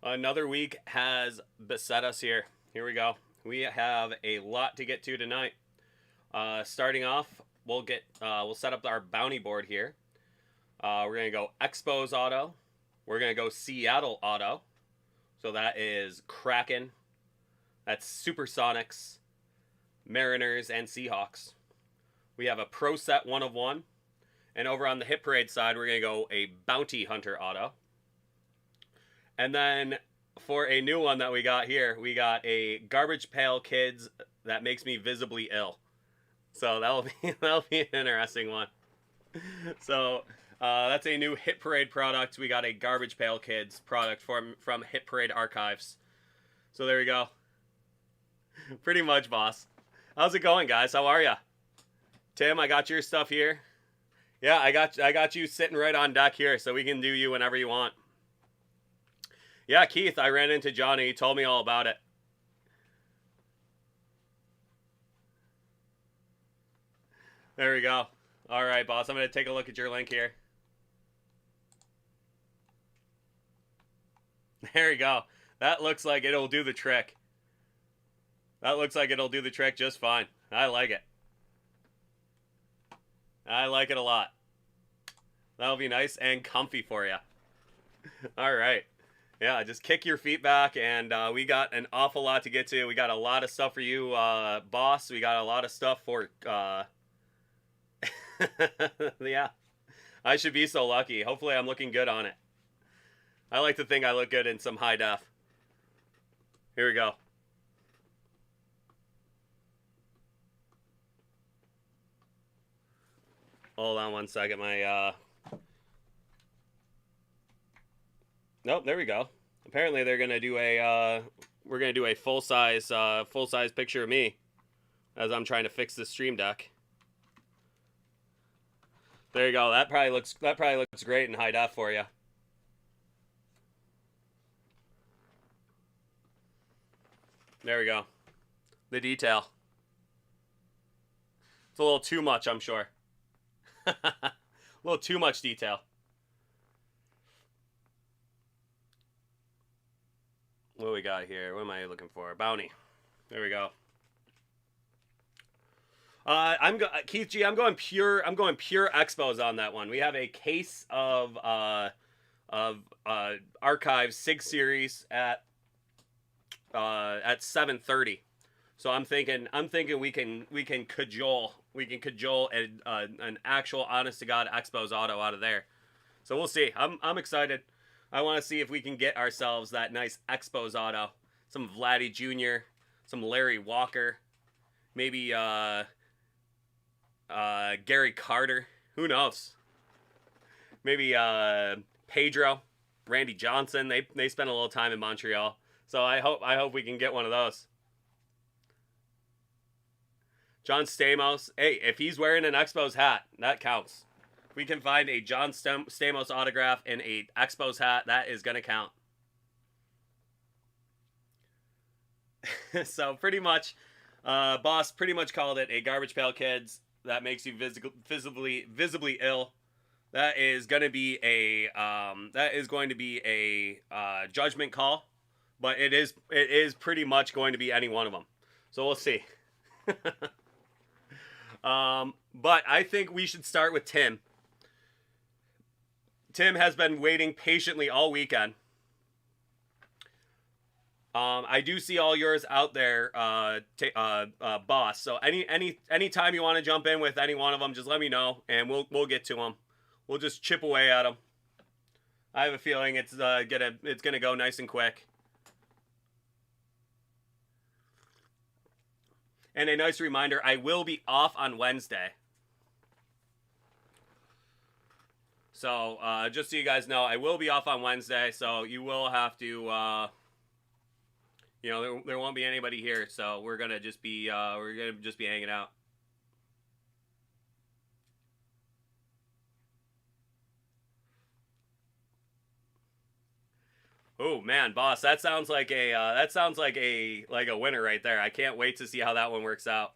Another week has beset us here. Here we go. We have a lot to get to tonight. Starting off, we'll set up our bounty board here. We're gonna go Expos auto. We're gonna go Seattle auto. So that is Kraken. That's Supersonics, Mariners, and Seahawks. We have a Pro Set 1 of 1. And over on the Hit Parade side, we're gonna go a Bounty Hunter auto. And then for a new one that we got here, we got a Garbage Pail Kids that makes me visibly ill. So that'll be an interesting one. So that's a new Hit Parade product. We got a Garbage Pail Kids product from Hit Parade Archives. So there we go. Pretty much, boss. How's it going, guys? How are ya? Tim, I got your stuff here. Yeah, I got you sitting right on deck here, so we can do you whenever you want. Yeah, Keith, I ran into Johnny. He told me all about it. There we go. All right, boss. I'm going to take a look at your link here. There we go. That looks like it'll do the trick. That looks like it'll do the trick just fine. I like it. I like it a lot. That'll be nice and comfy for you. All right. Yeah, just kick your feet back, and we got an awful lot to get to. We got a lot of stuff for you, boss. We got a lot of stuff for... yeah. I should be so lucky. Hopefully I'm looking good on it. I like to think I look good in some high def. Here we go. Hold on one second. Nope, there we go. Apparently they're gonna do we're gonna do a full size picture of me as I'm trying to fix the stream deck. There you go. That probably looks great in high def for you. There we go. The detail. It's a little too much, I'm sure. A little too much detail. What do we got here? What am I looking for? Bounty. There we go. Keith G. I'm going pure Expos on that one. We have a case of Archives SIG series at 7:30. So I'm thinking we can cajole an actual honest to God Expos auto out of there. So we'll see. I'm excited. I want to see if we can get ourselves that nice Expos auto. Some Vladdy Jr., some Larry Walker, maybe Gary Carter. Who knows? Maybe Pedro, Randy Johnson. They spent a little time in Montreal. So I hope we can get one of those. John Stamos. Hey, if he's wearing an Expos hat, that counts. If we can find a John Stamos autograph in a Expos hat, that is going to count. So pretty much, boss pretty much called it a Garbage Pail Kids that makes you visibly ill. That is going to be a judgment call, but it is pretty much going to be any one of them. So we'll see. But I think we should start with Tim. Tim has been waiting patiently all weekend. I do see all yours out there, boss. So any time you want to jump in with any one of them, just let me know, and we'll get to them. We'll just chip away at them. I have a feeling it's gonna go nice and quick. And a nice reminder, I will be off on Wednesday. So, just so you guys know, I will be off on Wednesday, so you will have to, there won't be anybody here, so we're gonna just be hanging out. Oh man, boss, that sounds like a winner right there. I can't wait to see how that one works out.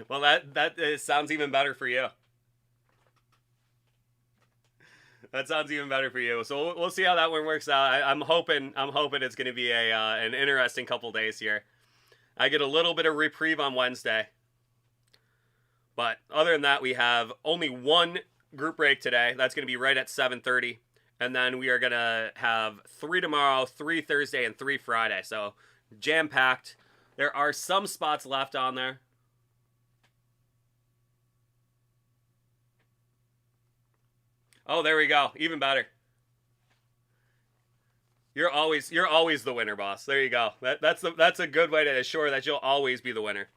Well, that sounds even better for you. That sounds even better for you. So we'll see how that one works out. I'm hoping it's going to be an interesting couple days here. I get a little bit of reprieve on Wednesday. But other than that, we have only one group break today. That's going to be right at 7:30. And then we are going to have 3 tomorrow, 3 Thursday, and 3 Friday. So jam-packed. There are some spots left on there. Oh, there we go. Even better. You're always the winner, boss. There you go. That's a good way to assure that you'll always be the winner.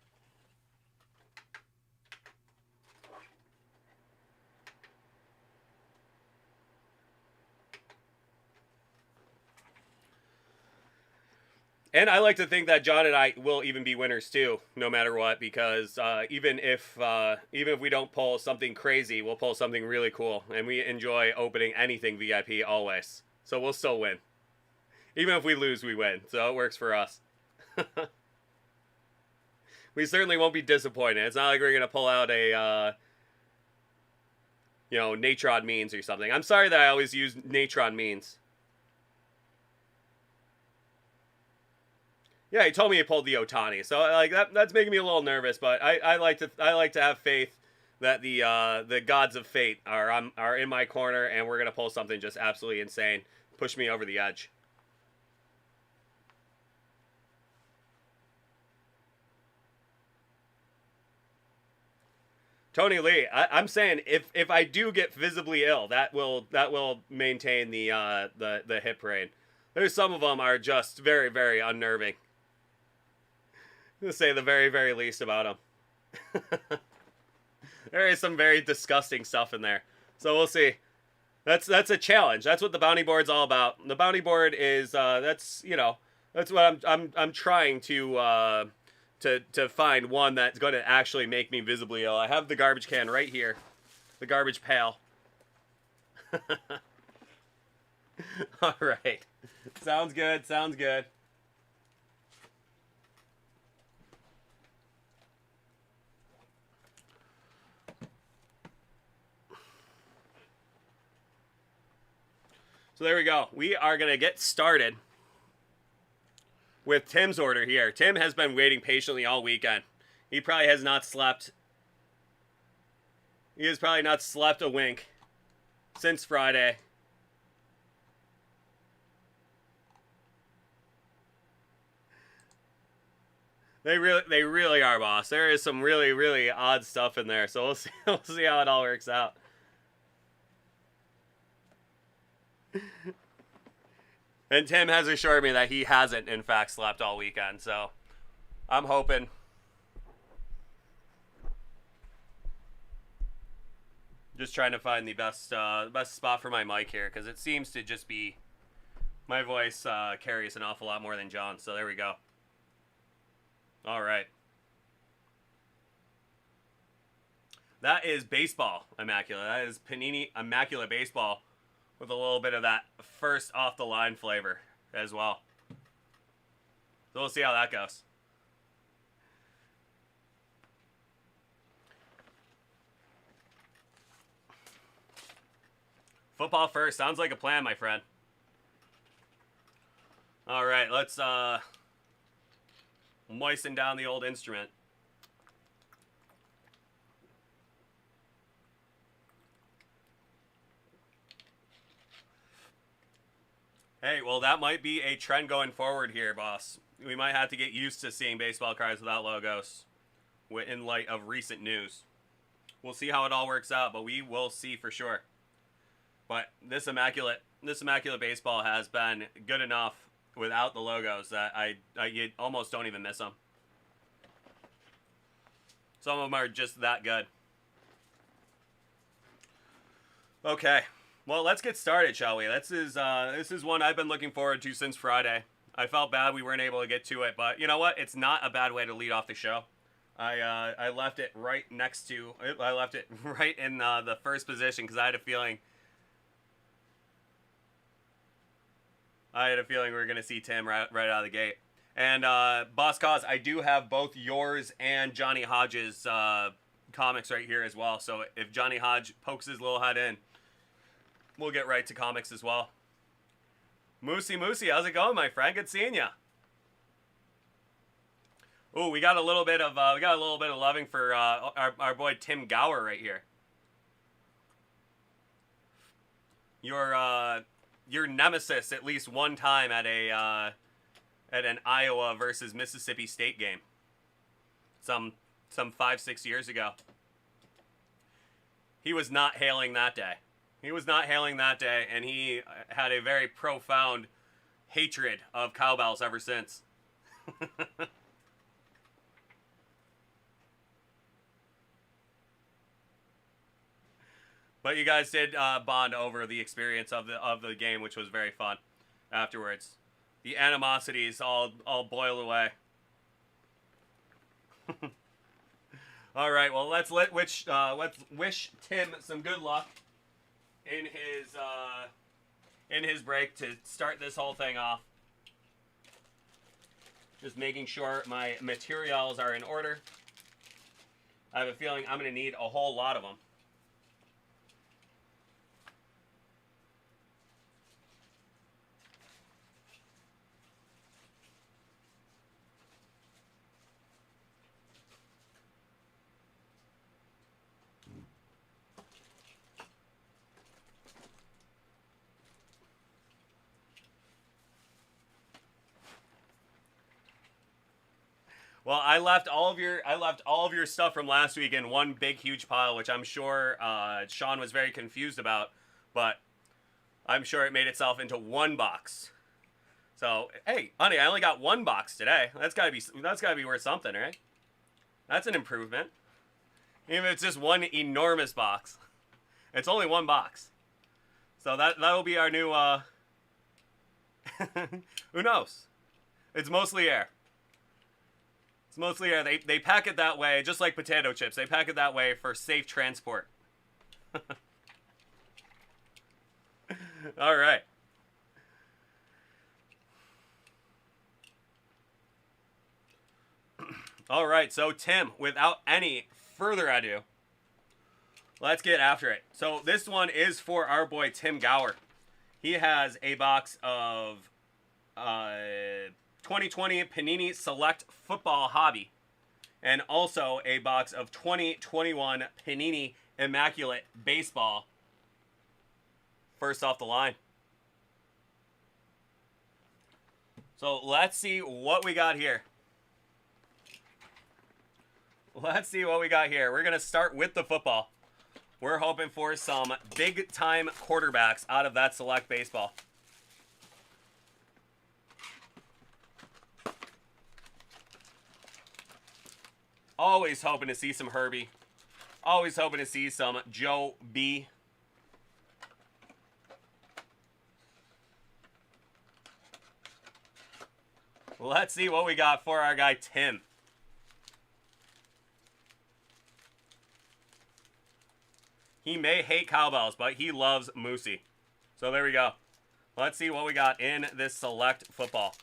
And I like to think that John and I will even be winners too, no matter what, because even if we don't pull something crazy, we'll pull something really cool, and we enjoy opening anything VIP always. So we'll still win. Even if we lose, we win. So it works for us. We certainly won't be disappointed. It's not like we're gonna pull out a Natron means or something. I'm sorry that I always use Natron means. Yeah, he told me he pulled the Otani, so like that's making me a little nervous. But I like to have faith that the gods of fate are in my corner, and we're gonna pull something just absolutely insane, push me over the edge. Tony Lee, I'm saying if I do get visibly ill, that will maintain the hit parade. There's some of them are just very, very unnerving. To say the very, very least about them. There is some very disgusting stuff in there. So we'll see. That's a challenge. That's what the bounty board's all about. The bounty board is that's what I'm trying to find one that's going to actually make me visibly ill. I have the garbage can right here. The garbage pail. All right. Sounds good. Sounds good. So there we go. We are going to get started with Tim's order here. Tim has been waiting patiently all weekend. He probably has not slept. He has probably not slept a wink since Friday. They really are, boss. There is some really, really odd stuff in there. So we'll see how it all works out. And Tim has assured me that he hasn't, in fact, slept all weekend. So I'm hoping. Just trying to find the best spot for my mic here, because it seems to just be my voice carries an awful lot more than John. So there we go. All right. That is baseball, Immaculate. That is Panini Immaculate Baseball with a little bit of that first off the line flavor as well. So we'll see how that goes. Football first. Sounds like a plan, my friend. All right, let's moisten down the old instrument. Hey, well, that might be a trend going forward here, boss. We might have to get used to seeing baseball cards without logos in light of recent news. We'll see how it all works out, but we will see for sure. But this immaculate baseball has been good enough without the logos that you almost don't even miss them. Some of them are just that good. Okay. Well, let's get started, shall we? This is one I've been looking forward to since Friday. I felt bad we weren't able to get to it, but you know what? It's not a bad way to lead off the show. I left it right next to. I left it right in the first position because I had a feeling. We were gonna see Tim right out of the gate. And Boss Cause, I do have both yours and Johnny Hodge's comics right here as well. So if Johnny Hodge pokes his little head in, we'll get right to comics as well. Moosey, how's it going, my friend? Good seeing ya. Ooh, we got a little bit of loving for our boy Tim Gower right here. Your nemesis at least one time at an Iowa versus Mississippi State game. Some 5-6 years ago. He was not hailing that day. And he had a very profound hatred of cowbells ever since. But you guys did bond over the experience of the game, which was very fun afterwards. The animosities all boiled away. All right, well let's wish Tim some good luck in his break to start this whole thing off. Just making sure my materials are in order. I have a feeling I'm going to need a whole lot of them. Well, I left all of your stuff from last week in one big huge pile, which I'm sure Sean was very confused about, but I'm sure it made itself into one box. So, hey, honey, I only got one box today. That's gotta be worth something, right? That's an improvement. Even if it's just one enormous box. It's only one box. So that'll be our new who knows? It's mostly air. Mostly air. They pack it that way, just like potato chips. They pack it that way for safe transport. All right. All right, so Tim, without any further ado, let's get after it. So this one is for our boy Tim Gower. He has a box of 2020 Panini Select Football Hobby, and also a box of 2021 Panini Immaculate Baseball. First off the line. So let's see what we got here. We're going to start with the football. We're hoping for some big-time quarterbacks out of that Select Baseball. Always hoping to see some Herbie. Always hoping to see some Joe B. Let's see what we got for our guy Tim. He may hate cowbells, but he loves Moosey. So there we go. Let's see what we got in this Select Football.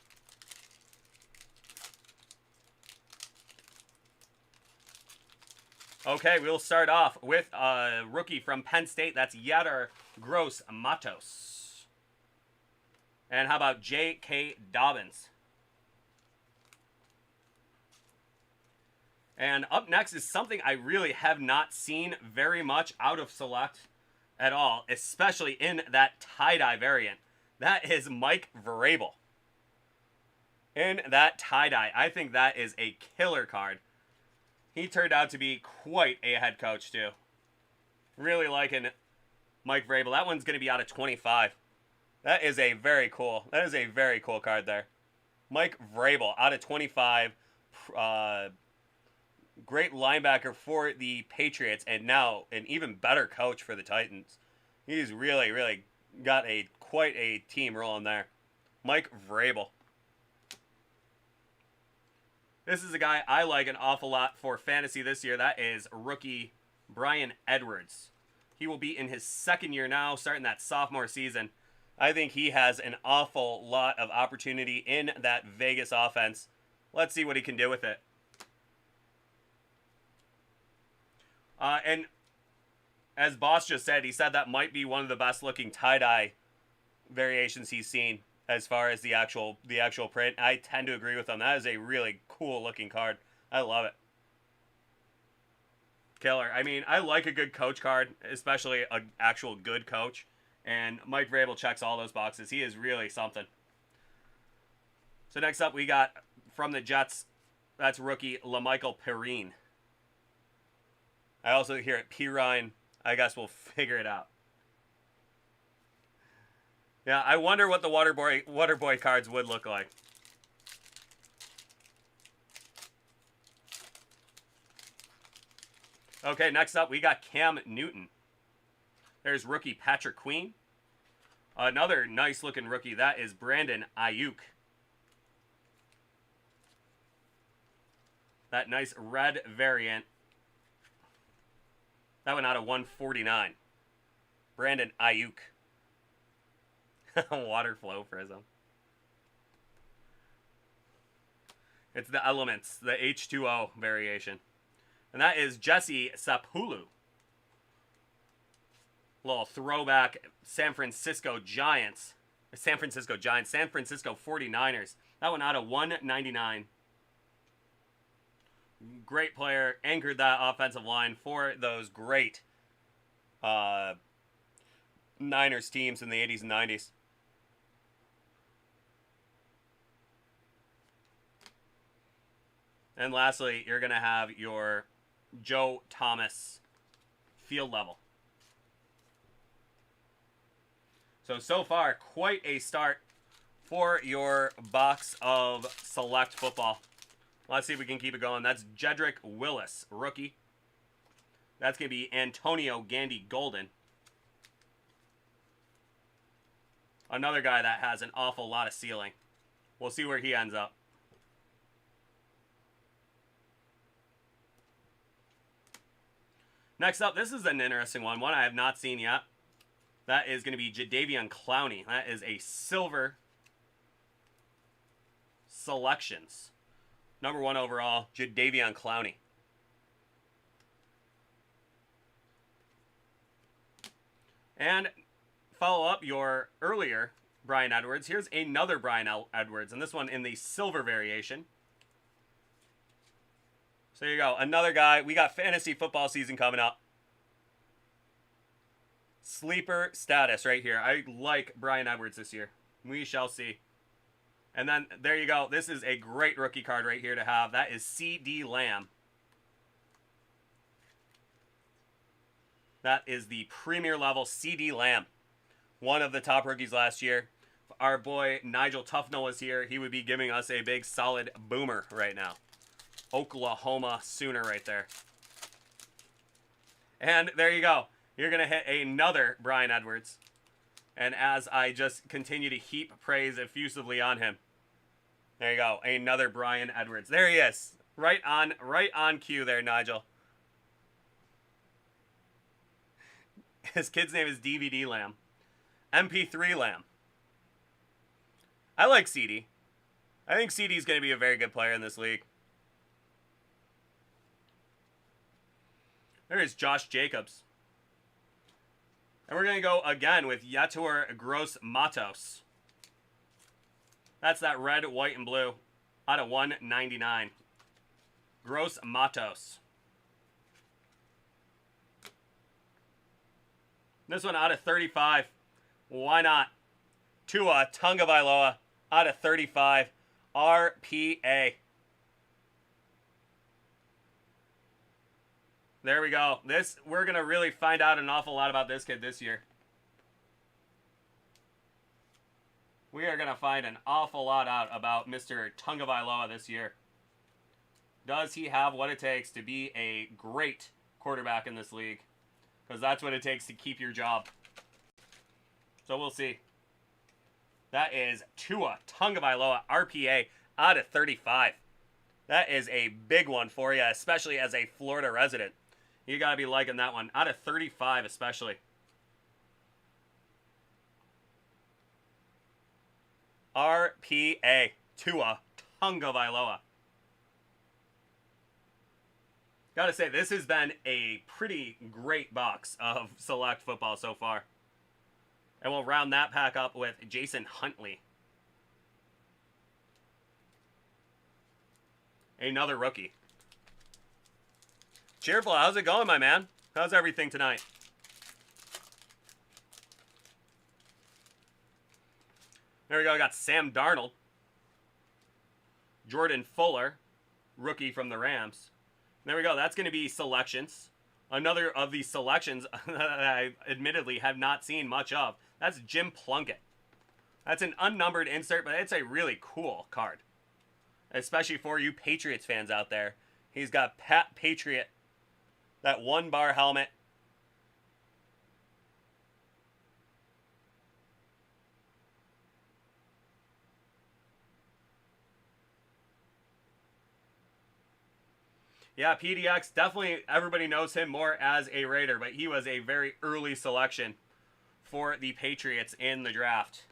Okay, we'll start off with a rookie from Penn State. That's Yadar Gross Matos. And how about J.K. Dobbins? And up next is something I really have not seen very much out of Select at all, especially in that tie-dye variant. That is Mike Vrabel. In that tie-dye. I think that is a killer card. He turned out to be quite a head coach, too. Really liking Mike Vrabel. That one's going to be out of 25. That is a very cool card there. Mike Vrabel out of 25. Great linebacker for the Patriots, and now an even better coach for the Titans. He's really got quite a team rolling there. Mike Vrabel. This is a guy I like an awful lot for fantasy this year. That is rookie Brian Edwards. He will be in his second year now, starting that sophomore season. I think he has an awful lot of opportunity in that Vegas offense. Let's see what he can do with it. And as Boss just said, he said that might be one of the best looking tie-dye variations he's seen as far as the actual print. I tend to agree with him. That is a really cool looking card. I love it. Killer. I mean, I like a good coach card, especially an actual good coach. And Mike Vrabel checks all those boxes. He is really something. So next up, we got from the Jets. That's rookie LaMichael Perrine. I also hear it Pirine. I guess we'll figure it out. Yeah, I wonder what the Waterboy cards would look like. Okay, next up, we got Cam Newton. There's rookie Patrick Queen. Another nice-looking rookie, that is Brandon Ayuk. That nice red variant. That went out of 149. Brandon Ayuk. Water flow prism. It's the elements, the H2O variation. And that is Jesse Sapulu. Little throwback San Francisco 49ers. That one out of 199. Great player. Anchored that offensive line for those great Niners teams in the 80s and 90s. And lastly, you're going to have your Joe Thomas field level. So far, quite a start for your box of select football. Let's see if we can keep it going. That's Jedrick Willis, rookie. That's going to be Antonio Gandy Golden. Another guy that has an awful lot of ceiling. We'll see where he ends up. Next up, this is an interesting one I have not seen yet. That is going to be Jadeveon Clowney. That is a silver selections. Number 1 overall, Jadeveon Clowney. And follow up your earlier Bryan Edwards. Here's another Bryan Edwards, and this one in the silver variation. So there you go. Another guy. We got fantasy football season coming up. Sleeper status right here. I like Bryan Edwards this year. We shall see. And then there you go. This is a great rookie card right here to have. That is C.D. Lamb. That is the premier level C.D. Lamb. One of the top rookies last year. If our boy Nigel Tufnell was here, he would be giving us a big solid boomer right now. Oklahoma Sooner right there. And there you go. You're going to hit another Bryan Edwards. And as I just continue to heap praise effusively on him. There you go. Another Bryan Edwards. There he is. Right on cue there, Nigel. His kid's name is DVD Lamb. MP3 Lamb. I like CD. I think CD's going to be a very good player in this league. There is Josh Jacobs. And we're going to go again with Yetur Gross-Matos. That's that red, white, and blue out of 199. Gross-Matos. This one out of 35. Why not? Tua Tagovailoa out of 35. RPA. There we go. We're going to really find out an awful lot about this kid this year. We are going to find an awful lot out about Mr. Tagovailoa this year. Does he have what it takes to be a great quarterback in this league? Because that's what it takes to keep your job. So we'll see. That is Tua Tagovailoa RPA out of 35. That is a big one for you, especially as a Florida resident. You got to be liking that one. Out of 35 especially. RPA. Tua Tagovailoa. Gotta say, this has been a pretty great box of select football so far. And we'll round that pack up with Jason Huntley. Another rookie. Cheerful, how's it going, my man? How's everything tonight? There we go, I got Sam Darnold. Jordan Fuller, rookie from the Rams. There we go, that's going to be selections. Another of these selections that I admittedly have not seen much of. That's Jim Plunkett. That's an unnumbered insert, but it's a really cool card. Especially for you Patriots fans out there. He's got Pat Patriot. That one-bar helmet. Yeah, PDX, definitely everybody knows him more as a Raider, but he was a very early selection for the Patriots in the draft.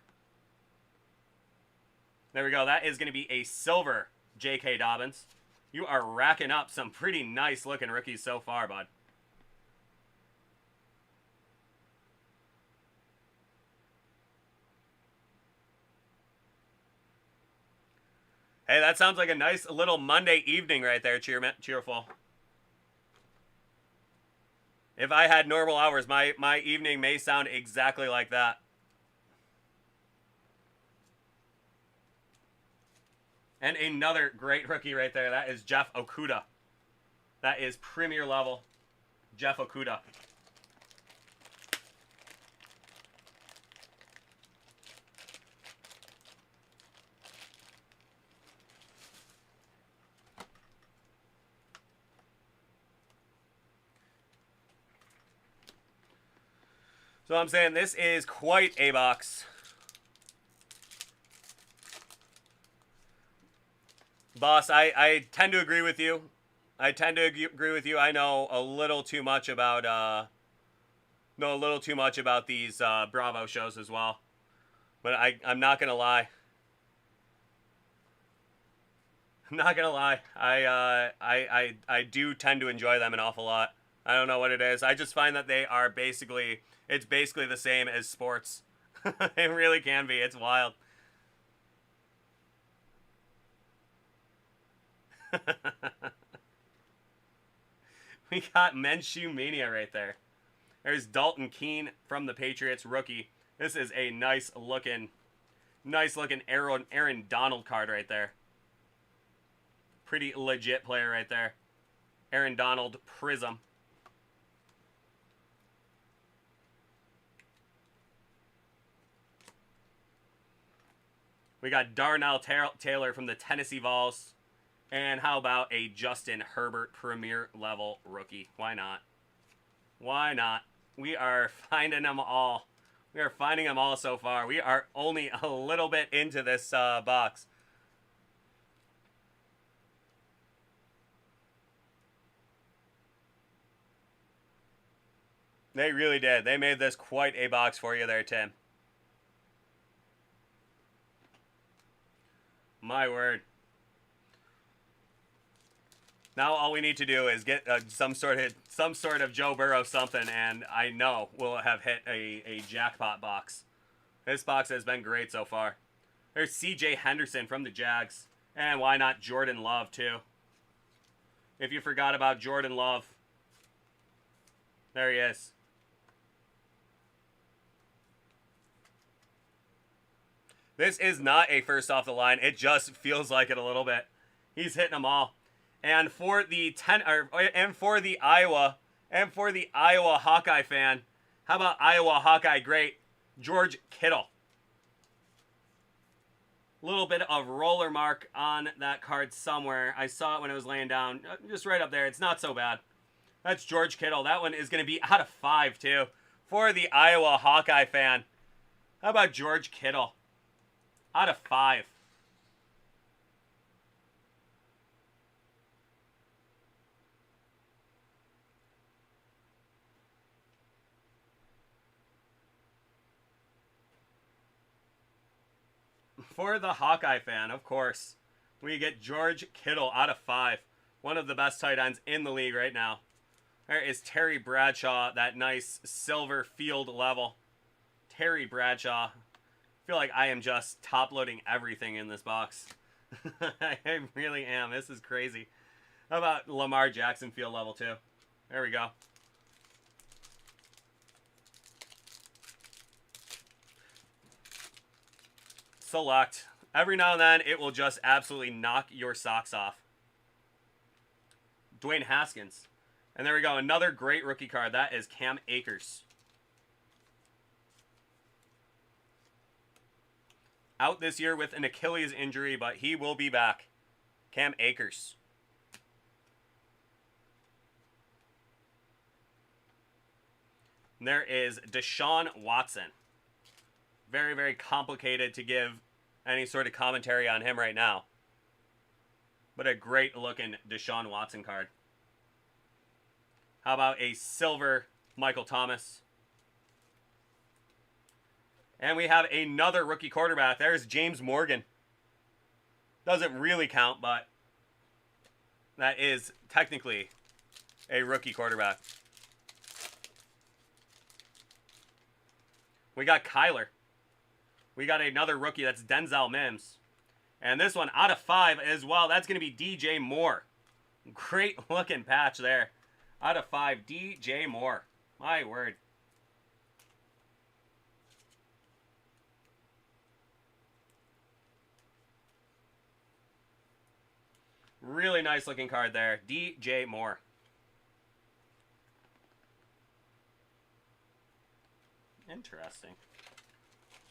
There we go. That is going to be a silver J.K. Dobbins. You are racking up some pretty nice looking rookies so far, bud. Hey, that sounds like a nice little Monday evening right there, Cheerful. If I had normal hours, my evening may sound exactly like that. And another great rookie right there. That is Jeff Okudah. That is premier level Jeff Okudah. So I'm saying this is quite a box. Boss, I tend to agree with you. I know a little too much about these Bravo shows as well. But I'm not gonna lie. I'm not gonna lie. I do tend to enjoy them an awful lot. I don't know what it is. I just find that they are basically the same as sports. It really can be. It's wild. We got Minshew Mania right there. There's Dalton Keene from the Patriots, rookie. This is a nice looking Aaron Donald card right there. Pretty legit player right there. Aaron Donald Prism. We got Darnell Taylor from the Tennessee Vols. And how about a Justin Herbert premier level rookie? Why not? Why not? We are finding them all. We are finding them all so far. We are only a little bit into this box. They really did. They made this quite a box for you there, Tim. My word. Now all we need to do is get some sort of Joe Burrow something, and I know we'll have hit a jackpot box. This box has been great so far. There's C.J. Henderson from the Jags, and why not Jordan Love too? If you forgot about Jordan Love, there he is. This is not a first off the line. It just feels like it a little bit. He's hitting them all. And for the Iowa Hawkeye fan, how about Iowa Hawkeye great George Kittle? Little bit of roller mark on that card somewhere. I saw it when it was laying down, just right up there. It's not so bad. That's George Kittle. That one is going to be out of 5 too. For the Iowa Hawkeye fan, how about George Kittle? Out of 5. For the Hawkeye fan, of course, we get George Kittle out of 5. One of the best tight ends in the league right now. There is Terry Bradshaw, that nice silver field level. Terry Bradshaw. I feel like I am just top-loading everything in this box. I really am. This is crazy. How about Lamar Jackson field level too? There we go. Select. Every now and then, it will just absolutely knock your socks off. Dwayne Haskins. And there we go. Another great rookie card. That is Cam Akers. Out this year with an Achilles injury, but he will be back. Cam Akers. And there is Deshaun Watson. Very, very complicated to give any sort of commentary on him right now. But a great looking Deshaun Watson card. How about a silver Michael Thomas? And we have another rookie quarterback. There's James Morgan. Doesn't really count, but that is technically a rookie quarterback. We got Kyler. We got another rookie. That's Denzel Mims. And this one out of 5 as well. That's going to be DJ Moore. Great looking patch there. Out of 5, DJ Moore. My word. Really nice looking card there. DJ Moore. Interesting.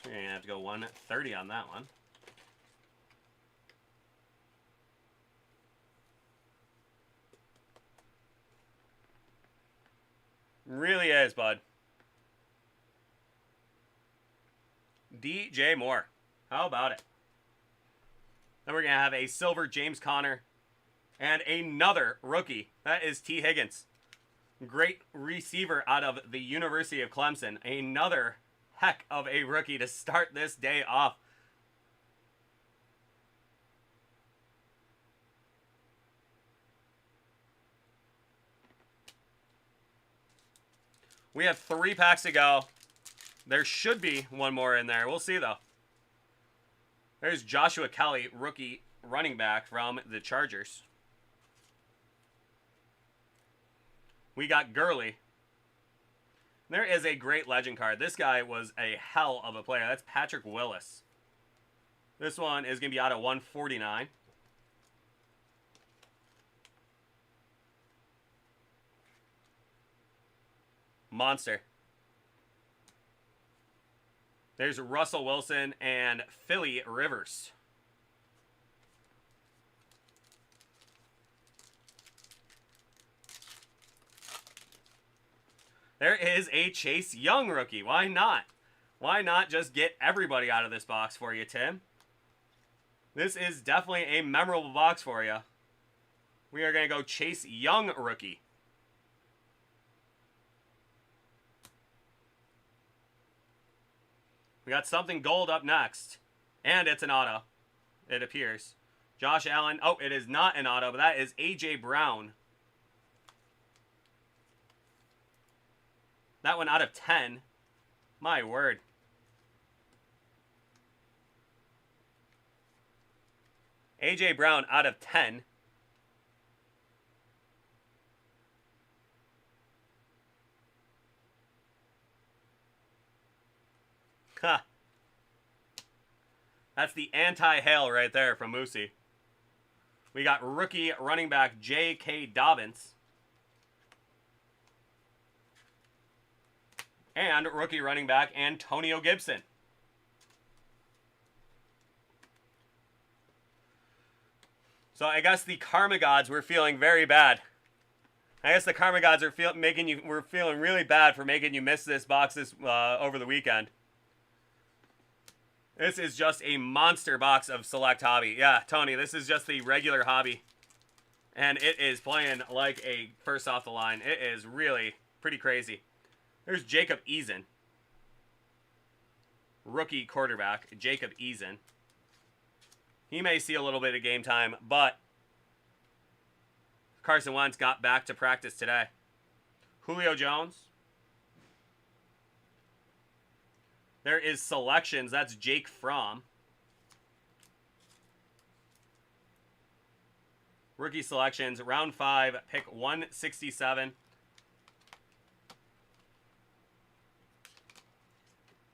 So you're going to have to go 130 on that one. Really is, bud. DJ Moore. How about it? Then we're going to have a silver James Conner. And another rookie. That is T. Higgins. Great receiver out of the University of Clemson. Another heck of a rookie to start this day off. We have 3 packs to go. There should be one more in there. We'll see, though. There's Joshua Kelly, rookie running back from the Chargers. We got Gurley. There is a great legend card. This guy was a hell of a player. That's Patrick Willis. This one is going to be out of 149. Monster. There's Russell Wilson and Philly Rivers. There is a Chase Young rookie. Why not? Why not just get everybody out of this box for you, Tim? This is definitely a memorable box for you. We are going to go Chase Young rookie. We got something gold up next. And it's an auto, it appears. Josh Allen. Oh, it is not an auto, but that is A.J. Brown. That one out of 10. My word. A.J. Brown out of 10. Huh. That's the anti-hail right there from Moosey. We got rookie running back J.K. Dobbins. And rookie running back Antonio Gibson. So I guess the Karma Gods were feeling very bad. I guess the Karma Gods are feeling really bad for making you miss this box over the weekend. This is just a monster box of Select Hobby. Yeah, Tony, this is just the regular hobby. And it is playing like a first off the line. It is really pretty crazy. There's Jacob Eason. Rookie quarterback, Jacob Eason. He may see a little bit of game time, but Carson Wentz got back to practice today. Julio Jones. There is selections. That's Jake Fromm. Rookie selections, round 5, pick 167.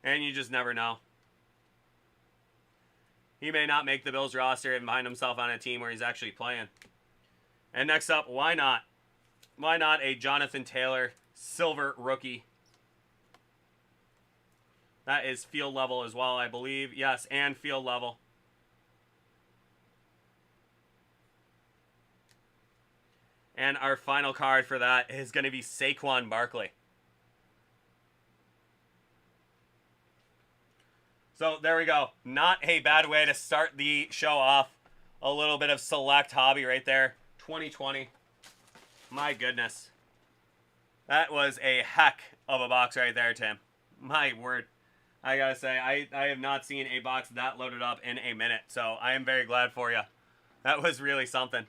And you just never know. He may not make the Bills roster and find himself on a team where he's actually playing. And next up, why not? Why not a Jonathan Taylor silver rookie? That is field level as well, I believe. Yes, and field level. And our final card for that is going to be Saquon Barkley. So there we go. Not a bad way to start the show off. A little bit of select hobby right there. 2020. My goodness. That was a heck of a box right there, Tim. My word. I gotta say, I have not seen a box that loaded up in a minute. So I am very glad for you. That was really something.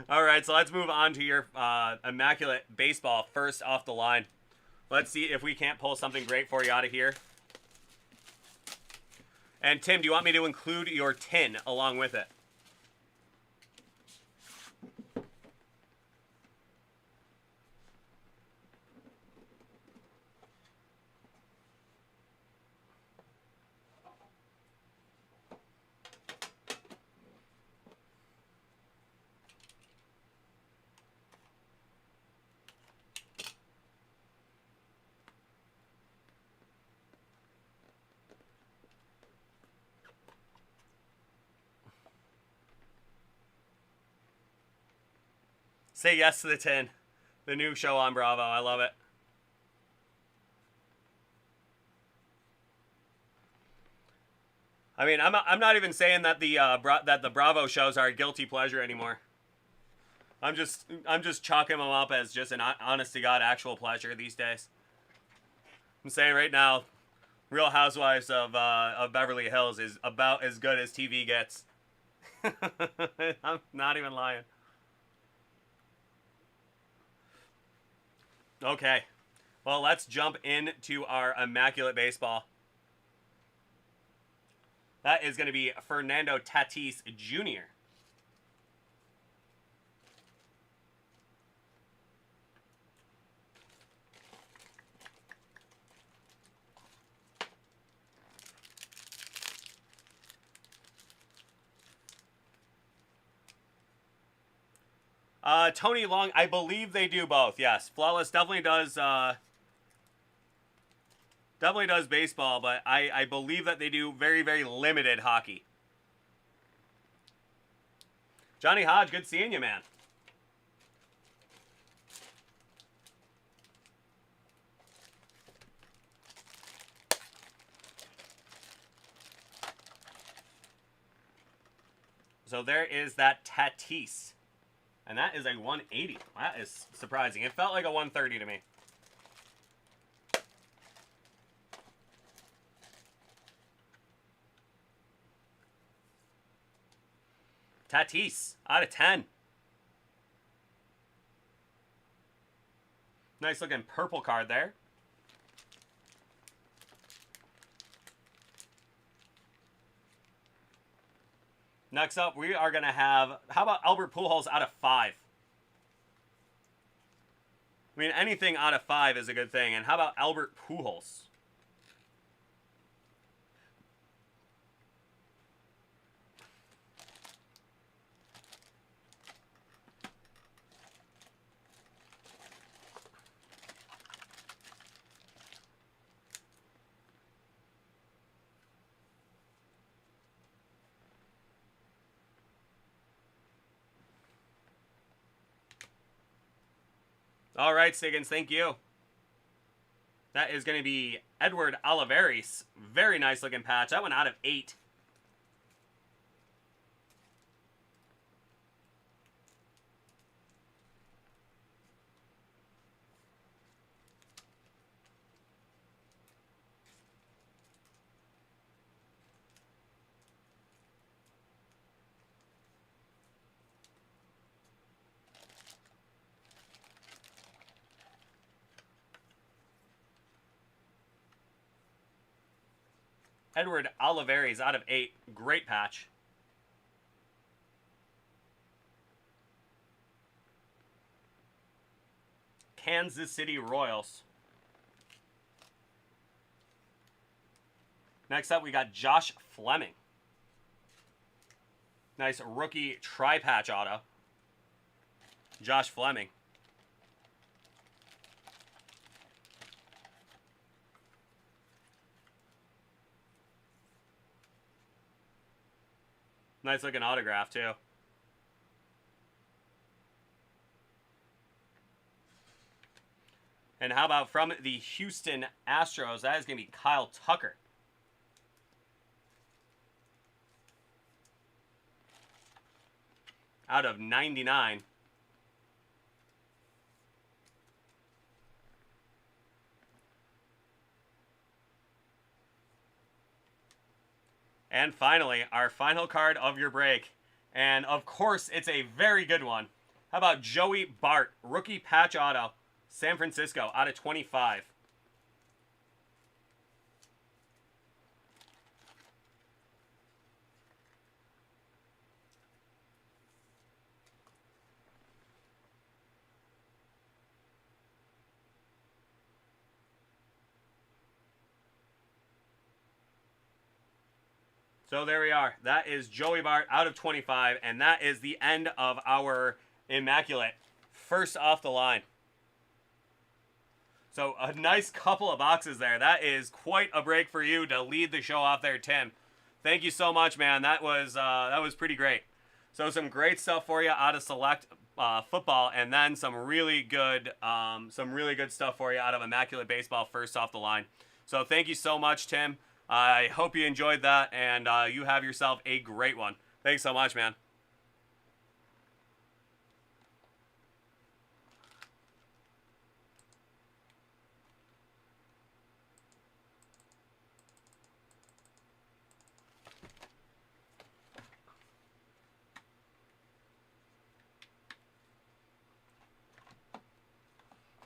All right, so let's move on to your Immaculate Baseball first off the line. Let's see if we can't pull something great for you out of here. And Tim, do you want me to include your tin along with it? Say yes to the tin. The new show on Bravo. I love it. I mean, I'm not even saying that the Bravo shows are a guilty pleasure anymore. I'm just chalking them up as just an honest to God actual pleasure these days. I'm saying right now, Real Housewives of Beverly Hills is about as good as TV gets. I'm not even lying. Okay, well, let's jump into our Immaculate Baseball. That is going to be Fernando Tatis Jr. Tony Long, I believe they do both. Yes, Flawless definitely does baseball, but I believe that they do very, very limited hockey. Johnny Hodge, good seeing you, man. So there is that Tatis. And that is a 180. That is surprising. It felt like a 130 to me. Tatis, out of 10. Nice looking purple card there. Next up, we are going to have, how about Albert Pujols out of 5? I mean, anything out of 5 is a good thing. And how about Albert Pujols? All right, Stiggins, thank you. That is going to be Edward Olivares. Very nice looking patch. That went out of 8. Edward Olivares out of 8. Great patch. Kansas City Royals. Next up, we got Josh Fleming. Nice rookie tri-patch auto. Josh Fleming. Nice looking autograph, too. And how about from the Houston Astros? That is going to be Kyle Tucker. Out of 99. And finally, our final card of your break. And of course, it's a very good one. How about Joey Bart, rookie patch auto, San Francisco, out of 25. So there we are. That is Joey Bart out of 25, and that is the end of our Immaculate. First off the line. So a nice couple of boxes there. That is quite a break for you to lead the show off there, Tim. Thank you so much, man. That was pretty great. So some great stuff for you out of Select Football, and then some really good stuff for you out of Immaculate Baseball first off the line. So thank you so much, Tim. I hope you enjoyed that, and you have yourself a great one. Thanks so much, man.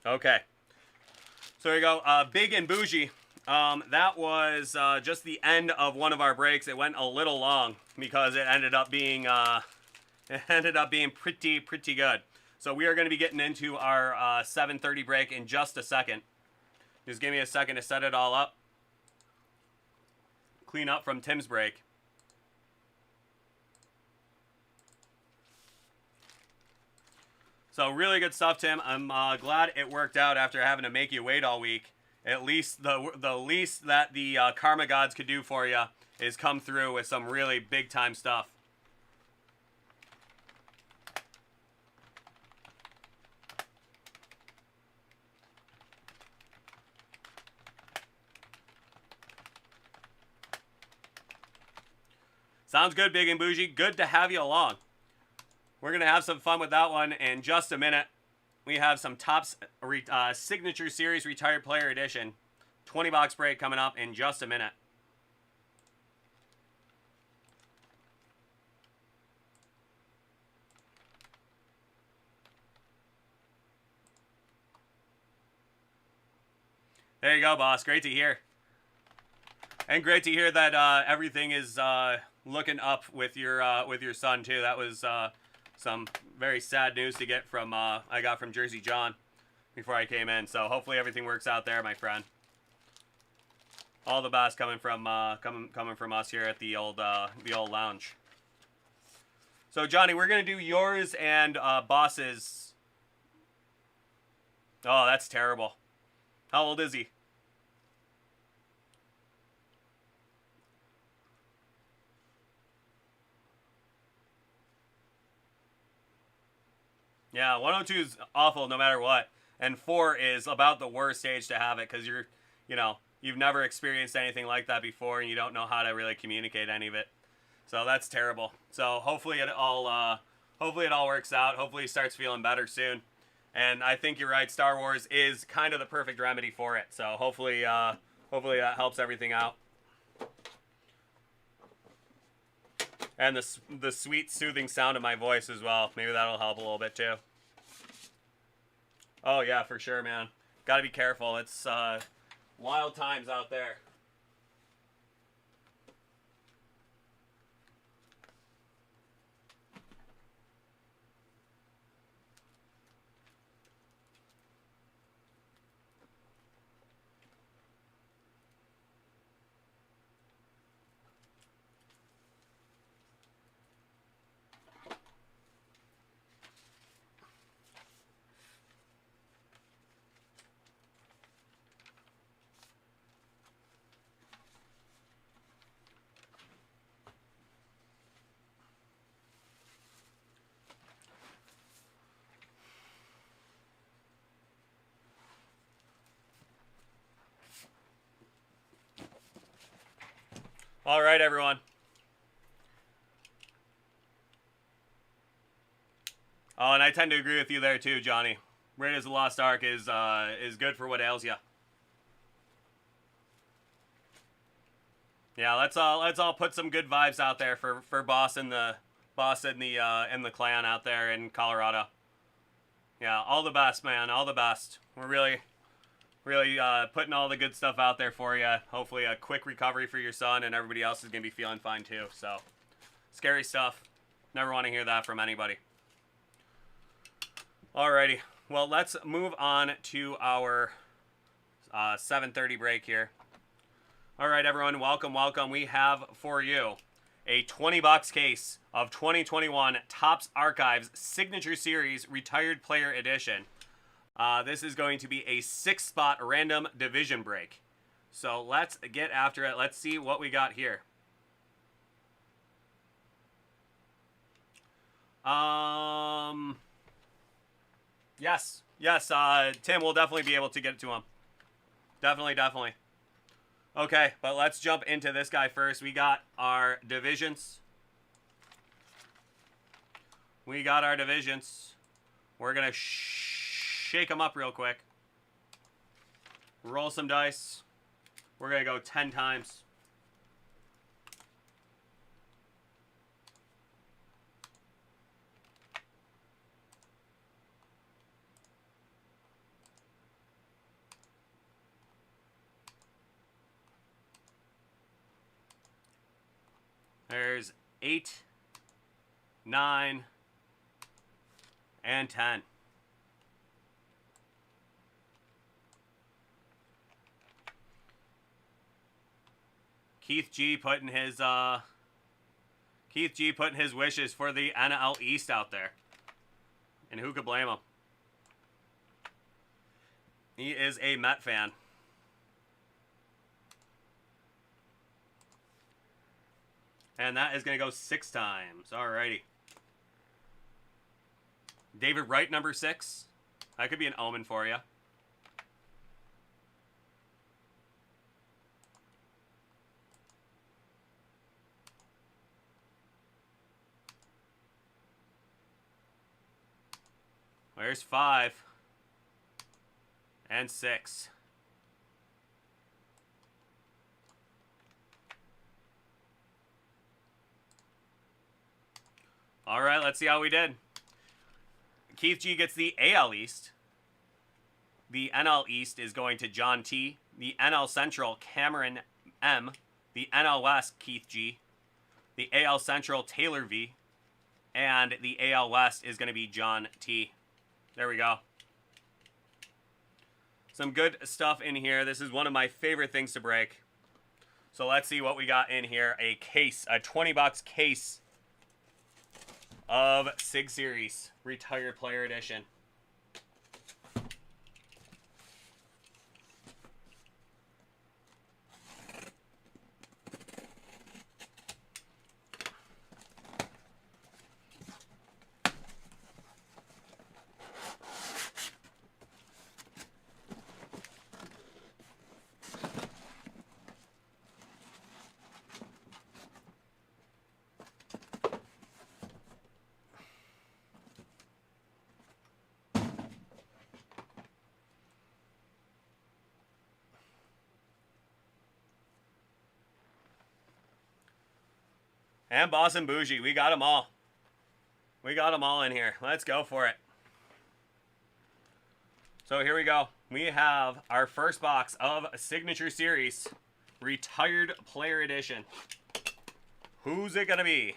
Okay. So there you go. Big and Bougie. That was just the end of one of our breaks. It went a little long because it ended up being pretty good. So we are going to be getting into our 7:30 break in just a second. Just give me a second to set it all up. Clean up from Tim's break. So really good stuff, Tim. I'm glad it worked out after having to make you wait all week. At least the least that the Karma Gods could do for you is come through with some really big time stuff. Sounds good, Big and Bougie. Good to have you along. We're going to have some fun with that one in just a minute. We have some Topps Signature Series Retired Player Edition. 20-box break coming up in just a minute. There you go, boss. Great to hear. And great to hear that everything is looking up with your son, too. That was some very sad news to get from I got from Jersey John before I came in. So hopefully everything works out there, my friend. All the best coming from us here at the old lounge. So Johnny, we're gonna do yours and Boss's. Oh, that's terrible. How old is he? Yeah, 102 is awful no matter what. And 4 is about the worst age to have it because you've never experienced anything like that before and you don't know how to really communicate any of it. So that's terrible. So hopefully it all works out. Hopefully he starts feeling better soon. And I think you're right, Star Wars is kind of the perfect remedy for it. So hopefully that helps everything out. And the sweet, soothing sound of my voice as well. Maybe that'll help a little bit, too. Oh, yeah, for sure, man. Got to be careful. It's wild times out there. All right, everyone. Oh, and I tend to agree with you there too, Johnny. Raiders of the Lost Ark is good for what ails you. Yeah, let's all put some good vibes out there for Boss and the clan out there in Colorado. Yeah, all the best, man. All the best. We're really putting all the good stuff out there for you. Hopefully a quick recovery for your son, and everybody else is going to be feeling fine too. So, scary stuff. Never want to hear that from anybody. Alrighty. Well, let's move on to our 7:30 break here. All right, everyone. Welcome, welcome. We have for you a $20 case of 2021 Topps Archives Signature Series Retired Player Edition. This is going to be a 6-spot random division break. So let's get after it. Let's see what we got here. Yes. Tim will definitely be able to get it to him. Definitely. Okay, but let's jump into this guy first. We got our divisions. We're going to shake them up real quick. Roll some dice. We're going to go 10 times. There's 8, 9, and 10. Keith G putting his wishes for the NL East out there. And who could blame him? He is a Met fan. And that is going to go 6 times. Alrighty. David Wright, number 6. That could be an omen for you. There's 5. And 6. All right, let's see how we did. Keith G gets the AL East. The NL East is going to John T. The NL Central, Cameron M. The NL West, Keith G. The AL Central, Taylor V. And the AL West is going to be John T. There we go. Some good stuff in here. This is one of my favorite things to break. So let's see what we got in here. A case, a $20 case of Sig Series Retired Player Edition. And Boss and Bougie, we got them all. We got them all in here. Let's go for it. So here we go. We have our first box of Signature Series Retired Player Edition. Who's it going to be?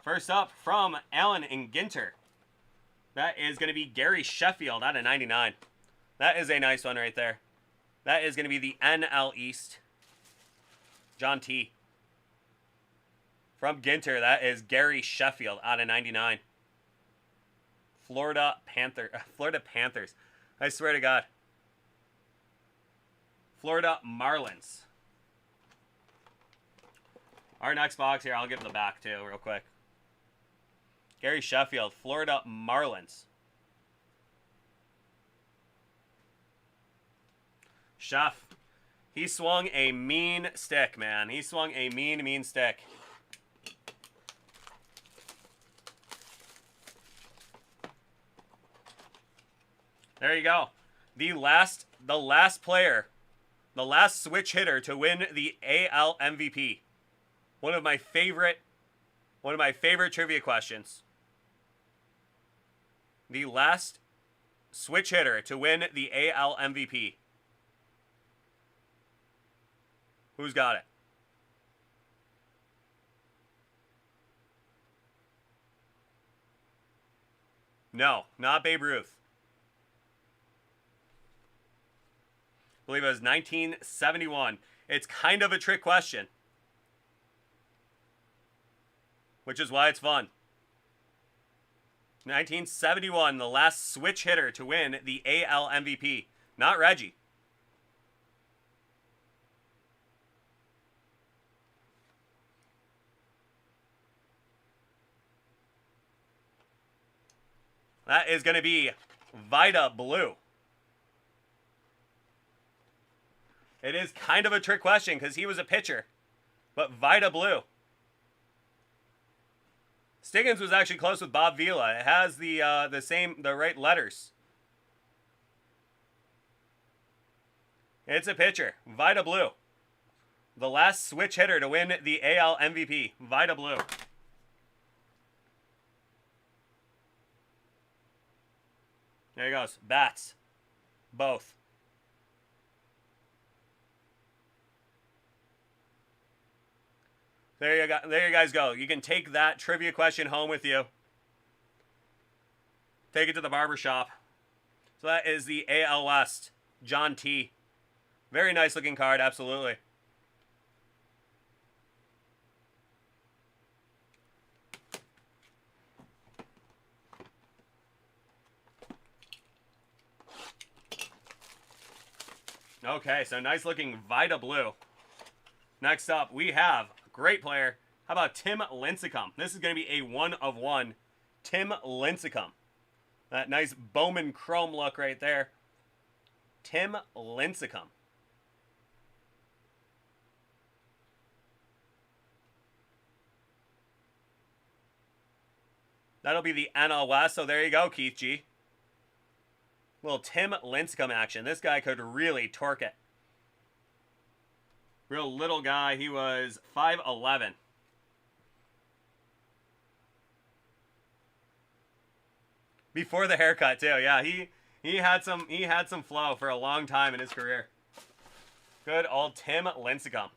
First up, from Allen and Ginter. That is going to be Gary Sheffield out of 99. That is a nice one right there. That is going to be the NL East. John T. From Ginter, that is Gary Sheffield out of 99. Florida Panthers. I swear to God. Florida Marlins. Our next box here, I'll give the back too real quick. Gary Sheffield, Florida Marlins. Chef. He swung a mean stick, man. He swung a mean stick. There you go. The last player, the last switch hitter to win the AL MVP. One of my favorite trivia questions. The last switch hitter to win the AL MVP. Who's got it? No, not Babe Ruth. I believe it was 1971. It's kind of a trick question, which is why it's fun. 1971, the last switch hitter to win the AL MVP. Not Reggie. That is going to be Vida Blue. It is kind of a trick question because he was a pitcher. But Vida Blue. Stiggins was actually close with Bob Vila. It has the right letters. It's a pitcher. Vida Blue. The last switch hitter to win the AL MVP. Vida Blue. There he goes. Bats. Both. There you guys go. You can take that trivia question home with you. Take it to the barber shop. So that is the AL West. John T. Very nice looking card, absolutely. Okay, so nice looking Vida Blue. Next up, we have a great player. How about Tim Lincecum? This is going to be a 1/1 Tim Lincecum. That nice Bowman chrome look right there. Tim Lincecum. That'll be the NL West, so there you go, Keith G. Little Tim Lincecum action. This guy could really torque it. Real little guy. He was 5'11". Before the haircut too. Yeah, he had some flow for a long time in his career. Good old Tim Lincecum.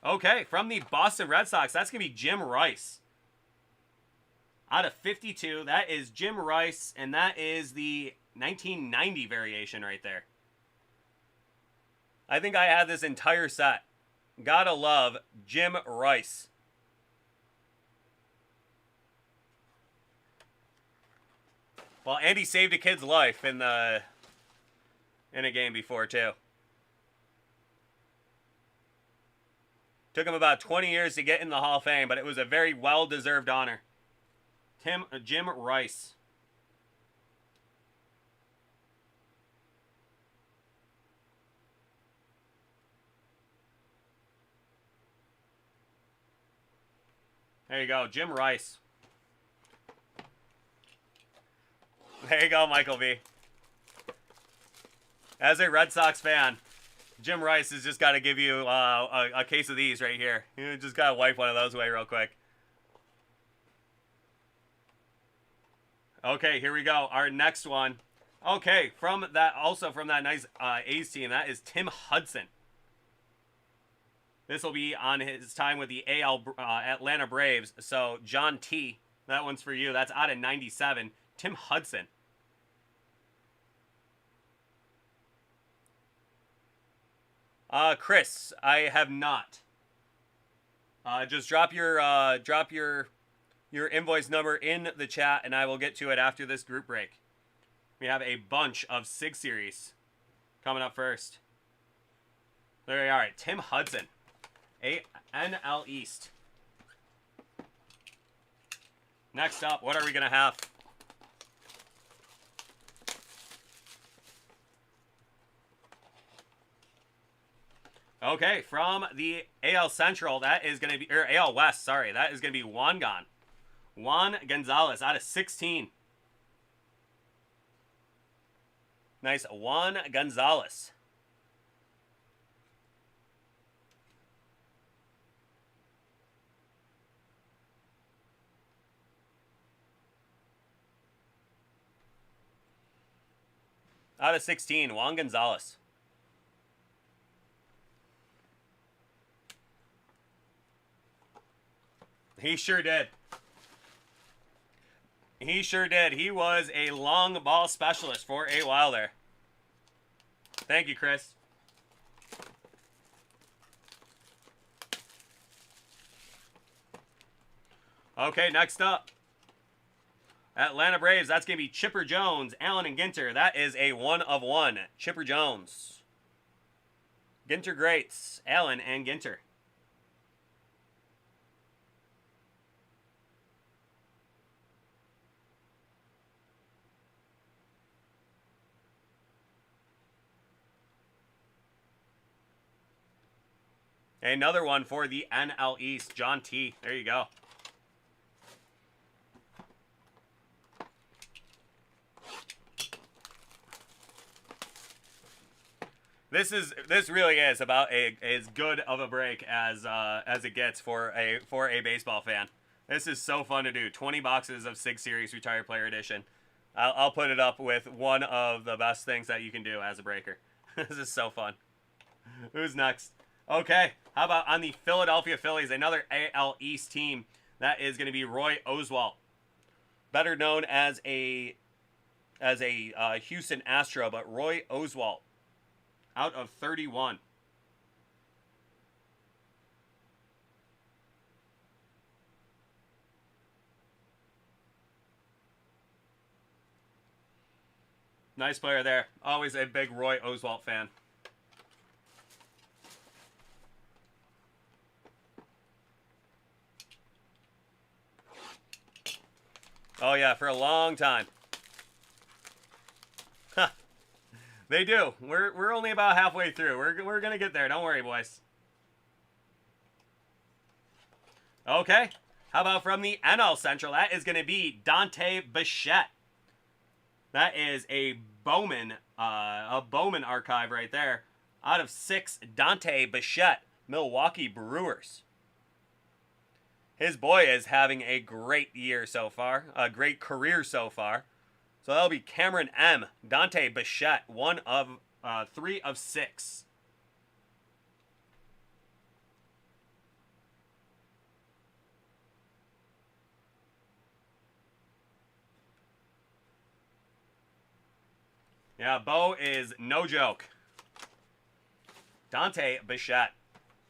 Okay, from the Boston Red Sox, that's going to be Jim Rice. Out of 52, that is Jim Rice, and that is the 1990 variation right there. I think I had this entire set. Gotta love Jim Rice. Well, Andy saved a kid's life in a game before, too. Took him about 20 years to get in the Hall of Fame, but it was a very well-deserved honor. Jim Rice. There you go, Jim Rice. There you go, Michael V. As a Red Sox fan, Jim Rice has just got to give you a case of these right here. You just got to wipe one of those away real quick. Okay, here we go. Our next one. Okay, from that nice A's team, that is Tim Hudson. This will be on his time with the Atlanta Braves. So, John T., that one's for you. That's out of 97. Tim Hudson. Chris, I have not. Just drop your invoice number in the chat, and I will get to it after this group break. We have a bunch of 6 series coming up first. There we are. Tim Hudson, NL East. Next up, what are we going to have? Okay, from the AL Central, that is going to be, or AL West, sorry, that is going to be Juan Gonzalez out of 16. Nice, Juan Gonzalez. Out of 16, Juan Gonzalez. He sure did. He sure did. He was a long ball specialist for a while there. Thank you, Chris. Okay, next up. Atlanta Braves, that's going to be Chipper Jones, Allen, and Ginter. That is a 1 of 1. Chipper Jones. Ginter greats, Allen and Ginter. Another one for the NL East, John T. There you go. This really is about as good of a break as it gets for a baseball fan. This is so fun to do. 20 boxes of 6 Series Retired Player Edition. I'll put it up with one of the best things that you can do as a breaker. This is so fun. Who's next? Okay, how about on the Philadelphia Phillies, another AL East team. That is going to be Roy Oswalt, better known as a Houston Astro, but Roy Oswalt out of 31. Nice player there. Always a big Roy Oswalt fan. Oh yeah, for a long time. Huh. They do. We're only about halfway through. We're gonna get there. Don't worry, boys. Okay. How about from the NL Central? That is gonna be Dante Bichette. That is a Bowman archive right there. Out of 6, Dante Bichette, Milwaukee Brewers. His boy is having a great year so far, a great career so far. So that'll be Cameron M. Dante Bichette, 1 of 3 of 6. Yeah, Bo is no joke. Dante Bichette.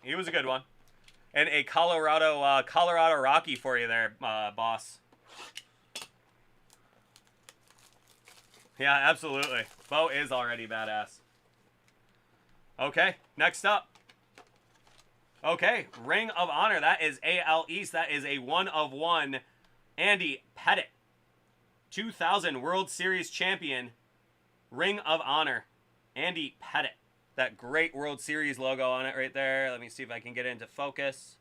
He was a good one. And a Colorado Rocky for you there, boss. Yeah, absolutely. Bo is already badass. Okay, next up. Okay, Ring of Honor. That is AL East. That is a 1 of 1. Andy Pettitte. 2000 World Series champion. Ring of Honor. Andy Pettitte. That great World Series logo on it right there. Let me see if I can get it into focus.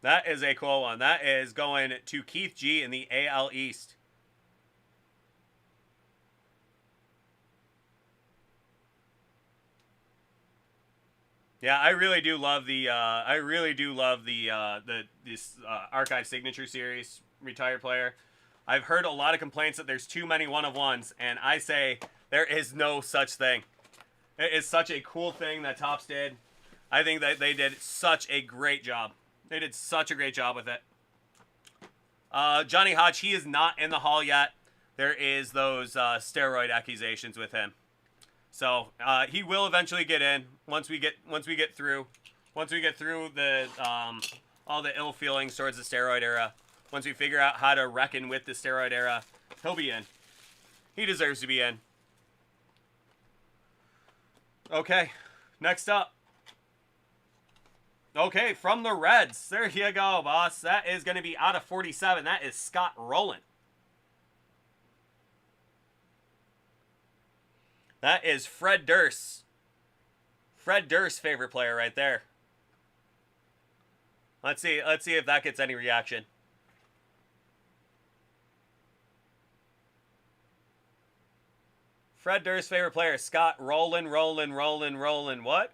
That is a cool one. That is going to Keith G in the AL East. Yeah, I really do love the this Archive Signature Series retired player. I've heard a lot of complaints that there's too many 1 of 1s, and I say there is no such thing. It is such a cool thing that Topps did. I think that they did such a great job. They did such a great job with it. Johnny Hodge, he is not in the hall yet. There is those steroid accusations with him. So he will eventually get in once we get through the all the ill feelings towards the steroid era. Once we figure out how to reckon with the steroid era, he'll be in. He deserves to be in. Okay, next up. Okay, from the Reds. There you go, boss. That is going to be out of 47. That is Scott Rowland. That is Fred Durst. Fred Durst's favorite player right there. Let's see if that gets any reaction. Fred Durst's favorite player, Scott Rowland. What?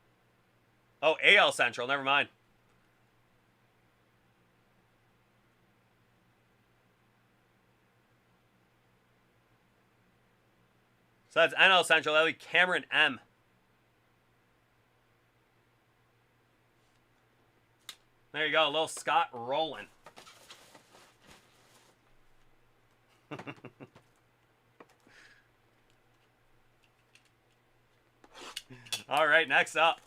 Oh, AL Central. Never mind. So that's NL Central. That'll be Cameron M. There you go, a little Scott Rowland. All right, next up,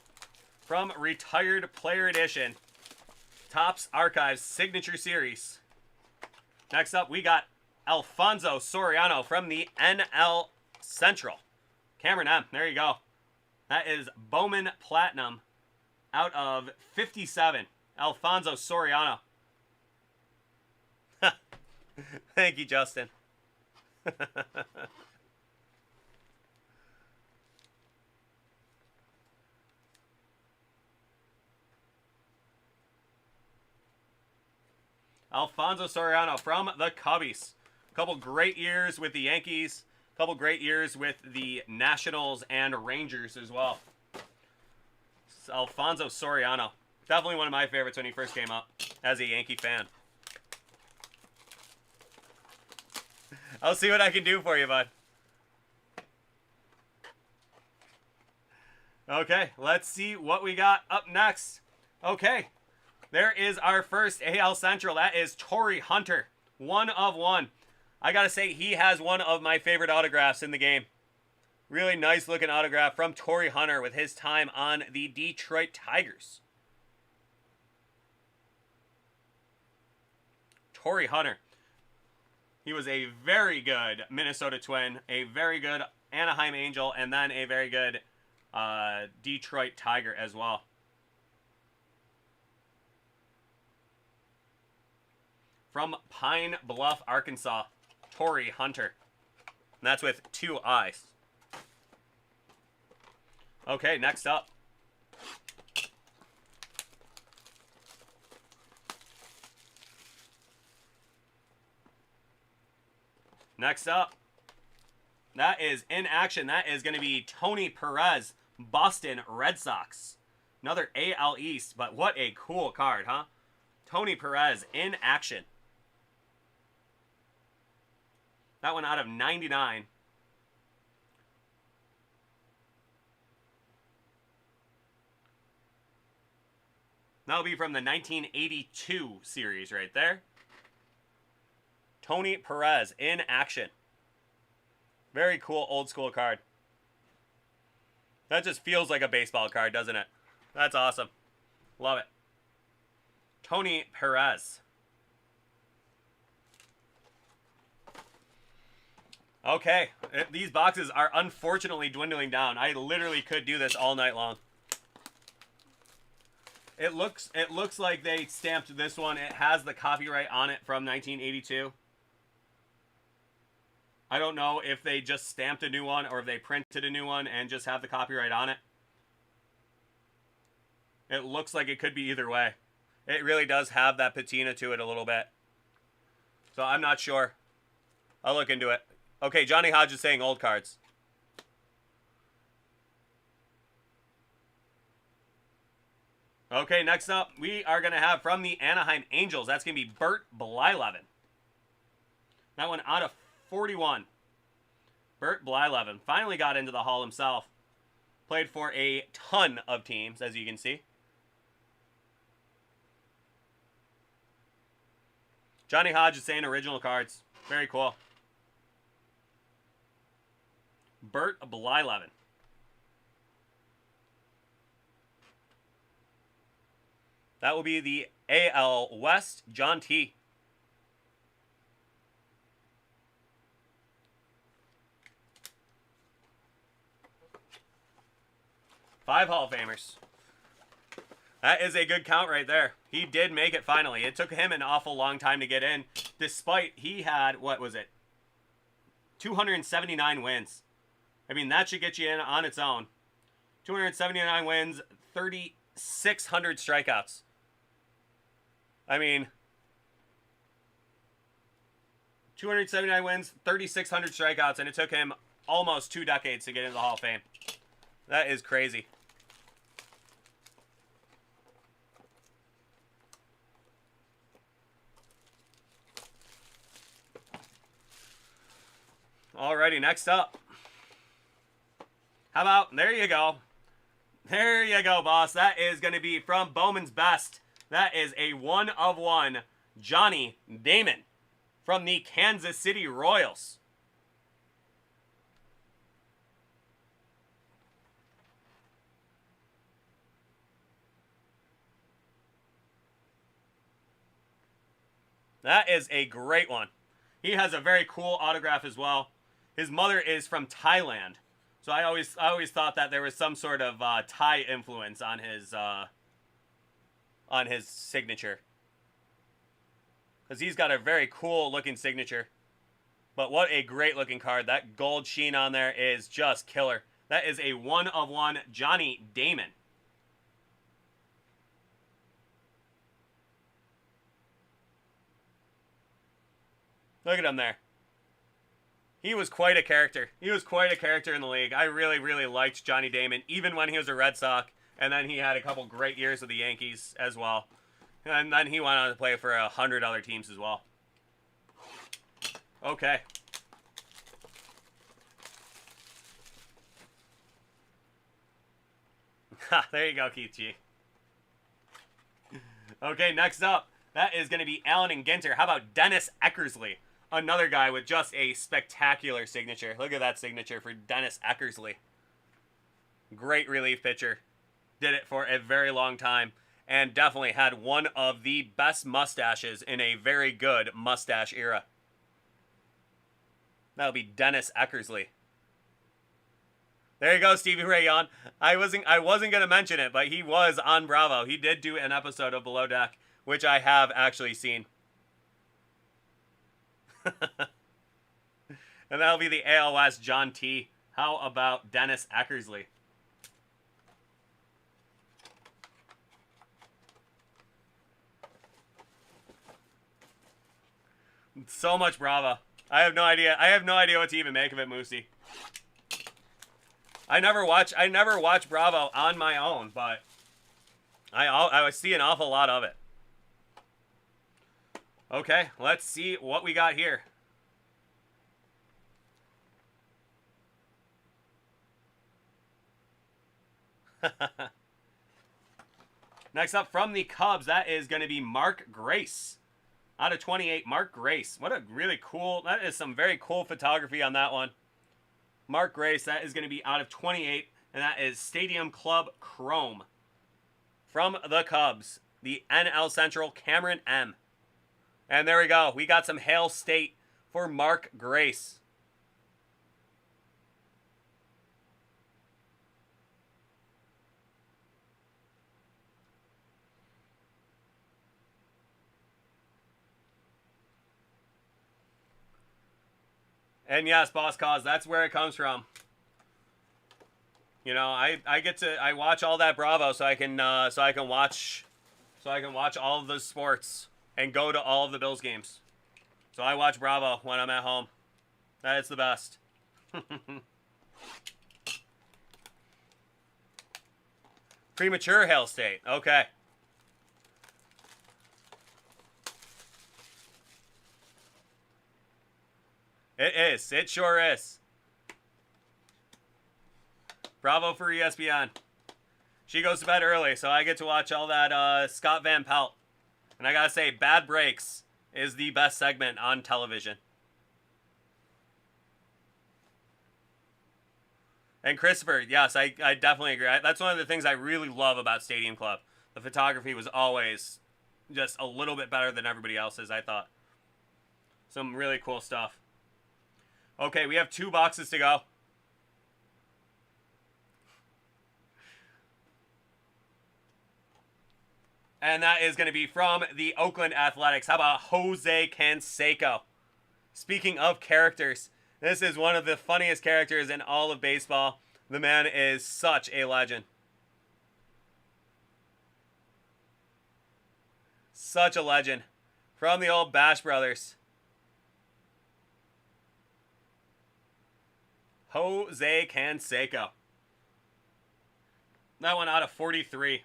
from Retired Player Edition, Topps Archives Signature Series. Next up, we got Alfonso Soriano from the NL Central. Cameron M, there you go. That is Bowman Platinum out of 57. Alfonso Soriano. Thank you, Justin. Alfonso Soriano from the Cubbies. A couple great years with the Yankees. A couple great years with the Nationals and Rangers as well. Alfonso Soriano. Definitely one of my favorites when he first came up as a Yankee fan. I'll see what I can do for you, bud. Okay, let's see what we got up next. Okay, there is our first AL Central. That is Torrey Hunter, 1 of 1. I gotta say, he has one of my favorite autographs in the game. Really nice looking autograph from Torrey Hunter with his time on the Detroit Tigers. Torrey Hunter. He was a very good Minnesota Twin, a very good Anaheim Angel, and then a very good Detroit Tiger as well. From Pine Bluff, Arkansas, Torrey Hunter. And that's with 2 eyes. Okay, next up. Next up, that is in action. That is going to be Tony Perez, Boston Red Sox. Another AL East, but what a cool card, huh? Tony Perez in action. That one out of 99. That'll be from the 1982 series right there. Tony Perez in action. Very cool old school card. That just feels like a baseball card, doesn't it? That's awesome. Love it. Tony Perez. Okay, these boxes are unfortunately dwindling down. I literally could do this all night long. It looks like they stamped this one. It has the copyright on it from 1982. I don't know if they just stamped a new one or if they printed a new one and just have the copyright on it. It looks like it could be either way. It really does have that patina to it a little bit. So I'm not sure. I'll look into it. Okay, Johnny Hodge is saying old cards. Okay, next up, we are going to have from the Anaheim Angels. That's going to be Bert Blyleven. That one out of 41. Bert Blyleven finally got into the Hall himself. Played for a ton of teams, as you can see. Johnny Hodge is saying original cards. Very cool. Bert Blyleven. That will be the AL West, John T. 5 Hall of Famers. That is a good count right there. He did make it finally. It took him an awful long time to get in, despite he had, what was it, 279 wins. I mean, that should get you in on its own. 279 wins, 3,600 strikeouts. I mean, 279 wins, 3,600 strikeouts, and it took him almost 2 decades to get into the Hall of Fame. That is crazy. Alrighty, next up. How about, there you go. There you go, boss. That is going to be from Bowman's Best. That is a 1 of 1 Johnny Damon from the Kansas City Royals. That is a great one. He has a very cool autograph as well. His mother is from Thailand. So I always thought that there was some sort of Thai influence on his signature. Because he's got a very cool looking signature. But what a great looking card. That gold sheen on there is just killer. That is a 1 of 1 Johnny Damon. Look at him there. He was quite a character. He was quite a character in the league. I really, really liked Johnny Damon, even when he was a Red Sox. And then he had a couple great years with the Yankees as well. And then he went on to play for 100 other teams as well. Okay. Ha, there you go, Keith G. Okay, next up. That is going to be Allen and Ginter. How about Dennis Eckersley? Another guy with just a spectacular signature. Look at that signature for Dennis Eckersley. Great relief pitcher. Did it for a very long time. And definitely had one of the best mustaches in a very good mustache era. That'll be Dennis Eckersley. There you go, Stevie Rayon. I wasn't going to mention it, but he was on Bravo. He did do an episode of Below Deck, which I have actually seen. And that'll be the AL West John T. How about Dennis Eckersley? So much Bravo. I have no idea. I have no idea what to even make of it, Moosey. I never watch Bravo on my own, but I see an awful lot of it. Okay, let's see what we got here. Next up from the Cubs, that is going to be Mark Grace. Out of 28, Mark Grace. What a really cool, that is some very cool photography on that one. Mark Grace, that is going to be out of 28, and that is Stadium Club Chrome. From the Cubs, the NL Central, Cameron M. And there we go. We got some Hail State for Mark Grace. And yes, Boss Cause, that's where it comes from. You know, I watch all that Bravo so I can watch all of those sports and go to all of the Bills games. So I watch Bravo when I'm at home. That is the best. Premature Hail State. Okay. It is. It sure is. Bravo for ESPN. She goes to bed early, so I get to watch all that Scott Van Pelt. And I gotta say, Bad Breaks is the best segment on television. And Christopher, yes, I definitely agree. That's one of the things I really love about Stadium Club. The photography was always just a little bit better than everybody else's, I thought. Some really cool stuff. Okay, we have 2 boxes to go. And that is going to be from the Oakland Athletics. How about Jose Canseco? Speaking of characters, this is one of the funniest characters in all of baseball. The man is such a legend. Such a legend. From the old Bash Brothers. Jose Canseco. That one out of 43.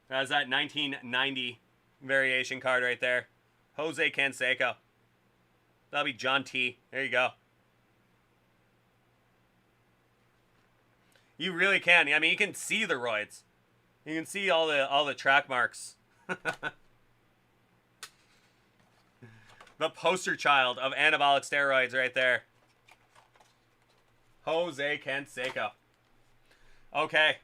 That's that 1990 variation card right there. Jose Canseco. That'll be John T. There you go. You really can. I mean, you can see the roids. You can see all the track marks. The poster child of anabolic steroids right there. Jose Canseco. Okay.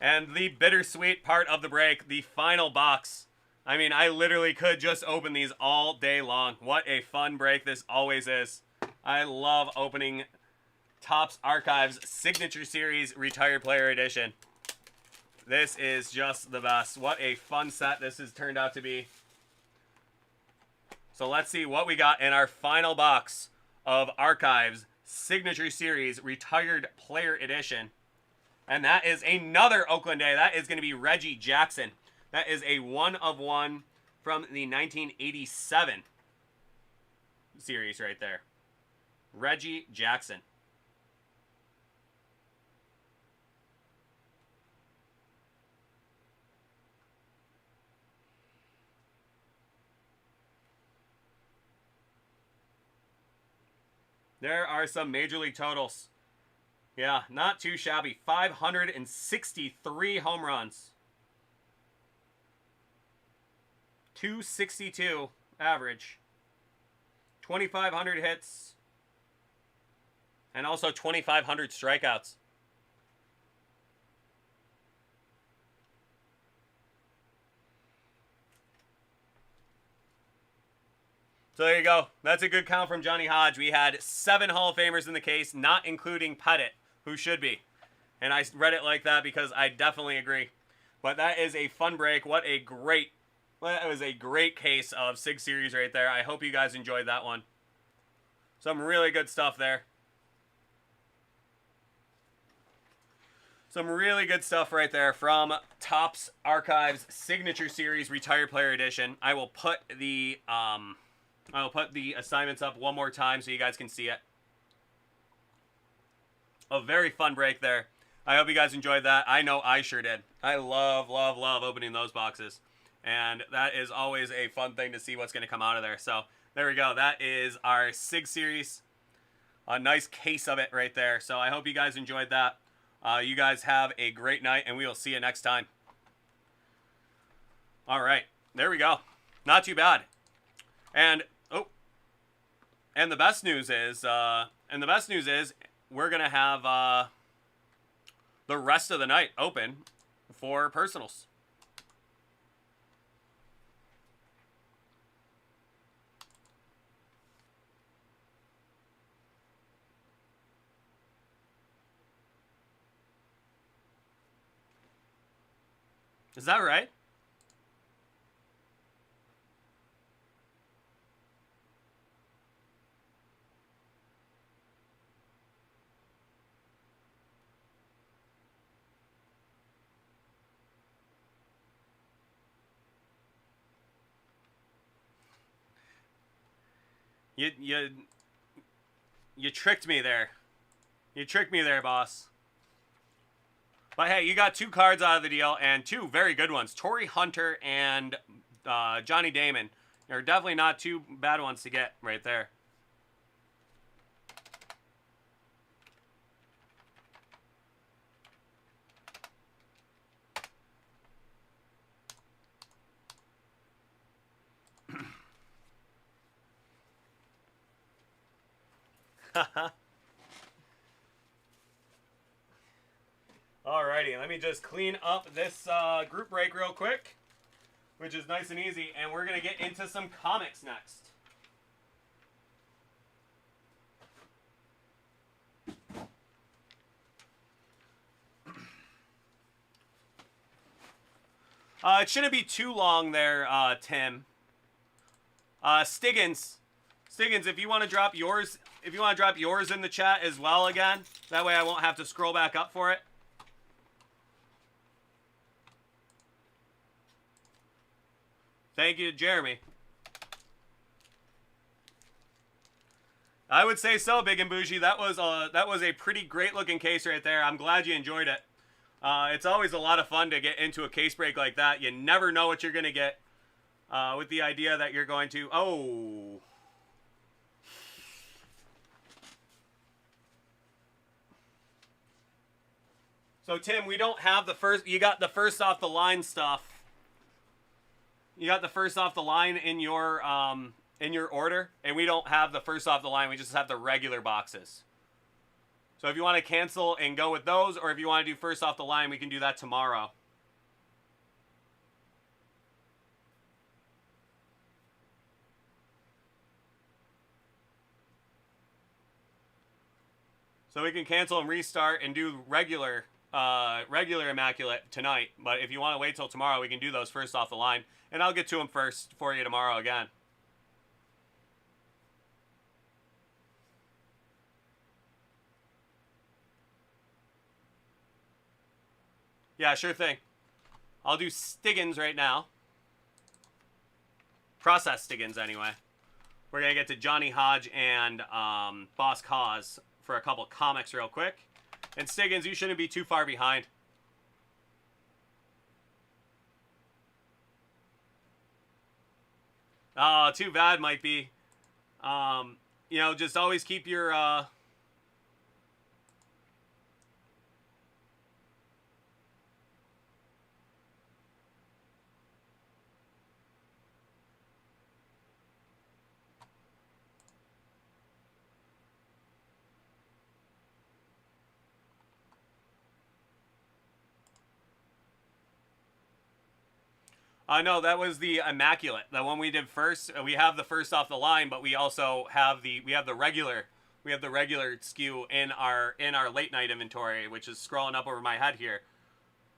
And the bittersweet part of the break, the final box. I mean, I literally could just open these all day long. What a fun break this always is. I love opening Topps Archives Signature Series Retired Player Edition. This is just the best. What a fun set this has turned out to be. So let's see what we got in our final box of Archives Signature Series Retired Player Edition. And that is another Oakland A. That is going to be Reggie Jackson. That is a 1/1 from the 1987 series right there. Reggie Jackson. There are some Major League totals. Yeah, not too shabby. 563 home runs. 262 average. 2,500 hits. And also 2,500 strikeouts. So there you go. That's a good count from Johnny Hodge. We had 7 Hall of Famers in the case, not including Pettit, who should be. And I read it like that because I definitely agree. But that is a fun break. What a great, that was a great case of Sig Series right there. I hope you guys enjoyed that one. Some really good stuff there. Some really good stuff right there from Topps Archives Signature Series Retired Player Edition. I will put the assignments up one more time so you guys can see it. A very fun break there. I hope you guys enjoyed that. I know I sure did. I love, love, love opening those boxes. And that is always a fun thing to see what's going to come out of there. So there we go. That is our Sig Series. A nice case of it right there. So I hope you guys enjoyed that. You guys have a great night, and we will see you next time. All right. There we go. Not too bad. And the best news is, we're gonna have the rest of the night open for personals. Is that right? You tricked me there. You tricked me there, boss. But hey, you got 2 cards out of the deal, and 2 very good ones. Torrey Hunter and Johnny Damon. They're definitely not 2 bad ones to get right there. Alrighty, let me just clean up this group break real quick, which is nice and easy, and we're going to get into some comics next. It shouldn't be too long there, Tim. Stiggins, if you want to drop yours, in the chat as well again, that way I won't have to scroll back up for it. Thank you, Jeremy. I would say so, Big and Bougie. That was a pretty great looking case right there. I'm glad you enjoyed it. It's always a lot of fun to get into a case break like that. You never know what you're going to get with the idea that you're going to... Oh. So, Tim, we don't have the first... You got the first off the line stuff. You got the first off the line in your order, and we don't have the first off the line. We just have the regular boxes. So if you want to cancel and go with those, or if you want to do first off the line, we can do that tomorrow. So we can cancel and restart and do regular Immaculate tonight. But if you want to wait till tomorrow, we can do those first off the line. And I'll get to them first for you tomorrow again. Yeah, sure thing. I'll do Stiggins right now. Process Stiggins, anyway. We're going to get to Johnny Hodge and Boss Cause for a couple comics real quick. And Stiggins, you shouldn't be too far behind. Oh, too bad might be. You know, just always keep your... No, that was the Immaculate. The one we did first. We have the first off the line, but we also have the regular SKU in our late night inventory, which is scrolling up over my head here.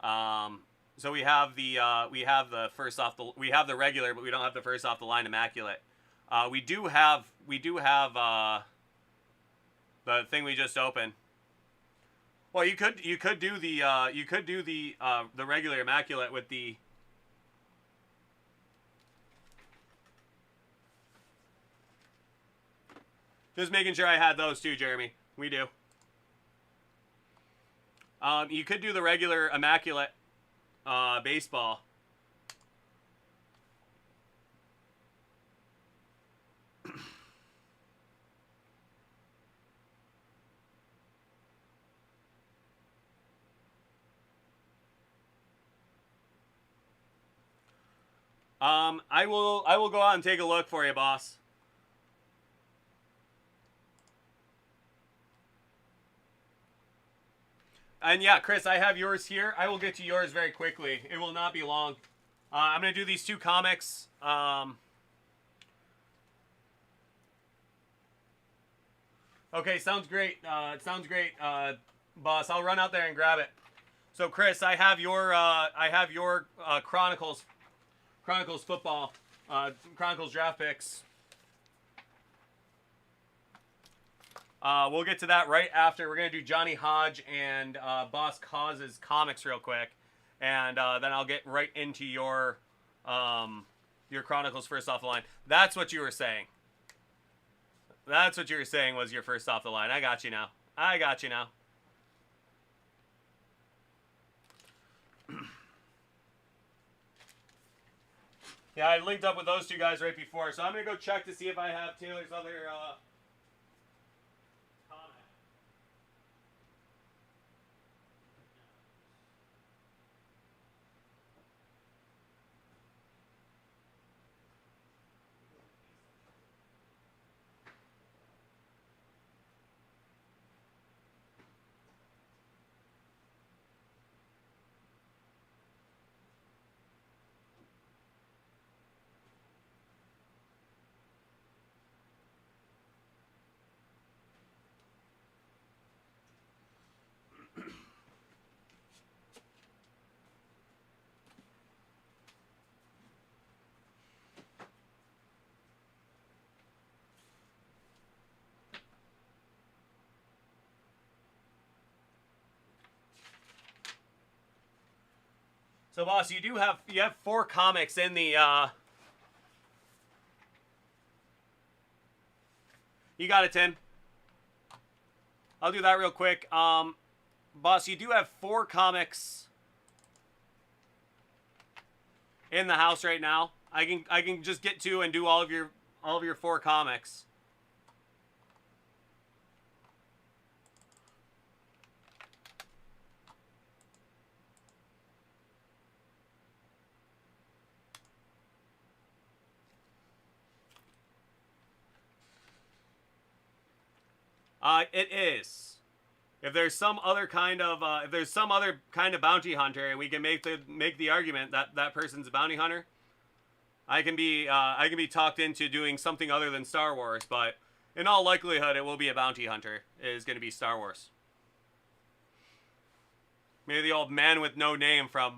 So we have the first off the regular, but we don't have the first off the line Immaculate. We do have the thing we just opened. Well, you could do the regular Immaculate with the... Just making sure I had those too, Jeremy. We do. You could do the regular Immaculate baseball. I will go out and take a look for you, boss. And yeah, Chris, I have yours here. I will get to yours very quickly. It will not be long. I'm going to do these two comics. Okay, sounds great. Sounds great, boss. I'll run out there and grab it. So, Chris, I have your Chronicles football, Chronicles draft picks. We'll get to that right after. We're going to do Johnny Hodge and Boss Cause's comics real quick. And then I'll get right into your Chronicles first off the line. That's what you were saying. That's what you were saying was your first off the line. I got you now. I got you now. Yeah, I linked up with those two guys right before. So I'm going to go check to see if I have Taylor's other... So, boss, you have 4 comics in the. You got it, Tim. I'll do that real quick. Boss, you do have 4 comics in the house right now. I can just get to and do all of your 4 comics. It is. If there's some other kind of bounty hunter, and we can make the argument that that person's a bounty hunter, I can be talked into doing something other than Star Wars. But in all likelihood, it will be a bounty hunter. It is going to be Star Wars. Maybe the old man with no name from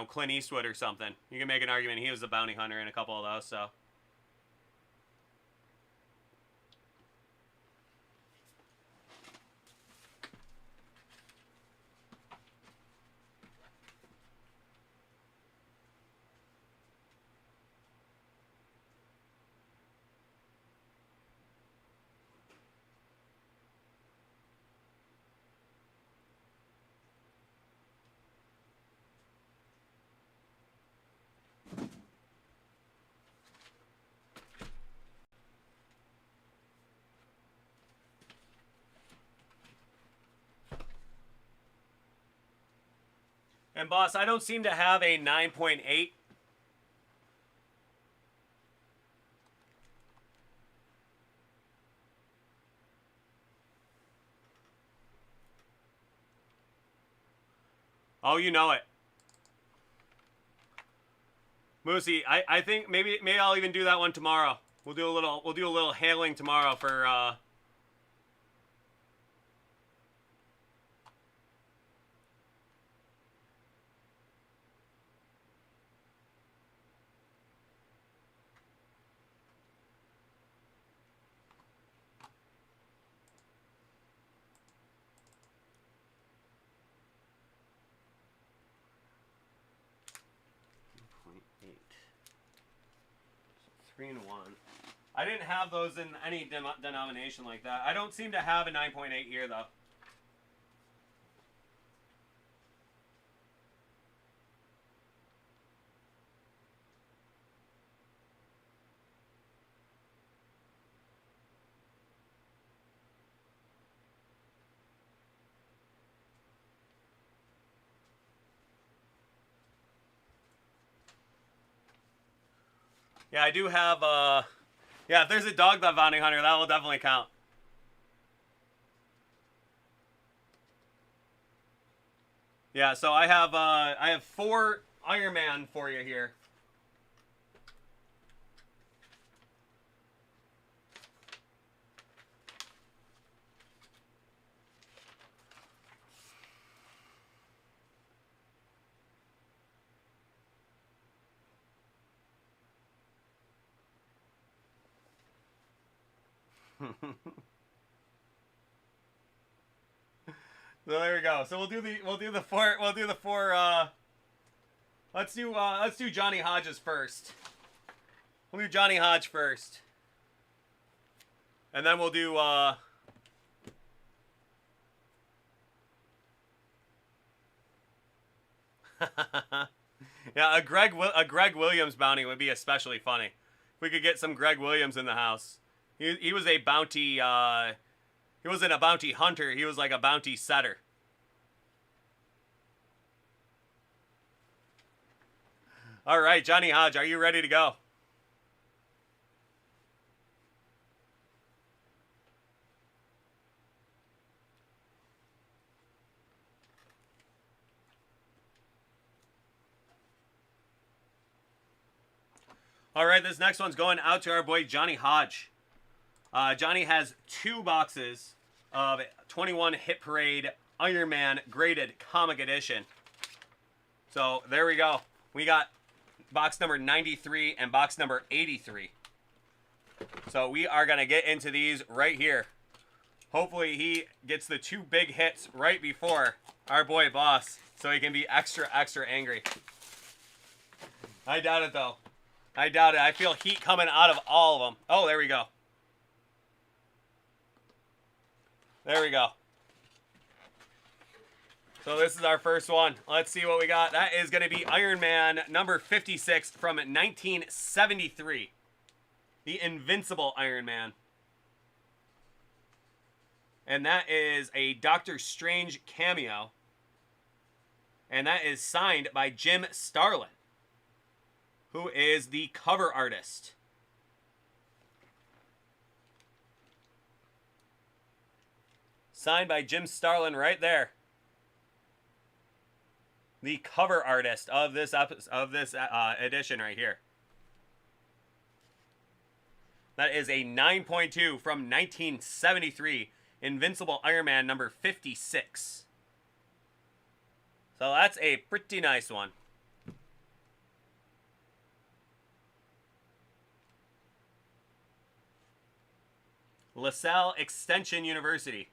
Clint Eastwood or something. You can make an argument he was a bounty hunter in a couple of those. So. And boss, I don't seem to have a 9.8. Oh, you know it. Moosey, I think maybe I'll even do that one tomorrow. We'll do a little hailing tomorrow for Three and 1. I didn't have those in any denomination like that. I don't seem to have a 9.8 here, though. Yeah, I do have, yeah, if there's a dog that bounty hunter, that will definitely count. Yeah, so I have 4 Iron Man for you here. So there we go. So we'll do the 4 let's do Johnny Hodges first. We'll do Johnny Hodge first. And then we'll do yeah, a Greg Williams bounty would be especially funny. If we could get some Greg Williams in the house. He was a bounty he wasn't a bounty hunter, he was like a bounty setter. All right, Johnny Hodge, are you ready to go? All right, this next one's going out to our boy Johnny Hodge. Johnny has 2 boxes of 21 Hit Parade Iron Man graded comic edition. So there we go. We got box number 93 and box number 83. So we are going to get into these right here. Hopefully he gets the 2 big hits right before our boy Boss, so he can be extra angry. I doubt it, though. I doubt it. I feel heat coming out of all of them. Oh, there we go. There we go. So this is our first one. Let's see what we got. That is going to be Iron Man number 56 from 1973. The Invincible Iron Man. And that is a Doctor Strange cameo. And that is signed by Jim Starlin, who is the cover artist. Signed by Jim Starlin right there. The cover artist of this edition right here. That is a 9.2 from 1973. Invincible Iron Man number 56. So that's a pretty nice one. LaSalle Extension University.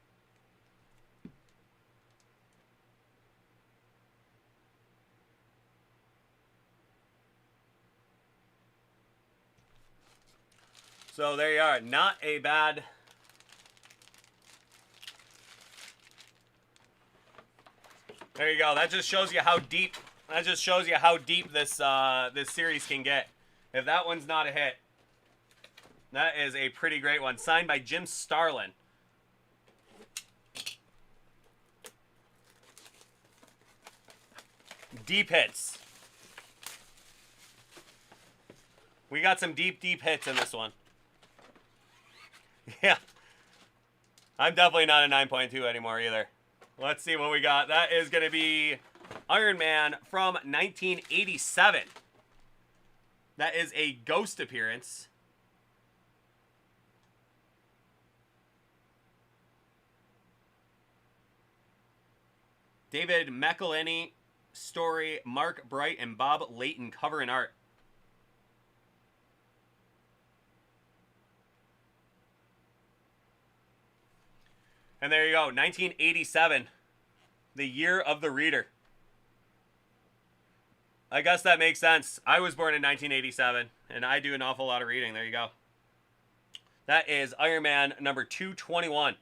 So there you are. Not a bad... There you go. That just shows you how deep. That just shows you how deep this this series can get. If that one's not a hit, that is a pretty great one. Signed by Jim Starlin. Deep hits. We got some deep hits in this one. Yeah. I'm definitely not a 9.2 anymore either. Let's see what we got. That is going to be Iron Man from 1987. That is a ghost appearance. David McElhenney, story, Mark Bright, and Bob Layton cover and art. And there you go, 1987, the year of the reader. I guess that makes sense. I was born in 1987, and I do an awful lot of reading. There you go. That is Iron Man number 221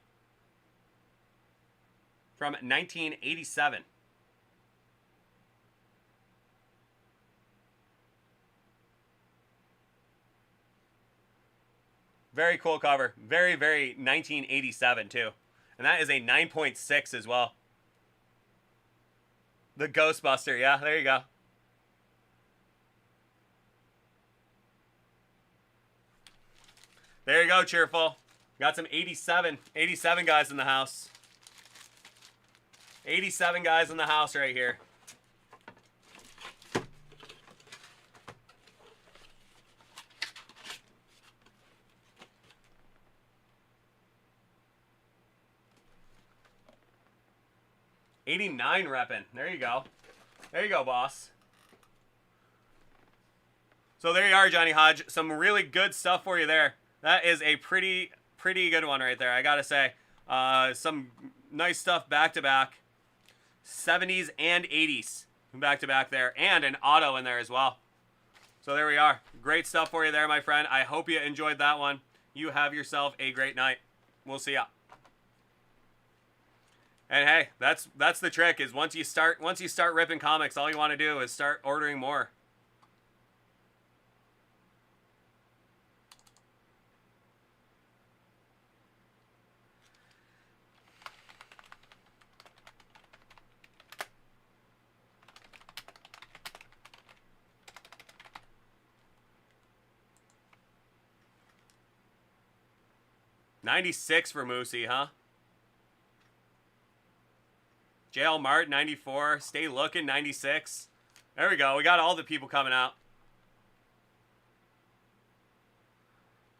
from 1987. Very cool cover. Very, very 1987, too. And that is a 9.6 as well. The Ghostbuster. Yeah, there you go. There you go, Cheerful. Got some 87 guys in the house. 87 guys in the house right here. '89 reppin'. There you go. There you go, boss. So there you are, Johnny Hodge. Some really good stuff for you there. That is a pretty good one right there, I gotta say. Some nice stuff back-to-back. 70s and 80s back-to-back there. And an auto in there as well. So there we are. Great stuff for you there, my friend. I hope you enjoyed that one. You have yourself a great night. We'll see ya. And hey, that's the trick, is once you start ripping comics, all you want to do is start ordering more. '96 for Moosey, huh? JL Mart, 94. Stay Looking, 96. There we go. We got all the people coming out.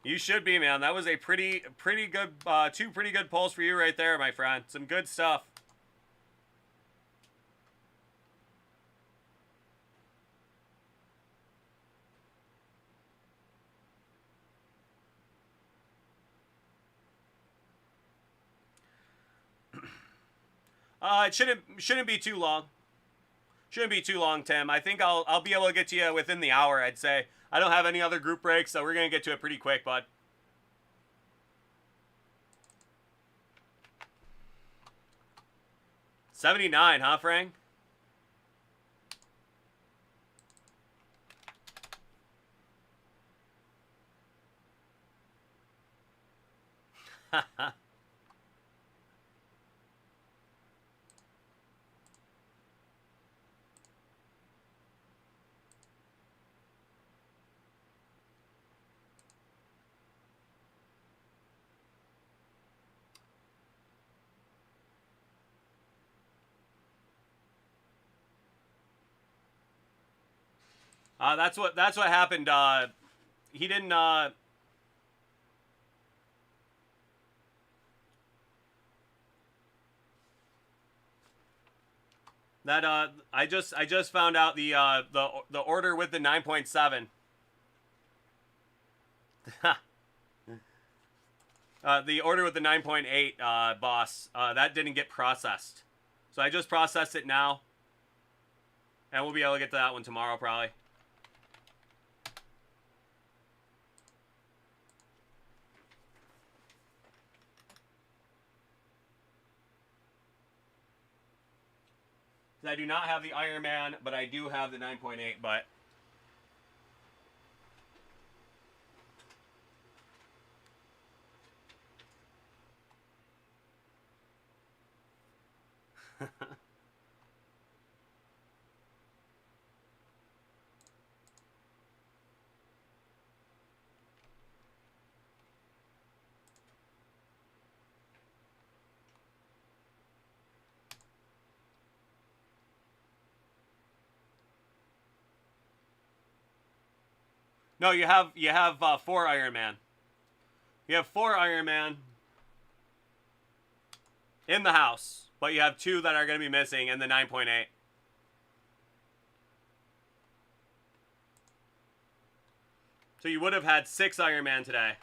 You should be, man. That was a pretty good, two pretty good pulls for you right there, my friend. Some good stuff. It shouldn't be too long. Shouldn't be too long, Tim. I think I'll be able to get to you within the hour, I'd say. I don't have any other group breaks, so we're going to get to it pretty quick, bud. $79, huh, Frank? That's what happened. He didn't. I just found out the order with the 9.7. The order with the 9.8, boss. That didn't get processed, so I just processed it now, and we'll be able to get to that one tomorrow probably. I do not have the Iron Man, but I do have the 9.8, but... No, you have 4 Iron Man. You have 4 Iron Man in the house, but you have 2 that are going to be missing in the 9.8. So you would have had 6 Iron Man today.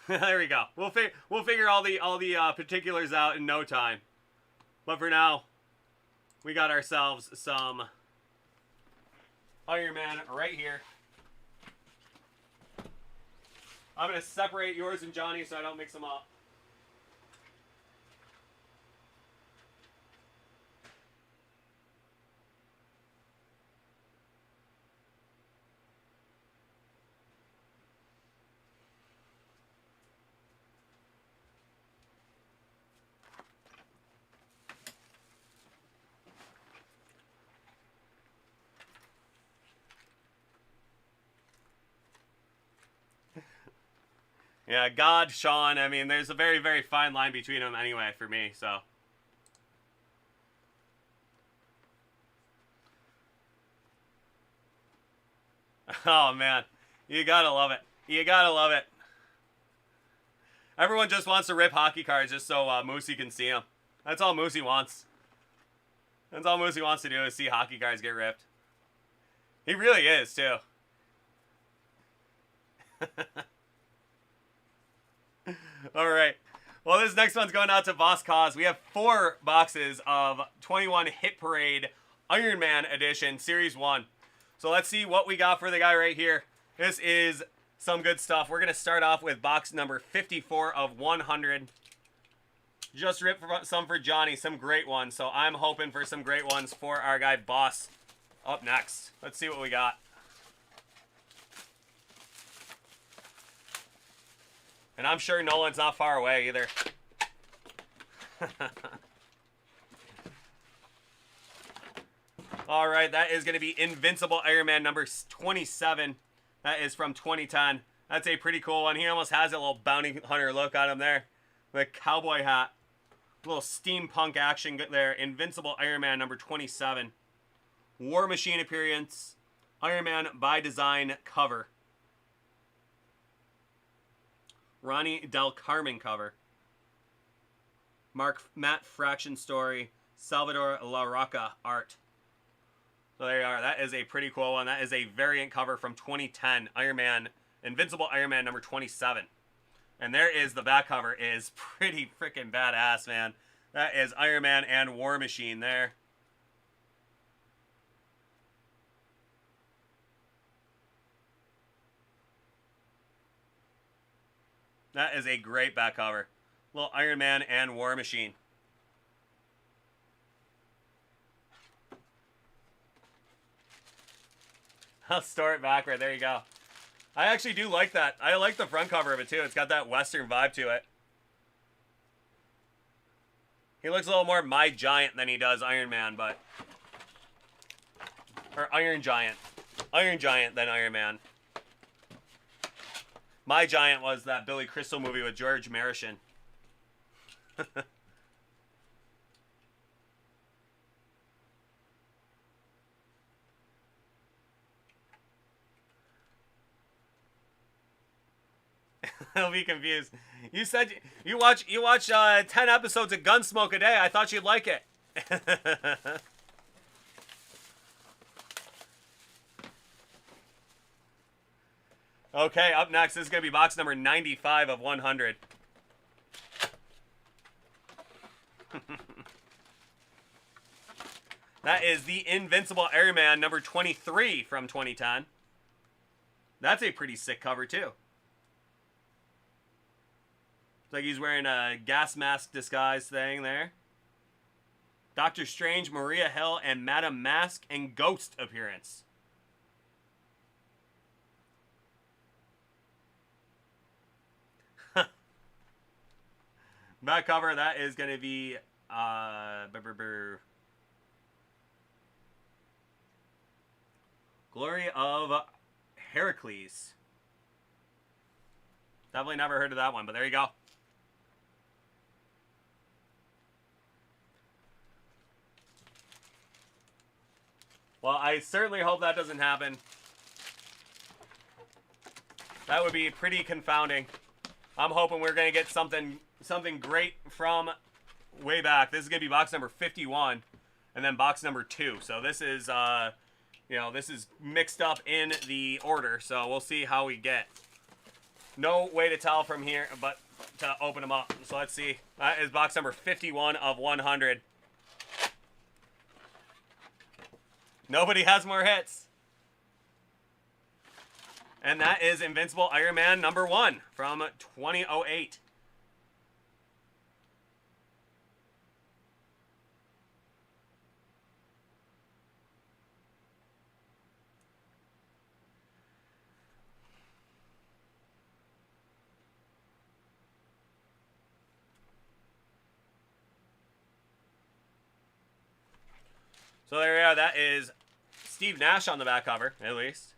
There we go. We'll figure all the particulars out in no time. But for now, we got ourselves some Iron Man right here. I'm going to separate yours and Johnny so I don't mix them up. Yeah, God, Sean, I mean, there's a very, very fine line between them anyway for me, so. Oh, man. You gotta love it. You gotta love it. Everyone just wants to rip hockey cards just so Moosey can see them. That's all Moosey wants. That's all Moosey wants to do is see hockey cards get ripped. He really is, too. All right. Well, this next one's going out to Boss Cause. We have 4 boxes of 21 Hit Parade Iron Man Edition Series 1. So let's see what we got for the guy right here. This is some good stuff. We're going to start off with box number 54 of 100. Just ripped some for Johnny, some great ones. So I'm hoping for some great ones for our guy Boss up next. Let's see what we got. And I'm sure Nolan's not far away either. All right, that is going to be Invincible Iron Man number 27. That is from 2010. That's a pretty cool one. He almost has a little bounty hunter look on him there. The cowboy hat. A little steampunk action there. Invincible Iron Man number 27. War Machine appearance. Iron Man by design cover. Ronnie Del Carmen cover. Matt Fraction story. Salvador La Rocca art. So there you are. That is a pretty cool one. That is a variant cover from 2010. Iron Man, Invincible Iron Man number 27. And there is the back cover. Is pretty freaking badass, man. That is Iron Man and War Machine there. That is a great back cover. Little Iron Man and War Machine. I'll store it back right there. You go. I actually do like that. I like the front cover of it too. It's got that Western vibe to it. He looks a little more My Giant than he does Iron Man, but... Or Iron Giant. Iron Giant than Iron Man. My Giant was that Billy Crystal movie with George Marison. He'll be confused. You said you watch 10 episodes of Gunsmoke a day. I thought you'd like it. Okay, up next, this is going to be box number 95 of 100. That is the Invincible Iron Man number 23 from 2010. That's a pretty sick cover, too. It's like he's wearing a gas mask disguise thing there. Doctor Strange, Maria Hill, and Madame Mask and Ghost appearance. Back cover, that is going to be Glory of Heracles. Definitely never heard of that one, but there you go. Well, I certainly hope that doesn't happen. That would be pretty confounding. I'm hoping we're going to get something great from way back. This is going to be box number 51 and then box number 2. So this is, this is mixed up in the order. So we'll see how we get. No way to tell from here, but to open them up. So let's see. That is box number 51 of 100. Nobody has more hits. And that is Invincible Iron Man number 1 from 2008. So there we are. That is Steve Nash on the back cover, at least.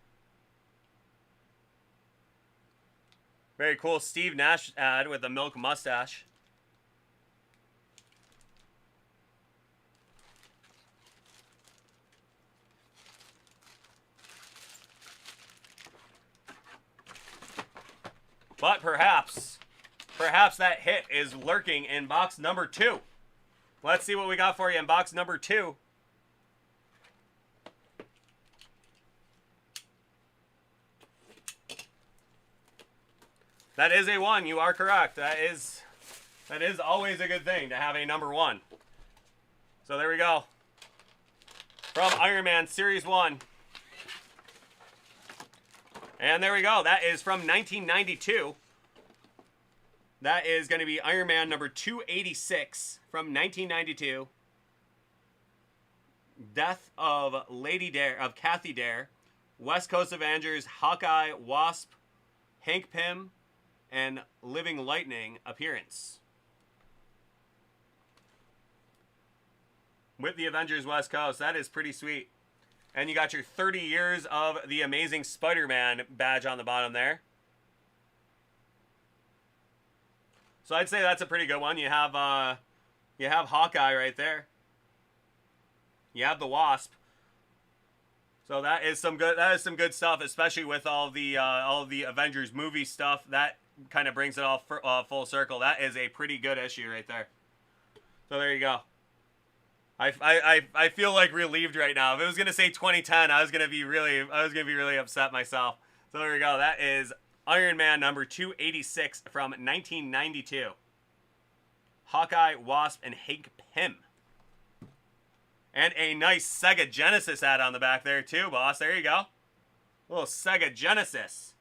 Very cool Steve Nash ad with a milk mustache. But perhaps that hit is lurking in box number 2. Let's see what we got for you in box number 2. That is a 1. You are correct. That is always a good thing to have a number 1. So there we go. From Iron Man Series 1. And there we go. That is from 1992. That is going to be Iron Man number 286 from 1992. Death of Lady Dare, of Kathy Dare. West Coast Avengers, Hawkeye, Wasp, Hank Pym, and Living Lightning appearance. With the Avengers West Coast. That is pretty sweet. And you got your 30 years of the Amazing Spider-Man badge on the bottom there. So I'd say that's a pretty good one. You have Hawkeye right there. You have the Wasp. So that is some good stuff, especially with all of the Avengers movie stuff. That kind of brings it all full circle. That is a pretty good issue right there. So there you go. I feel like relieved right now. If it was gonna say 2010, I was gonna be really upset myself. So there we go. That is Iron Man number 286 from 1992. Hawkeye, Wasp, and Hank Pym. And a nice Sega Genesis ad on the back there too, boss. There you go. A little Sega Genesis.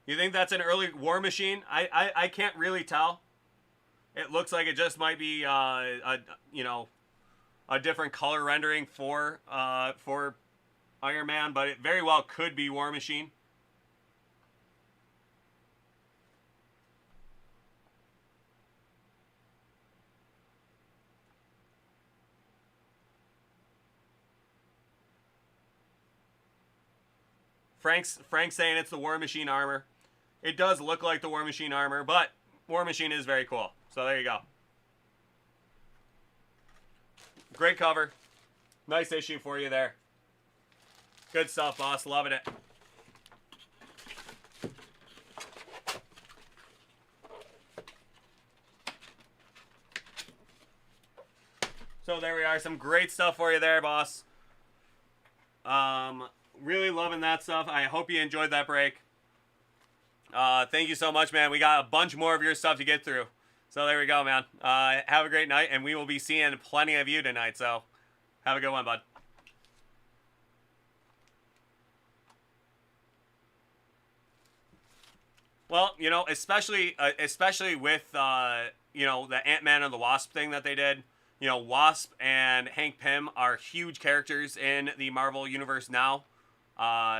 You think that's an early War Machine? I can't really tell. It looks like it just might be a different color rendering for Iron Man, but it very well could be War Machine. Frank's saying it's the War Machine armor. It does look like the War Machine armor, but War Machine is very cool. So there you go. Great cover. Nice issue for you there. Good stuff, boss. Loving it. So there we are. Some great stuff for you there, boss. Really loving that stuff. I hope you enjoyed that break. Thank you so much, man. We got a bunch more of your stuff to get through. So there we go, man. Have a great night, and we will be seeing plenty of you tonight. So have a good one, bud. Well, you know, especially with the Ant-Man and the Wasp thing that they did. You know, Wasp and Hank Pym are huge characters in the Marvel universe now.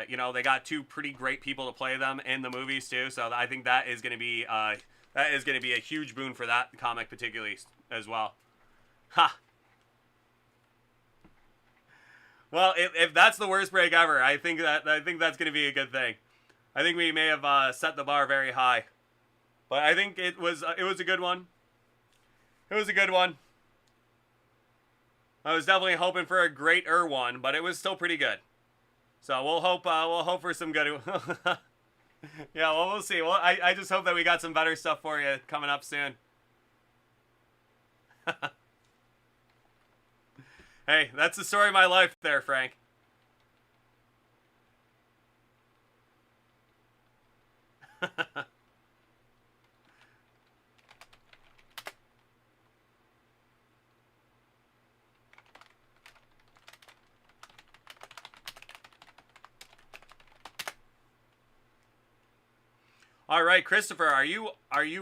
You know, they got two pretty great people to play them in the movies too. So I think that is going to be a huge boon for that comic particularly as well. Ha. Well, if that's the worst break ever, I think that's going to be a good thing. I think we may have set the bar very high, but I think it was a good one. It was a good one. I was definitely hoping for a greater one, but it was still pretty good. So we'll hope for some good. Yeah, well, we'll see. Well, I just hope that we got some better stuff for you coming up soon. Hey, that's the story of my life there, Frank. All right, Christopher, are you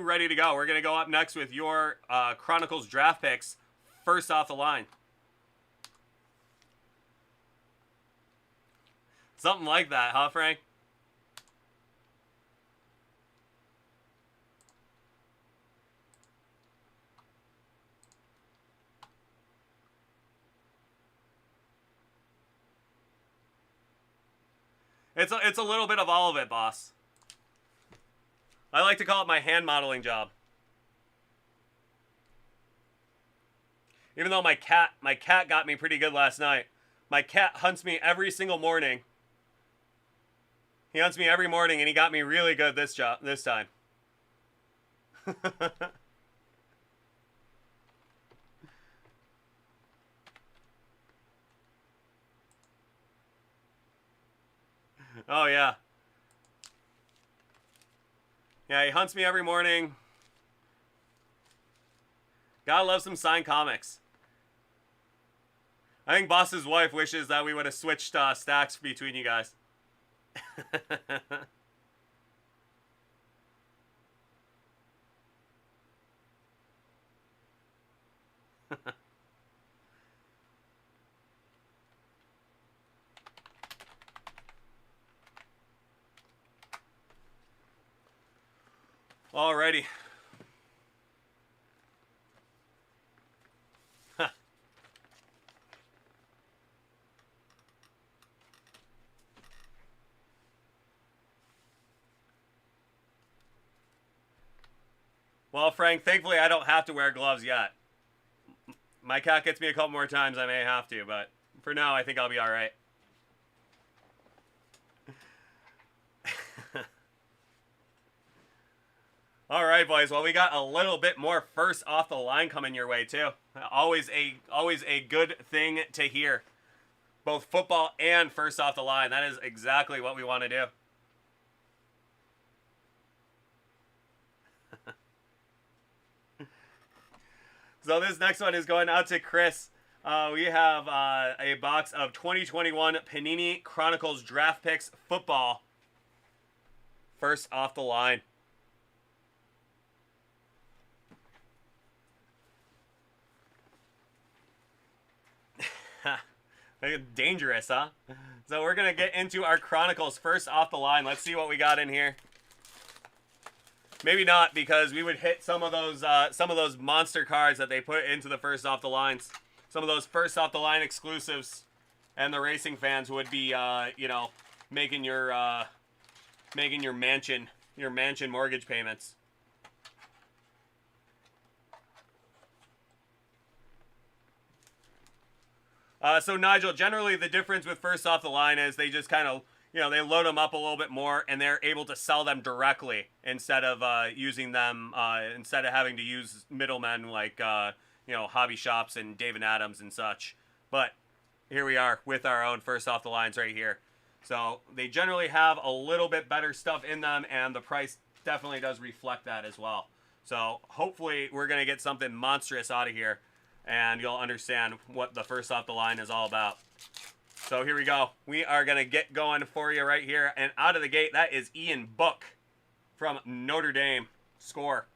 ready to go? We're going to go up next with your Chronicles draft picks first off the line. Something like that, huh, Frank? It's a little bit of all of it, boss. I like to call it my hand modeling job. Even though my cat got me pretty good last night. My cat hunts me every single morning. He hunts me every morning, and he got me really good this time. Oh, yeah. Yeah, he hunts me every morning. Gotta love some signed comics. I think Boss's wife wishes that we would have switched stacks between you guys. Alrighty. Well, Frank, thankfully I don't have to wear gloves yet. My cat gets me a couple more times, I may have to, but for now I think I'll be alright. Alright, boys. Well, we got a little bit more first off the line coming your way, too. Always a good thing to hear. Both football and first off the line. That is exactly what we want to do. So this next one is going out to Chris. We have a box of 2021 Panini Chronicles Draft Picks Football. First off the line. Dangerous, huh? So we're going to get into our Chronicles first off the line. Let's see what we got in here. Maybe not, because we would hit some of those monster cards that they put into the first off the lines. Some of those first off the line exclusives, and the racing fans would be, you know, making your mansion mortgage payments. So Nigel, generally the difference with first off the line is they just kind of, you know, they load them up a little bit more, and they're able to sell them directly instead of using them, instead of having to use middlemen like, you know, hobby shops and David Adams and such. But here we are with our own first off the lines right here. So they generally have a little bit better stuff in them, and the price definitely does reflect that as well. So hopefully we're going to get something monstrous out of here, and you'll understand what the first off the line is all about. So here we go. We are going to get going for you right here. And out of the gate, that is Ian Book from Notre Dame. Score.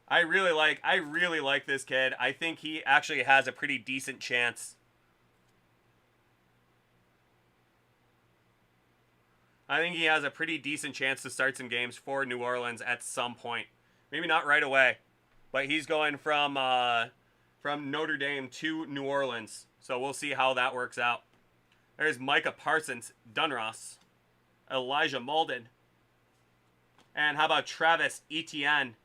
I really like this kid. I think he actually has a pretty decent chance. I think he has a pretty decent chance to start some games for New Orleans at some point. Maybe not right away, but he's going from Notre Dame to New Orleans. So we'll see how that works out. There's Micah Parsons, Dunross, Elijah Molden. And how about Travis Etienne?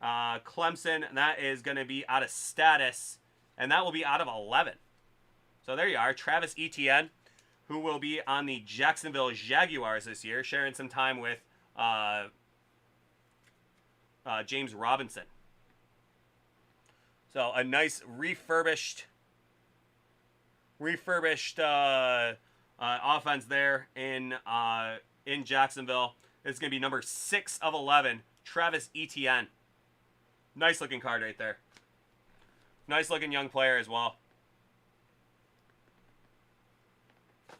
Clemson, that is going to be out of status. And that will be out of 11. So there you are, Travis Etienne, who will be on the Jacksonville Jaguars this year, sharing some time with James Robinson. So a nice refurbished offense there in Jacksonville. It's going to be number 6 of 11, Travis Etienne. Nice looking card right there. Nice looking young player as well.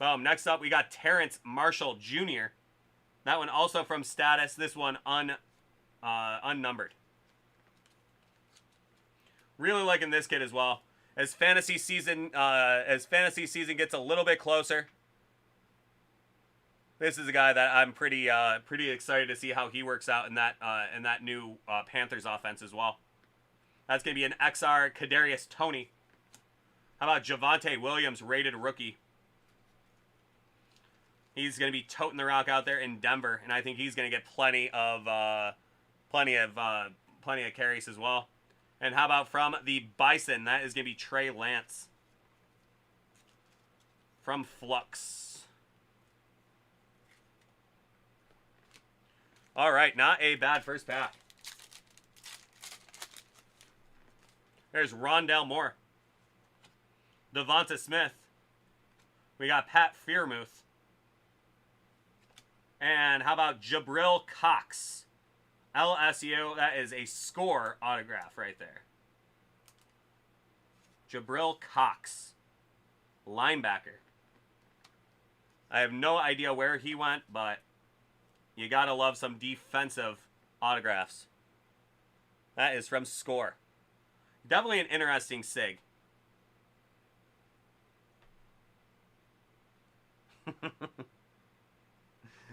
Boom. Next up, we got Terrence Marshall Jr. That one also from status. This one unnumbered. Really liking this kid as well. As fantasy season gets a little bit closer, this is a guy that I'm pretty excited to see how he works out in that new Panthers offense as well. That's gonna be an XR Kadarius Toney. How about Javonte Williams, rated rookie? He's gonna be toting the rock out there in Denver, and I think he's gonna get plenty of carries as well. And how about from the Bison? That is going to be Trey Lance. From Flux. All right, not a bad first pack. There's Rondell Moore. Devonta Smith. We got Pat Freiermuth. And how about Jabril Cox? LSU, that is a score autograph right there. Jabril Cox, linebacker. I have no idea where he went, but you gotta love some defensive autographs. That is from Score. Definitely an interesting sig.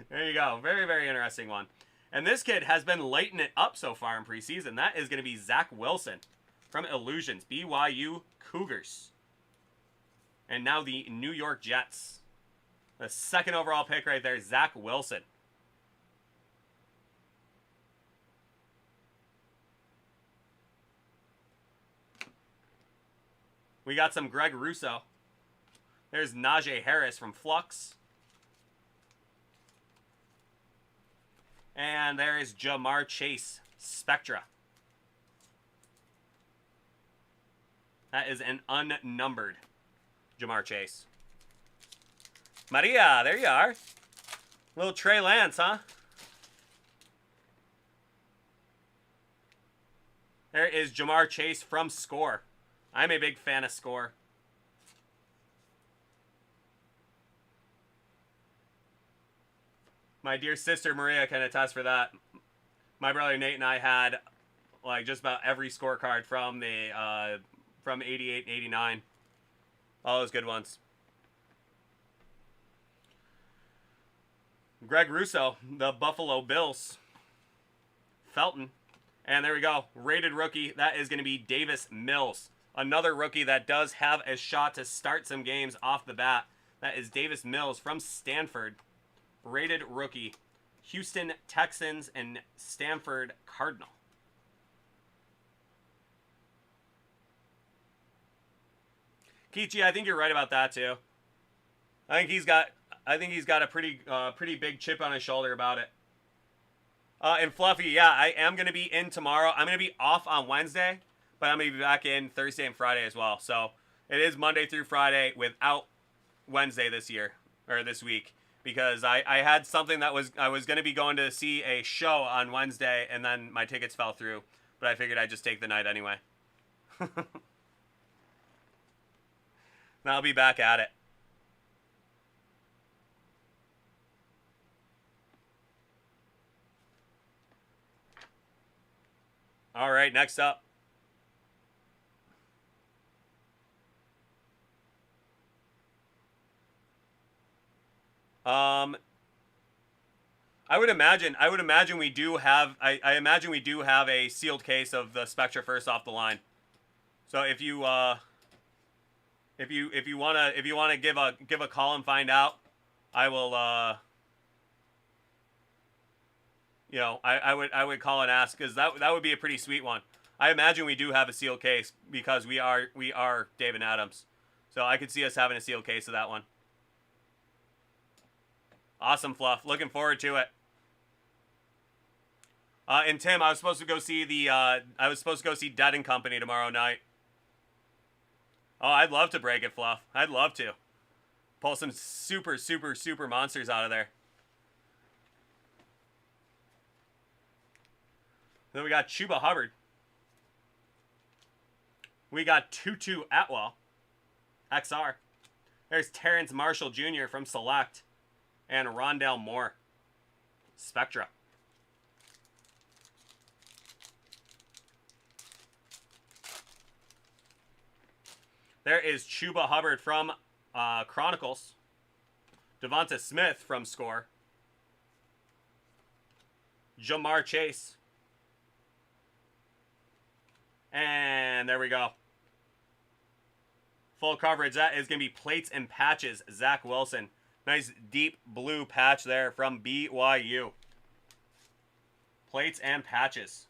There you go. Very, very interesting one. And this kid has been lighting it up so far in preseason. That is going to be Zach Wilson from Illusions, BYU Cougars. And now the New York Jets. The second overall pick right there, Zach Wilson. We got some Greg Russo. There's Najee Harris from Flux. And there is Jamar Chase, Spectra. That is an unnumbered Jamar Chase. Maria, there you are. Little Trey Lance, huh? There is Jamar Chase from Score. I'm a big fan of Score. My dear sister Maria can attest for that. My brother Nate and I had like just about every scorecard from the from 88 and 89. All those good ones. Greg Russo, the Buffalo Bills. Felton. And there we go. Rated rookie. That is going to be Davis Mills. Another rookie that does have a shot to start some games off the bat. That is Davis Mills from Stanford. Rated rookie. Houston Texans and Stanford Cardinal. Kichi, I think you're right about that too. I think he's got a pretty big chip on his shoulder about it. And Fluffy, yeah, I am going to be in tomorrow. I'm going to be off on Wednesday, but I'm going to be back in Thursday and Friday as well. So it is Monday through Friday without Wednesday this week, because I had something that I was going to be going to see a show on Wednesday, and then my tickets fell through, but I figured I'd just take the night anyway. I'll be back at it. All right, next up. I would imagine we do have I imagine we do have a sealed case of the Spectra first off the line. So if you wanna give a call and find out, I will I would call and ask, because that would be a pretty sweet one. I imagine we do have a sealed case because we are David Adams. So I could see us having a sealed case of that one. Awesome, Fluff. Looking forward to it. And Tim, I was supposed to go see Dead and Company tomorrow night. Oh, I'd love to break it, Fluff. I'd love to. Pull some super, super, super monsters out of there. Then we got Chuba Hubbard. We got Tutu Atwell, XR. There's Terrence Marshall Jr. from Select. And Rondell Moore, Spectra. There is Chuba Hubbard from Chronicles. Devonta Smith from Score. Jamar Chase. And there we go. Full coverage. That is going to be plates and patches. Zach Wilson. Nice deep blue patch there from BYU. Plates and patches.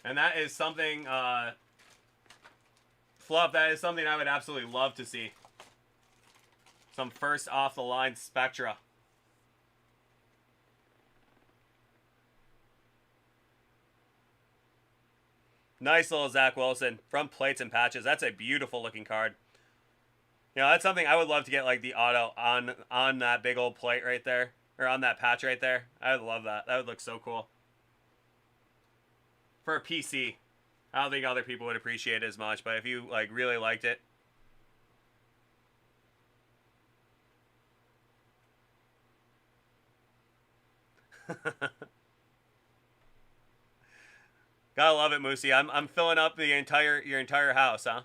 And that is something, Fluff, that is something I would absolutely love to see. Some first off the line Spectra. Nice little Zach Wilson from Plates and Patches. That's a beautiful looking card. You know, that's something I would love to get, like the auto on that big old plate right there, or on that patch right there. I would love that. That would look so cool. For a PC, I don't think other people would appreciate it as much, but if you like really liked it. Gotta love it, Moosey. I'm filling up your entire house, huh?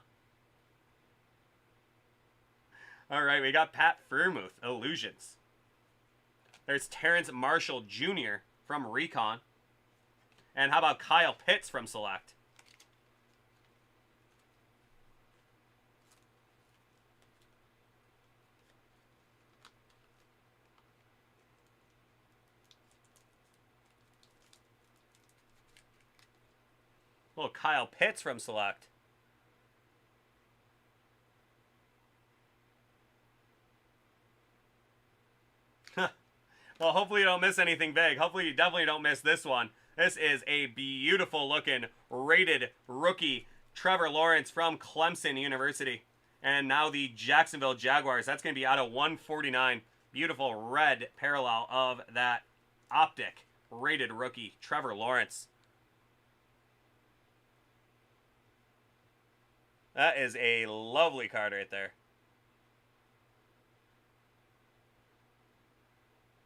All right, we got Pat Freiermuth, Illusions. There's Terrence Marshall Jr. from Recon. And how about Kyle Pitts from Select? Little Kyle Pitts from Select. don't miss anything big. Hopefully you definitely don't miss this one. This is a beautiful looking rated rookie, Trevor Lawrence from Clemson University. And now the Jacksonville Jaguars. That's going to be out of 149. Beautiful red parallel of that optic rated rookie, Trevor Lawrence. That is a lovely card right there.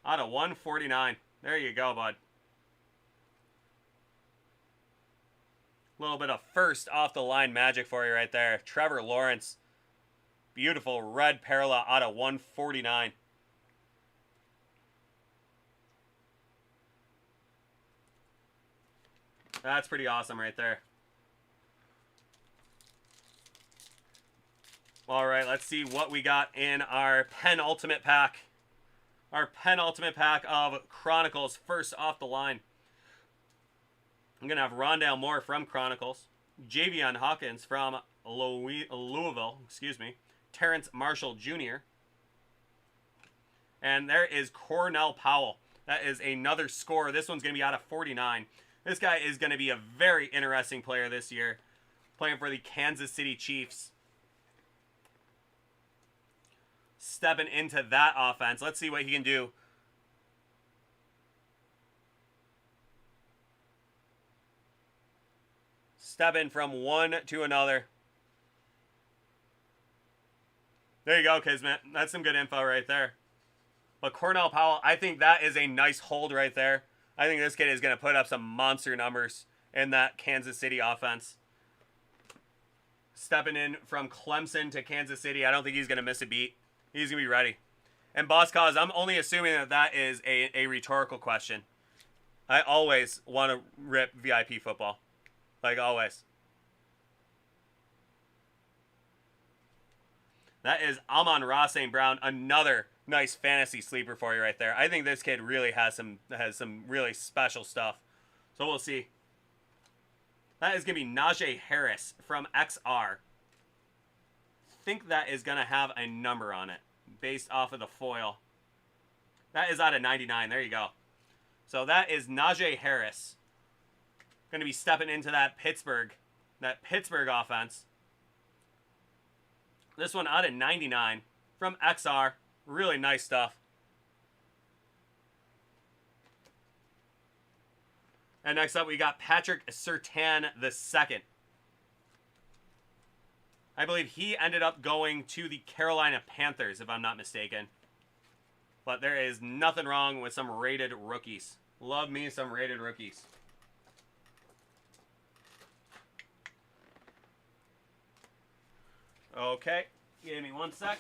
Out of 149. There you go, bud. A little bit of first off the line magic for you right there. Trevor Lawrence. Beautiful red parallel out of 149. That's pretty awesome right there. All right, let's see what we got in our penultimate pack. Our penultimate pack of Chronicles, first off the line. I'm going to have Rondale Moore from Chronicles, Javion Hawkins from Louisville, Terrence Marshall Jr., and there is Cornell Powell. That is another score. This one's going to be out of 49. This guy is going to be a very interesting player this year, playing for the Kansas City Chiefs. Stepping into that offense. Let's see what he can do. Stepping from one to another. There you go, Kismet. That's some good info right there. But Cornell Powell, I think that is a nice hold right there. I think this kid is going to put up some monster numbers in that Kansas City offense. Stepping in from Clemson to Kansas City, I don't think he's going to miss a beat. He's going to be ready. And Boss Cause, I'm only assuming that that is a rhetorical question. I always want to rip VIP football. Like always. That is Amon-Ra St. Brown, another nice fantasy sleeper for you right there. I think this kid really has some really special stuff. So we'll see. That is going to be Najee Harris from XR. Think that is going to have a number on it based off of the foil. That is out of 99. There you go. So that is Najee Harris. Going to be stepping into that Pittsburgh offense. This one out of 99 from XR. Really nice stuff. And next up, we got Patrick Surtain II. I believe he ended up going to the Carolina Panthers, if I'm not mistaken. But there is nothing wrong with some rated rookies. Love me some rated rookies. Okay, give me one sec.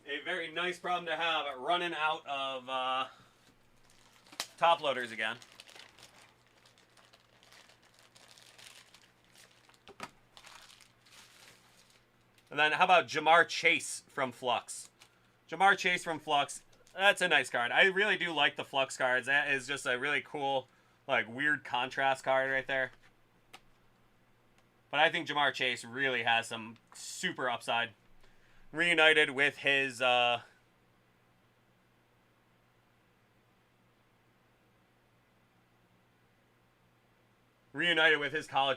A very nice problem to have, running out of top loaders again. And then how about Jamar Chase from Flux? Jamar Chase from Flux. That's a nice card. I really do like the Flux cards. That is just a really cool, like, weird contrast card right there. But I think Jamar Chase really has some super upside. Reunited with his college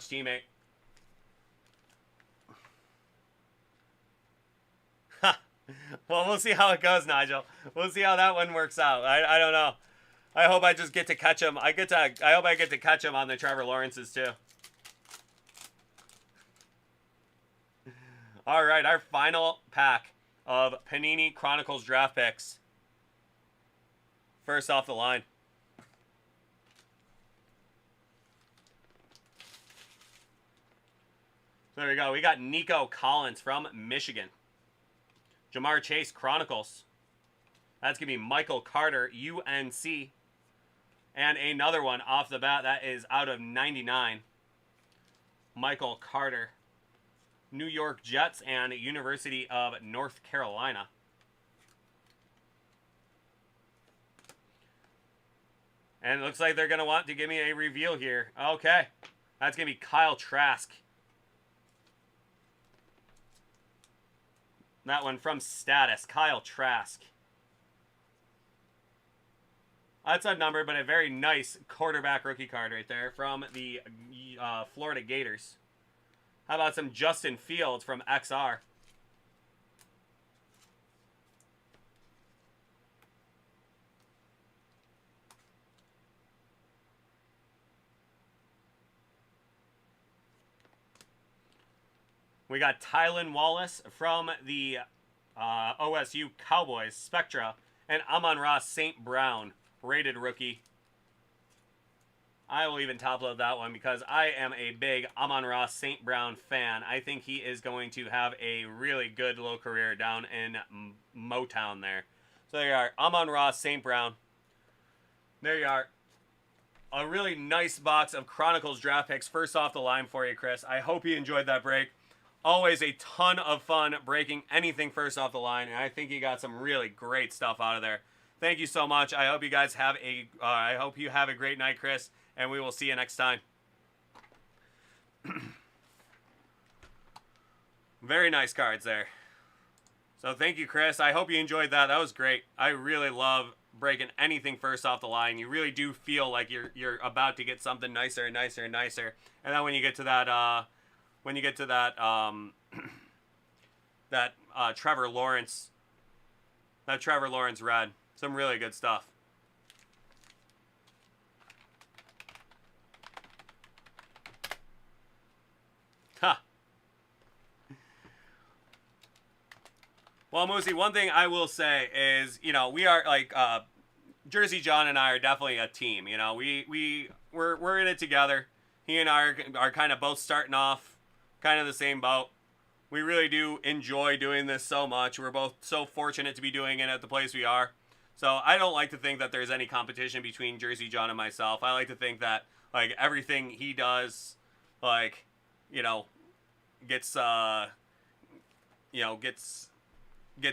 teammate. Well, we'll see how it goes, Nigel. We'll see how that one works out. I don't know. I hope I just get to catch him. I hope I get to catch him on the Trevor Lawrences too. All right, our final pack of Panini Chronicles draft picks. First off the line. So there we go. We got Nico Collins from Michigan. Jamar Chase Chronicles. That's going to be Michael Carter, UNC. And another one off the bat, that is out of 99. Michael Carter, New York Jets and University of North Carolina. And it looks like they're going to want to give me a reveal here. Okay. That's going to be Kyle Trask That one from Status, Kyle Trask. That's unnumbered, but a very nice quarterback rookie card right there from the Florida Gators. How about some Justin Fields from XR? We got Tylan Wallace from the OSU Cowboys, Spectra, and Amon-Ra St. Brown, rated rookie. I will even top load that one because I am a big Amon-Ra St. Brown fan. I think he is going to have a really good little career down in Motown there. So there you are, Amon-Ra St. Brown. There you are. A really nice box of Chronicles draft picks first off the line for you, Chris. I hope you enjoyed that break. Always a ton of fun breaking anything first off the line, and I think you got some really great stuff out of there. Thank you so much. I hope you guys have I hope you have a great night, Chris, and we will see you next time. Very nice cards there. So thank you, Chris. I hope you enjoyed that. That was great. I really love breaking anything first off the line. You really do feel like you're about to get something nicer and nicer and nicer, and then when you get to that. When you get to that Trevor Lawrence red, some really good stuff. Ha. Well, Moosey, one thing I will say is, you know, we are like Jersey John and I are definitely a team. You know, we're in it together. He and I are kind of both starting off kind of the same boat. We really do enjoy doing this so much. We're both so fortunate to be doing it at the place we are. So I don't like to think that there's any competition between Jersey John and myself. I like to think that like everything he does, like, you know, gets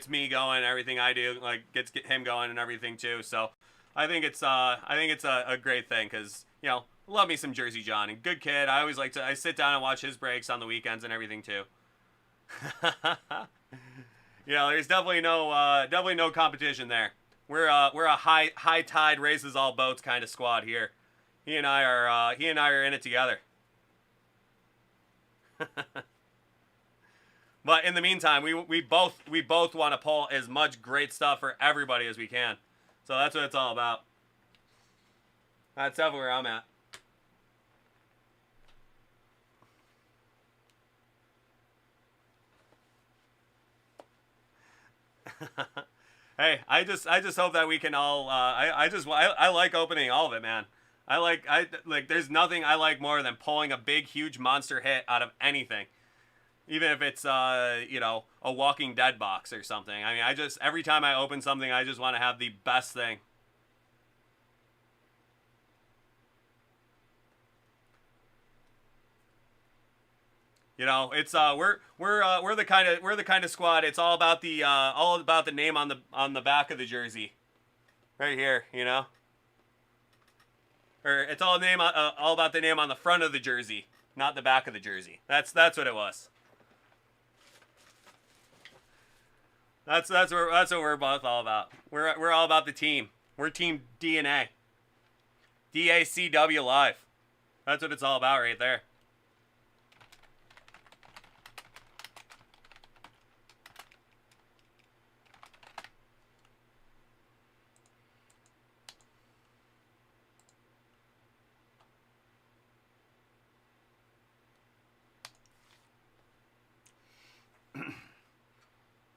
me going. Everything I do like gets him going and everything too. So I think it's a great thing because, you know, love me some Jersey John, and good kid. I always I sit down and watch his breaks on the weekends and everything too. You know, there's definitely no competition there. We're a high tide raises all boats kind of squad here. He and I are in it together. But in the meantime, we both want to pull as much great stuff for everybody as we can. So that's what it's all about. That's definitely where I'm at. Hey, I just hope that we can all. I like opening all of it, man. I like There's nothing I like more than pulling a big, huge monster hit out of anything, even if it's you know, a Walking Dead box or something. I mean, every time I open something, I just want to have the best thing. You know, it's we're the kind of squad. It's all about the name on the back of the jersey, right here. You know, or it's all about the name on the front of the jersey, not the back of the jersey. That's what it was. That's what we're both all about. We're all about the team. We're Team DNA. DACW live. That's what it's all about right there.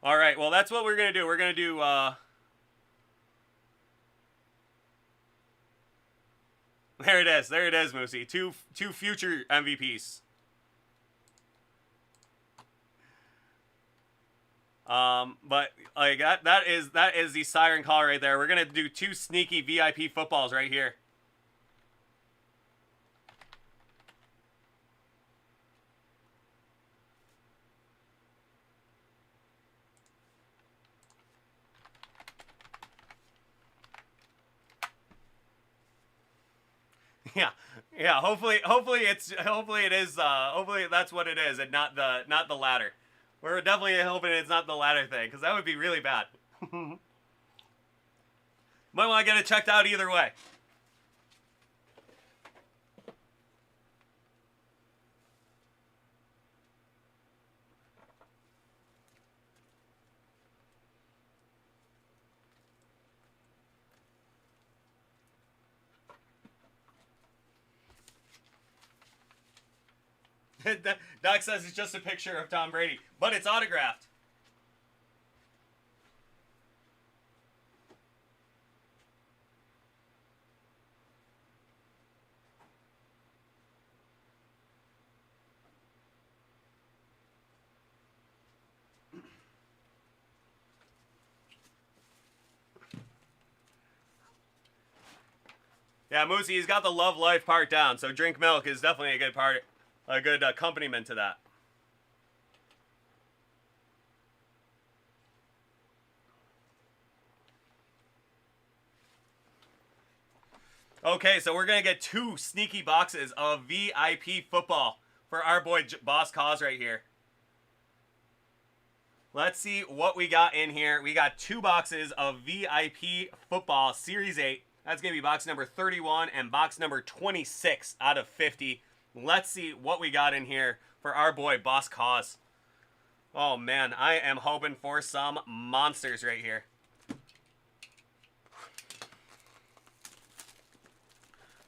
All right, well, that's what we're going to do. We're going to do... There it is, Moosey. Two future MVPs. But like that is the siren call right there. We're going to do two sneaky VIP footballs right here. Yeah. Hopefully that's what it is, and not the latter. We're definitely hoping it's not the latter thing, because that would be really bad. Might want to get it checked out either way. Doc says it's just a picture of Tom Brady, but it's autographed. Yeah, Moosey, he's got the love life part down, so drink milk is definitely a good part, a good accompaniment to that. Okay, so we're going to get 2 sneaky boxes of VIP football for our boy Boss Cause right here. Let's see what we got in here. We got 2 boxes of VIP football Series 8. That's going to be box number 31 and box number 26 out of 50. Let's see what we got in here for our boy Boss Cause. Oh, man, I am hoping for some monsters right here.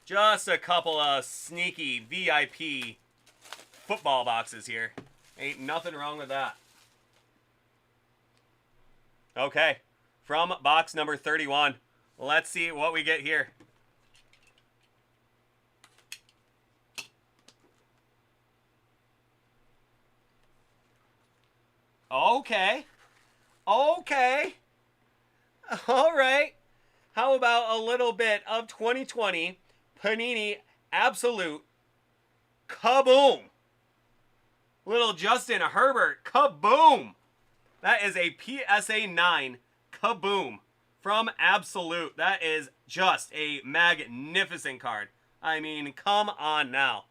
Just a couple of sneaky VIP football boxes here. Ain't nothing wrong with that. Okay, from box number 31, let's see what we get here. Okay. Okay. All right. How about a little bit of 2020 Panini Absolute Kaboom? Little Justin Herbert Kaboom. That is a PSA 9 Kaboom from Absolute. That is just a magnificent card. I mean, come on now.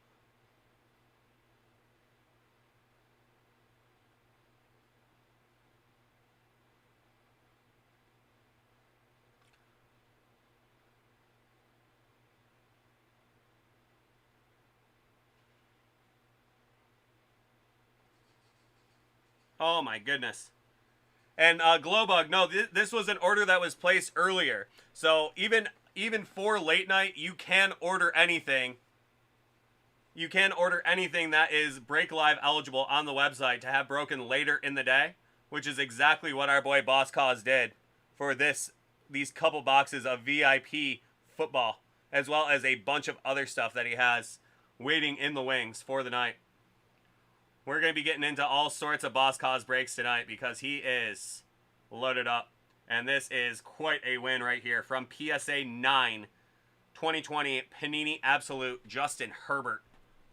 Oh my goodness. And Glowbug, no, this was an order that was placed earlier. So even for late night, you can order anything. You can order anything that is Break Live eligible on the website to have broken later in the day, which is exactly what our boy Boss Cause did for these couple boxes of VIP football, as well as a bunch of other stuff that he has waiting in the wings for the night. We're going to be getting into all sorts of Boss Cause breaks tonight because he is loaded up. And this is quite a win right here from PSA 9, 2020 Panini Absolute Justin Herbert.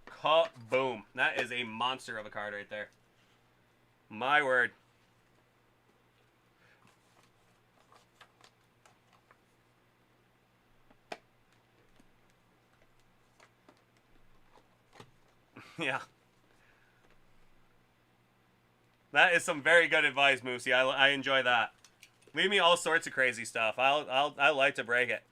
Kaboom. That is a monster of a card right there. My word. Yeah. That is some very good advice, Moosey. I enjoy that. Leave me all sorts of crazy stuff. I like to break it.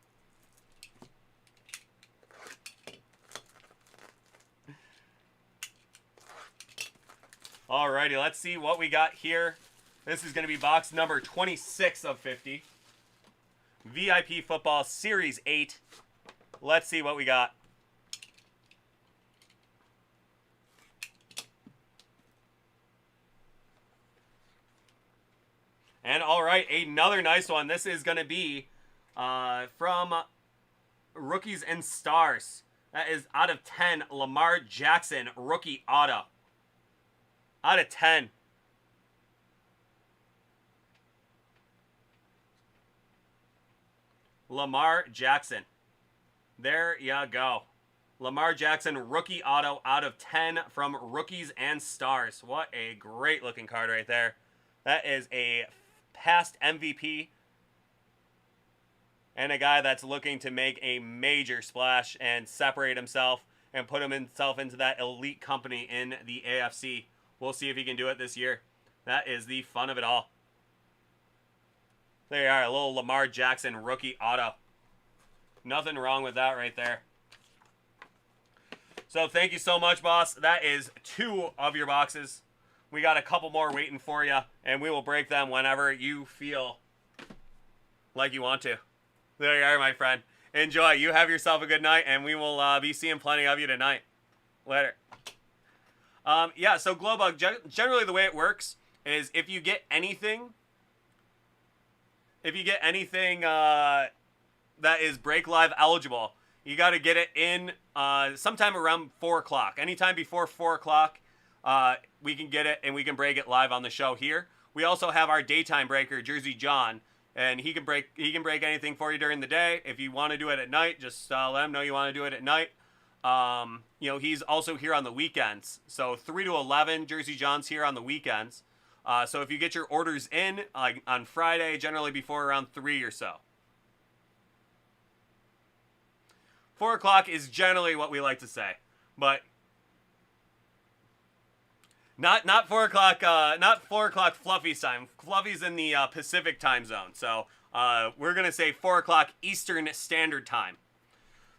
Alrighty, let's see what we got here. This is going to be box number 26 of 50. VIP Football Series 8. Let's see what we got. And all right, another nice one. This is going to be from Rookies and Stars. That is out of 10, Lamar Jackson, rookie auto. Out of 10. Lamar Jackson. There you go. Lamar Jackson, rookie auto out of 10 from Rookies and Stars. What a great looking card right there. That is a past MVP and a guy that's looking to make a major splash and separate himself and put himself into that elite company in the AFC. We'll see if he can do it this year. That is the fun of it all. There you are, a little Lamar Jackson rookie auto. Nothing wrong with that right there. So thank you so much, boss. That is 2 of your boxes. We got a couple more waiting for you, and we will break them whenever you feel like you want to. There you are, my friend. Enjoy. You have yourself a good night, and we will be seeing plenty of you tonight. Later. Yeah, so Glowbug, generally the way it works is if you get anything that is Break Live eligible, you got to get it in sometime around 4 o'clock. Anytime before 4 o'clock, we can get it and we can break it live on the show here. We also have our daytime breaker, Jersey John, and he can break anything for you during the day. If you want to do it at night, just let him know you want to do it at night. You know, he's also here on the weekends. So 3 to 11, Jersey John's here on the weekends. So if you get your orders in on Friday, generally before around 3 or so. 4 o'clock is generally what we like to say, but not 4 o'clock. Not 4 o'clock Fluffy's time. Fluffy's in the Pacific time zone, so we're gonna say 4 o'clock Eastern Standard Time.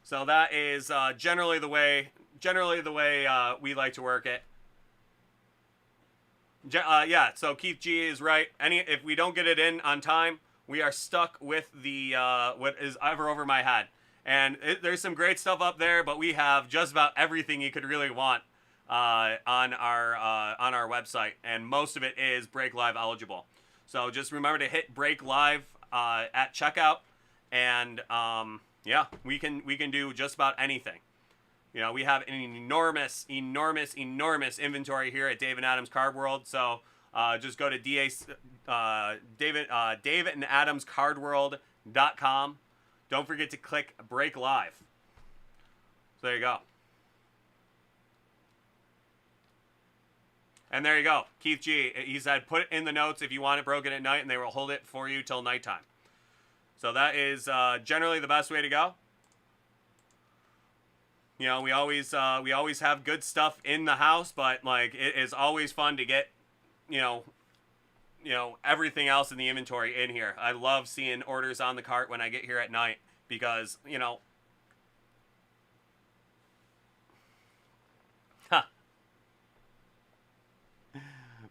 So that is generally the way we like to work it. Yeah. So Keith G is right. If we don't get it in on time, we are stuck with the what is ever over my head. And there's some great stuff up there, but we have just about everything you could really want on our website, and most of it is Break Live eligible. So just remember to hit Break Live at checkout, and yeah, we can do just about anything. You know, we have an enormous inventory here at Dave and Adam's Card World. So just go to davidandadamscardworld.com. Don't forget to click Break Live. So there you go. And there you go. Keith G, he said, put it in the notes if you want it broken at night, and they will hold it for you till nighttime. So that is generally the best way to go. You know, we always have good stuff in the house, but like it is always fun to get, you know, everything else in the inventory in here. I love seeing orders on the cart when I get here at night because, you know,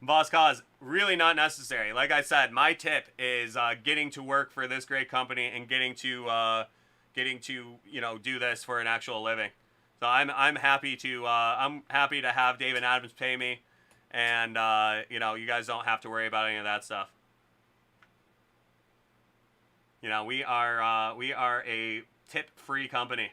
Boss Cause, really not necessary. Like I said, my tip is getting to work for this great company and getting to you know, do this for an actual living. So I'm happy to have Dave and Adams pay me, and you know, you guys don't have to worry about any of that stuff. You know, we are a tip-free company.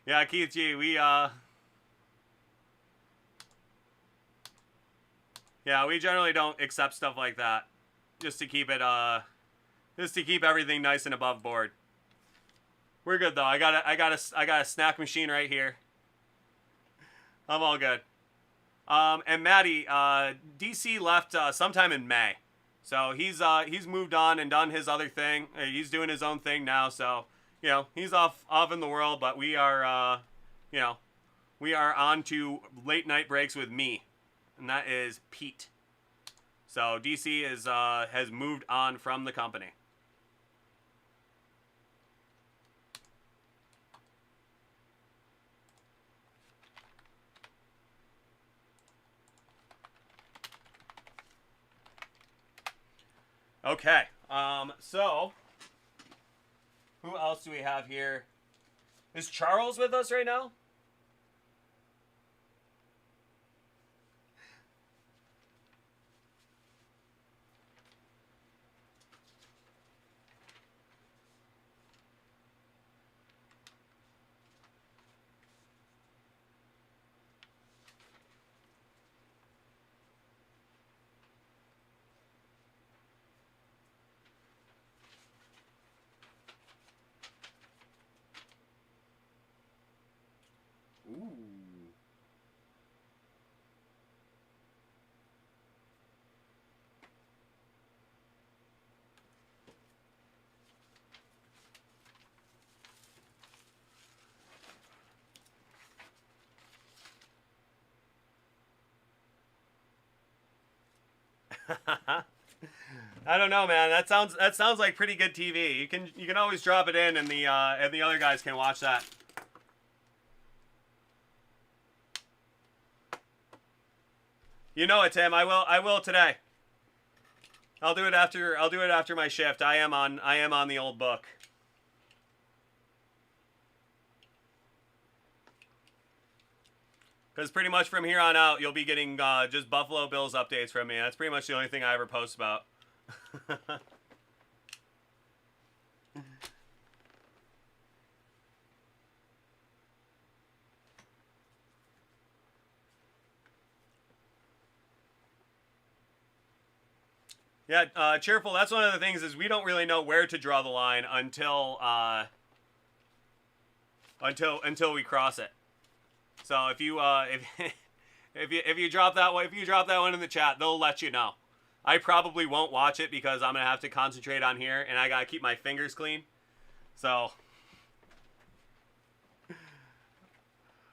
Yeah, Keith G, yeah, we generally don't accept stuff like that, just to keep it, just to keep everything nice and above board. We're good though. I got a snack machine right here. I'm all good. And Maddie, DC left sometime in May, so he's moved on and done his other thing. He's doing his own thing now, so. You know, he's off in the world, but we are, you know, we are on to late night breaks with me, and that is Pete. So DC is has moved on from the company. Okay, so. Who else do we have here? Is Charles with us right now? I don't know, man. That sounds like pretty good TV. You can always drop it in, and the other guys can watch that. You know it, Tim. I will today. I'll do it after my shift. I am on the old book. Because pretty much from here on out, you'll be getting just Buffalo Bills updates from me. That's pretty much the only thing I ever post about. Yeah, Cheerful, that's one of the things is we don't really know where to draw the line until we cross it. So if you if you drop that one in the chat, they'll let you know. I probably won't watch it because I'm gonna have to concentrate on here, and I gotta keep my fingers clean. So,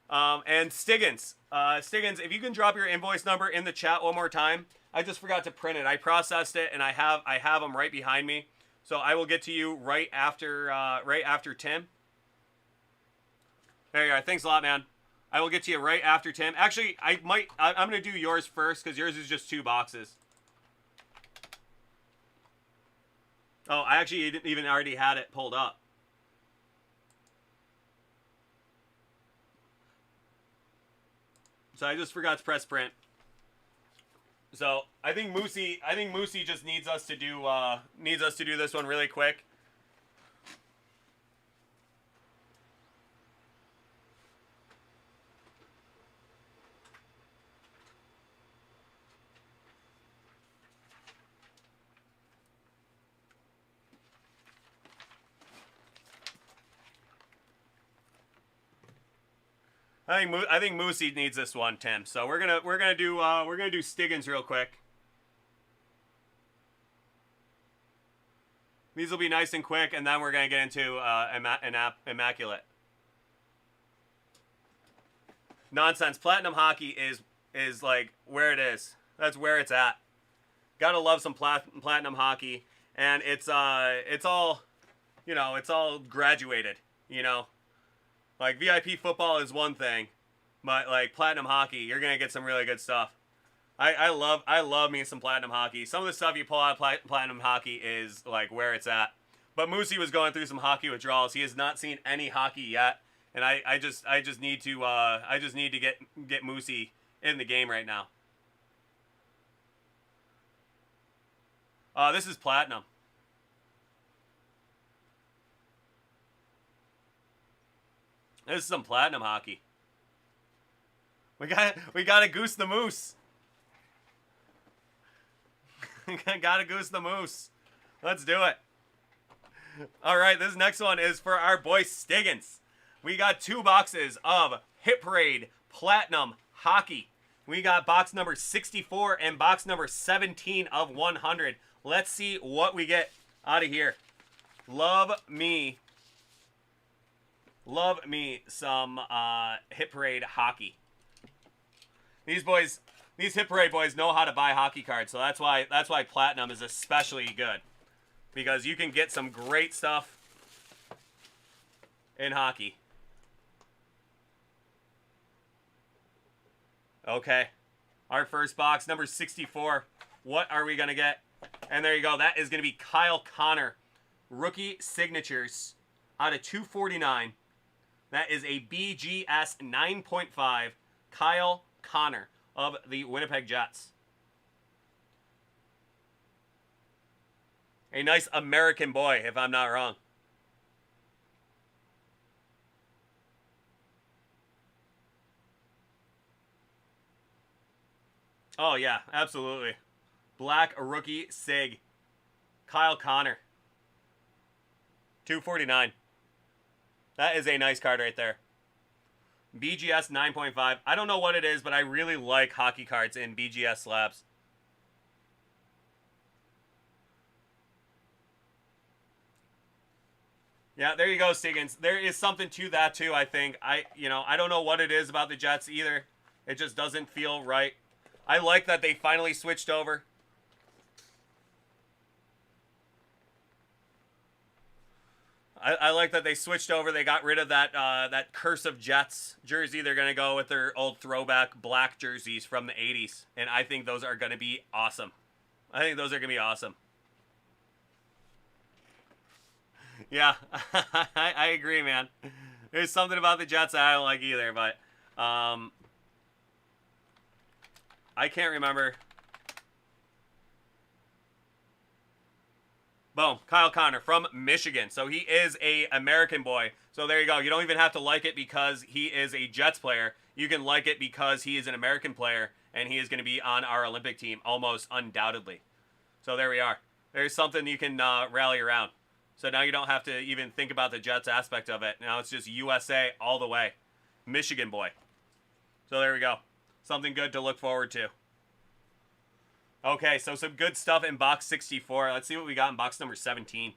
and Stiggins, if you can drop your invoice number in the chat one more time. I just forgot to print it. I processed it, and I have them right behind me. So I will get to you right after Tim. There you are. Thanks a lot, man. I will get to you right after Tim. Actually, I'm going to do yours first because yours is just 2 boxes. Oh, I actually even already had it pulled up. So I just forgot to press print. So I think Moosey just needs us to do this one really quick. I think Moosey needs this one, Tim. So we're gonna do Stiggins real quick. These will be nice and quick, and then we're gonna get into Immaculate. Nonsense. Platinum Hockey is like where it is. That's where it's at. Gotta love some Platinum Hockey, and it's all, you know, it's all graduated, you know. Like, VIP football is one thing, but, like, Platinum Hockey, you're going to get some really good stuff. I love me some Platinum Hockey. Some of the stuff you pull out of Platinum Hockey is, like, where it's at. But Moosey was going through some hockey withdrawals. He has not seen any hockey yet, and I just need to get Moosey in the game right now. This is Platinum. This is some Platinum Hockey. We gotta goose the moose. Gotta goose the moose. Let's do it. All right, this next one is for our boy Stiggins. We got 2 boxes of Hit Parade Platinum Hockey. We got box number 64 and box number 17 of 100. Let's see what we get out of here. Love me some Hit Parade Hockey. These Hit Parade boys know how to buy hockey cards, so that's why Platinum is especially good, because you can get some great stuff in hockey. Okay, our first box, number 64. What are we gonna get? And there you go. That is gonna be Kyle Connor, rookie signatures out of 249. That is a BGS 9.5 Kyle Connor of the Winnipeg Jets. A nice American boy, if I'm not wrong. Oh, yeah, absolutely. Black rookie sig. Kyle Connor. 249. That is a nice card right there. BGS 9.5. I don't know what it is, but I really like hockey cards in BGS slabs. Yeah, there you go, Stiggins. There is something to that too, I think. I don't know what it is about the Jets either. It just doesn't feel right. I like that they finally switched over. I like that they switched over. They got rid of that that Curse of Jets jersey. They're gonna go with their old throwback black jerseys from the '80s, and I think those are gonna be awesome. I think those are gonna be awesome. Yeah, I agree, man. There's something about the Jets I don't like either, but I can't remember. Boom, Kyle Connor from Michigan. So he is a American boy. So there you go. You don't even have to like it because he is a Jets player. You can like it because he is an American player and he is going to be on our Olympic team almost undoubtedly. So there we are. There's something you can rally around. So now you don't have to even think about the Jets aspect of it. Now it's just USA all the way. Michigan boy. So there we go. Something good to look forward to. Okay, so some good stuff in box 64. Let's see what we got in box number 17.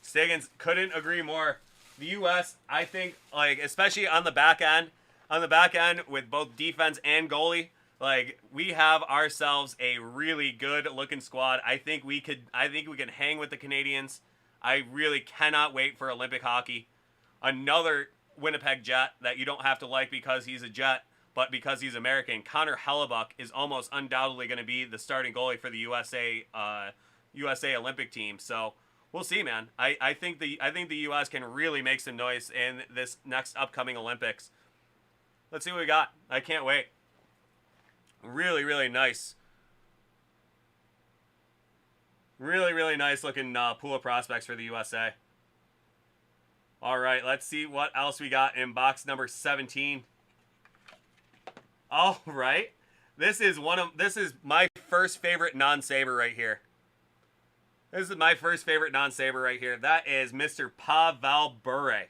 Stiggins, couldn't agree more. The U.S., I think, like, especially on the back end with both defense and goalie, like, we have ourselves a really good looking squad. I think we can hang with the Canadians. I really cannot wait for Olympic hockey. Another Winnipeg Jet that you don't have to like because he's a Jet, but because he's American. Connor Hellebuck is almost undoubtedly going to be the starting goalie for the USA Olympic team. So we'll see, man. I think the U.S. can really make some noise in this next upcoming Olympics. Let's see what we got. I can't wait. Really, really nice. Really, really nice looking pool of prospects for the USA. All right, let's see what else we got in box number 17. All right. This is my first favorite non-saber right here. This is my first favorite non-saber right here. That is Mr. Pavel Bure.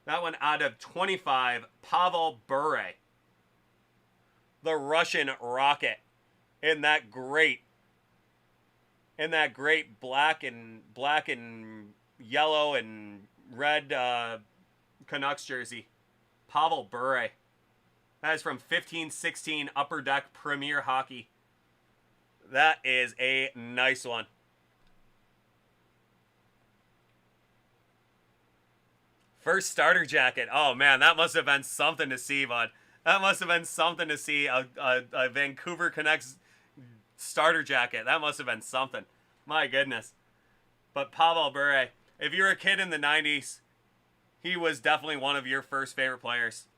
That one out of 25, Pavel Bure. The Russian Rocket. In that great black and yellow and red Canucks jersey. Pavel Bure. That is from 15-16 Upper Deck Premier Hockey. That is a nice one. First starter jacket. Oh man, that must have been something to see, bud. That must have been something to see. A Vancouver Canucks starter jacket. That must have been something. My goodness. But Pavel Bure, if you were a kid in the 90s, he was definitely one of your first favorite players.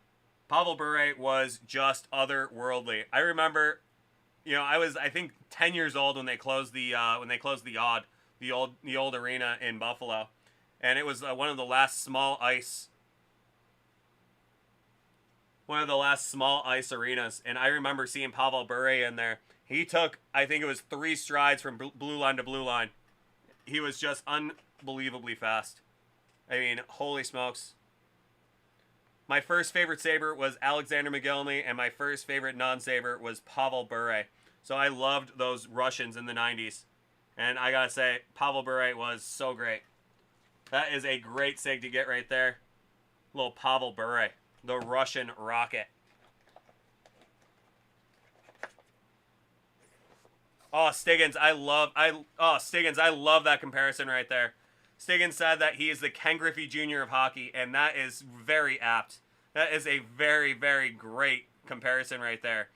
Pavel Bure was just otherworldly. I remember, I was 10 years old when they closed the old arena in Buffalo, and it was one of the last small ice arenas, and I remember seeing Pavel Bure in there. He took, I think it was 3 strides from blue line to blue line. He was just unbelievably fast. I mean, holy smokes. My first favorite Saber was Alexander McGillney, and my first favorite non-Saber was Pavel Bure. So I loved those Russians in the 90s. And I gotta say, Pavel Bure was so great. That is a great sig to get right there. Little Pavel Bure, the Russian Rocket. Oh, Stiggins, I love that comparison right there. Stiggins said that he is the Ken Griffey Jr. of hockey, and that is very apt. That is a very, very great comparison right there.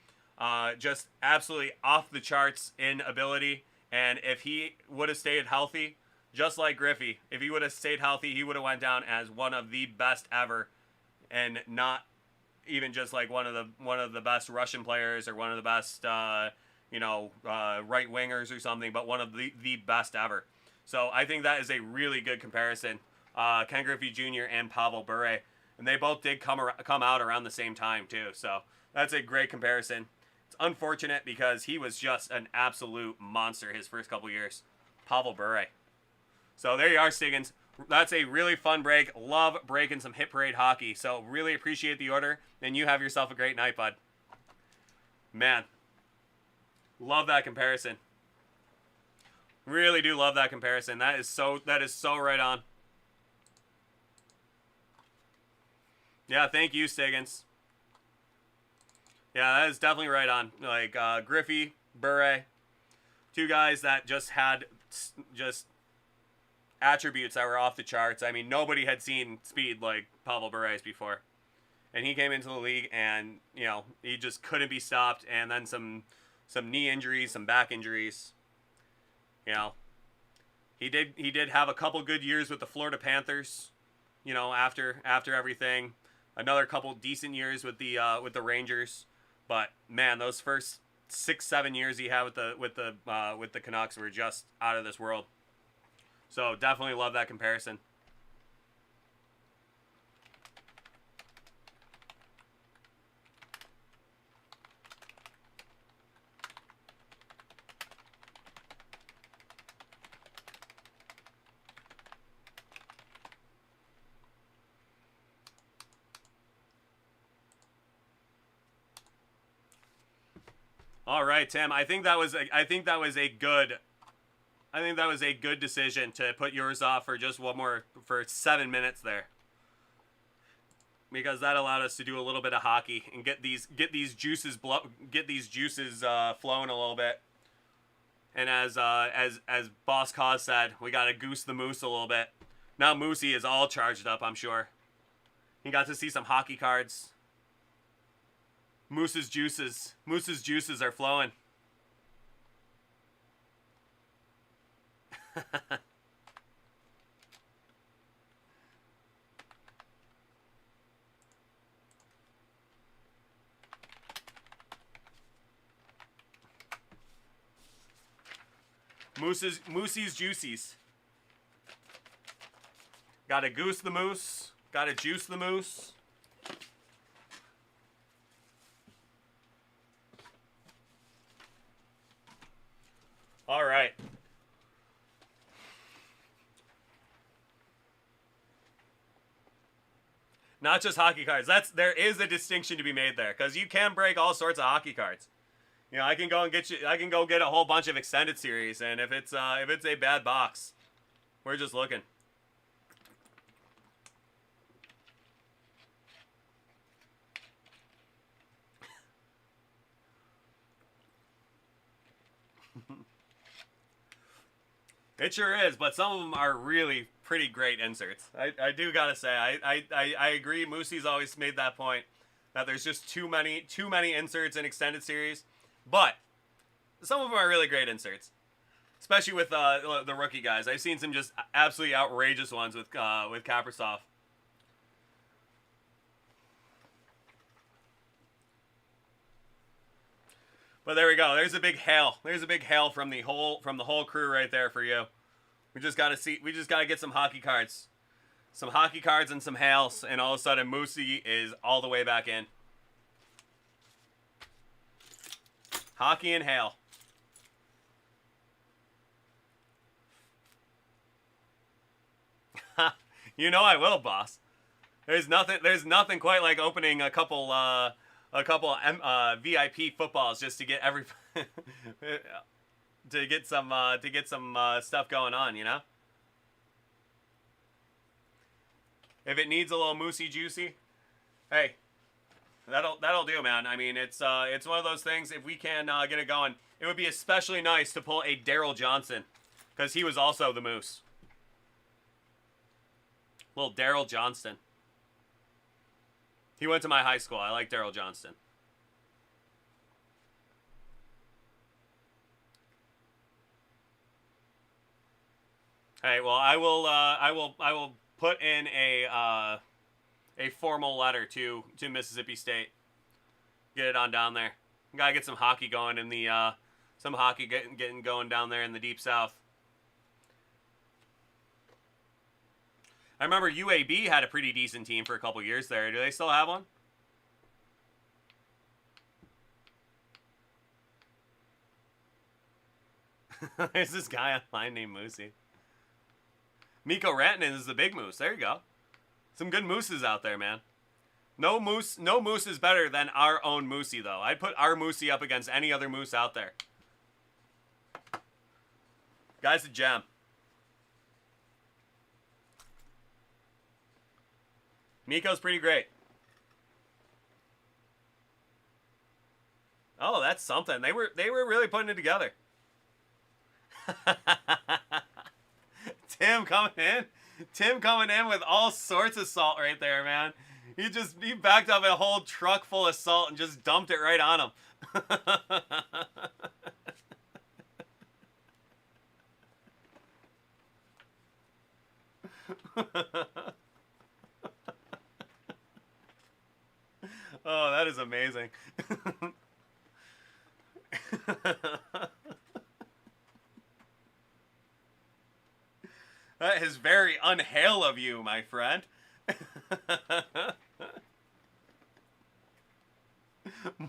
Just absolutely off the charts in ability, and if he would have stayed healthy, just like Griffey, if he would have stayed healthy, he would have went down as one of the best ever, and not even just like one of the best Russian players or one of the best right wingers or something, but one of the best ever. So I think that is a really good comparison. Ken Griffey Jr. and Pavel Bure, and they both did come out around the same time too. So that's a great comparison. It's unfortunate because he was just an absolute monster his first couple years. Pavel Bure. So there you are, Stiggins. That's a really fun break. Love breaking some Hit Parade hockey. So really appreciate the order, and you have yourself a great night, bud. Man, love that comparison. Really do love that comparison. That is so right on. Yeah, thank you, Stiggins. Yeah, that is definitely right on. Like, Griffey, Bure, two guys that just had just attributes that were off the charts. I mean, nobody had seen speed like Pavel Bure's before. And he came into the league and, you know, he just couldn't be stopped. And then some knee injuries, some back injuries. You know, he did have a couple good years with the Florida Panthers, you know, after everything. Another couple decent years with the Rangers. But man, those first 6-7 years he had with the Canucks were just out of this world. So definitely love that comparison. All right, Tim. I think that was a good decision to put yours off for just one more for 7 minutes there, because that allowed us to do a little bit of hockey and get these juices flowing a little bit. And as Boss Cause said, we got to goose the moose a little bit. Now Moosey is all charged up, I'm sure. He got to see some hockey cards. Moose's juices are flowing. Moosey's juicies. Gotta goose the moose. Gotta juice the moose. All right. Not just hockey cards. There is a distinction to be made there, because you can break all sorts of hockey cards. You know, I can go get a whole bunch of extended series, and if it's a bad box, we're just looking. It sure is, but some of them are really pretty great inserts. I do gotta say, I agree. Moosey's always made that point that there's just too many inserts in extended series, but some of them are really great inserts, especially with the rookie guys. I've seen some just absolutely outrageous ones with Kaprizov. But there we go. There's a big hail. There's a big hail from the whole crew right there for you. We just gotta get some hockey cards. Some hockey cards and some hails, and all of a sudden Moosey is all the way back in. Hockey and hail. You know I will, boss. There's nothing quite like opening a couple VIP footballs just to get to get some stuff going on, you know. If it needs a little moosey juicy, hey, that'll do, man. I mean, it's one of those things. If we can get it going, it would be especially nice to pull a Daryl Johnson, because he was also the Moose. Little Daryl Johnston. He went to my high school. I like Daryl Johnston. Hey, well, I will put in a formal letter to Mississippi State. Get it on down there. Gotta get some hockey going in the some hockey getting going down there in the deep south. I remember UAB had a pretty decent team for a couple years there. Do they still have one? There's this guy online named Moosey. Mikko Rantanen is the big moose. There you go. Some good mooses out there, man. No moose is better than our own Moosey, though. I'd put our Moosey up against any other moose out there. Guy's a gem. Mikko's pretty great. Oh, that's something. They were really putting it together. Tim coming in. Tim coming in with all sorts of salt right there, man. He backed up a whole truck full of salt and just dumped it right on him. Oh, that is amazing. That is very unhail of you, my friend.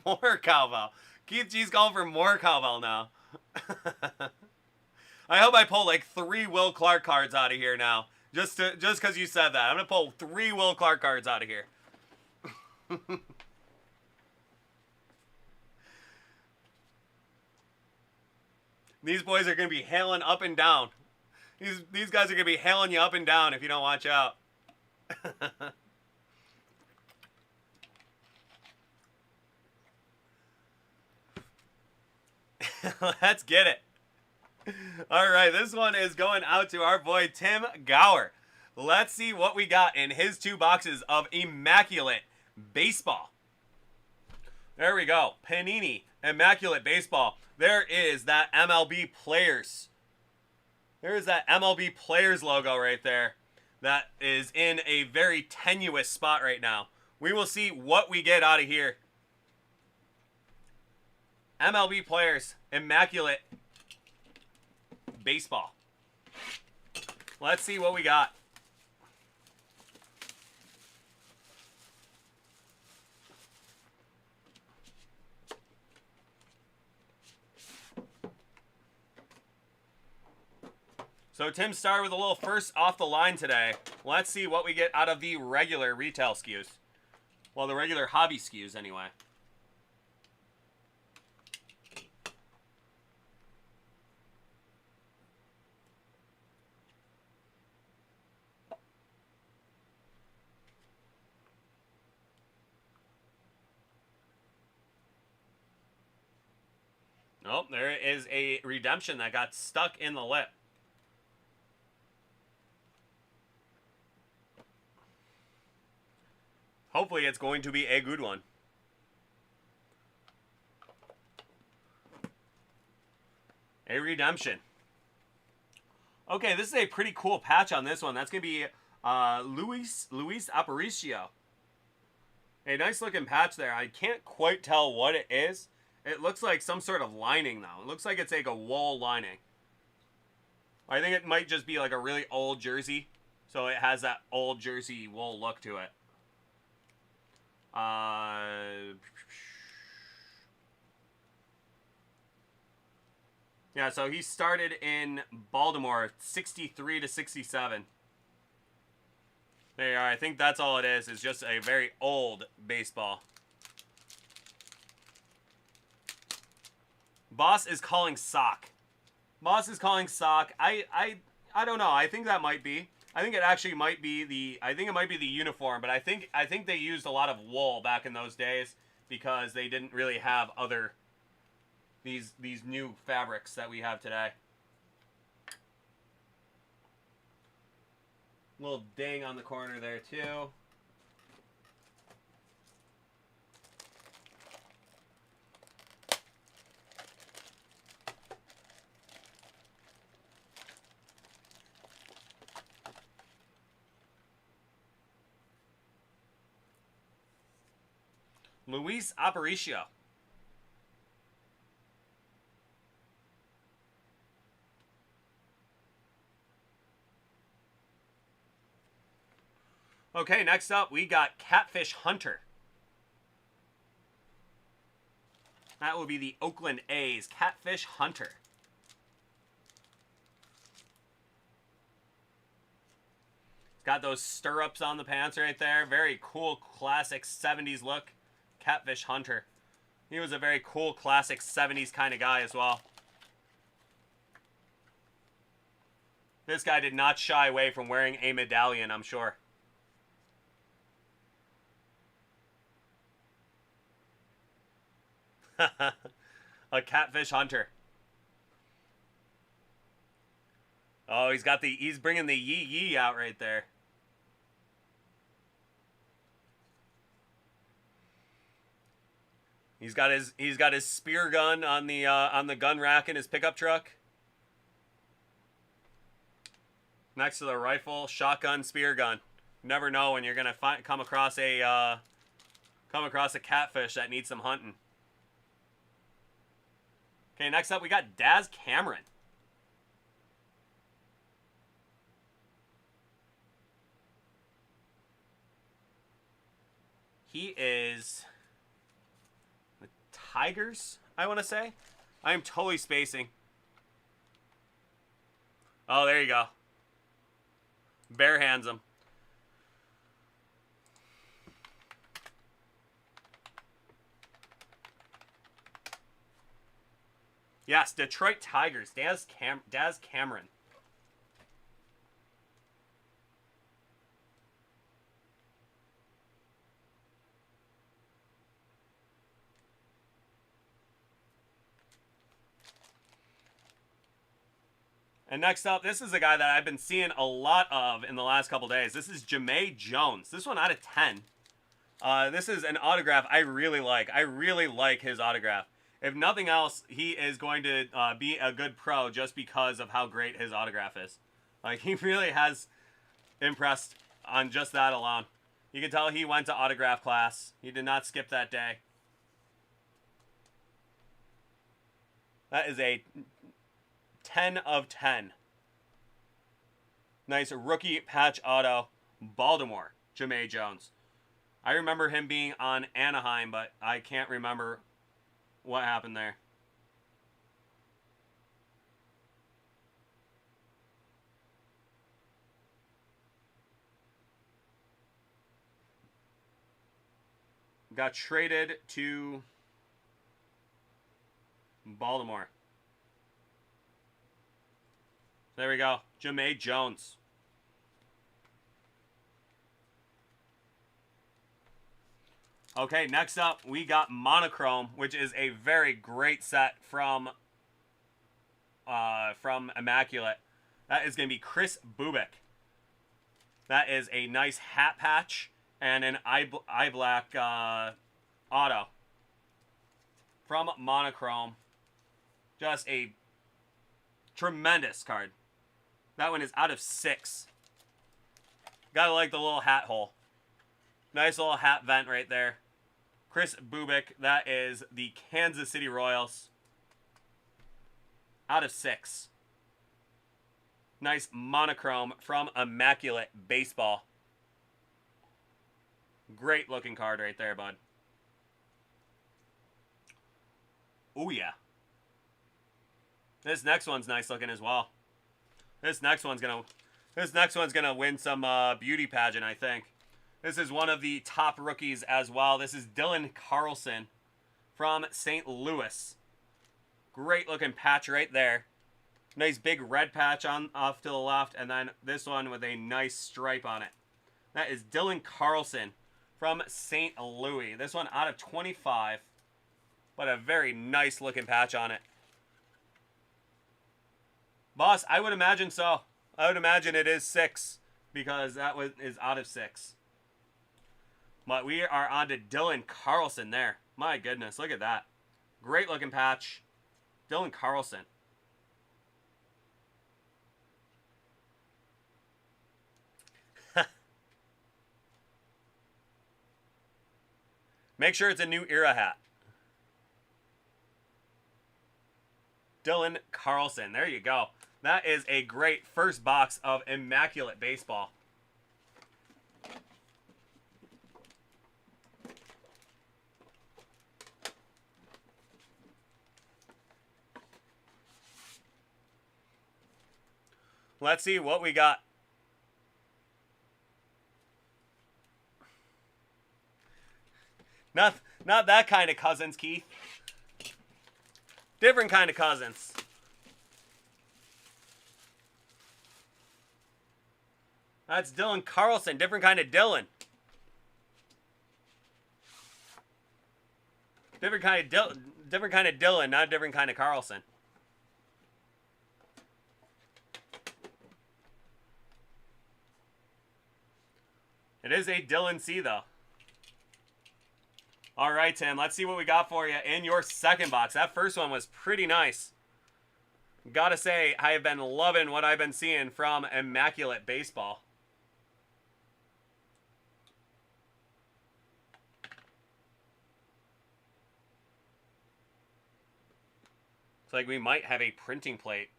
More cowbell. Keith G's going for more cowbell now. I hope I pull like 3 Will Clark cards out of here now. Just because you said that. I'm going to pull 3 Will Clark cards out of here. These boys are going to be hailing up and down. These guys are going to be hailing you up and down if you don't watch out. Let's get it. All right, this one is going out to our boy Tim Gower. Let's see what we got in his 2 boxes of Immaculate Baseball. There we go. Panini Immaculate Baseball. There is that MLB Players. There's that MLB Players logo right there. That is in a very tenuous spot right now. We will see what we get out of here. MLB Players Immaculate Baseball. Let's see what we got. So Tim started with a little first off the line today. Let's see what we get out of the regular retail SKUs. Well, the regular hobby SKUs anyway. Oh, there is a redemption that got stuck in the lip. Hopefully it's going to be a good one. A redemption. Okay, this is a pretty cool patch on this one. That's going to be Luis Aparicio. A nice looking patch there. I can't quite tell what it is. It looks like some sort of lining though. It looks like it's like a wool lining. I think it might just be like a really old jersey. So it has that old jersey wool look to it. Yeah, so he started in Baltimore, 63 to 67. There you are. I think that's all it is. It's just a very old baseball. Boss is calling sock. Boss is calling sock. I don't know. I think that might be. I think it actually might be the. I think it might be the uniform, but I think they used a lot of wool back in those days because they didn't really have other these new fabrics that we have today. Little ding on the corner there too. Luis Aparicio. Okay, next up we got Catfish Hunter. That will be the Oakland A's Catfish Hunter. It's got those stirrups on the pants right there. Very cool classic 70s look. Catfish Hunter. He was a very cool classic 70s kind of guy as well. This guy did not shy away from wearing a medallion, I'm sure. A Catfish Hunter. Oh, he's bringing the yee out right there. He's got his spear gun on the gun rack in his pickup truck. Next to the rifle, shotgun, spear gun. You never know when you're gonna come across a catfish that needs some hunting. Okay, next up we got Daz Cameron. He is the Tigers, I want to say. I am totally spacing. Oh, there you go. Bare hands him. Yes, Detroit Tigers. Daz Cameron. And next up, this is a guy that I've been seeing a lot of in the last couple days. This is Jamae Jones. This one out of 10. This is an autograph I really like. I really like his autograph. If nothing else, he is going to be a good pro just because of how great his autograph is. Like, he really has impressed on just that alone. You can tell he went to autograph class. He did not skip that day. That is a 10 of 10. Nice rookie patch auto. Baltimore, Jamae Jones. I remember him being on Anaheim, but I can't remember what happened there. Got traded to Baltimore. There we go. Jamae Jones. Okay, next up, we got Monochrome, which is a very great set from Immaculate. That is going to be Chris Bubik. That is a nice hat patch and an eye black auto from Monochrome. Just a tremendous card. That one is out of 6. Gotta like the little hat hole. Nice little hat vent right there. Chris Bubik, that is the Kansas City Royals. Out of 6. Nice monochrome from Immaculate Baseball. Great looking card right there, bud. Oh yeah. This next one's nice looking as well. This next one's gonna win some beauty pageant, I think. This is one of the top rookies as well. This is Dylan Carlson from St. Louis. Great looking patch right there. Nice big red patch on off to the left, and then this one with a nice stripe on it. That is Dylan Carlson from St. Louis. This one out of 25, but a very nice looking patch on it. Boss, I would imagine so. I would imagine it is 6 because that is out of 6. But we are on to Dylan Carlson there. My goodness, look at that. Great looking patch. Dylan Carlson. Make sure it's a new era hat. Dylan Carlson. There you go. That is a great first box of Immaculate Baseball. Let's see what we got. Not that kind of Cousins, Keith. Different kind of Cousins. That's Dylan Carlson. Different kind of Dylan. different kind of Dylan, not a different kind of Carlson. It is a Dylan C, though. All right, Tim, let's see what we got for you in your second box. That first one was pretty nice. Gotta say, I have been loving what I've been seeing from Immaculate Baseball. It's like we might have a printing plate.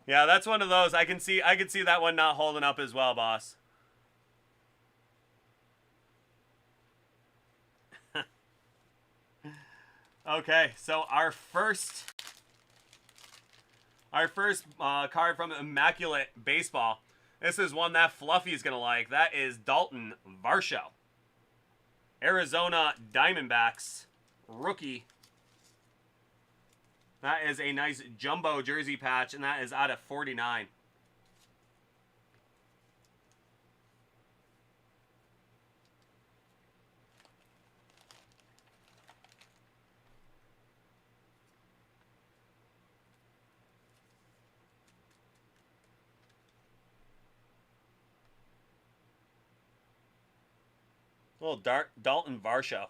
Yeah, that's one of those. I can see that one not holding up as well, boss. Okay, so our first card from Immaculate Baseball. This is one that Fluffy's gonna like. That is Dalton Varsho, Arizona Diamondbacks rookie. That is a nice jumbo jersey patch, and that is out of 49. Little Dalton Varsho.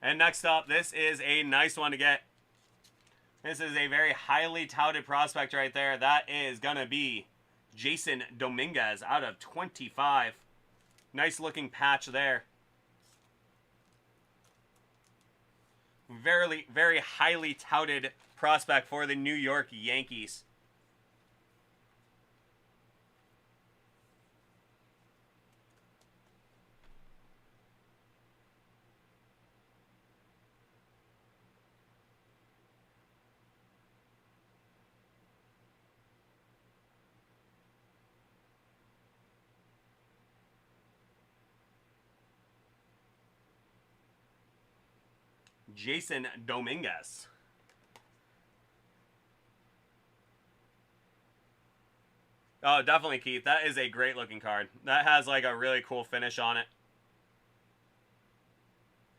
And next up, this is a nice one to get. This is a very highly touted prospect right there. That is going to be Jason Dominguez out of 25. Nice looking patch there. Very, very highly touted prospect for the New York Yankees. Jason Dominguez. Oh, definitely, Keith. That is a great looking card. That has like a really cool finish on it.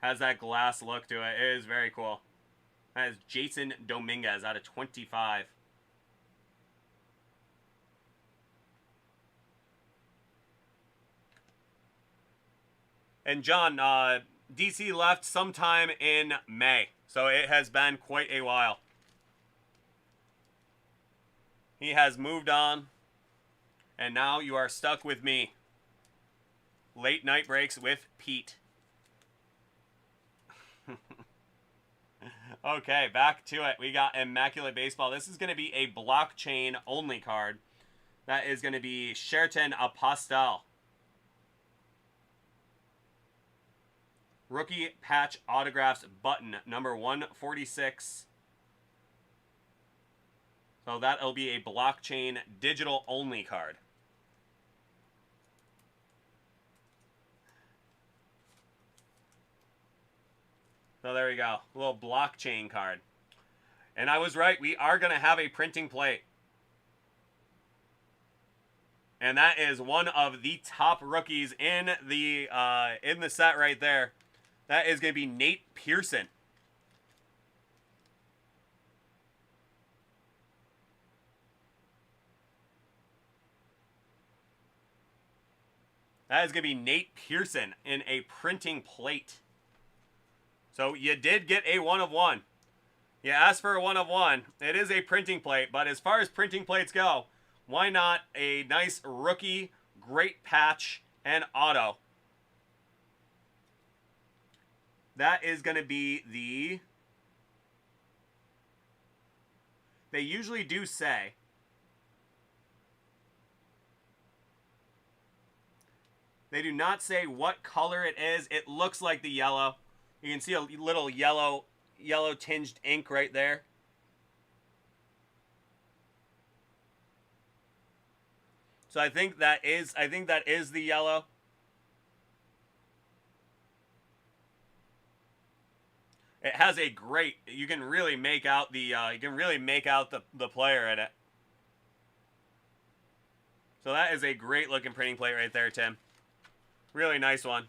Has that glass look to it. It is very cool. That is Jason Dominguez out of 25. And John, DC left sometime in May, so it has been quite a while. He has moved on, and now you are stuck with me. Late night breaks with Pete. Okay, back to it. We got Immaculate Baseball. This is going to be a blockchain only card. That is going to be Sherten Apostel. Rookie patch autographs button number 146. So that'll be a blockchain digital only card. So there we go. A little blockchain card. And I was right. We are going to have a printing plate. And that is one of the top rookies in the set right there. That is going to be Nate Pearson. That is going to be Nate Pearson in a printing plate. So you did get a 1 of 1. You asked for a 1 of 1. It is a printing plate, but as far as printing plates go, why not a nice rookie, great patch, and auto? That is going to be the... They usually do say... They do not say what color it is. It looks like the yellow. You can see a little yellow tinged ink right there. So I think that is the yellow. It has a great. You can really make out the the player in it. So that is a great looking printing plate right there, Tim. Really nice one.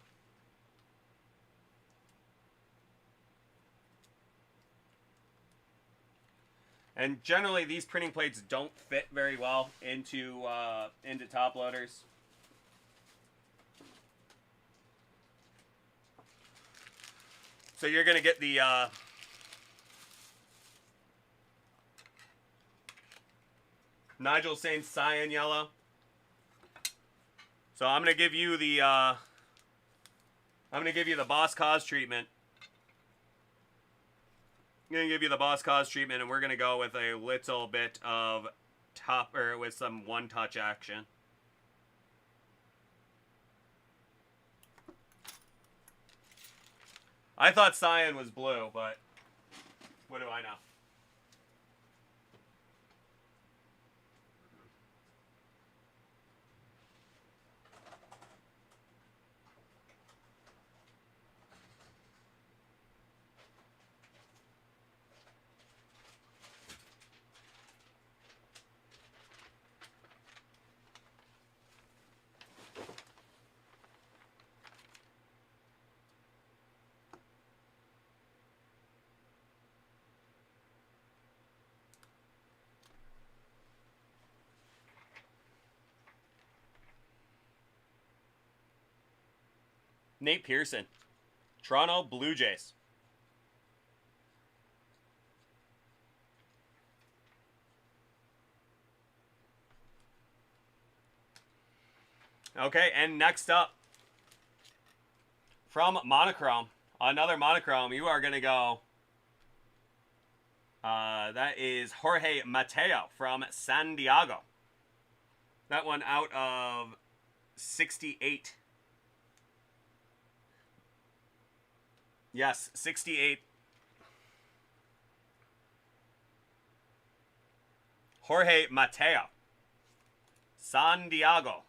And generally, these printing plates don't fit very well into top loaders. So you're gonna get the Nigel St. Cyan yellow. So I'm gonna give you the Boss Cause treatment. I'm gonna give you the Boss Cause treatment, and we're gonna go with a little bit of with some one-touch action. I thought cyan was blue, but what do I know? Nate Pearson, Toronto Blue Jays. Okay, and next up, from Monochrome, another Monochrome, you are going to go, that is Jorge Mateo from San Diego. That one out of 68. Yes, 68. Jorge Mateo, San Diego.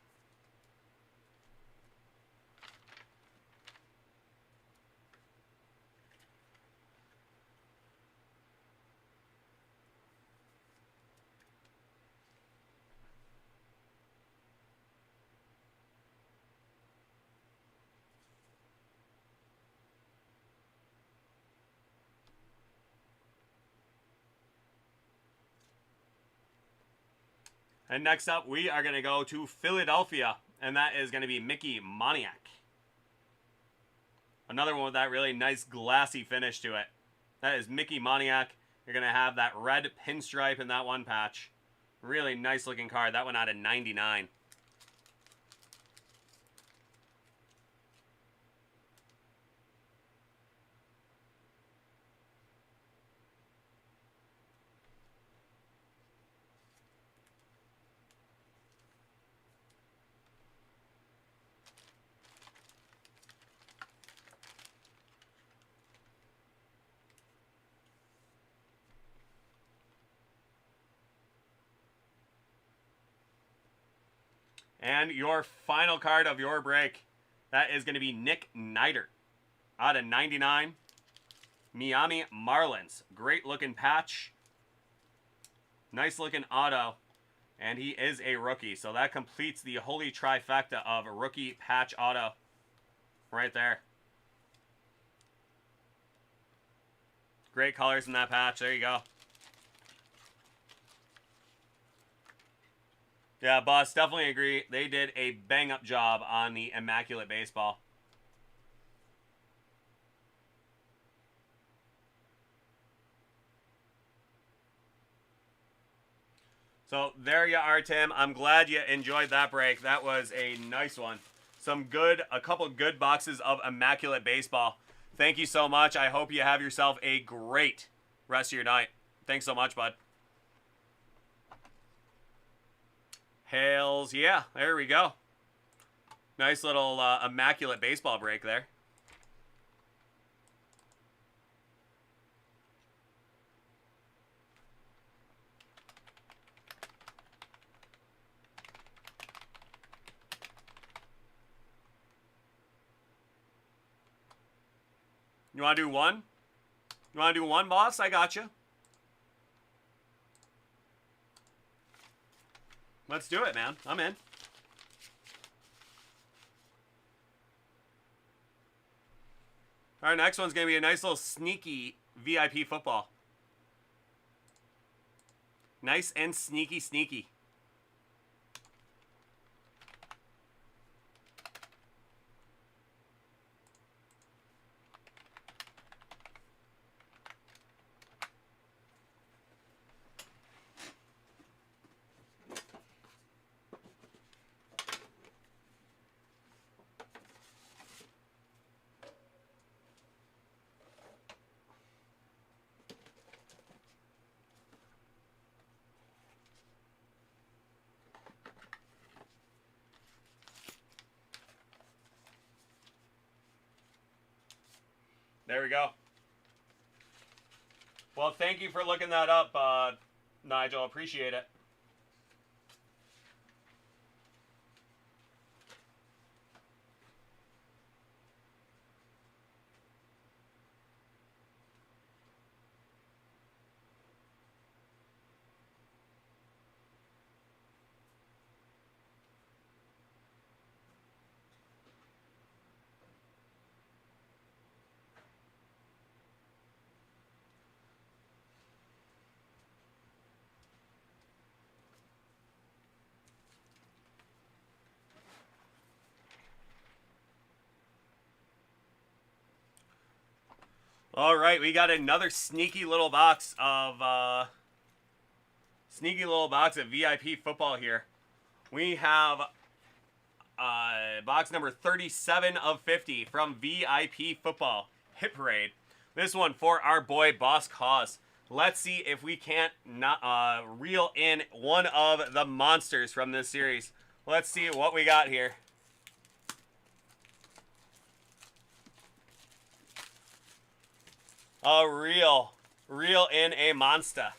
And next up, we are going to go to Philadelphia, and that is going to be Mickey Moniak. Another one with that really nice glassy finish to it. That is Mickey Moniak. You're going to have that red pinstripe in that one patch. Really nice looking card. That one out of 99. And your final card of your break, that is going to be Nick Neidert. Out of 99, Miami Marlins. Great looking patch. Nice looking auto. And he is a rookie. So that completes the holy trifecta of a rookie patch auto. Right there. Great colors in that patch. There you go. Yeah, boss, definitely agree. They did a bang-up job on the Immaculate Baseball. So there you are, Tim. I'm glad you enjoyed that break. That was a nice one. A couple good boxes of Immaculate Baseball. Thank you so much. I hope you have yourself a great rest of your night. Thanks so much, bud. Hails, yeah, there we go. Nice little Immaculate Baseball break there. You want to do one? You want to do one, boss? I got you. Let's do it, man. I'm in. Our next one's going to be a nice little sneaky VIP football. Nice and sneaky, sneaky. There we go. Well, thank you for looking that up, Nigel. Appreciate it. All right, we got another sneaky little box of VIP football here. We have box number 37 of 50 from VIP football hit parade. This one for our boy Boss Cause. Let's see if we can't reel in one of the monsters from this series. Let's see what we got here. A reel in a monster.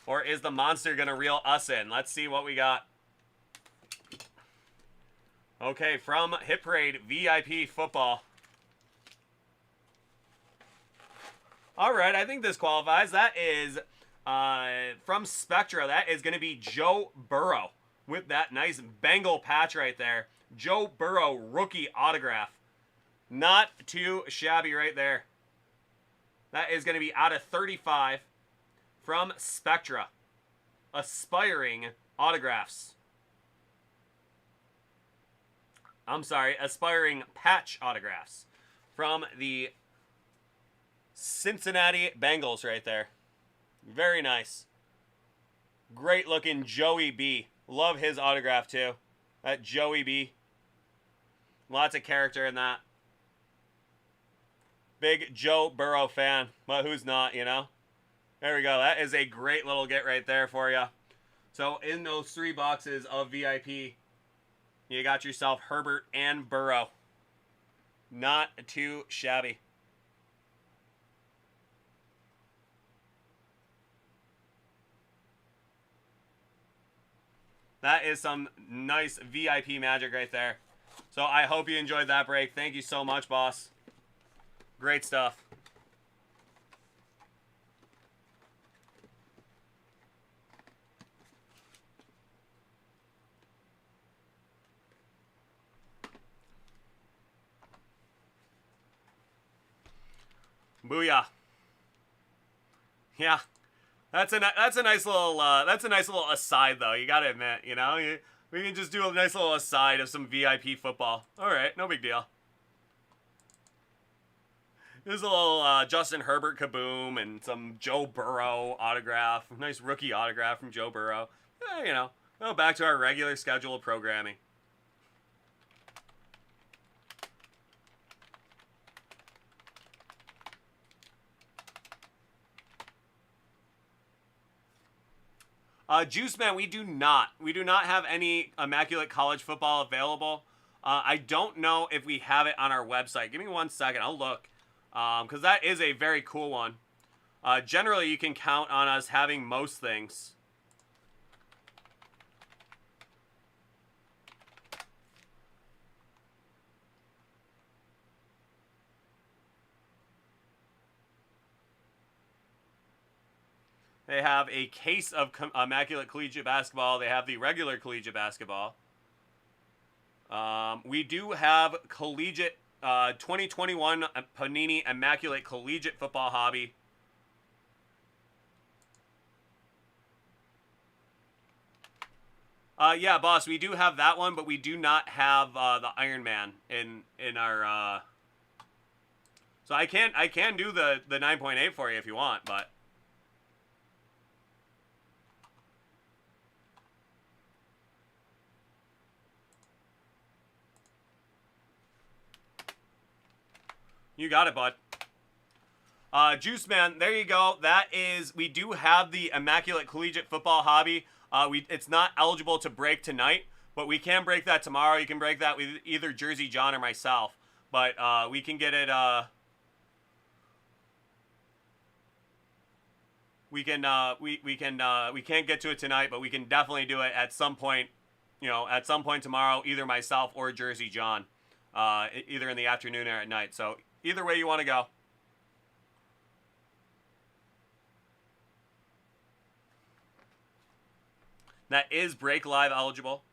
Or is the monster going to reel us in? Let's see what we got. Okay, from Hit Parade VIP football. All right, I think this qualifies. That is from Spectra. That is going to be Joe Burrow with that nice Bengal patch right there. Joe Burrow rookie autograph. Not too shabby right there. That is going to be out of 35 from Spectra. Aspiring autographs. I'm sorry, aspiring patch autographs from the Cincinnati Bengals right there. Very nice. Great looking Joey B. Love his autograph too. That Joey B. Lots of character in that. Big Joe Burrow fan, but who's not, you know? There we go. That is a great little get right there for you. So in those 3 boxes of VIP, you got yourself Herbert and Burrow. Not too shabby. That is some nice VIP magic right there. So I hope you enjoyed that break. Thank you so much, boss. Great stuff. Booyah. Yeah. That's a nice little aside though. You got to admit, you know, we can just do a nice little aside of some VIP football. All right, no big deal. There's a little Justin Herbert kaboom and some Joe Burrow autograph. Nice rookie autograph from Joe Burrow. You know, go back to our regular schedule of programming. Juice Man, we do not have any Immaculate College Football available. I don't know if we have it on our website. Give me 1 second. I'll look. Because that is a very cool one. Generally, you can count on us having most things. They have a case of Immaculate Collegiate Basketball. They have the regular Collegiate Basketball. We do have Collegiate 2021 Panini Immaculate Collegiate Football Hobby. Yeah, boss, we do have that one, but we do not have the Iron Man in our. So I can do the 9.8 for you if you want, but. You got it, bud. Juice Man, there you go. That is, we do have the Immaculate Collegiate Football Hobby. It's not eligible to break tonight, but we can break that tomorrow. You can break that with either Jersey John or myself. But we can get it. We can't get to it tonight, but we can definitely do it at some point. You know, at some point tomorrow, either myself or Jersey John, either in the afternoon or at night. So either way you want to go. That is Break Live eligible.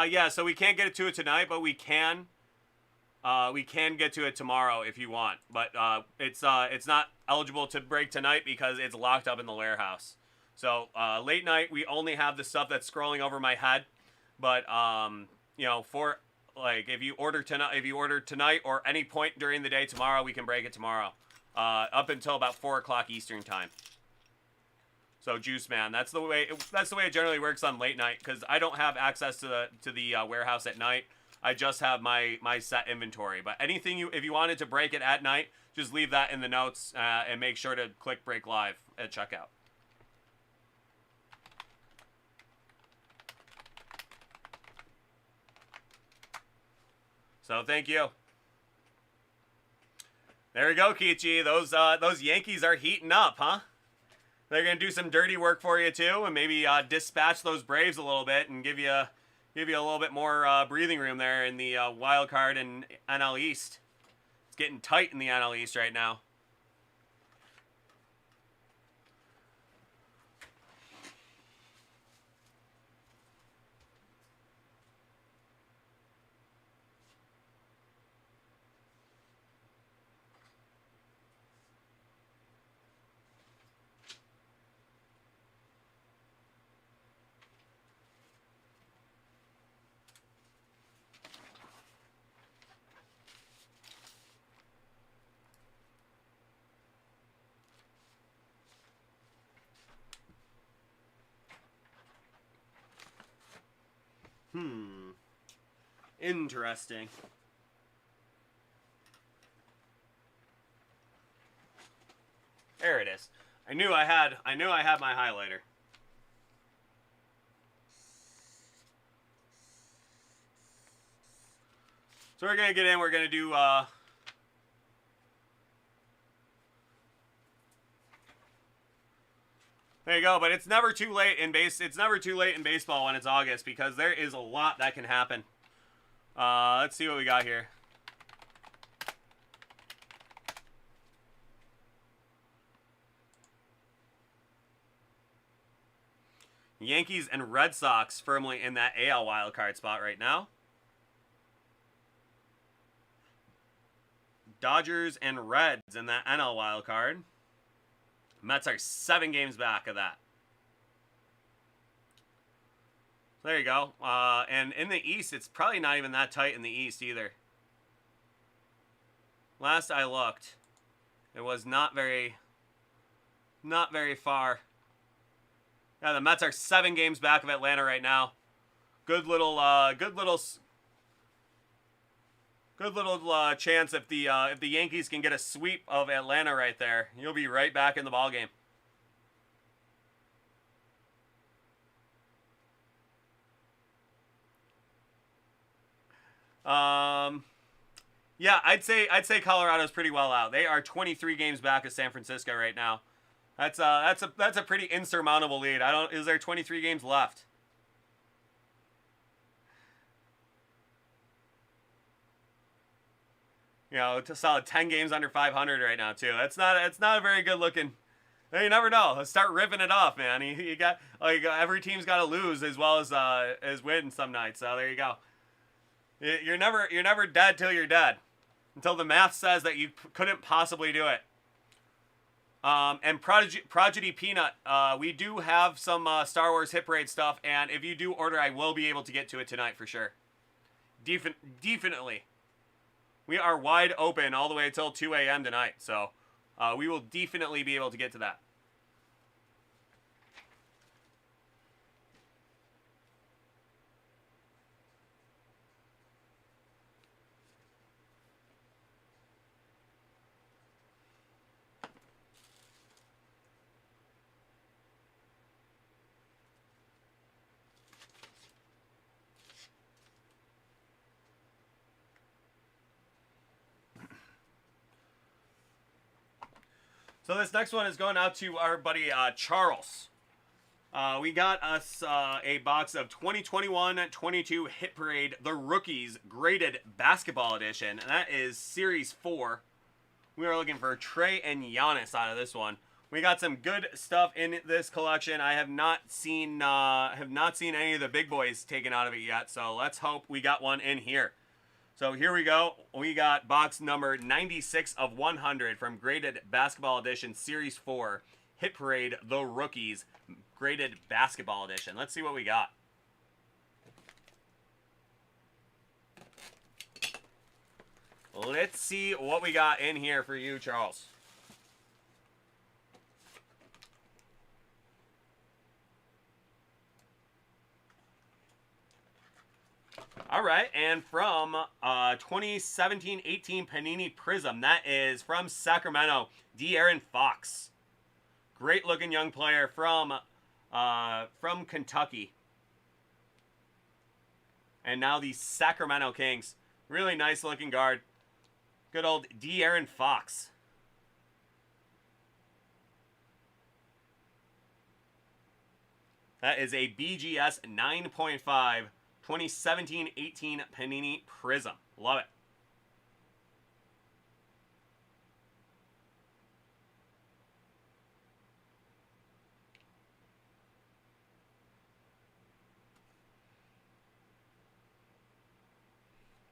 Yeah, so we can't get to it tonight, but we can get to it tomorrow if you want. But it's not eligible to break tonight because it's locked up in the warehouse. So late night, we only have the stuff that's scrolling over my head. But you know, for like if you order tonight or any point during the day tomorrow, we can break it tomorrow, up until about 4 o'clock Eastern time. So Juice Man, that's the way it generally works on late night because I don't have access to the warehouse at night. I just have my set inventory. But anything if you wanted to break it at night, just leave that in the notes and make sure to click Break Live at checkout. So thank you. There we go, Kichi. Those Yankees are heating up, huh? They're going to do some dirty work for you, too, and maybe dispatch those Braves a little bit and give you a little bit more breathing room there in the wild card and NL East. It's getting tight in the NL East right now. Interesting. There it is. I knew I had my highlighter. So we're gonna get in. We're gonna do. There you go. But it's never too late in It's never too late in baseball when it's August because there is a lot that can happen. Let's see what we got here. Yankees and Red Sox firmly in that AL wildcard spot right now. Dodgers and Reds in that NL wildcard. Mets are 7 games back of that. There you go. And in the East, it's probably not even that tight in the East either. Last I looked, it was not very far. Yeah, the Mets are 7 games back of Atlanta right now. good little chance if the Yankees can get a sweep of Atlanta right there. You'll be right back in the ball game. Yeah, I'd say Colorado's pretty well out. They are 23 games back of San Francisco right now. That's a pretty insurmountable lead. Is there 23 games left? You know, it's a solid 10 games under 500 right now too. It's not a very good looking. You never know. Let's start ripping it off, man. You got every team's got to lose as well as win some nights. So there you go. You're never dead till you're dead, until the math says that you couldn't possibly do it. And Prodigy Peanut, we do have some Star Wars Hit Parade stuff, and if you do order, I will be able to get to it tonight for sure. Definitely. We are wide open all the way until 2 a.m. tonight, so we will definitely be able to get to that. So this next one is going out to our buddy Charles. We got us a box of 2021-22 Hit Parade, the Rookies Graded Basketball Edition. And that is Series 4. We are looking for Trey and Giannis out of this one. We got some good stuff in this collection. I have not seen any of the big boys taken out of it yet. So let's hope we got one in here. So here we go. We got box number 96 of 100 from Graded Basketball Edition Series 4. Hit Parade, the Rookies, Graded Basketball Edition. Let's see what we got. Let's see what we got in here for you, Charles. All right, and from 2017-18 Panini Prism, that is from Sacramento, De'Aaron Fox. Great looking young player from Kentucky. And now the Sacramento Kings. Really nice looking guard. Good old De'Aaron Fox. That is a BGS 9.5. 2017-18 Panini Prism. Love it.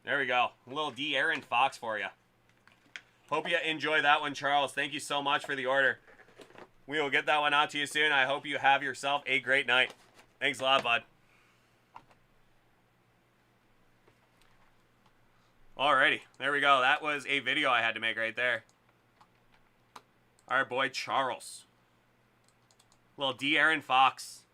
There we go. A little De'Aaron Fox for you. Hope you enjoy that one, Charles. Thank you so much for the order. We will get that one out to you soon. I hope you have yourself a great night. Thanks a lot, bud. Alrighty, there we go. That was a video I had to make right there. Our boy Charles. Little De'Aaron Fox.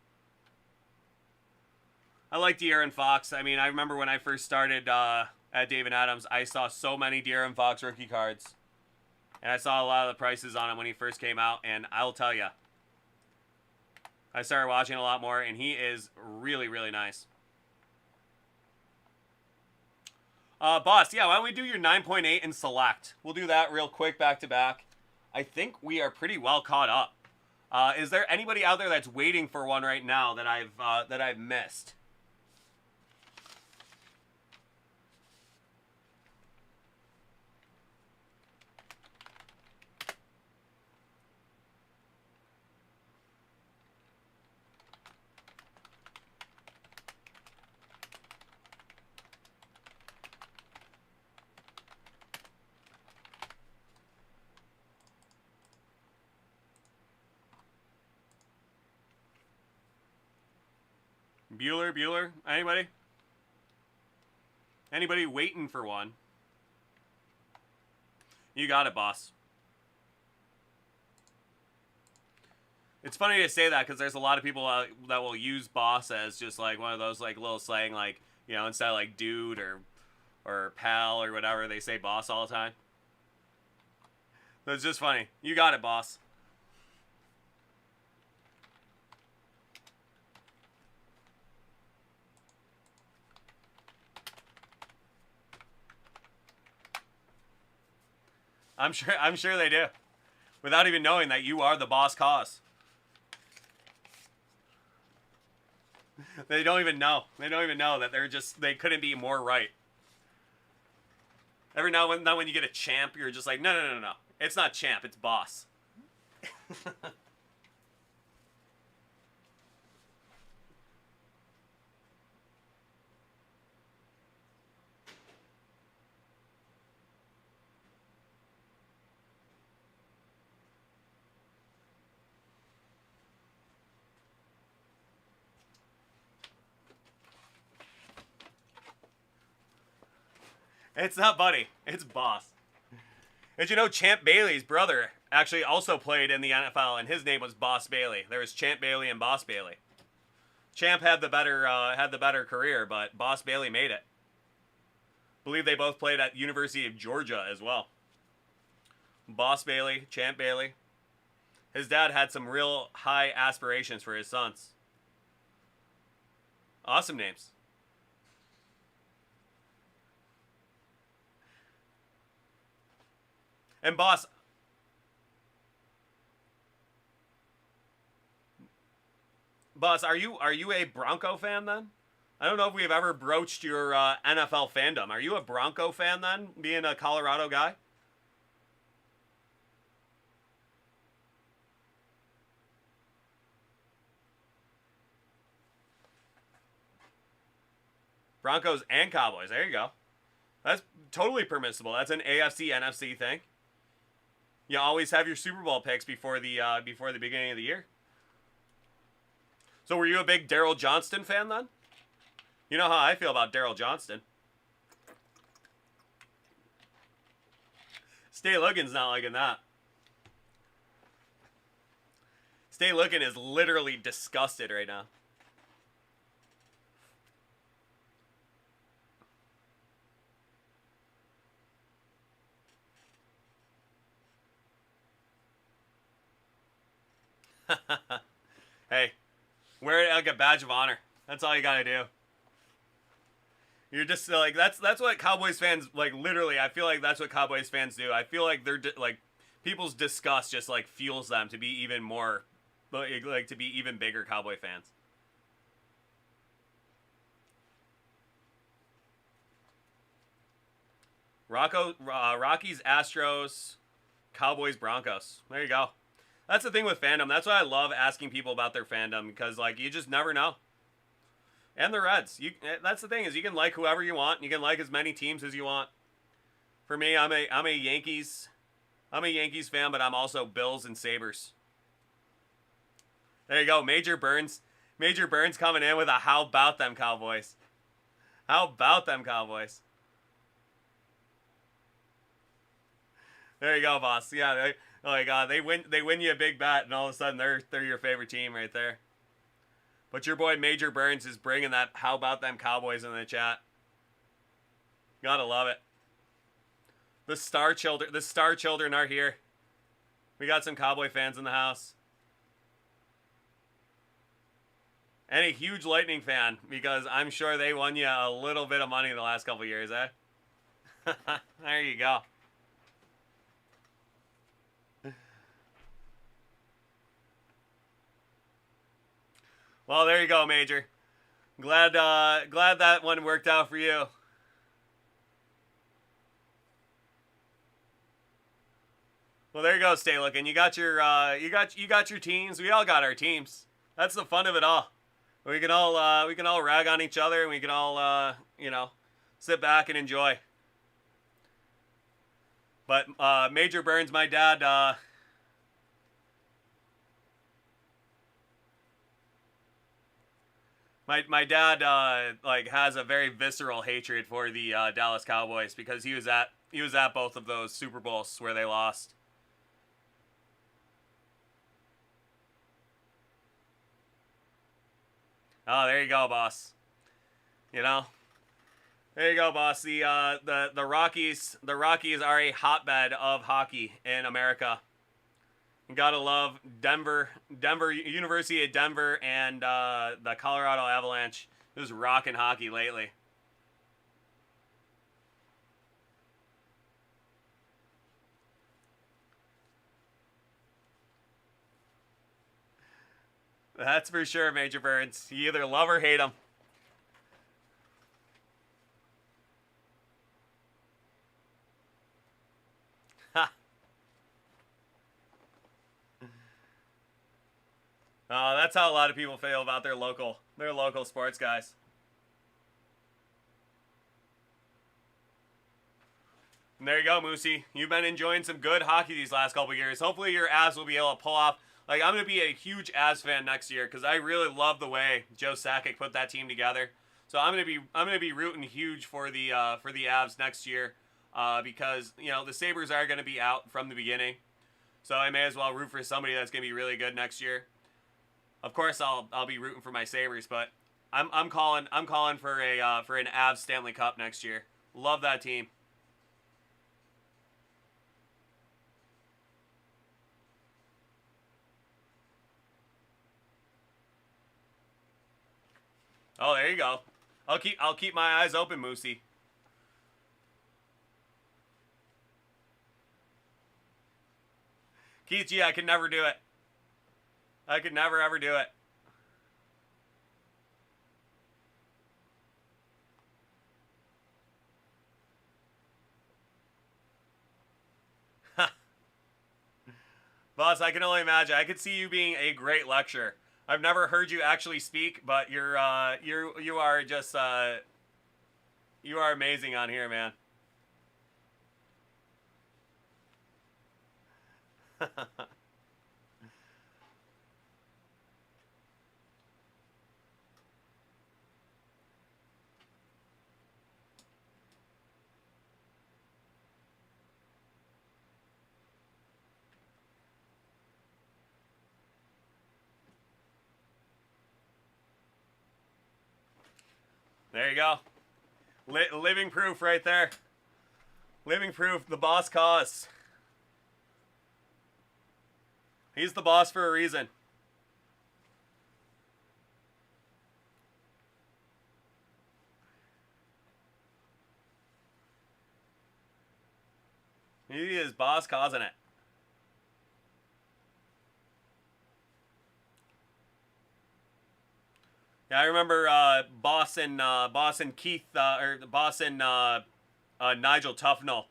I like De'Aaron Fox. I mean, I remember when I first started at Dave & Adams, I saw so many De'Aaron Fox rookie cards. And I saw a lot of the prices on him when he first came out, and I'll tell you, I started watching a lot more, and he is really, really nice. Boss, yeah, why don't we do your 9.8 and select? We'll do that real quick back to back. I think we are pretty well caught up. Is there anybody out there that's waiting for one right now that I've missed? Bueller, anybody? Anybody waiting for one? You got it, boss. It's funny to say that because there's a lot of people that will use boss as just like one of those like little slang, like, you know, instead of like dude or pal or whatever, they say boss all the time. So it's just funny. You got it, boss. I'm sure they do. Without even knowing that you are the boss cause. They don't even know. They don't even know that they couldn't be more right. Every now and then when you get a champ, you're just like, no. It's not champ, it's boss. It's not Buddy. It's Boss. Did you know Champ Bailey's brother actually also played in the NFL, and his name was Boss Bailey? There was Champ Bailey and Boss Bailey. Champ had the better career, but Boss Bailey made it. I believe they both played at University of Georgia as well. Boss Bailey, Champ Bailey. His dad had some real high aspirations for his sons. Awesome names. And Boss, are you a Bronco fan then? I don't know if we've ever broached your NFL fandom. Are you a Bronco fan then, being a Colorado guy? Broncos and Cowboys. There you go. That's totally permissible. That's an AFC NFC thing. You always have your Super Bowl picks before the beginning of the year. So were you a big Daryl Johnston fan then? You know how I feel about Daryl Johnston. Stay Lookin's not liking that. Stay Lookin is literally disgusted right now. Hey, wear it like a badge of honor. That's all you gotta do. You're just like that's what Cowboys fans like. Literally, I feel like that's what Cowboys fans do. I feel like they're like people's disgust just like fuels them to be even more like to be even bigger Cowboy fans. Rockies, Astros, Cowboys, Broncos. There you go. That's the thing with fandom. That's why I love asking people about their fandom, because like you just never know. And the Reds. That's the thing, is you can like whoever you want. You can like as many teams as you want. For me, I'm a Yankees fan, but I'm also Bills and Sabres. There you go, Major Burns. Major Burns coming in with a how about them Cowboys. How about them Cowboys? There you go, boss. Yeah, oh my God, they win you a big bet, and all of a sudden they're your favorite team right there. But your boy Major Burns is bringing that how about them Cowboys in the chat. Gotta love it. The Star Children are here. We got some Cowboy fans in the house. And a huge Lightning fan, because I'm sure they won you a little bit of money in the last couple of years, eh? There you go. Well, there you go, Major. Glad that one worked out for you. Well, there you go, Stay Looking. You got your teams. We all got our teams. That's the fun of it all. We can all rag on each other, and we can all sit back and enjoy. But Major Burns, my dad. My dad like has a very visceral hatred for the Dallas Cowboys, because he was at both of those Super Bowls where they lost. Oh, there you go, boss. You know, there you go, boss. The Rockies are a hotbed of hockey in America. You gotta love Denver University of Denver, and the Colorado Avalanche. Just rocking hockey lately. That's for sure, Major Burns. You either love or hate them. That's how a lot of people feel about their local sports guys. And there you go, Moosey. You've been enjoying some good hockey these last couple years. Hopefully your Avs will be able to pull off. Like, I'm going to be a huge Avs fan next year because I really love the way Joe Sakic put that team together. So I'm going to be rooting huge for the Avs next year because, you know, the Sabres are going to be out from the beginning. So I may as well root for somebody that's going to be really good next year. Of course, I'll be rooting for my Sabres, but I'm calling for an Avs Stanley Cup next year. Love that team. Oh, there you go. I'll keep my eyes open, Moosey. Keith G, I could never do it. I could never ever do it. Boss, I can only imagine. I could see you being a great lecturer. I've never heard you actually speak, but you are just you are amazing on here, man. There you go. Living proof right there. Living proof, the boss cause. He's the boss for a reason. He is boss causing it. Yeah, I remember Nigel Tufnell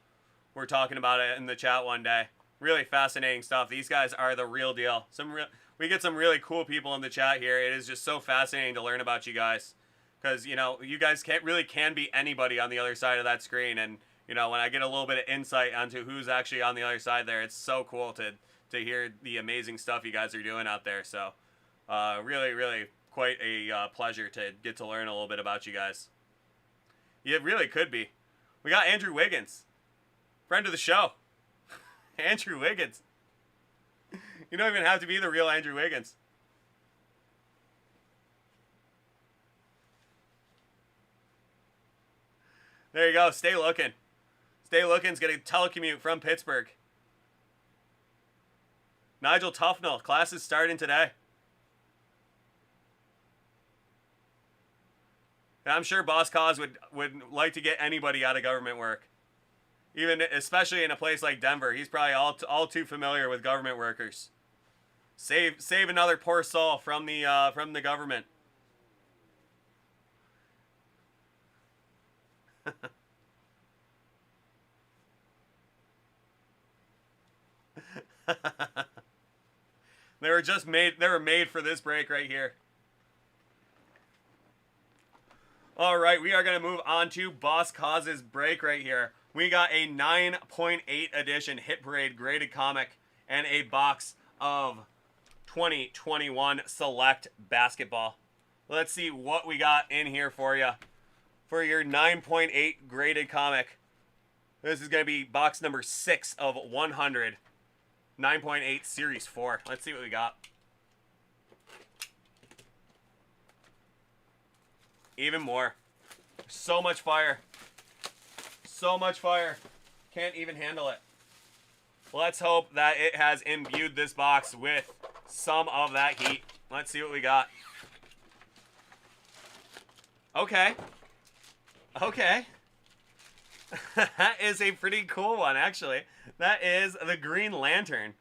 were talking about it in the chat one day. Really fascinating stuff. These guys are the real deal. We get some really cool people in the chat here. It is just so fascinating to learn about you guys, because you know you guys can be anybody on the other side of that screen, and you know when I get a little bit of insight onto who's actually on the other side there, it's so cool to hear the amazing stuff you guys are doing out there. So, really quite a pleasure to get to learn a little bit about you guys. It really could be. We got Andrew Wiggins, friend of the show. Andrew Wiggins. You don't even have to be the real Andrew Wiggins. There you go. Stay looking. Stay looking's getting telecommute from Pittsburgh. Nigel Tufnell. Class is starting today. And I'm sure Boss Cause would like to get anybody out of government work. Even especially in a place like Denver, he's probably all too familiar with government workers. Save another poor soul from the government. They were made for this break right here. All right, we are going to move on to Boss Cause's break right here. We got a 9.8 edition Hit Parade graded comic and a box of 2021 Select Basketball. Let's see what we got in here for you. For your 9.8 graded comic, this is going to be box number 6 of 100. 9.8 Series 4. Let's see what we got. Even more. So much fire. So much fire. Can't even handle it. Let's hope that it has imbued this box with some of that heat. Let's see what we got. Okay. Okay. That is a pretty cool one, actually. That is the Green Lantern.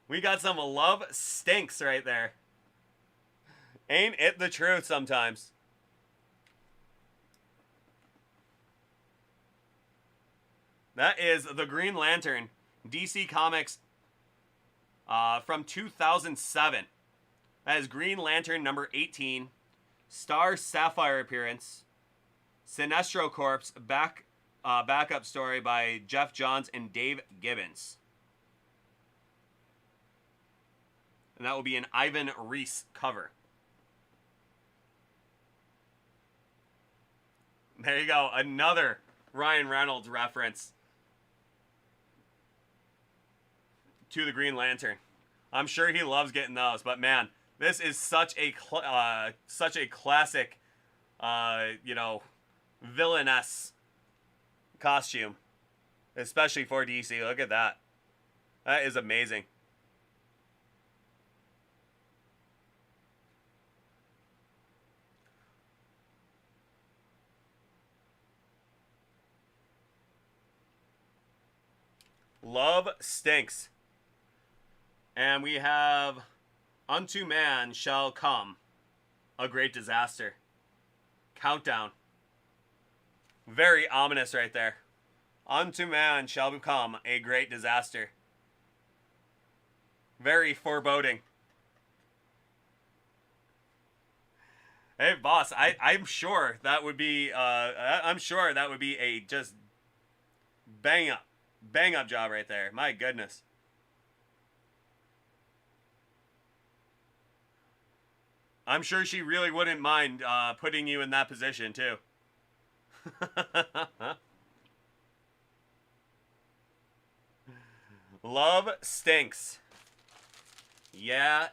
We got some love stinks right there. Ain't it the truth sometimes? That is the Green Lantern. DC Comics from 2007. That is Green Lantern number 18. Star Sapphire appearance. Sinestro Corpse backup story by Jeff Johns and Dave Gibbons. And that will be an Ivan Reis cover. There you go. Another Ryan Reynolds reference to the Green Lantern. I'm sure he loves getting those, but man, this is such a classic, you know, villainous costume, especially for DC. Look at that. That is amazing. Love stinks. And we have Unto Man Shall Come, a Great Disaster. Countdown. Very ominous right there. Unto man shall become a great disaster. Very foreboding. Hey, boss, I'm sure that would be a just bang up job right there. My goodness. I'm sure she really wouldn't mind putting you in that position too. Love stinks. Yeah.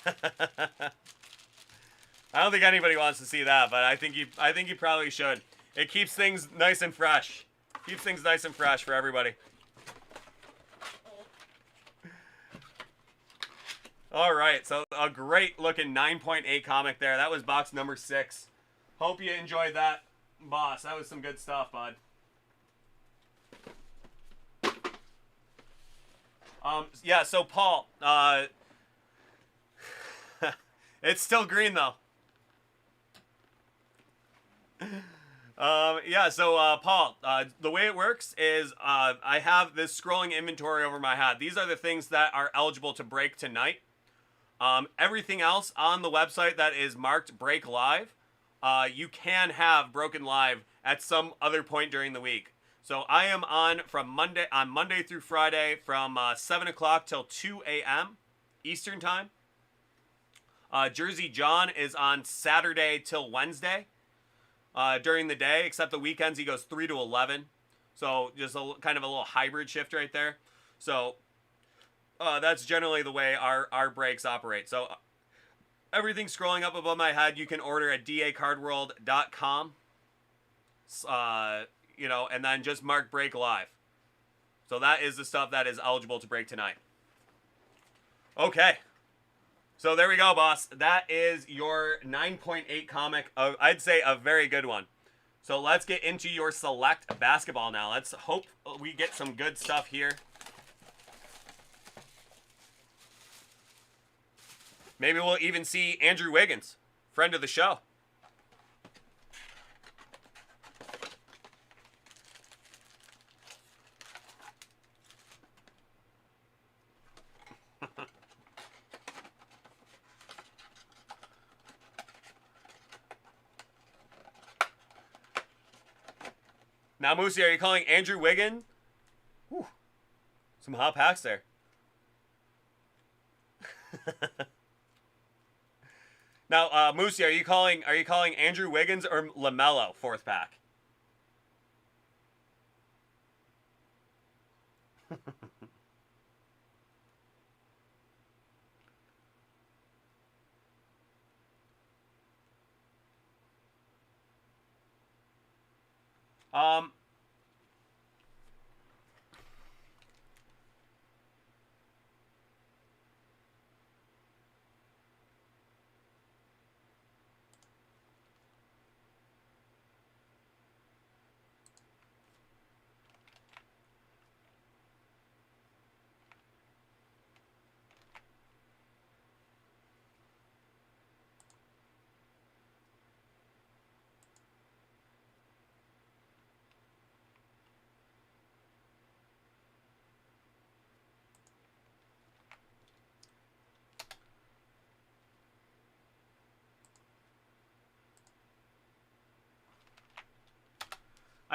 I don't think anybody wants to see that, but I think you probably should. It keeps things nice and fresh. Keeps things nice and fresh for everybody. All right, so a great looking 9.8 comic there. That was box number 6. Hope you enjoyed that, boss. That was some good stuff, bud. Yeah, so Paul, it's still green though. Yeah, so Paul, the way it works is I have this scrolling inventory over my head. These are the things that are eligible to break tonight. Everything else on the website that is marked break live, you can have broken live at some other point during the week. So I am on Monday through Friday from 7 o'clock till 2 a.m. Eastern time. Jersey John is on Saturday till Wednesday during the day, except the weekends he goes 3 to 11. So just kind of a little hybrid shift right there. So that's generally the way our breaks operate. So everything scrolling up above my head, you can order at dacardworld.com. You know, and then just mark break live. So that is the stuff that is eligible to break tonight. Okay. So there we go, boss. That is your 9.8 comic. I'd say a very good one. So let's get into your select basketball now. Let's hope we get some good stuff here. Maybe we'll even see Andrew Wiggins, friend of the show. Now, Moosey, are you calling Andrew Wiggins? Whew. Some hot packs there. Now, Moosey, are you calling Andrew Wiggins or LaMelo 4th pack? Um,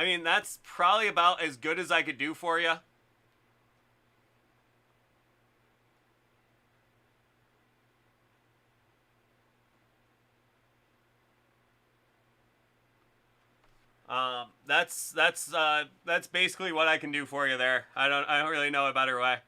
I mean, that's probably about as good as I could do for you. That's basically what I can do for you there. I don't really know a better way.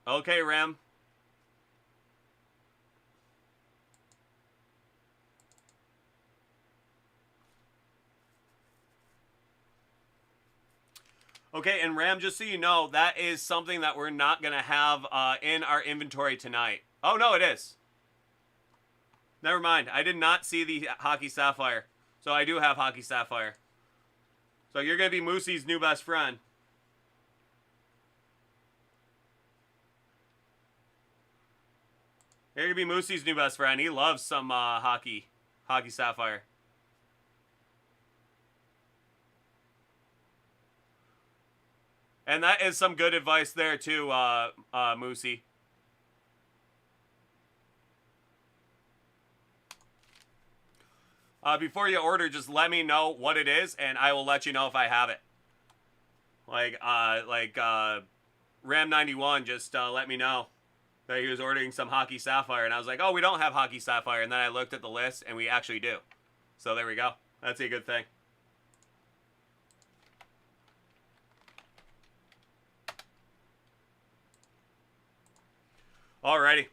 Okay, Ram. Okay, and Ram, just so you know, that is something that we're not going to have in our inventory tonight. Oh, no, it is. Never mind. I did not see the Hockey Sapphire. So I do have Hockey Sapphire. So you're going to be Moosey's new best friend. You're going to be Moosey's new best friend. He loves some Hockey Sapphire. And that is some good advice there, too, Moosey. Before you order, just let me know what it is, and I will let you know if I have it. Like Ram91 just let me know that he was ordering some Hockey Sapphire, and I was like, oh, we don't have Hockey Sapphire, and then I looked at the list, and we actually do. So there we go. That's a good thing. Alrighty,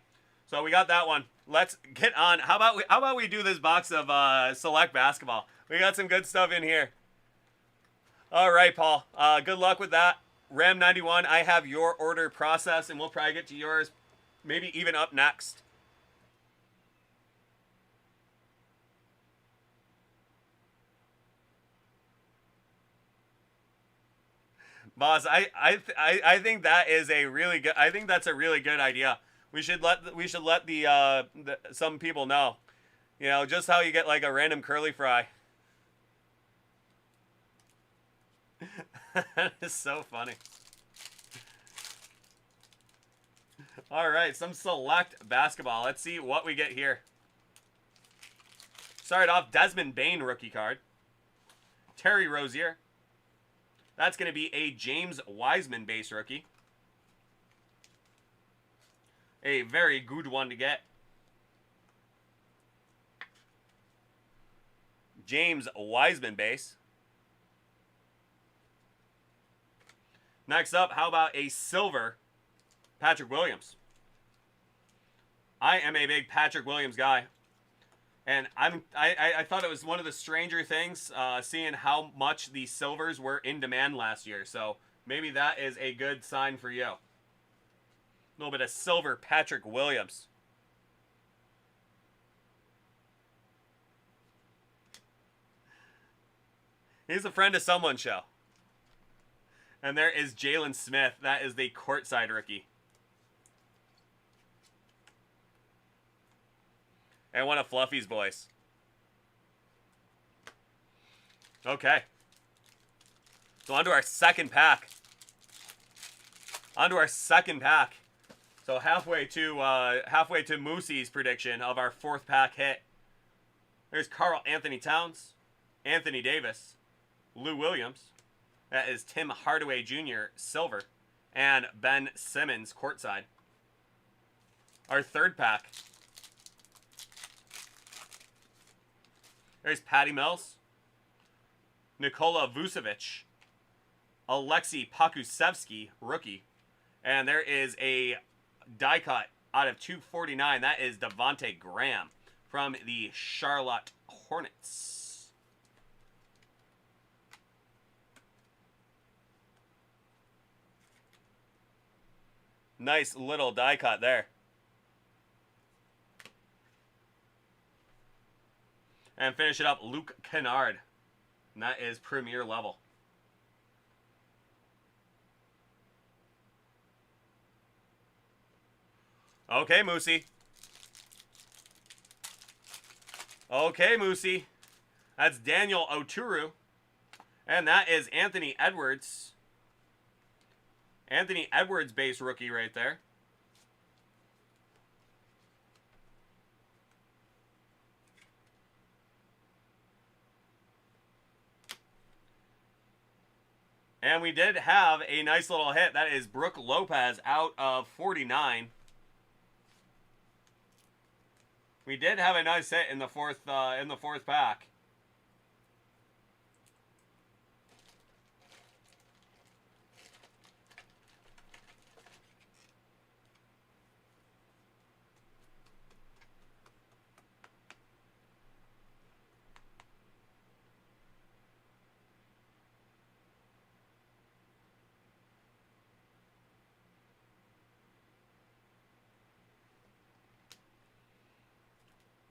so we got that one. Let's get on. How about we do this box of Select Basketball? We got some good stuff in here. All right, Paul. Good luck with that. Ram91, I have your order processed, and we'll probably get to yours maybe even up next. Boss, I think that is a really good. I think that's a really good idea. We should let the some people know, you know, just how you get like a random curly fry. That is so funny. All right, some Select Basketball. Let's see what we get here. Started off Desmond Bain rookie card. Terry Rozier. That's going to be a James Wiseman base rookie. A very good one to get. James Wiseman base. Next up, how about a silver Patrick Williams? I am a big Patrick Williams guy. And I thought it was one of the stranger things seeing how much the silvers were in demand last year. So maybe that is a good sign for you. A little bit of silver Patrick Williams. He's a friend of someone show. And there is Jalen Smith. That is the courtside rookie. And one of Fluffy's boys. Okay. So on to our second pack. So halfway to Moosey's prediction of our fourth pack hit. There's Karl Anthony Towns, Anthony Davis, Lou Williams. That is Tim Hardaway Jr. silver, and Ben Simmons courtside. Our third pack. There's Patty Mills, Nikola Vucevic, Alexei Pokusevsky, rookie, And there is a die cut out of 249. That is Devontae Graham from the Charlotte Hornets. Nice little die cut there. And finish it up, Luke Kennard. And that is premier level. Okay, Moosey. Okay, Moosey. That's Daniel Oturu. And that is Anthony Edwards. Anthony Edwards base rookie right there. And we did have a nice little hit. That is Brooke Lopez out of 49. We did have a nice hit in the fourth pack.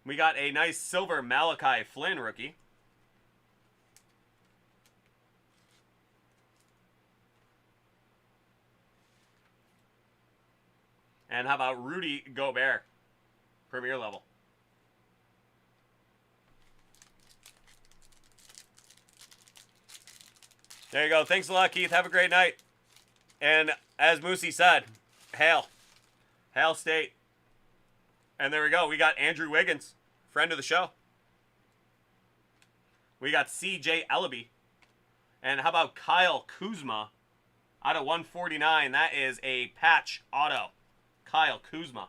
We got a nice silver Malachi Flynn rookie. And how about Rudy Gobert? Premier level. There you go. Thanks a lot, Keith. Have a great night. And as Moosey said, hail. Hail State. And there we go. We got Andrew Wiggins, friend of the show. We got C.J. Ellaby. And how about Kyle Kuzma out of 149? That is a patch auto. Kyle Kuzma.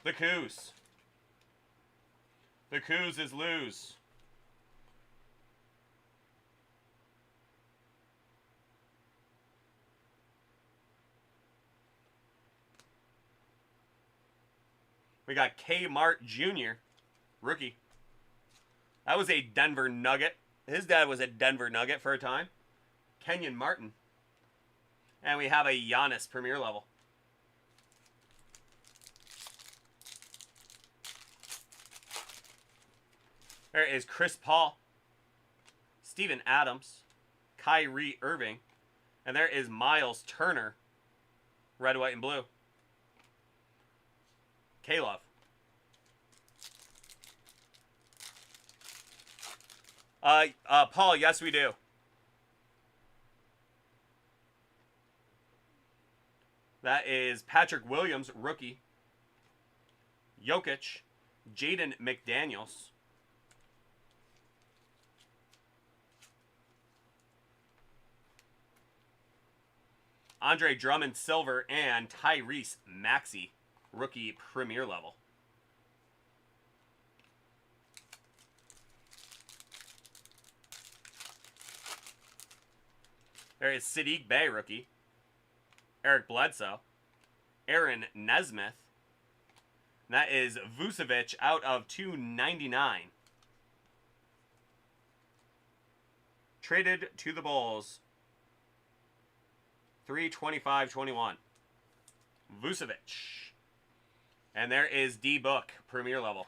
The Kuz. The Kuz is lose. We got K-Mart Jr., rookie. That was a Denver Nugget. His dad was a Denver Nugget for a time. Kenyon Martin. And we have a Giannis premier level. There is Chris Paul. Steven Adams. Kyrie Irving. And there is Miles Turner. Red, white, and blue. K-Love. Paul, yes we do. That is Patrick Williams, rookie. Jokic. Jaden McDaniels. Andre Drummond, silver, and Tyrese Maxey, rookie premier level. There is Sadiq Bey, rookie. Eric Bledsoe. Aaron Nesmith. That is Vucevic out of 299. Traded to the Bulls. 325-21. Vucevic. And there is D-Book, premier level.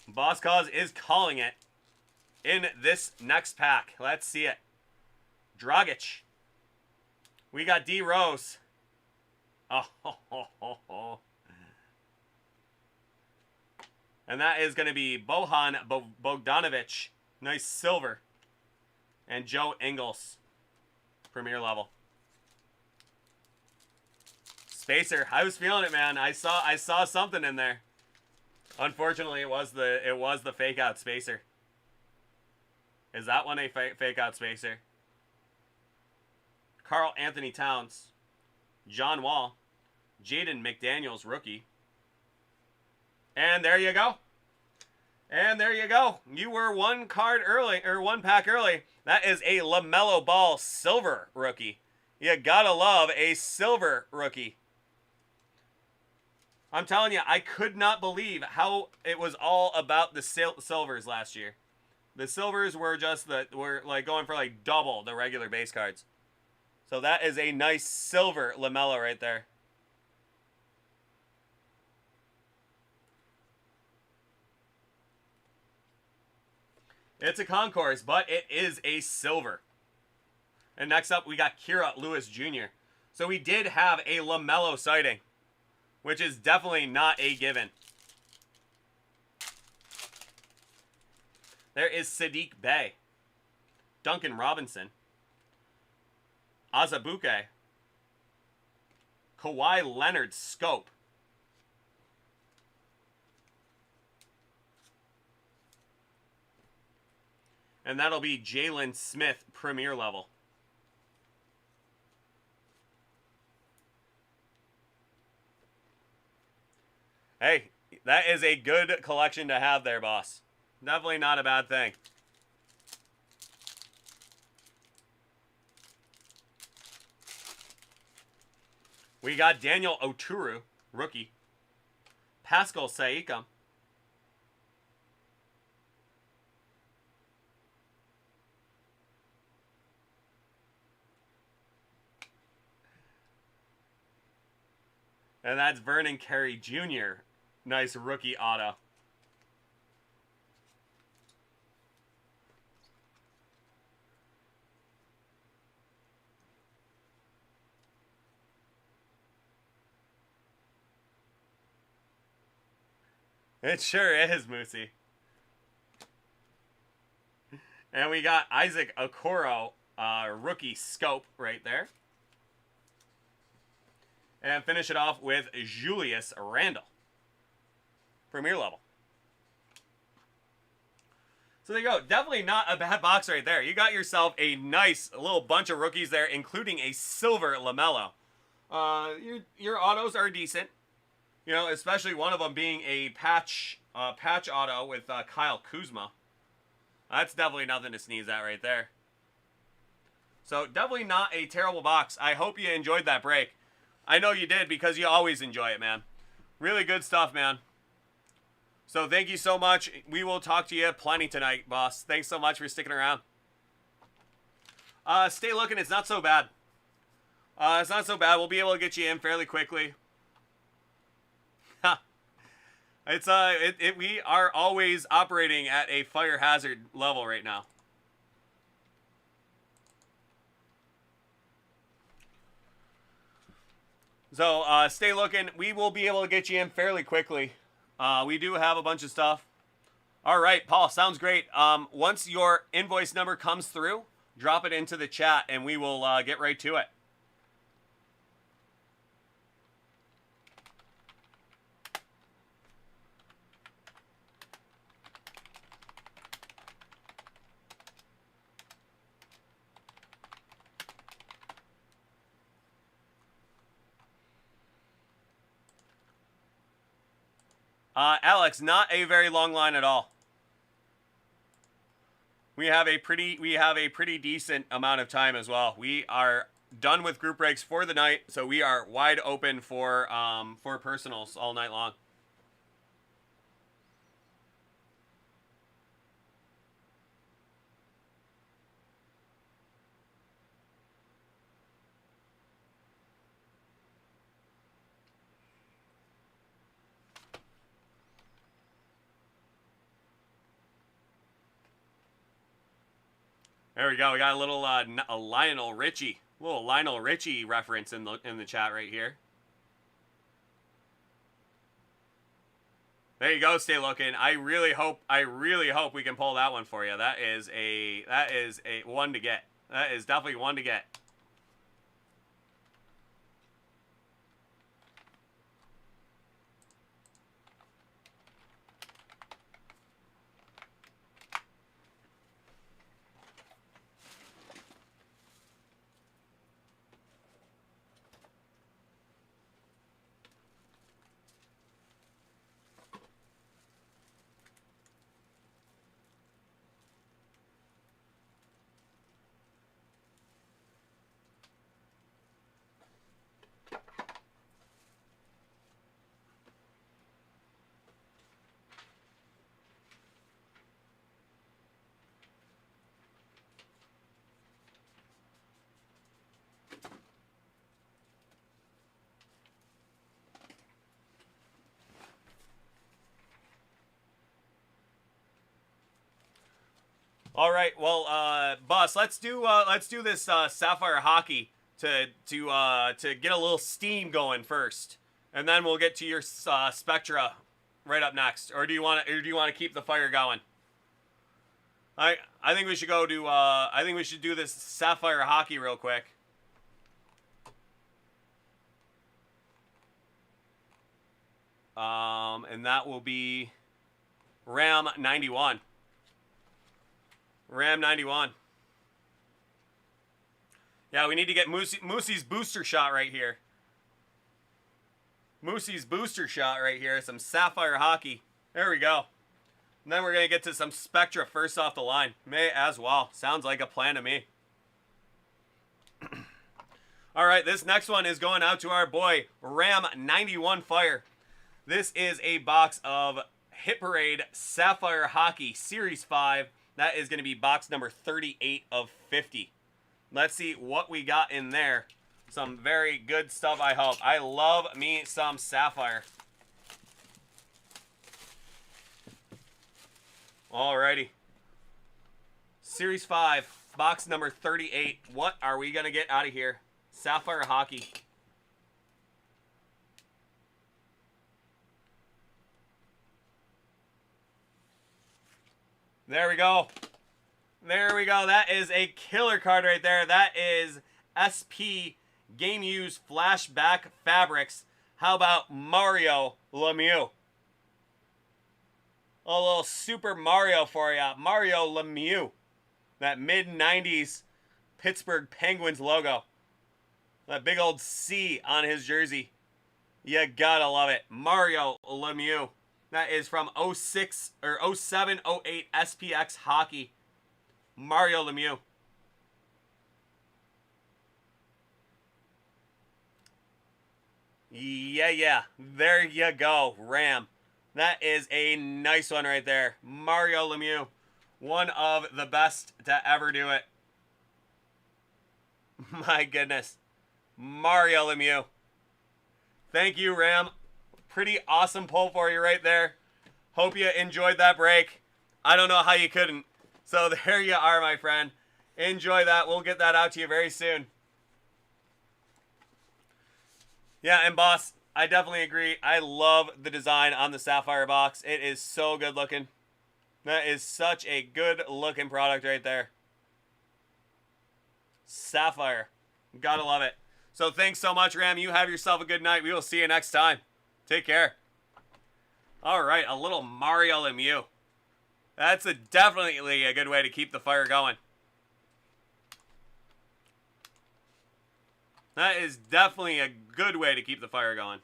Boss Cause is calling it in this next pack. Let's see it. Dragic. We got D Rose. Oh. And that is going to be Bojan Bogdanovic. Nice silver. And Joe Ingles. Premier level. Spacer. I was feeling it, man. I saw something in there. Unfortunately, it was the fake out Spacer. Is that one a fake out Spacer? Karl Anthony Towns. John Wall. Jaden McDaniels, rookie. And there you go. And there you go. You were one card early, or one pack early. That is a LaMelo Ball silver rookie. You gotta love a silver rookie. I'm telling you, I could not believe how it was all about the silvers last year. The silvers were were like going for like double the regular base cards. So that is a nice silver LaMelo right there. It's a concourse, but it is a silver. And next up, we got Kira Lewis Jr. So we did have a LaMelo sighting, which is definitely not a given. There is Sadiq Bey, Duncan Robinson, Azubuike, Kawhi Leonard Scope, and that'll be Jalen Smith Premier level. Hey, that is a good collection to have there, boss. Definitely not a bad thing. We got Daniel Oturu, rookie. Pascal Siakam. And that's Vernon Carey Jr. Nice rookie auto. It sure is, Moosey. And we got Isaac Okoro, rookie scope right there. And finish it off with Julius Randle. Premier level. So there you go. Definitely not a bad box right there. You got yourself a nice little bunch of rookies there, including a silver LaMelo. Your autos are decent. You know, especially one of them being a patch auto with Kyle Kuzma. That's definitely nothing to sneeze at right there. So definitely not a terrible box. I hope you enjoyed that break. I know you did because you always enjoy it, man. Really good stuff, man. So thank you so much. We will talk to you plenty tonight, boss. Thanks so much for sticking around. Stay looking. It's not so bad. It's not so bad. We'll be able to get you in fairly quickly. It's we are always operating at a fire hazard level right now. So stay looking. We will be able to get you in fairly quickly. We do have a bunch of stuff. All right, Paul, sounds great. Once your invoice number comes through, drop it into the chat and we will get right to it. Alex, not a very long line at all. We have a pretty decent amount of time as well. We are done with group breaks for the night, so we are wide open for personals all night long. There we go. We got a little a Lionel Richie reference in the chat right here. There you go. Stay looking. I really hope we can pull that one for you. That is a one to get. That is definitely one to get. All right, well, boss, let's do this Sapphire Hockey to get a little steam going first, and then we'll get to your Spectra right up next. Or do you want to keep the fire going? I think we should go to I think we should do this Sapphire Hockey real quick. And that will be Ram 91. Ram 91. Yeah, we need to get Moosey's booster shot right here. Moosey's booster shot right here. Some Sapphire Hockey. There we go. And then we're going to get to some Spectra first off the line. May as well. Sounds like a plan to me. All right, this next one is going out to our boy, Ram 91 Fire. This is a box of Hit Parade Sapphire Hockey Series 5. That is going to be box number 38 of 50. Let's see what we got in there. Some very good stuff, I hope. I love me some Sapphire. Alrighty. Series 5, box number 38. What are we going to get out of here? Sapphire Hockey. There we go. There we go. That is a killer card right there. That is SP Game Use Flashback Fabrics. How about Mario Lemieux? A little Super Mario for you. Mario Lemieux. That mid-90s Pittsburgh Penguins logo. That big old C on his jersey. You gotta love it. Mario Lemieux. That is from 06 or 07, 08 SPX Hockey. Mario Lemieux. Yeah. There you go, Ram. That is a nice one right there. Mario Lemieux. One of the best to ever do it. My goodness. Mario Lemieux. Thank you, Ram. Pretty awesome pull for you right there. Hope you enjoyed that break. I don't know how you couldn't. So there you are, my friend. Enjoy that. We'll get that out to you very soon. Yeah, and boss, I definitely agree. I love the design on the Sapphire box. It is so good looking. That is such a good looking product right there. Sapphire. Gotta love it. So thanks so much, Ram. You have yourself a good night. We will see you next time. Take care. All right, a little Mario Lemieux. That's definitely a good way to keep the fire going. That is definitely a good way to keep the fire going.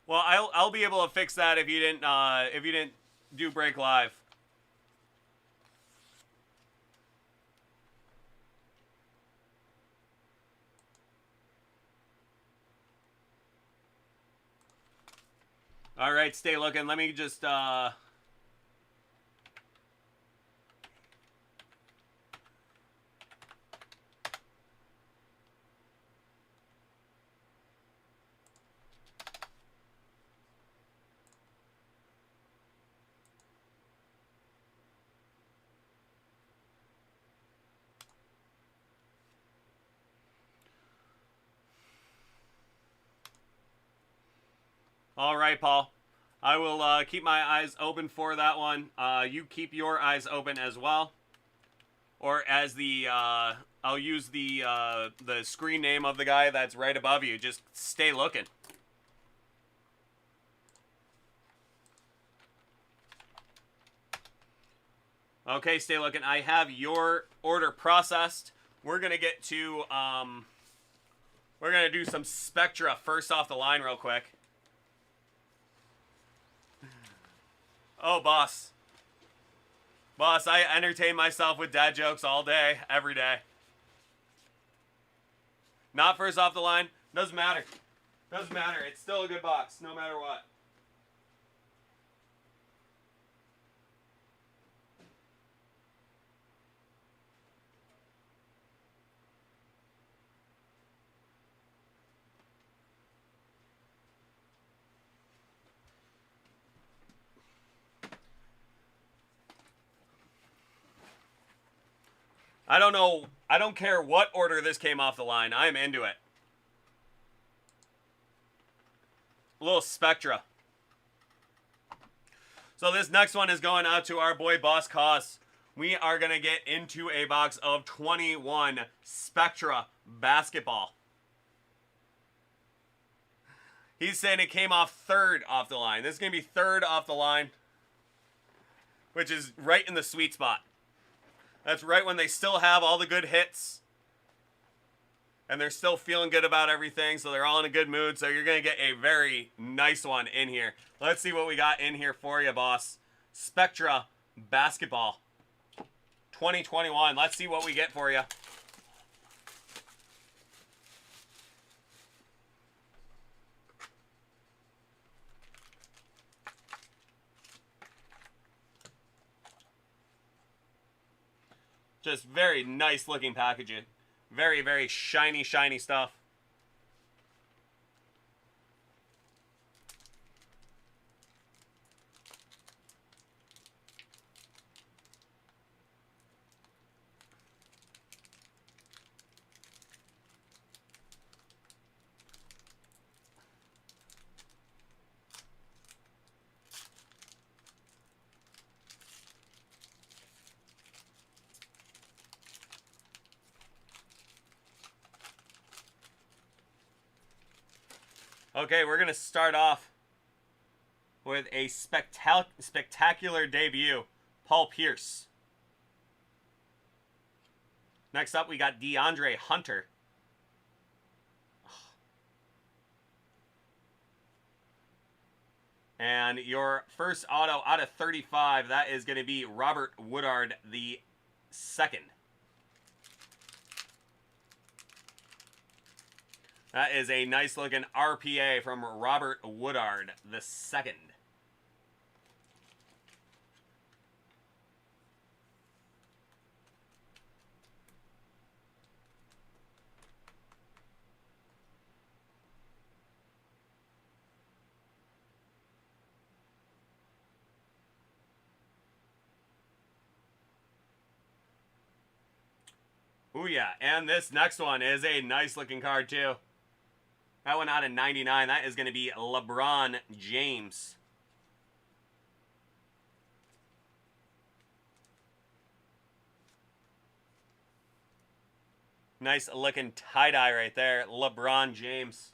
Well, I'll be able to fix that if you didn't do break live. All right, stay looking. Let me just All right, Paul. I will keep my eyes open for that one. You keep your eyes open as well. Or as the, I'll use the screen name of the guy that's right above you. Just stay looking. Okay, stay looking. I have your order processed. We're going to get to, we're going to do some Spectra first off the line real quick. Oh, boss. Boss, I entertain myself with dad jokes all day, every day. Not first off the line. Doesn't matter. Doesn't matter. It's still a good box, no matter what. I don't know. I don't care what order this came off the line. I'm into it. A little Spectra. So this next one is going out to our boy Boss Cos. We are going to get into a box of 21 Spectra Basketball. He's saying it came off third off the line. This is going to be third off the line, which is right in the sweet spot. That's right when they still have all the good hits. And they're still feeling good about everything. So they're all in a good mood. So you're going to get a very nice one in here. Let's see what we got in here for you, boss. Spectra Basketball 2021. Let's see what we get for you. Just very nice looking packaging. Very, very shiny, shiny stuff. Okay, we're going to start off with a spectacular debut, Paul Pierce. Next up, we got DeAndre Hunter. And your first auto out of 35, that is going to be Robert Woodard the second. That is a nice looking RPA from Robert Woodard the second. Ooh yeah, and this next one is a nice looking card too. That one out of 99. That is going to be LeBron James. Nice looking tie-dye right there. LeBron James.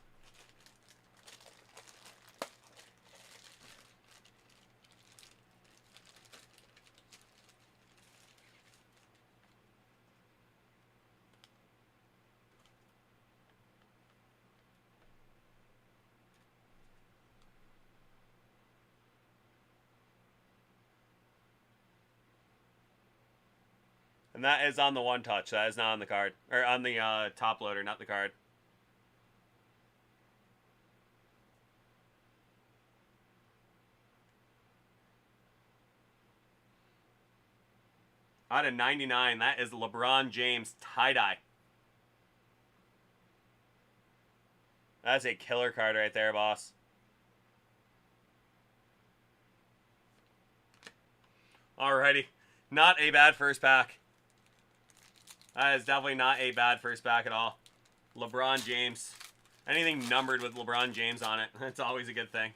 And that is on the one touch. That is not on the card. Or on the top loader, not the card. Out of 99, that is LeBron James tie-dye. That's a killer card right there, boss. Alrighty. Not a bad first pack. That is definitely not a bad first pack at all. LeBron James. Anything numbered with LeBron James on it, it's always a good thing.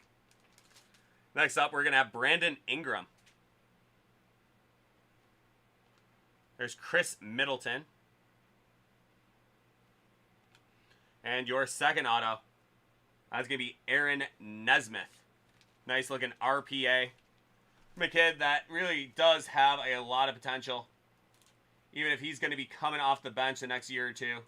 Next up, we're going to have Brandon Ingram. There's Chris Middleton. And your second auto, that's going to be Aaron Nesmith. Nice looking RPA. From a kid that really does have a lot of potential. Even if he's going to be coming off the bench the next year or two.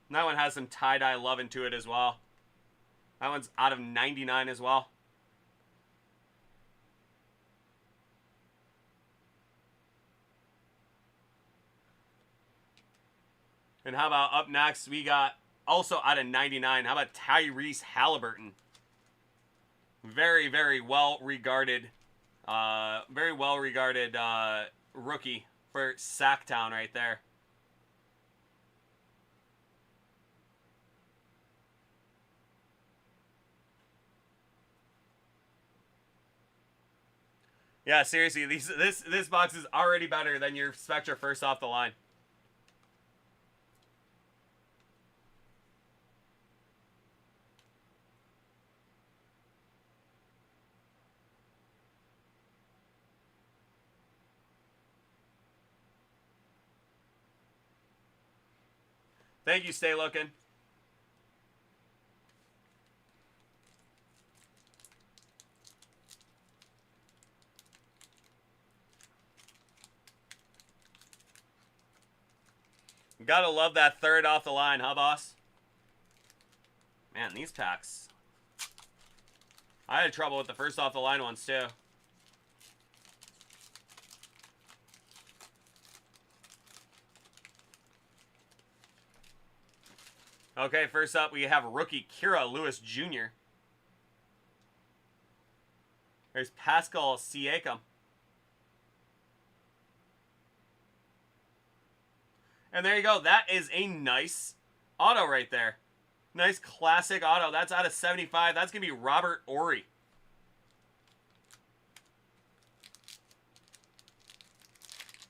And that one has some tie-dye love into it as well. That one's out of 99 as well. And how about up next, we got also out of 99. How about Tyrese Halliburton? Very, very well-regarded rookie for Sacktown right there. Yeah, seriously, this box is already better than your Spectra first off the line. Thank you, Stay Looking. Gotta love that third off the line, huh, boss? Man, these packs. I had trouble with the first off the line ones, too. Okay, first up, we have rookie Kira Lewis Jr. There's Pascal Siakam. And there you go. That is a nice auto right there. Nice classic auto. That's out of 75. That's going to be Robert Horry.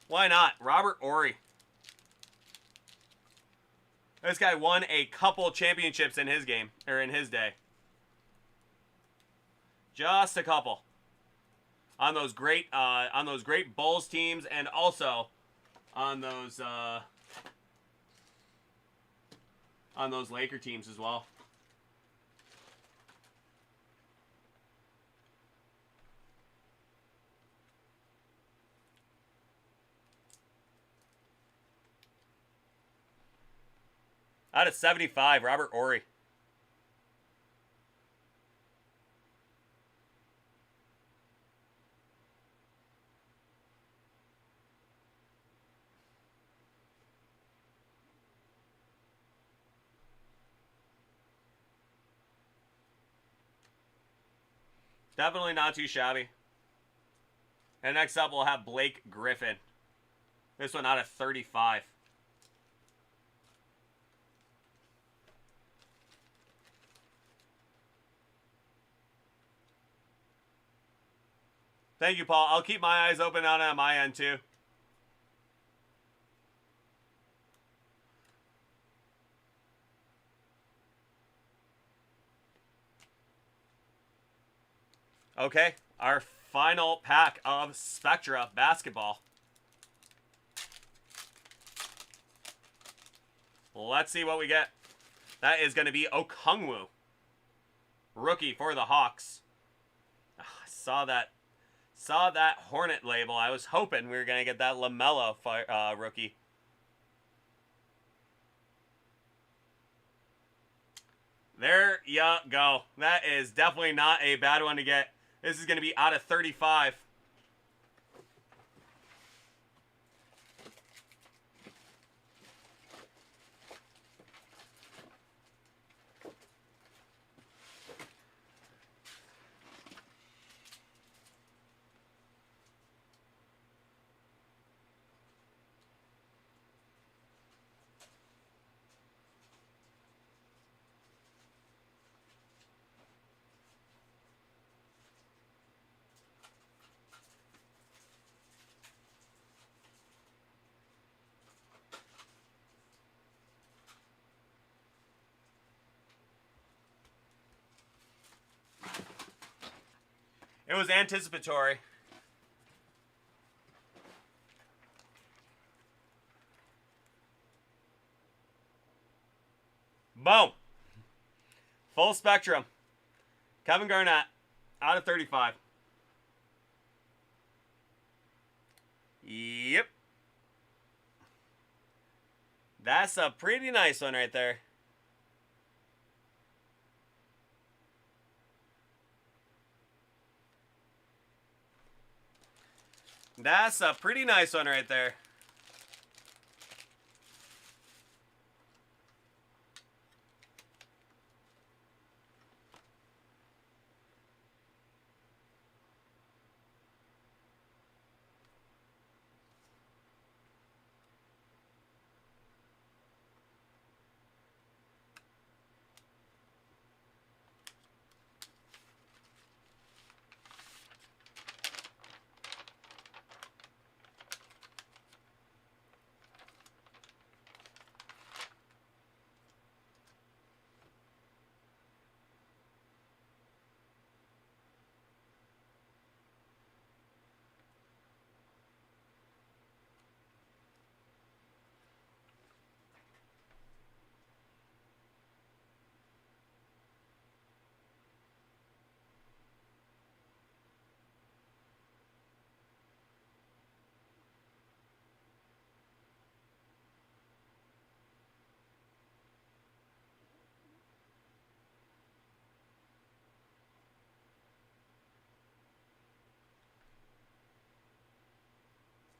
Why not? Robert Horry. This guy won a couple championships in his game, or in his day. Just a couple. On those great Bulls teams, and also on those Laker teams as well. Out of 75, Robert Horry. Definitely not too shabby. And next up, we'll have Blake Griffin. This one out of 35. Thank you, Paul. I'll keep my eyes open on my end, too. Okay, our final pack of Spectra Basketball. Let's see what we get. That is going to be Okongwu. Rookie for the Hawks. I saw that Hornet label. I was hoping we were going to get that LaMelo rookie. There you go. That is definitely not a bad one to get. This is going to be out of 35. It was anticipatory. Boom. Full spectrum. Kevin Garnett, out of 35. Yep. That's a pretty nice one right there. That's a pretty nice one right there.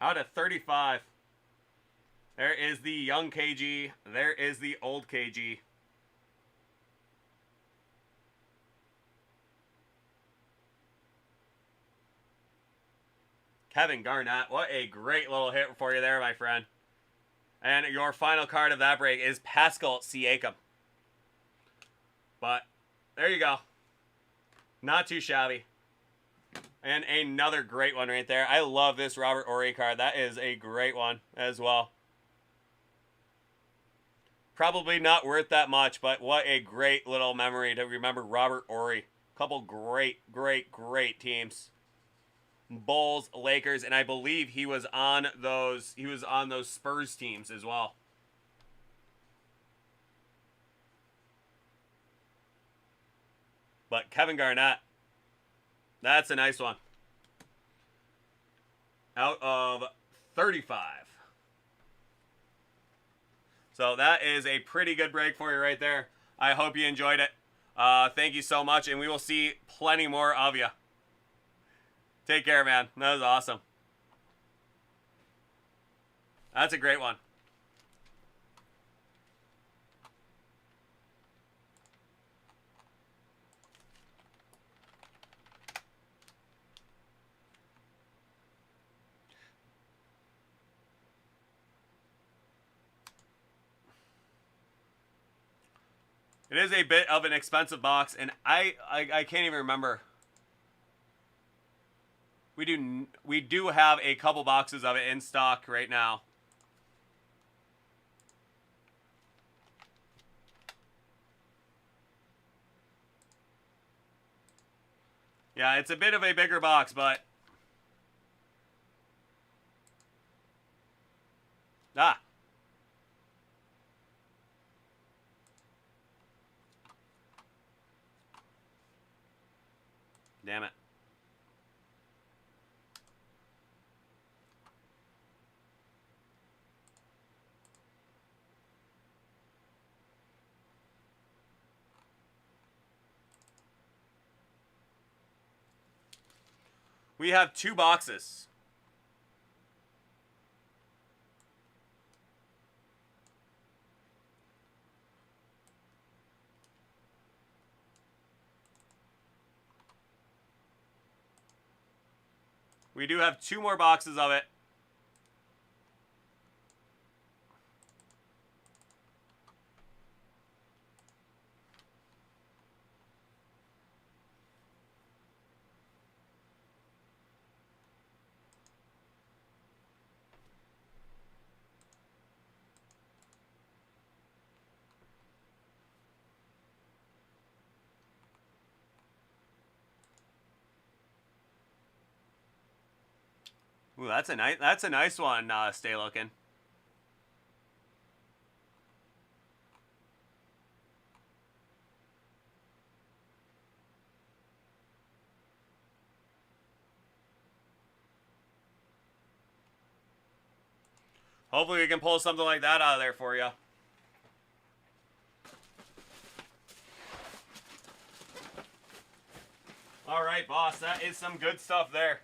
Out of 35. There is the young KG. There is the old KG. Kevin Garnett. What a great little hit for you there, my friend. And your final card of that break is Pascal Siakam. But there you go. Not too shabby. And another great one right there. I love this Robert Horry card. That is a great one as well. Probably not worth that much, but what a great little memory to remember Robert Horry. Couple great teams. Bulls, Lakers, and I believe he was on those Spurs teams as well. But Kevin Garnett, that's a nice one. Out of 35. So that is a pretty good break for you right there. I hope you enjoyed it. Thank you so much, and we will see plenty more of you. Take care, man. That was awesome. That's a great one. It is a bit of an expensive box, and I can't even remember. We do have a couple boxes of it in stock right now. Yeah, it's a bit of a bigger box, but damn it. We have 2 boxes. We do have 2 more boxes of it. Ooh, that's a nice one. Stay looking. Hopefully we can pull something like that out of there for you. All right, boss. That is some good stuff there.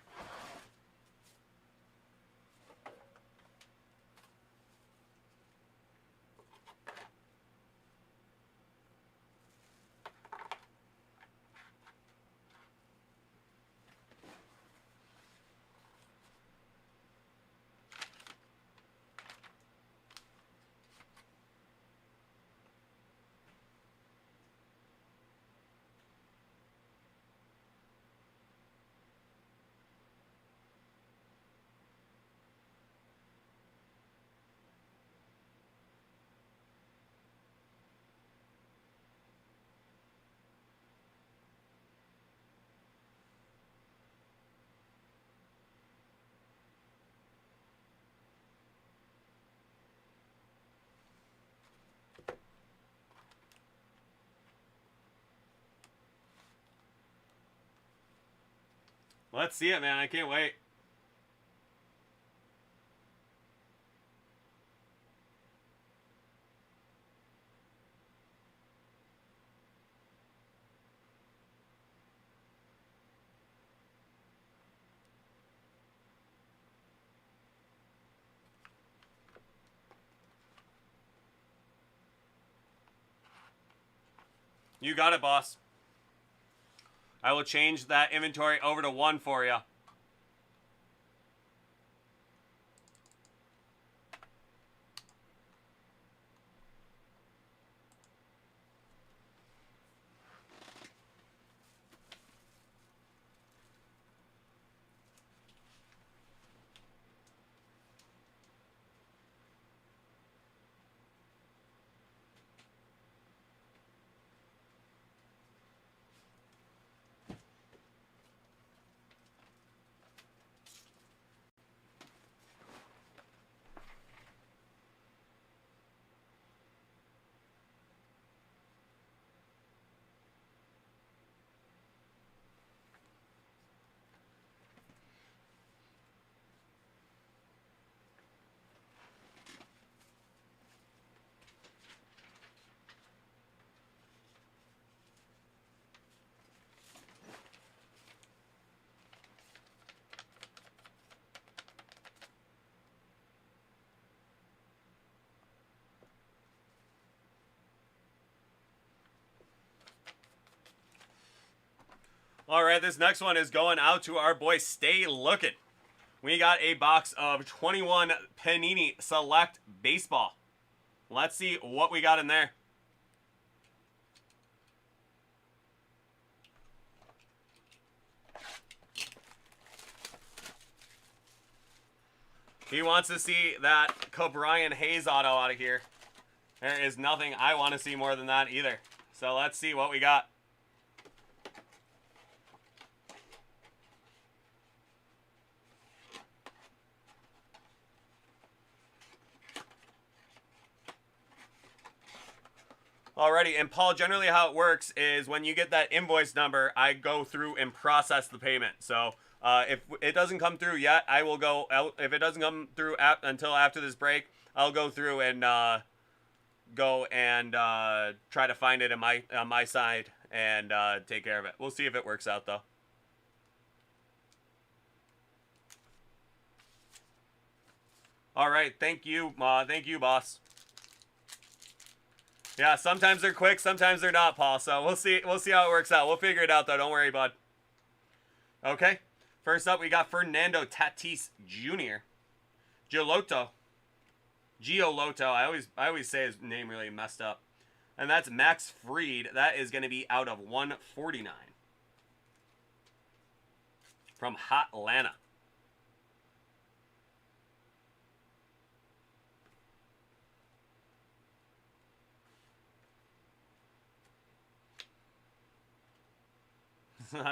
Let's see it, man. I can't wait. You got it, boss. I will change that inventory over to 1 for you. All right, this next one is going out to our boy Stay Looking. We got a box of 21 Panini Select Baseball. Let's see what we got in there. He wants to see that Brian Hayes auto out of here. There is nothing I want to see more than that either. So let's see what we got. Alrighty, and Paul, generally how it works is when you get that invoice number, I go through and process the payment. So if it doesn't come through yet, I will go out. If it doesn't come through until after this break, I'll go through and try to find it on my side and take care of it. We'll see if it works out though. All right, thank you, boss. Yeah, sometimes they're quick, sometimes they're not, Paul. So we'll see how it works out. We'll figure it out though. Don't worry, bud. Okay. First up, we got Fernando Tatis Jr. Giolito. I always say his name really messed up. And that's Max Fried. That is going to be out of 149. From Hot Atlanta.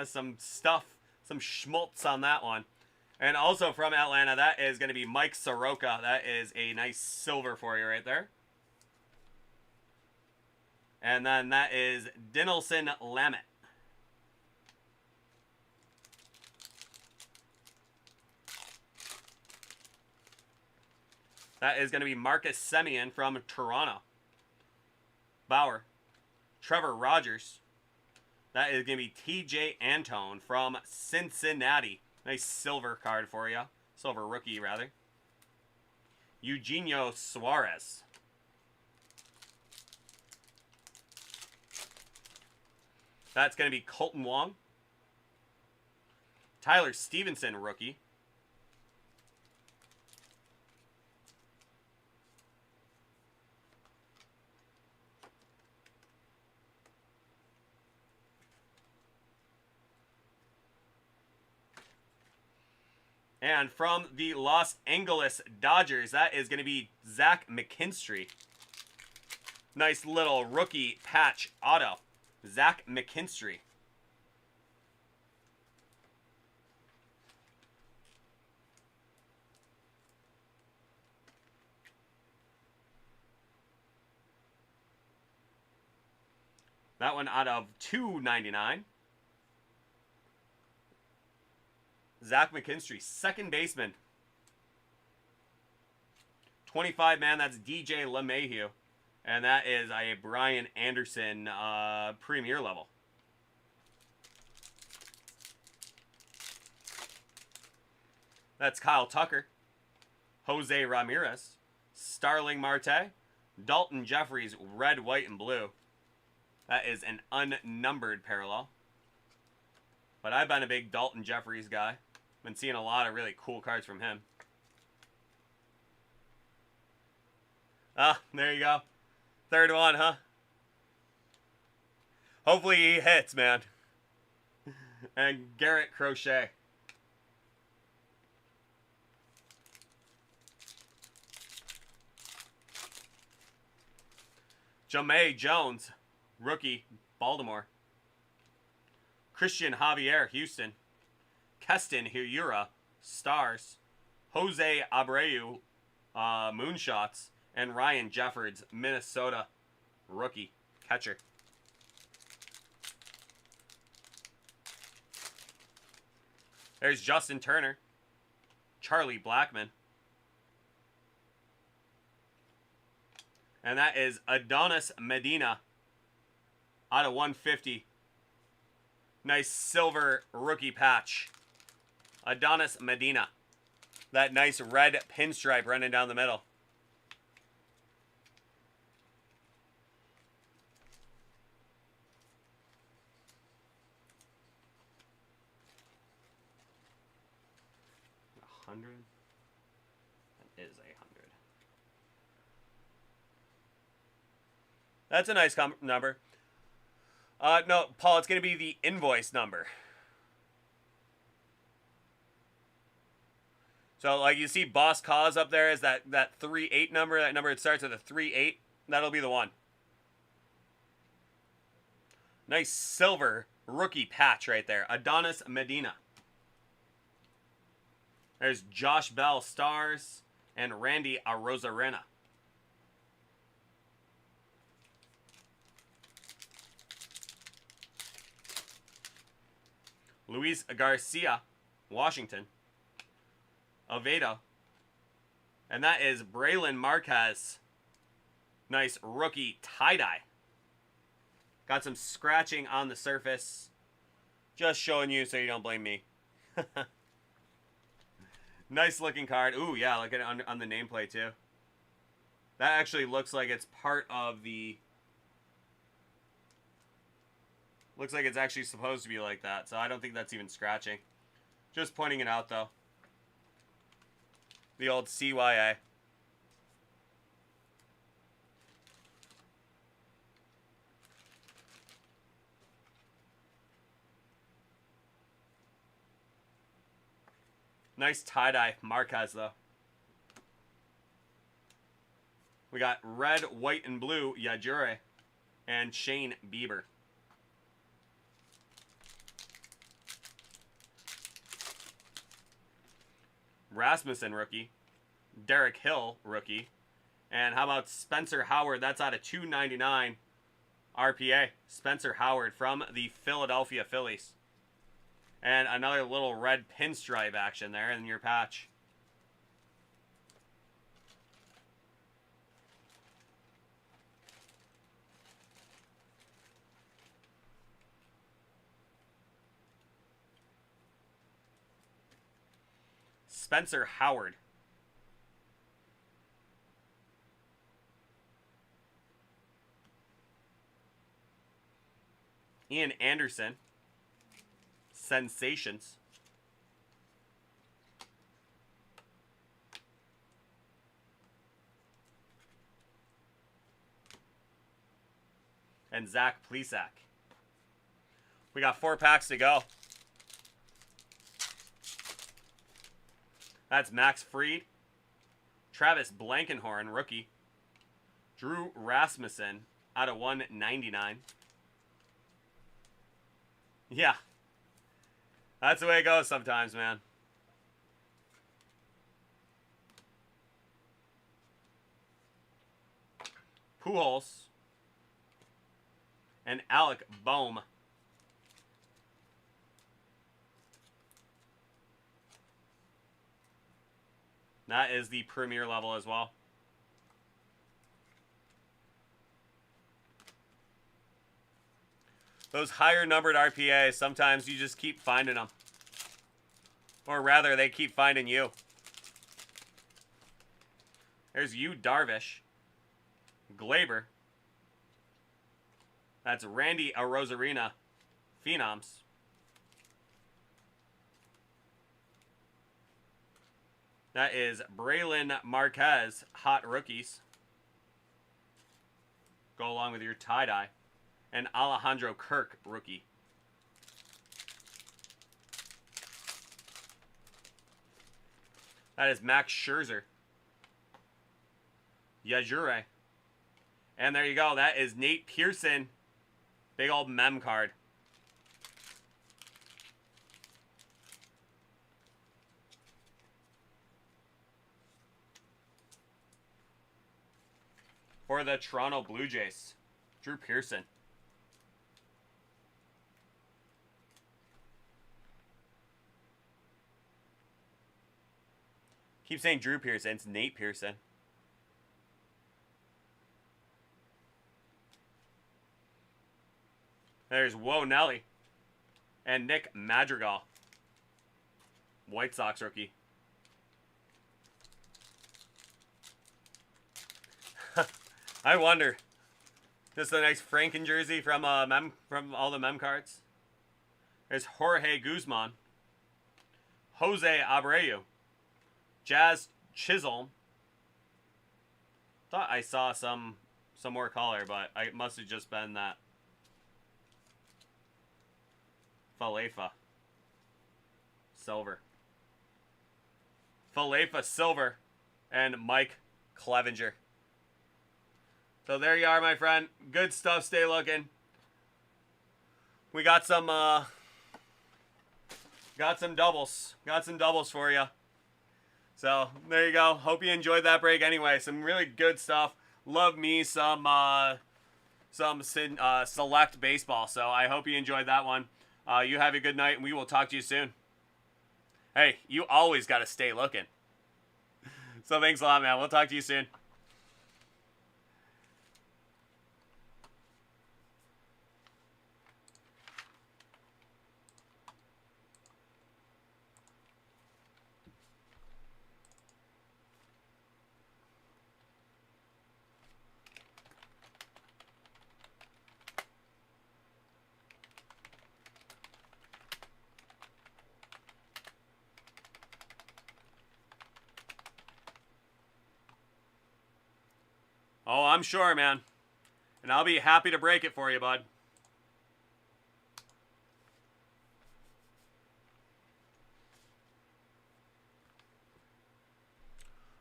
Some stuff, some schmaltz on that one. And also from Atlanta, that is going to be Mike Soroka. That is a nice silver for you right there. And then that is Dinelson Lamet. That is going to be Marcus Semien from Toronto. Bauer. Trevor Rogers. That is going to be TJ Antone from Cincinnati. Nice silver card for you. Silver rookie, rather. Eugenio Suarez. That's going to be Colton Wong. Tyler Stevenson, rookie. And from the Los Angeles Dodgers, that is going to be Zach McKinstry. Nice little rookie patch auto. Zach McKinstry. That one out of $2.99. Zach McKinstry, second baseman. 25 man, that's DJ LeMahieu. And that is a Brian Anderson premier level. That's Kyle Tucker. Jose Ramirez. Starling Marte. Dalton Jeffries, red, white, and blue. That is an unnumbered parallel. But I've been a big Dalton Jeffries guy. Been seeing a lot of really cool cards from him. Ah, there you go. Third one, huh? Hopefully he hits, man. And Garrett Crochet. Jahmai Jones, rookie, Baltimore. Christian Javier, Houston. Keston Hiura, Stars. Jose Abreu, Moonshots. And Ryan Jeffords, Minnesota, rookie, catcher. There's Justin Turner. Charlie Blackmon. And that is Adonis Medina out of 150. Nice silver rookie patch. Adonis Medina. That nice red pinstripe running down the middle. $100. That is $100. That's a nice number. No, Paul, it's going to be the invoice number. So, like, you see Boss Cause up there is that 38 number. That number, it starts with a 38. That'll be the one. Nice silver rookie patch right there. Adonis Medina. There's Josh Bell, Stars, and Randy Arozarena. Luis Garcia, Washington. Aveda. And that is Braylon Marquez. Nice rookie tie-dye. Got some scratching on the surface. Just showing you so you don't blame me. Nice looking card. Ooh, yeah, look at it on the nameplate too. That actually looks like it's part of the... Looks like it's actually supposed to be like that, so I don't think that's even scratching. Just pointing it out, though. The old CYA. Nice tie-dye Marquez, though. We got red, white, and blue Yajure and Shane Bieber. Rasmussen, rookie. Derek Hill, rookie. And how about Spencer Howard? That's out of 299 RPA. Spencer Howard from the Philadelphia Phillies. And another little red pinstripe action there in your patch. Spencer Howard. Ian Anderson. Sensations. And Zach Plesac. We got 4 packs to go. That's Max Fried. Travis Blankenhorn, rookie. Drew Rasmussen out of 199. Yeah. That's the way it goes sometimes, man. Pujols. And Alec Boehm. That is the premier level as well. Those higher numbered RPAs, sometimes you just keep finding them. Or rather, they keep finding you. There's you, Darvish. Glaber. That's Randy Arozarena. Phenoms. That is Braylon Marquez. Hot rookies. Go along with your tie-dye. And Alejandro Kirk, rookie. That is Max Scherzer. Yajure. And there you go. That is Nate Pearson. Big old mem card. For the Toronto Blue Jays, Drew Pearson. Keep saying Drew Pearson. It's Nate Pearson. There's Whoa Nelly. And Nick Madrigal. White Sox rookie. I wonder. Just a nice Franken jersey from all the mem cards. There's Jorge Guzman. Jose Abreu. Jazz Chisholm. Thought I saw some more color, but it must have just been that. Falefa. Silver. Falefa Silver. And Mike Clevenger. So there you are, my friend. Good stuff. Stay looking. We got some doubles. Got some doubles for you. So there you go. Hope you enjoyed that break anyway. Some really good stuff. Love me some select baseball. So I hope you enjoyed that one. You have a good night, and we will talk to you soon. Hey, you always got to stay looking. So thanks a lot, man. We'll talk to you soon. Oh, I'm sure, man. And I'll be happy to break it for you, bud.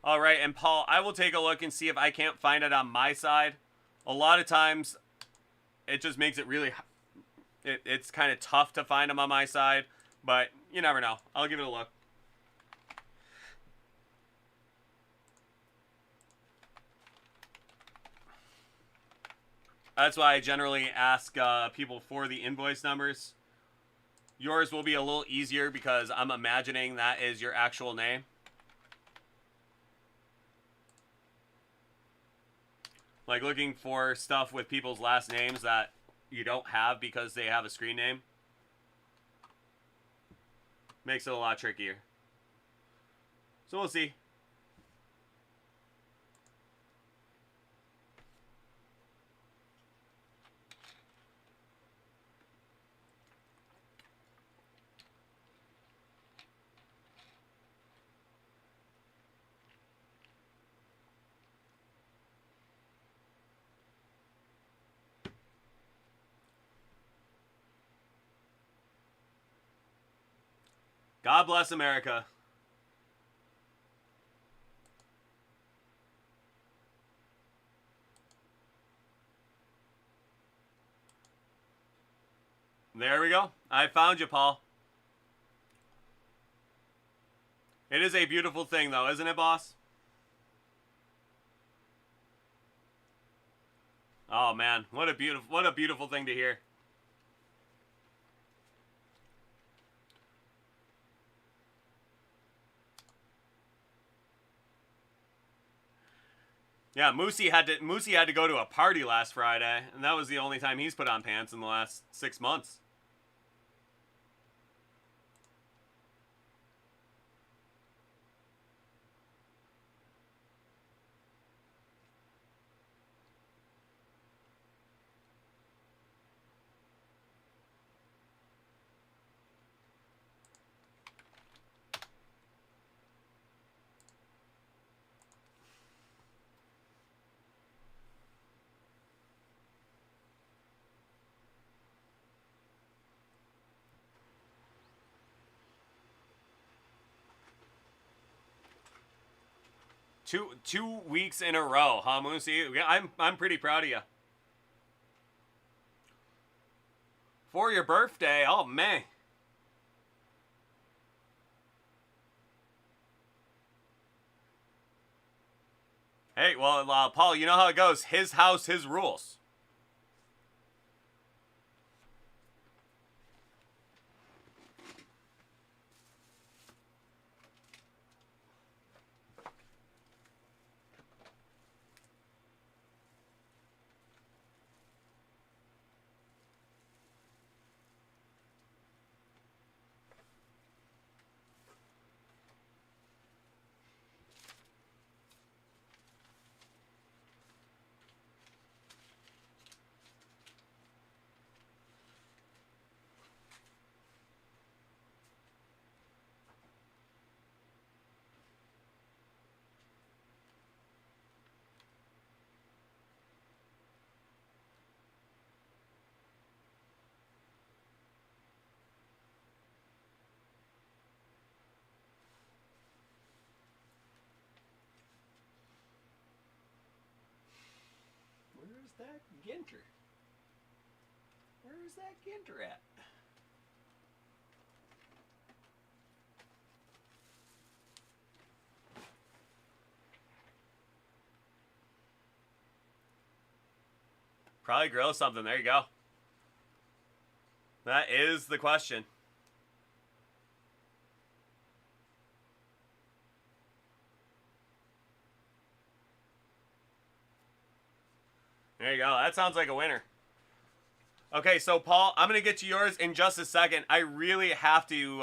All right, and Paul, I will take a look and see if I can't find it on my side. A lot of times, it just makes it really... It's kind of tough to find them on my side, but you never know. I'll give it a look. That's why I generally ask people for the invoice numbers. Yours will be a little easier because I'm imagining that is your actual name. Like looking for stuff with people's last names that you don't have because they have a screen name makes it a lot trickier. So we'll see. God bless America. There we go. I found you, Paul. It is a beautiful thing, though, isn't it, boss? Oh man, what a beautiful thing to hear. Yeah, Moosey had to go to a party last Friday, and that was the only time he's put on pants in the last 6 months. Two weeks in a row, huh, Moosey? I'm pretty proud of you. For your birthday, oh man. Hey, well, Paul, you know how it goes. His house, his rules. Where's that Ginter? Where's that Ginter at? Probably grill something. There you go. That is the question. There you go. That sounds like a winner. Okay, so Paul, I'm going to get to yours in just a second. I really have to...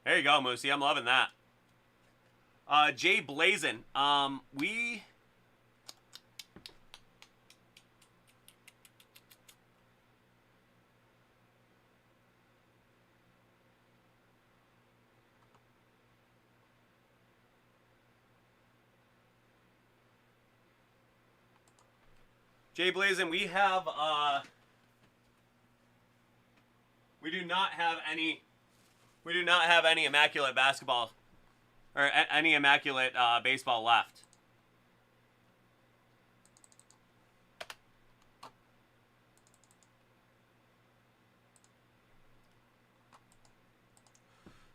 There you go, Moosey. I'm loving that. Jay Blazin. Jay Blazin, we have, we do not have any Immaculate Basketball, or any Immaculate Baseball left.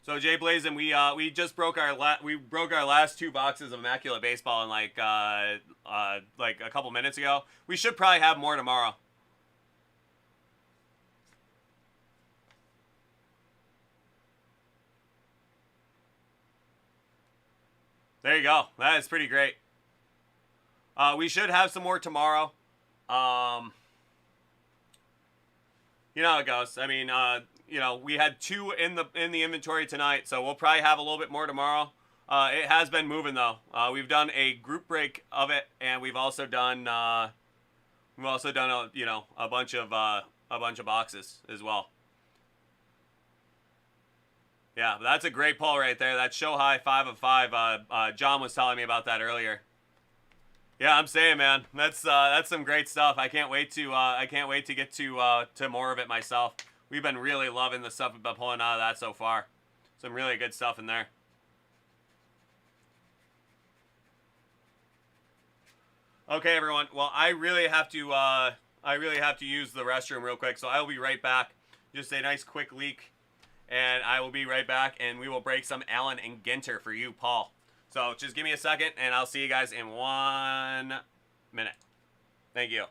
So Jay Blazin, we just broke our last 2 boxes of Immaculate Baseball in like a couple minutes ago. We should probably have more tomorrow. There you go. That is pretty great. We should have some more tomorrow. You know how it goes. I mean, you know, we had 2 in the inventory tonight, so we'll probably have a little bit more tomorrow. It has been moving though. We've done a group break of it, and we've also done a bunch of boxes as well. Yeah, that's a great pull right there. That's show high 5 of 5. John was telling me about that earlier. Yeah, I'm saying, man, that's some great stuff. I can't wait to get to more of it myself. We've been really loving the stuff we've been pulling out of that so far. Some really good stuff in there. Okay, everyone. Well, I really have to use the restroom real quick, so I'll be right back. Just a nice quick leak, and I will be right back, and we will break some Allen and Ginter for you, Paul. So just give me a second, and I'll see you guys in 1 minute. Thank you.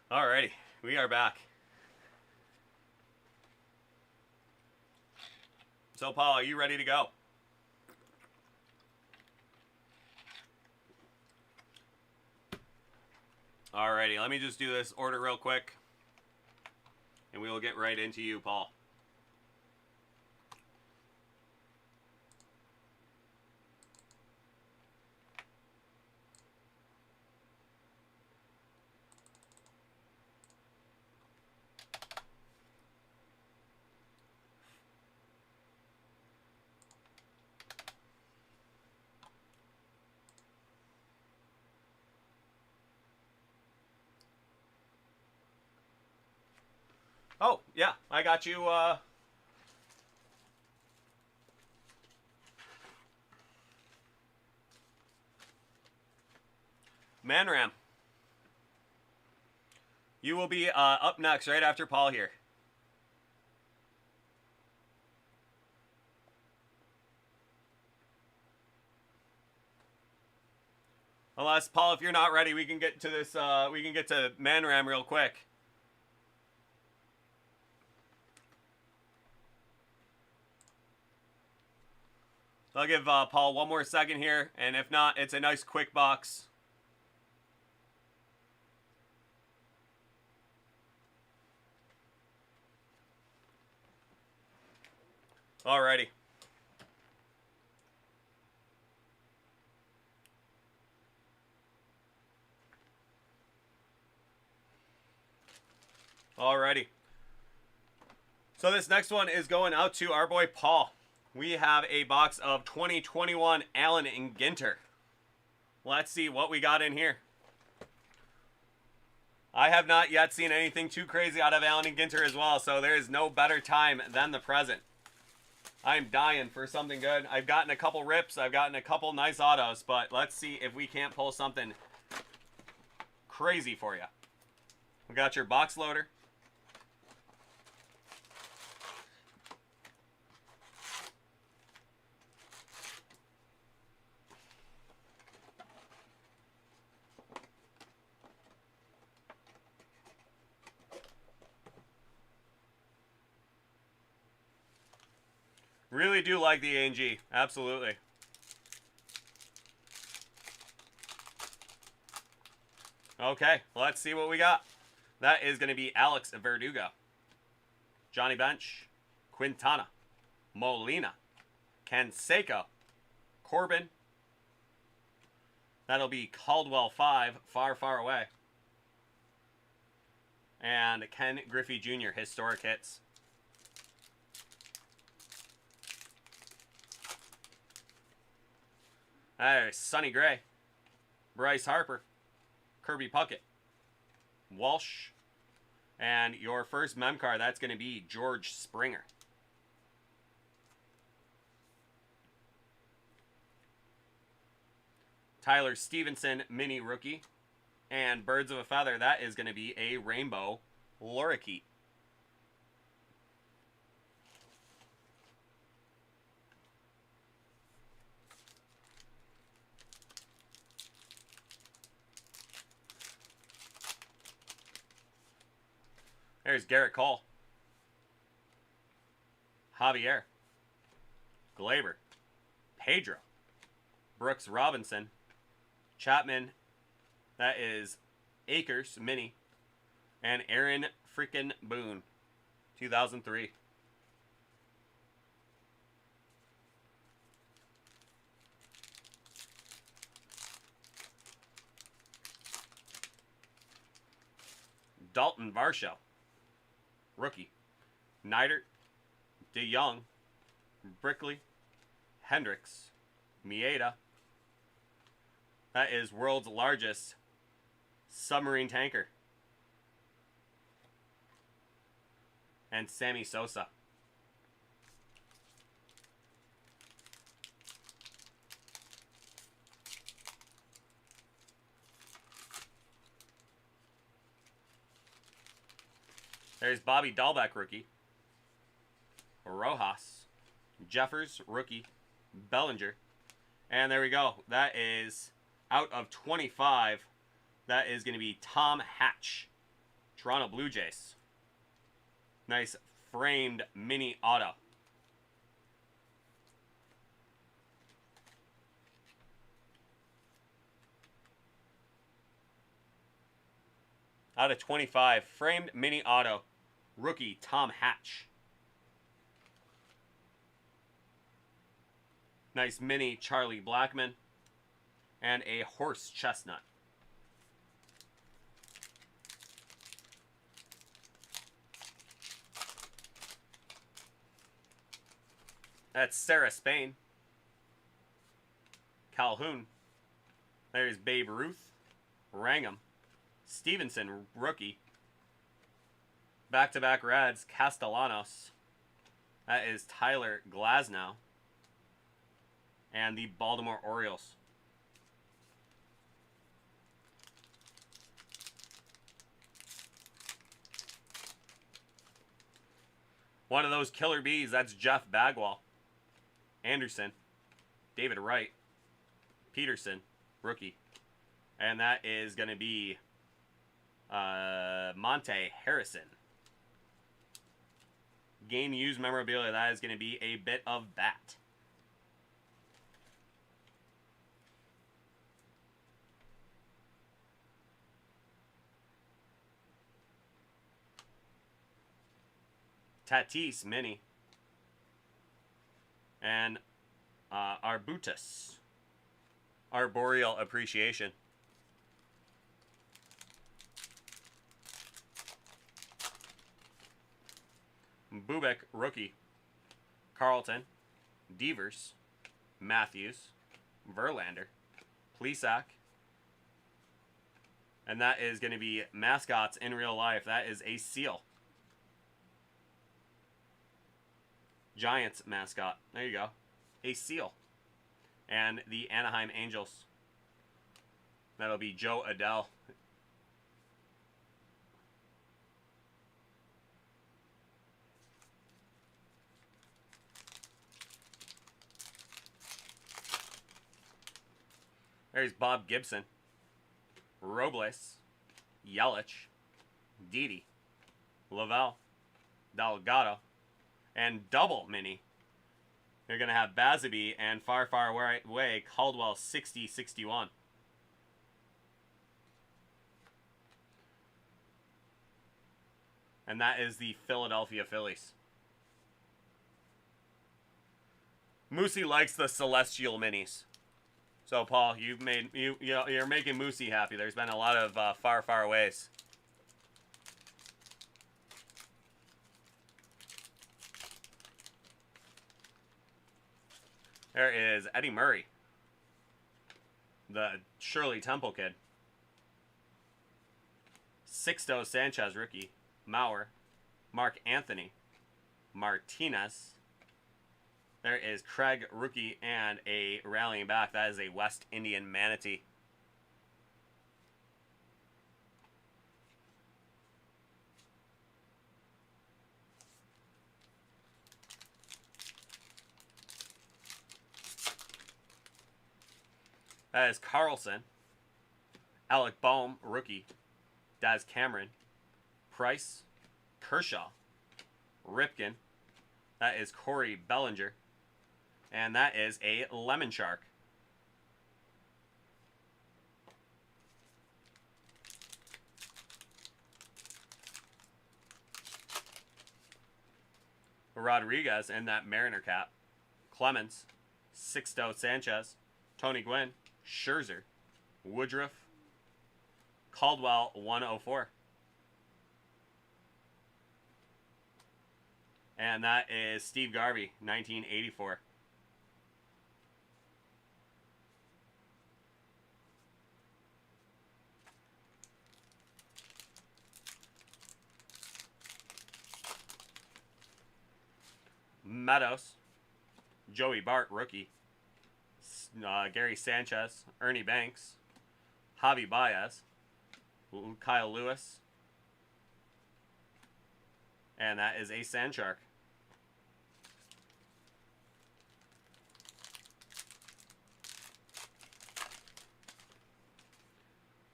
Alrighty, we are back. So, Paul, are you ready to go? Alrighty, let me just do this order real quick. And we will get right into you, Paul. Oh, yeah, I got you, Manram. You will be up next right after Paul here. Unless, Paul, if you're not ready, we can get to this, we can get to Manram real quick. I'll give Paul one more second here, and if not, it's a nice quick box. Alrighty. Alrighty. So this next one is going out to our boy Paul. We have a box of 2021 Allen and Ginter. Let's see what we got in here. I have not yet seen anything too crazy out of Allen and Ginter as well, so there is no better time than the present. I'm dying for something good. I've gotten a couple rips. I've gotten a couple nice autos, but let's see if we can't pull something crazy for you. We got your box loader. Really do like the A&G. Absolutely. Okay, let's see what we got. That is going to be Alex Verdugo, Johnny Bench, Quintana, Molina, Canseco, Corbin. That'll be Caldwell 5, Far, Far Away. And Ken Griffey Jr., historic hits. There's Sonny Gray, Bryce Harper, Kirby Puckett, Walsh, and your first mem card, that's going to be George Springer. Tyler Stevenson, mini rookie, and Birds of a Feather, that is going to be a rainbow lorikeet. There's Garrett Cole, Javier, Glaber, Pedro, Brooks Robinson, Chapman, that is Akers, mini, and Aaron freaking Boone, 2003. Dalton Varsho, rookie. Neidert, DeYoung, Brickley, Hendricks, Mieta. That is world's largest submarine tanker. And Sammy Sosa. There's Bobby Dahlbeck, rookie. Rojas. Jeffers, rookie. Bellinger. And there we go. That is out of 25. That is going to be Tom Hatch. Toronto Blue Jays. Nice framed mini auto. Out of 25, framed mini auto, rookie Tom Hatch. Nice mini Charlie Blackmon. And a horse chestnut. That's Sarah Spain. Calhoun. There's Babe Ruth. Wrangham. Stevenson, rookie. Back-to-back Reds, Castellanos. That is Tyler Glasnow. And the Baltimore Orioles. One of those killer bees, that's Jeff Bagwell. Anderson. David Wright. Peterson, rookie. And that is going to be Monte Harrison. Game used memorabilia, that is going to be a bit of bat. Tatis mini. And Arbutus. Arboreal Appreciation. Bubek, rookie. Carlton. Devers. Matthews. Verlander. Plesac. And that is going to be mascots in real life. That is a seal. Giants mascot. There you go. A seal. And the Anaheim Angels. That'll be Joe Adele. There's Bob Gibson. Robles. Yelich. Didi. Lavelle. Delgado. And double mini. They're going to have Bazaby and far, far away Caldwell 60-61. And that is the Philadelphia Phillies. Moosey likes the Celestial minis. So Paul, you're making Moosey happy. There's been a lot of far, far aways. There is Eddie Murray, the Shirley Temple kid. Sixto Sanchez, rookie. Mauer. Mark Anthony. Martinez. There is Craig, rookie, and a rallying back. That is a West Indian manatee. That is Carlson. Alec Boehm, rookie. Daz Cameron. Price. Kershaw. Ripken. That is Corey Bellinger. And that is a Lemon Shark. Rodriguez in that Mariner cap. Clemens. Sixto Sanchez. Tony Gwynn. Scherzer. Woodruff. Caldwell 104. And that is Steve Garvey, 1984. Meadows. Joey Bart, rookie. Gary Sanchez. Ernie Banks. Javi Baez. Kyle Lewis. And that is a Sand Shark.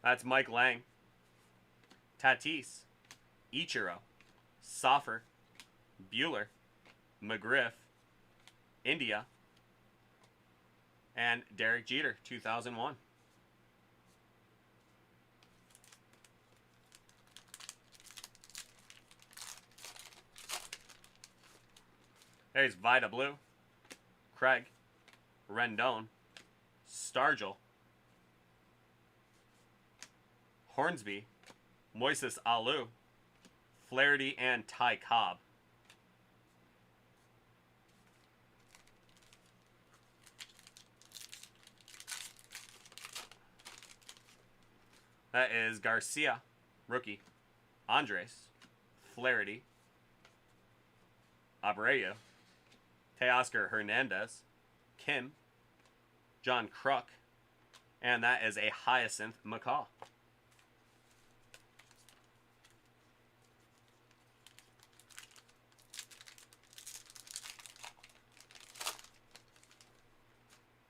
That's Mike Lang. Tatis. Ichiro. Soffer. Bueller. McGriff. India. And Derek Jeter, 2001. There's Vida Blue, Craig, Rendon, Stargell, Hornsby, Moises Alou, Flaherty, and Ty Cobb. That is Garcia, rookie, Andres, Flaherty, Abreu, Teoscar Hernandez, Kim, John Kruk, and that is a Hyacinth McCaw.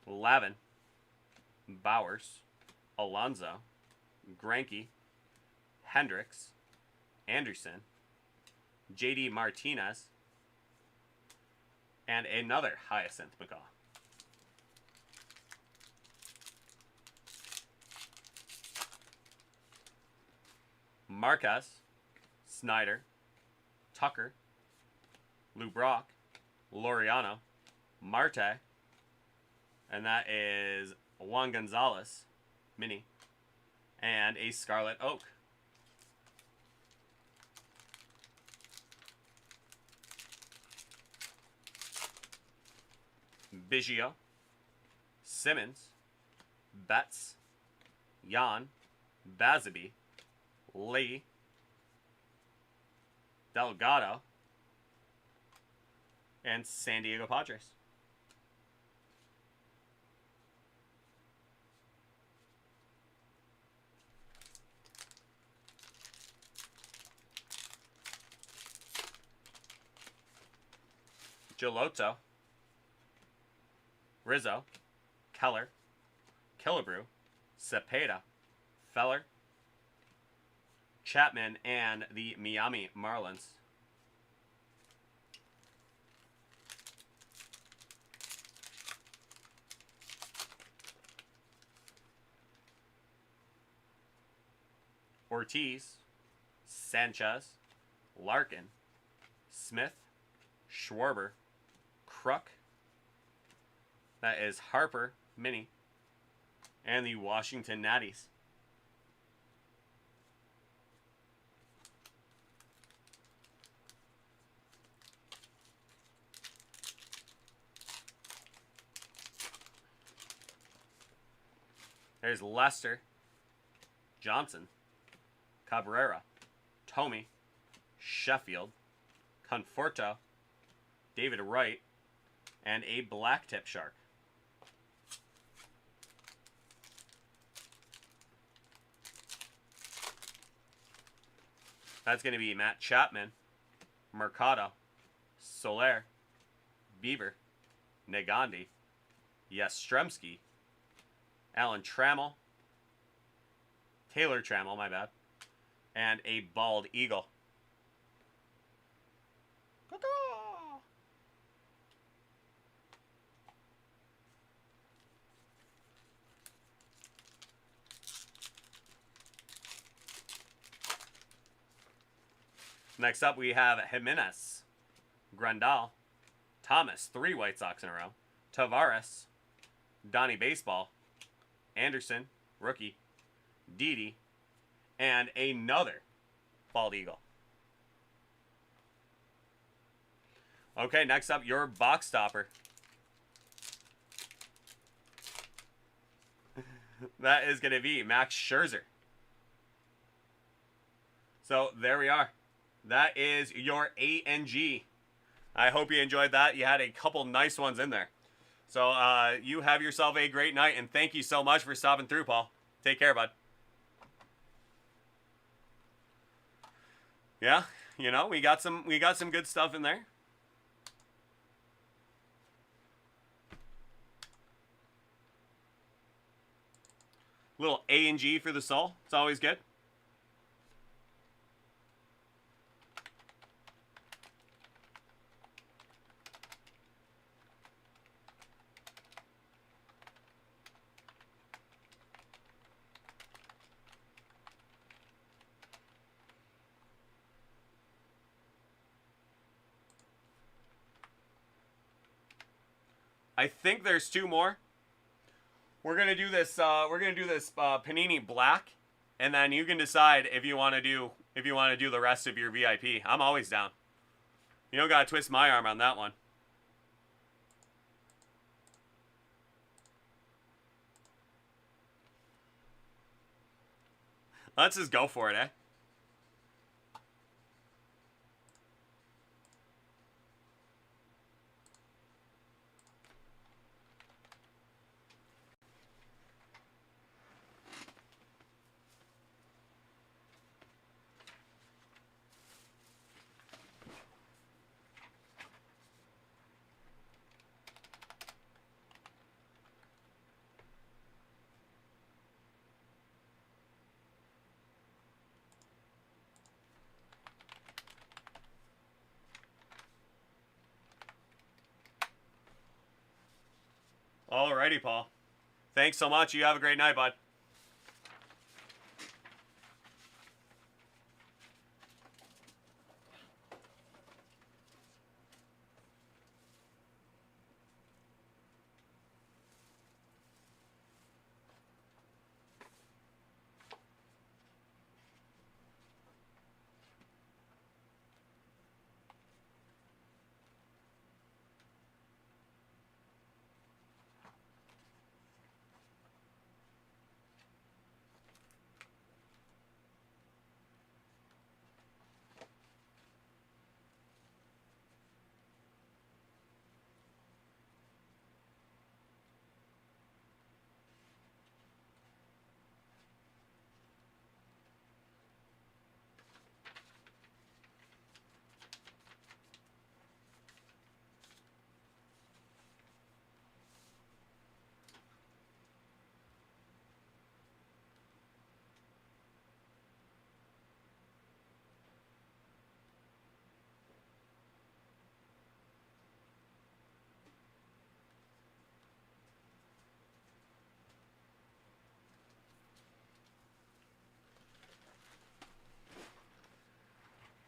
Lavin, Bowers, Alonso, Greinke, Hendricks, Anderson, J.D. Martinez, and another Hyacinth McCaw. Marquez, Snyder, Tucker, Lou Brock, Laureano, Marte, and that is Juan Gonzalez, mini, and a Scarlet Oak. Biggio, Simmons, Betts, Jan, Bazaby, Lee, Delgado, and San Diego Padres. Giolito, Rizzo, Keller, Killebrew, Cepeda, Feller, Chapman, and the Miami Marlins. Ortiz, Sanchez, Larkin, Smith, Schwarber, Kruk. That is Harper, mini, and the Washington Natties. There's Lester, Johnson, Cabrera, Tomey, Sheffield, Conforto, David Wright, and a black tip shark. That's going to be Matt Chapman, Mercado, Soler, Bieber, Negandi, Yastrzemski, Alan Trammell, Taylor Trammell, my bad, and a bald eagle. Next up, we have Jimenez, Grandal, Thomas, 3 White Sox in a row, Tavares, Donnie Baseball, Anderson, rookie, Didi, and another bald eagle. Okay, next up, your box stopper. That is going to be Max Scherzer. So there we are. That is your A and G. I hope you enjoyed that. You had a couple nice ones in there. So you have yourself a great night, and thank you so much for stopping through, Paul. Take care, bud. Yeah, you know, we got some good stuff in there. Little A and G for the soul. It's always good. I think there's 2 more. We're gonna do this. Panini Black, and then you can decide if you want to do the rest of your VIP. I'm always down. You don't gotta twist my arm on that one. Let's just go for it, eh? Alrighty, Paul. Thanks so much. You have a great night, bud.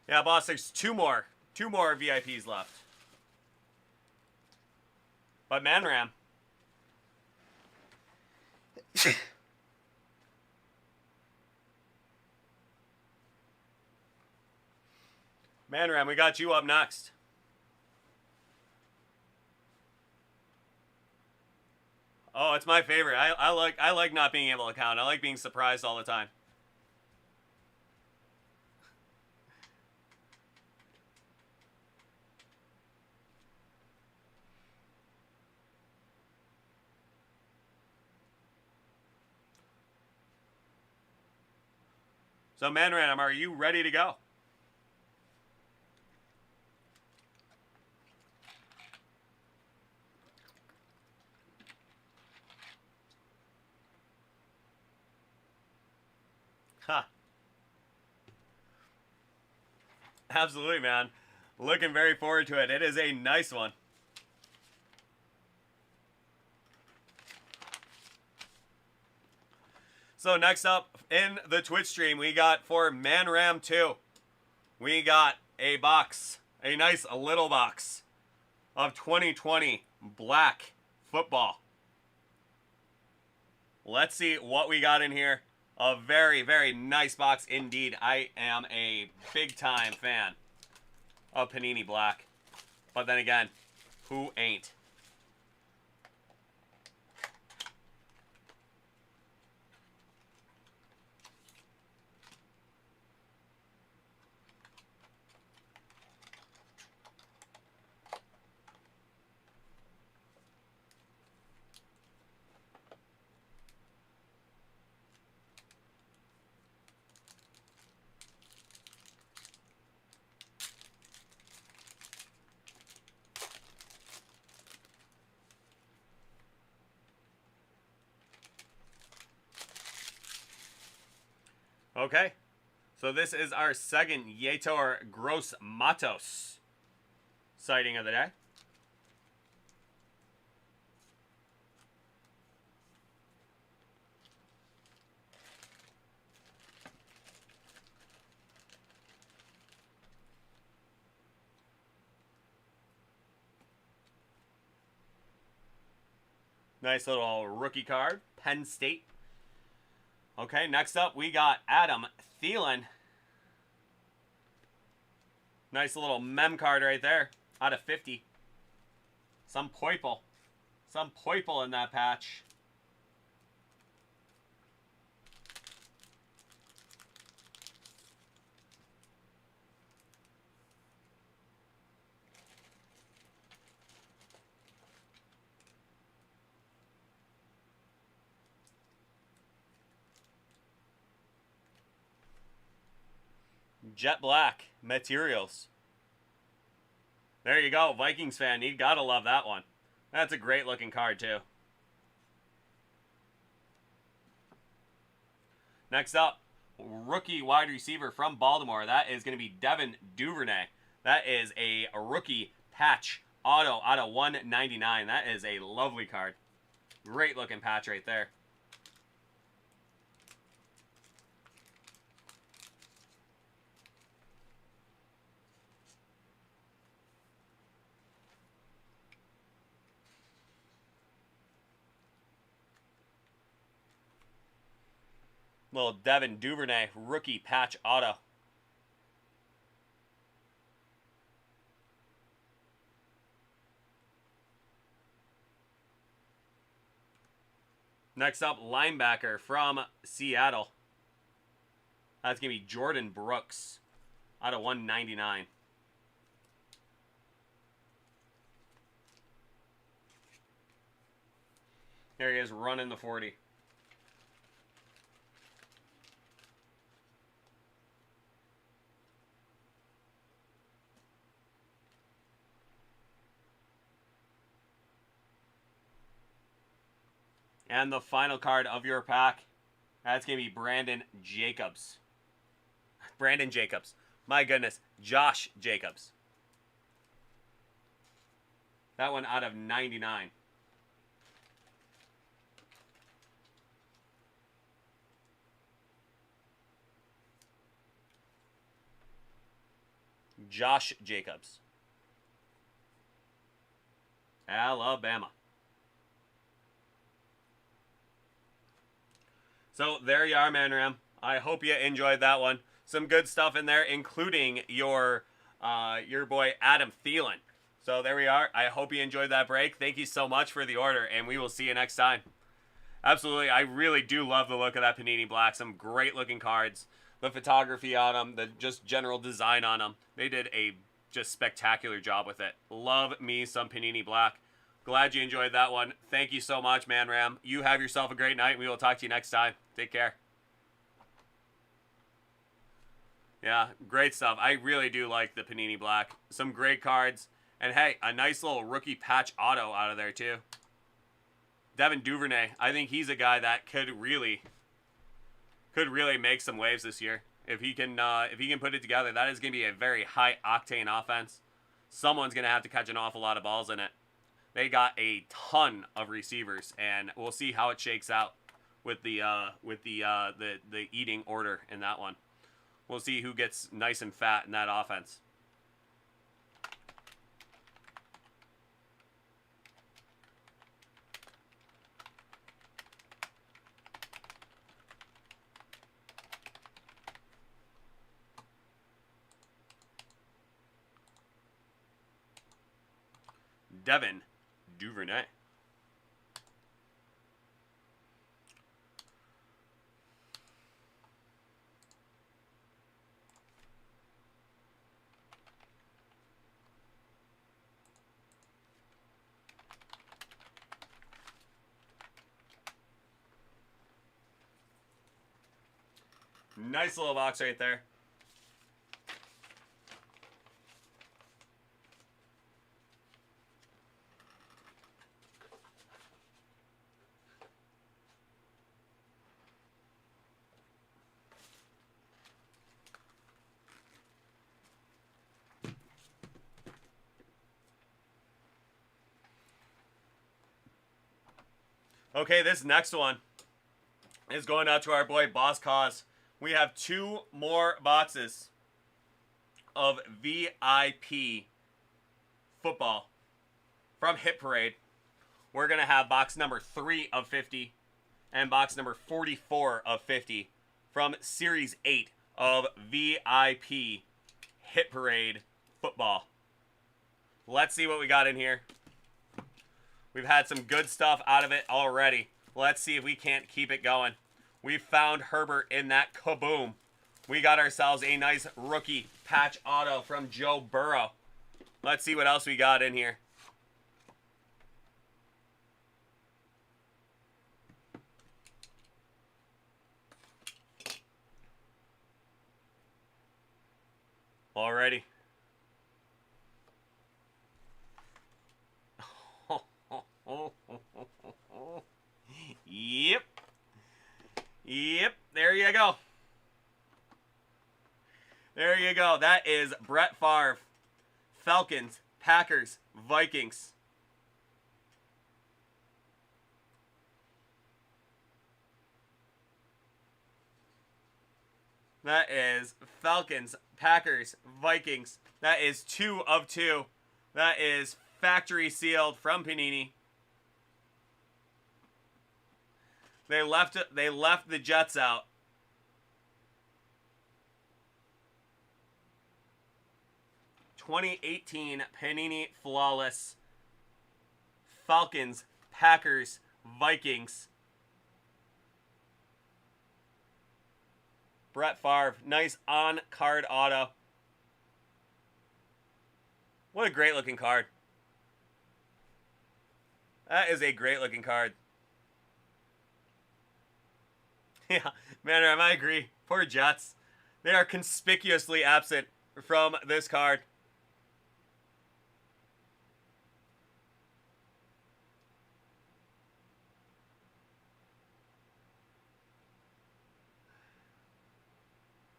Yeah, boss, there's 2 more. 2 more VIPs left. But Manram. Manram, we got you up next. Oh, it's my favorite. I like not being able to count. I like being surprised all the time. So, Manram, are you ready to go? Huh. Absolutely, man. Looking very forward to it. It is a nice one. So next up in the Twitch stream, we got for Manram 2, we got a box, a nice little box of 2020 black football. Let's see what we got in here. A very, very nice box indeed. I am a big-time fan of Panini Black. But then again, who ain't? Okay, so this is our second Yetur Gross Matos sighting of the day. Nice little rookie card. Penn State. Okay, next up we got Adam Thielen. Nice little mem card right there. Out of 50. Some Poiple. Some Poiple in that patch. Jet Black Materials. There you go, Vikings fan. You gotta love that one. That's a great looking card too. Next up, rookie wide receiver from Baltimore. That is going to be Devin Duvernay. That is a rookie patch auto out of 199. That is a lovely card. Great looking patch right there. Little Devin Duvernay rookie patch auto. Next up, linebacker from Seattle. That's going to be Jordan Brooks out of 199. There he is running the 40. And the final card of your pack, that's going to be Brandon Jacobs. Brandon Jacobs. My goodness. Josh Jacobs. That one out of 99. Josh Jacobs. Alabama. So there you are, Man Ram. I hope you enjoyed that one. Some good stuff in there, including your boy Adam Thielen. So there we are. I hope you enjoyed that break. Thank you so much for the order, and we will see you next time. Absolutely, I really do love the look of that Panini Black. Some great looking cards. The photography on them, the just general design on them. They did a just spectacular job with it. Love me some Panini Black. Glad you enjoyed that one. Thank you so much, Man Ram. You have yourself a great night. We will talk to you next time. Take care. Yeah, great stuff. I really do like the Panini Black. Some great cards. And hey, a nice little rookie patch auto out of there too. Devin Duvernay. I think he's a guy that could really make some waves this year. If he can put it together, that is going to be a very high octane offense. Someone's going to have to catch an awful lot of balls in it. They got a ton of receivers, and we'll see how it shakes out with the eating order in that one. We'll see who gets nice and fat in that offense. Devin Duvernay. Nice little box right there. Okay, this next one is going out to our boy Boss Cause. We have 2 more boxes of VIP football from Hit Parade. we're going to have box number 3 of 50 and box number 44 of 50 from Series 8 of VIP Hit Parade Football. Let's see what we got in here. We've had some good stuff out of it already. Let's see if we can't keep it going. We found Herbert in that kaboom. We got ourselves a nice rookie patch auto from Joe Burrow. Let's see what else we got in here. Alrighty. Yep. Yep. There you go. There you go. That is Brett Favre. Falcons, Packers, Vikings. That is Falcons, Packers, Vikings. That is 2 of 2. That is factory sealed from Panini. They left the Jets out. '18 Panini Flawless. Falcons, Packers, Vikings. Brett Favre, nice on-card auto. What a great-looking card. That is a great-looking card. Yeah, man, I agree. Poor Jets. They are conspicuously absent from this card.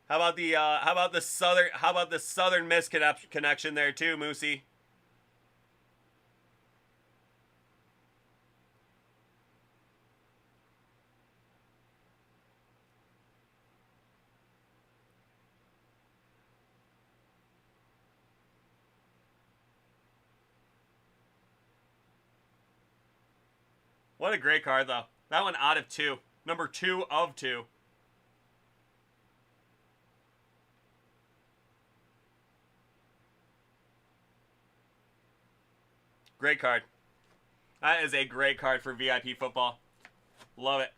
How about the Southern Miss connection there too, Moosey? What a great card though. That one out of 2. Number 2 of 2. Great card. That is a great card for VIP football. Love it.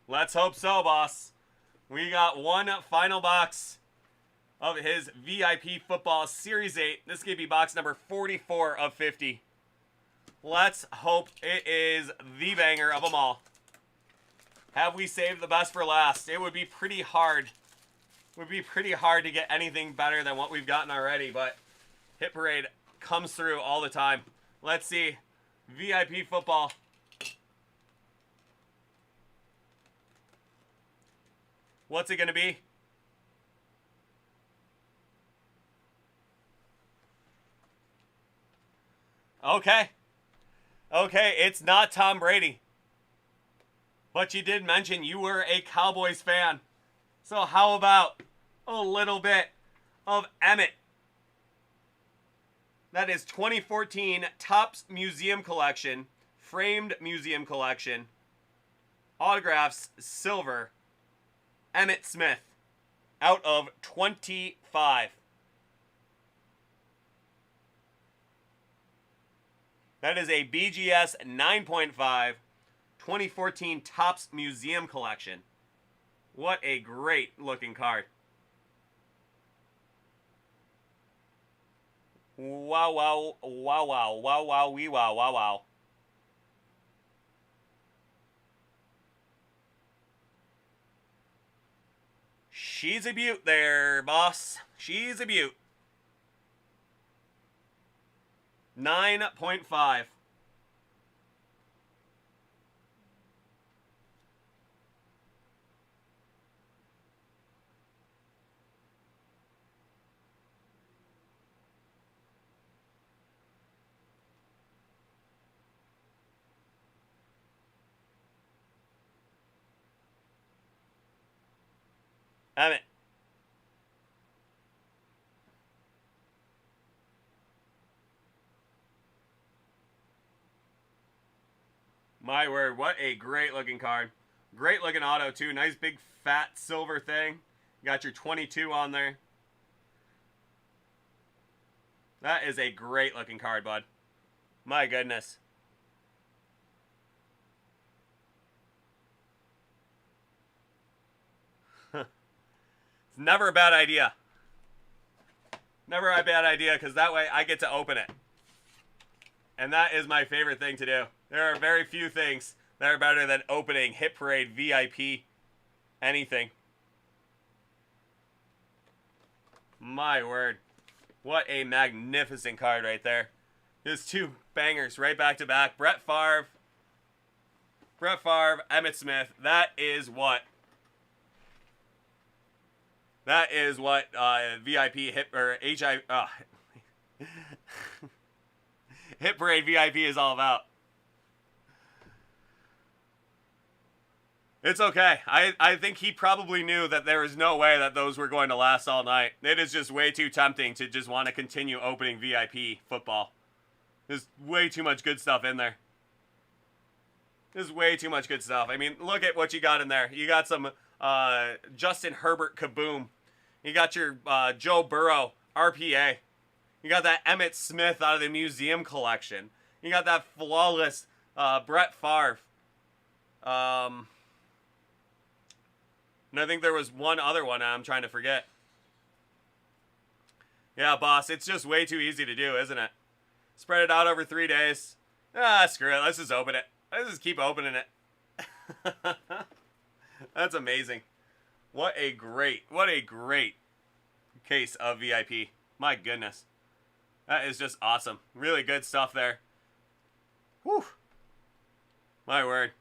Let's hope so, boss. We got one final box of his VIP Football Series 8. This could be box number 44 of 50. Let's hope it is the banger of them all. Have we saved the best for last? It would be pretty hard. It would be pretty hard to get anything better than what we've gotten already, but Hit Parade comes through all the time. Let's see. VIP Football. What's it going to be? Okay. Okay, it's not Tom Brady. But you did mention you were a Cowboys fan. So how about a little bit of Emmett? That is 2014 Topps Museum Collection, Framed Museum Collection, Autographs Silver, Emmitt Smith, out of 25. That is a BGS 9.5, 2014 Topps Museum Collection. What a great looking card. Wow, wow, wow, wow, wow, wow, wee, wow, wow, wow. She's a beaut there, boss. She's a beaut. 9.5. Emmett. My word, what a great looking card. Great looking auto too. Nice big fat silver thing. You got your 22 on there. That is a great looking card, bud. My goodness. It's never a bad idea. Never a bad idea, because that way I get to open it. And that is my favorite thing to do. There are very few things that are better than opening Hit Parade VIP anything. My word. What a magnificent card right there. Just two bangers right back to back. Brett Favre, Emmitt Smith. That is what VIP hit or HI Hit Parade VIP is all about. It's okay. I think he probably knew that there was no way that those were going to last all night. It is just way too tempting to just want to continue opening VIP football. There's way too much good stuff in there. There's way too much good stuff. I mean, look at what you got in there. You got some Justin Herbert kaboom. You got your Joe Burrow RPA. You got that Emmitt Smith out of the museum collection. You got that flawless Brett Favre. And I think there was one other one I'm trying to forget. Yeah, boss, it's just way too easy to do, isn't it? Spread it out over 3 days. Screw it. Let's just open it. Let's just keep opening it. That's amazing. What a great case of VIP. My goodness. That is just awesome. Really good stuff there. Whew. My word.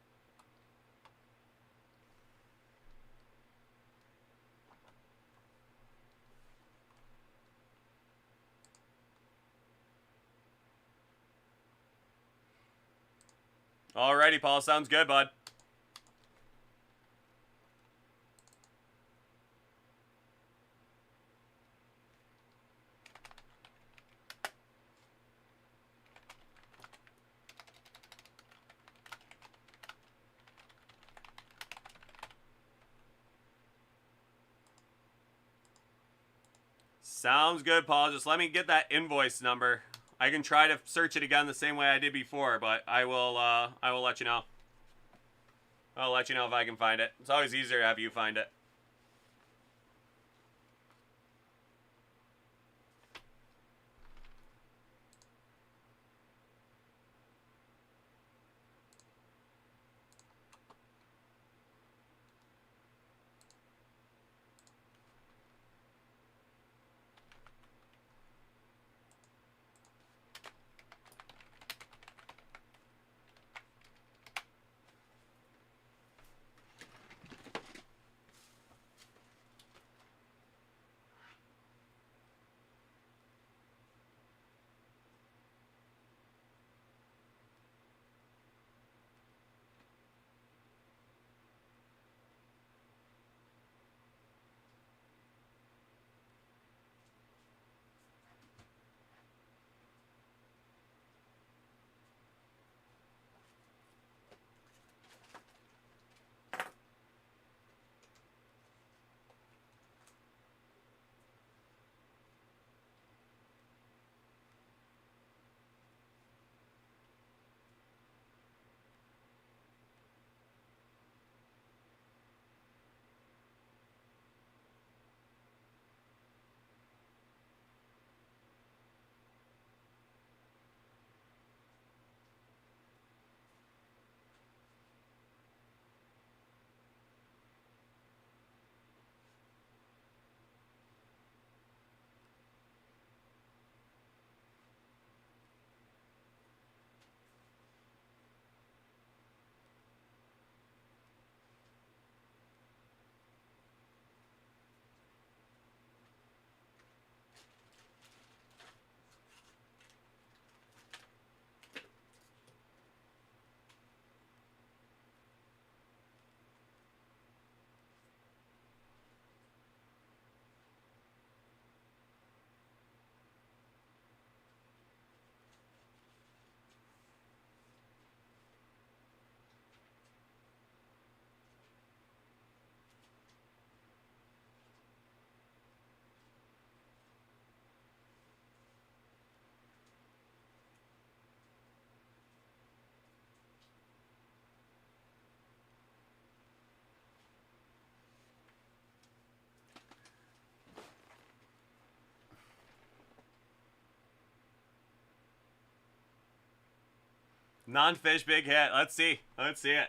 Alrighty, Paul. Sounds good, bud. Sounds good, Paul. Just let me get that invoice number. I can try to search it again the same way I did before, but I will let you know. I'll let you know if I can find it. It's always easier to have you find it. Non-fish big hit. Let's see. Let's see it.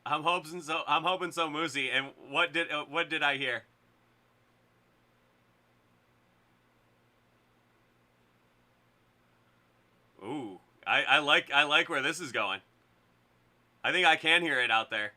I'm hoping so. I'm hoping so, Moosey. And what did I hear? Ooh, I like where this is going. I think I can hear it out there.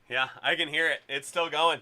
Yeah, I can hear it. It's still going.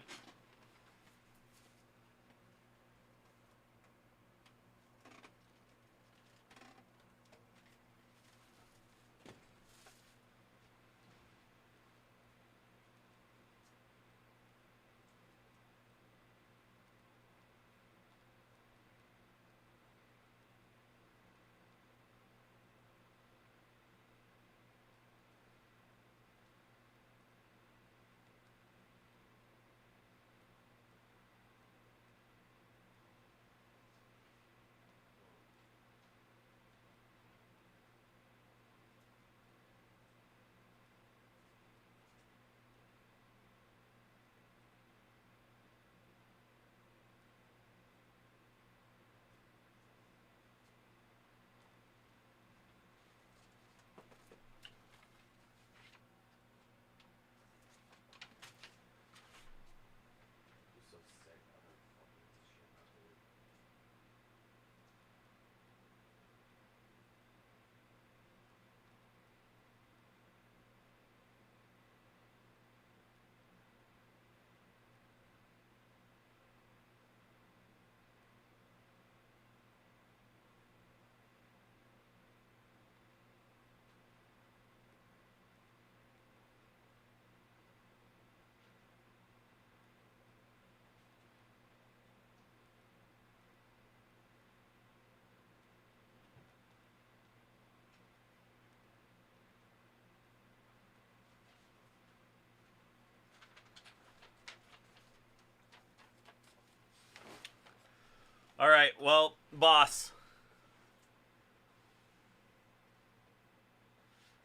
All right, well, boss.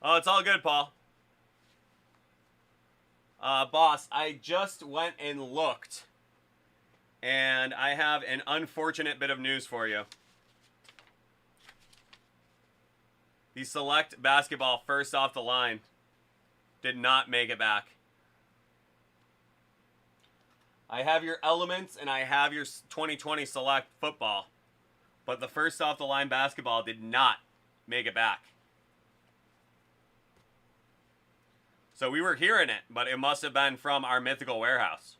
Oh, it's all good, Paul. Boss, I just went and looked, and I have an unfortunate bit of news for you. The select basketball first off the line did not make it back. I have your elements and I have your 2020 select football, but the first off the line basketball did not make it back. So we were hearing it, but it must have been from our mythical warehouse.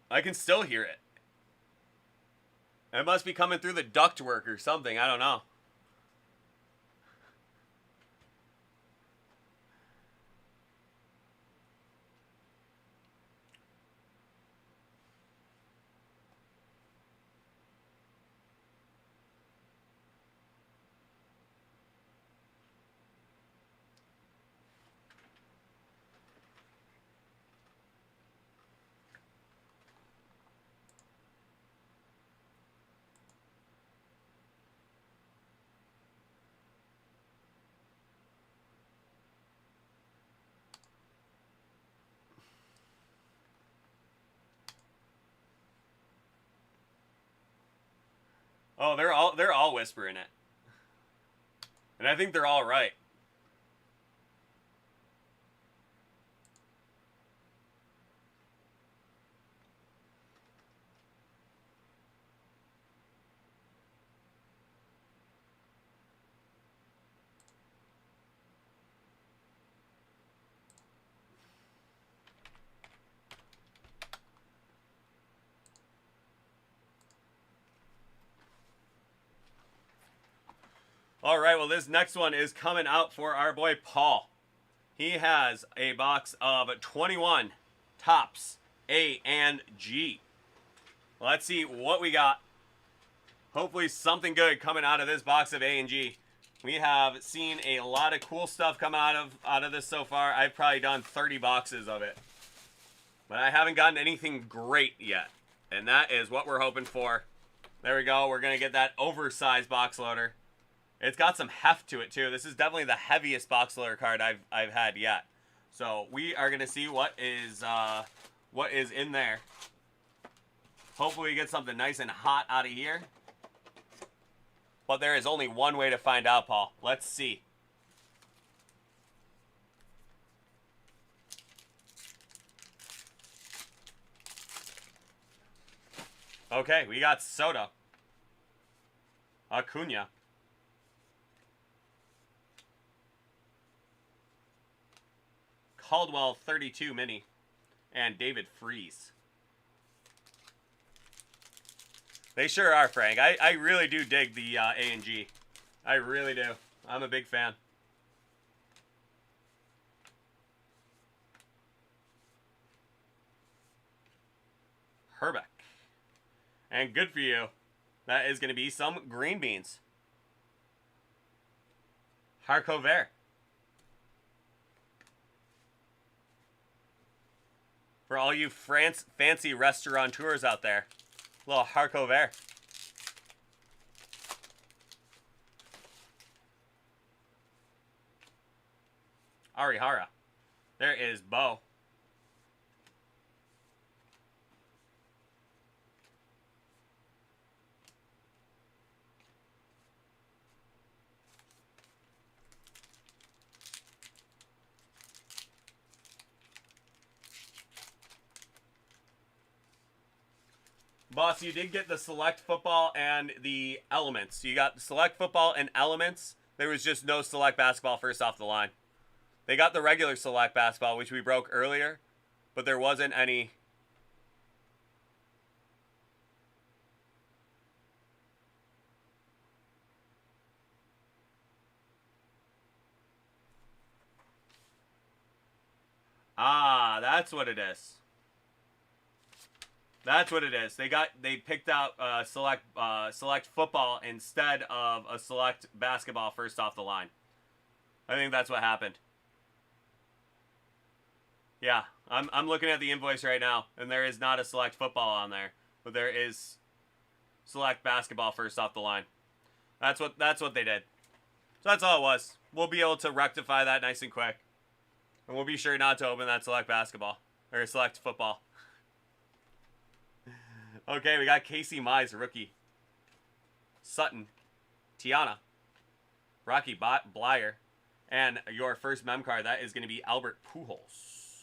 I can still hear it. It must be coming through the ductwork or something. I don't know. Oh, they're all whispering it. And I think they're all right. All right, well, this next one is coming out for our boy Paul. He has a box of 21 Topps A and G. Let's see what we got. Hopefully something good coming out of this box of A and G. We have seen a lot of cool stuff come out of this so far. I've probably done 30 boxes of it. But I haven't gotten anything great yet. And that is what we're hoping for. There we go. We're going to get that oversized box loader. It's got some heft to it too. This is definitely the heaviest box loader card I've had yet. So we are gonna see what is in there. Hopefully we get something nice and hot out of here. But there is only one way to find out, Paul. Let's see. Okay, we got Soto. Acuna. Caldwell 32 mini, and David Freese. They sure are, Frank. I really do dig the A and G. I really do. I'm a big fan. Herbeck. And good for you. That is going to be some green beans. Harcover. For all you fancy restaurateurs out there, a little Harcover. Arihara. There is Bo. Boss, you did get the Select Football and the Elements. You got the Select Football and Elements. There was just no Select Basketball first off the line. They got the regular Select Basketball, which we broke earlier, but there wasn't any. Ah, that's what it is. That's what it is. They picked out select football instead of a select basketball first off the line. I think that's what happened. Yeah, I'm looking at the invoice right now, and there is not a select football on there, but there is select basketball first off the line. That's what they did. So that's all it was. We'll be able to rectify that nice and quick, and we'll be sure not to open that select basketball or select football. Okay, we got Casey Mize, rookie. Sutton, Tiana, Rocky Blyer, and your first mem card, that is going to be Albert Pujols.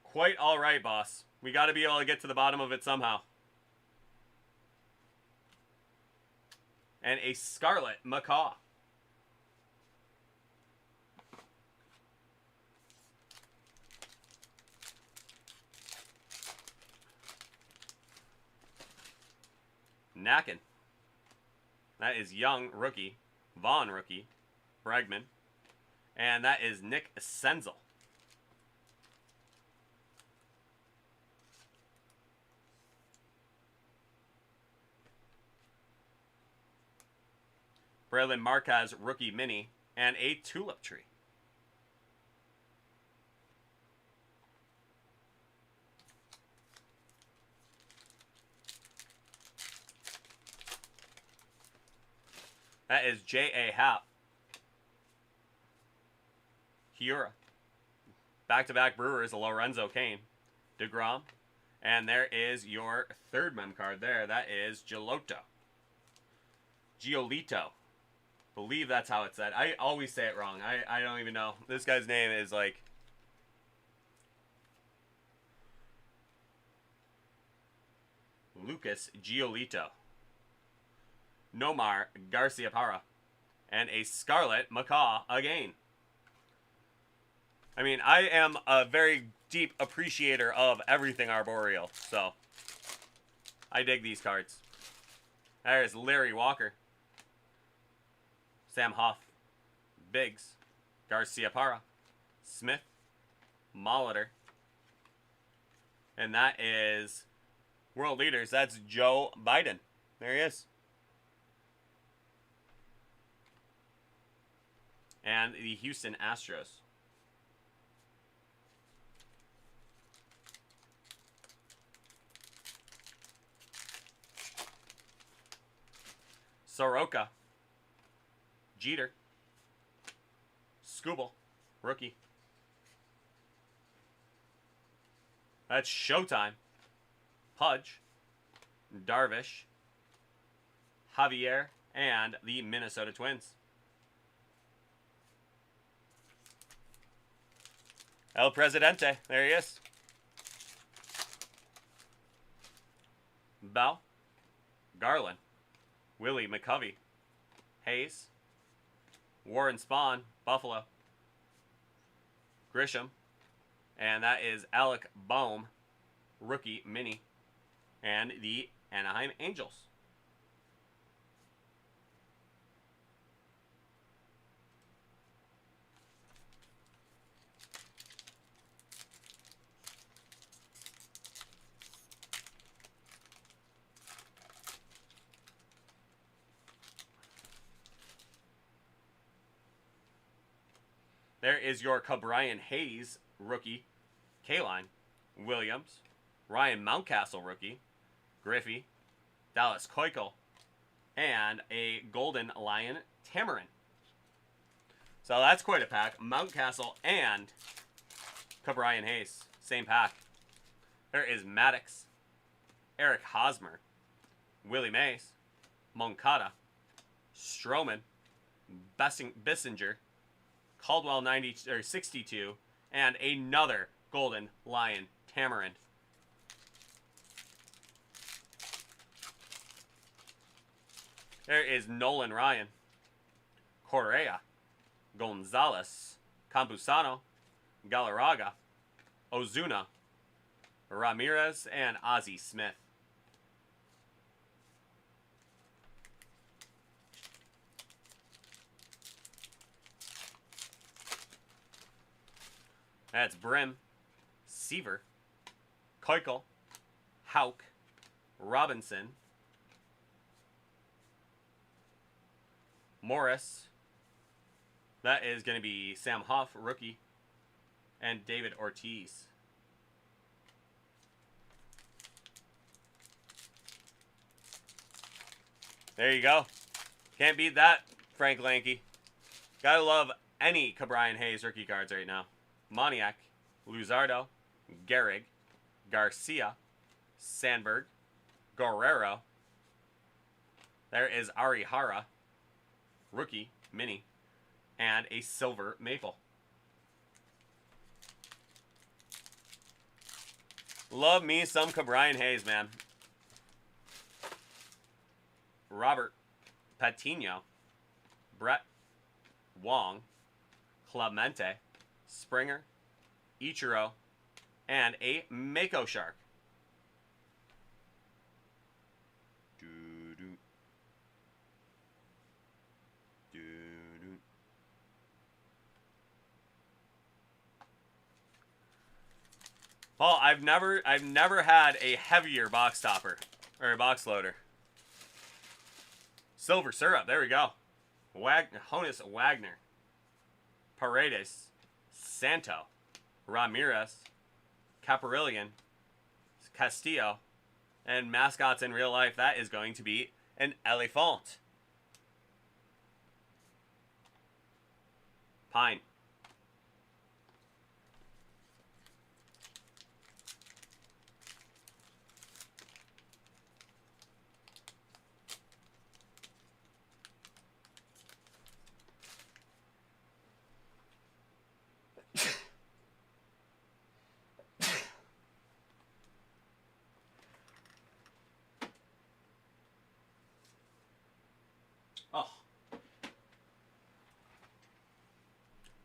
Quite all right, boss. We got to be able to get to the bottom of it somehow. And a Scarlet Macaw. Nakin. That is Young, rookie. Vaughn, rookie. Bregman. And that is Nick Senzel. Braylon Marquez, rookie mini, and a tulip tree. That is J.A. Happ, Hiura. Back-to-back Brewers, Lorenzo Cain. DeGrom. And there is your third mem card there. That is Giolito. Believe that's how it's said. I always say it wrong. I don't even know. This guy's name is like... Lucas Giolito. Nomar Garciaparra. And a Scarlet Macaw again. I mean, I am a very deep appreciator of everything Arboreal, so I dig these cards. There's Larry Walker. Sam Huff. Biggs. Garciaparra. Smith. Molitor. And that is World Leaders. That's Joe Biden. There he is. And the Houston Astros. Soroka. Jeter. Skubal. Rookie. That's Showtime. Pudge. Darvish. Javier. And the Minnesota Twins. El Presidente. There he is. Bell. Garland. Willie McCovey. Hayes. Warren Spahn. Buffalo. Grisham. And that is Alec Boehm. Rookie mini. And the Anaheim Angels. There is your Cabrian Hayes rookie. Kaline. Williams. Ryan Mountcastle rookie. Griffey. Dallas Keuchel. And a Golden Lion Tamarin. So that's quite a pack. Mountcastle and Cabrian Hayes. Same pack. There is Maddox. Eric Hosmer. Willie Mays. Moncada. Stroman. Bissinger. Caldwell 62, and another Golden Lion Tamarin. There is Nolan Ryan, Correa, Gonzalez, Campusano, Galarraga, Ozuna, Ramirez, and Ozzie Smith. That's Brim, Seaver, Keuchel, Houck, Robinson, Morris. That is going to be Sam Huff, rookie, and David Ortiz. There you go. Can't beat that, Frank Lanky. Gotta love any Cabrian Hayes rookie cards right now. Moniak, Luzardo, Gehrig, Garcia, Sandberg, Guerrero. There is Arihara, rookie, mini, and a silver maple. Love me some Cabrian Hayes, man. Robert Patino, Brett Wong, Clemente, Springer, Ichiro, and a Mako Shark. Paul, I've never had a heavier box topper or a box loader. Silver Syrup, there we go. Honus Wagner, Paredes, Santo, Ramirez, Caparillion, Castillo, and mascots in real life. That is going to be an Elephant. Pine,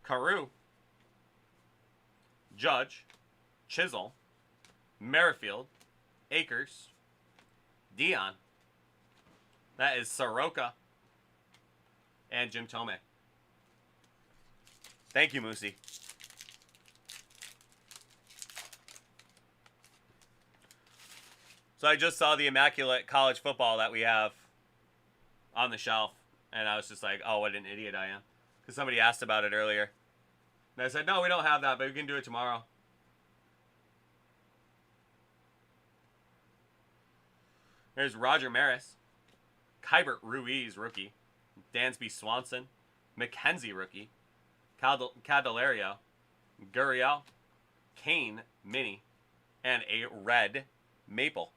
Carew, Judge, Chisel, Merrifield, Akers, Dion. That is Soroka. And Jim Tomei. Thank you, Moosey. So I just saw the Immaculate College Football that we have on the shelf. And I was just like, oh, what an idiot I am. Because somebody asked about it earlier. And I said, no, we don't have that, but we can do it tomorrow. There's Roger Maris. Kybert Ruiz, rookie. Dansby Swanson. McKenzie, rookie. Candelario. Gurriel. Kane, mini. And a red maple.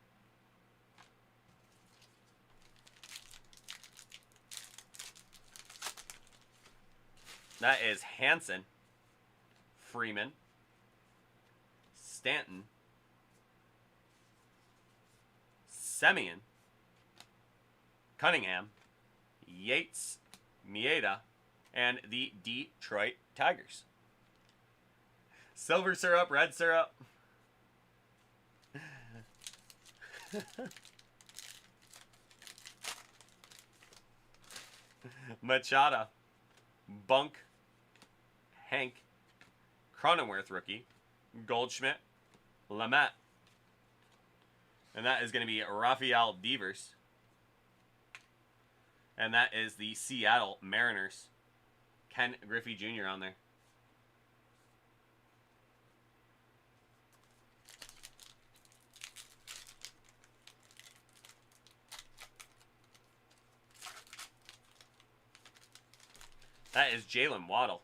That is Hansen. Freeman. Stanton. Semien. Cunningham. Yates. Mieda. And the Detroit Tigers. Silver syrup, red syrup. Machado. Bunk. Hank. Cronenworth, rookie. Goldschmidt. Lamet. And that is going to be Rafael Devers. And that is the Seattle Mariners. Ken Griffey Jr. on there. That is Jalen Waddle.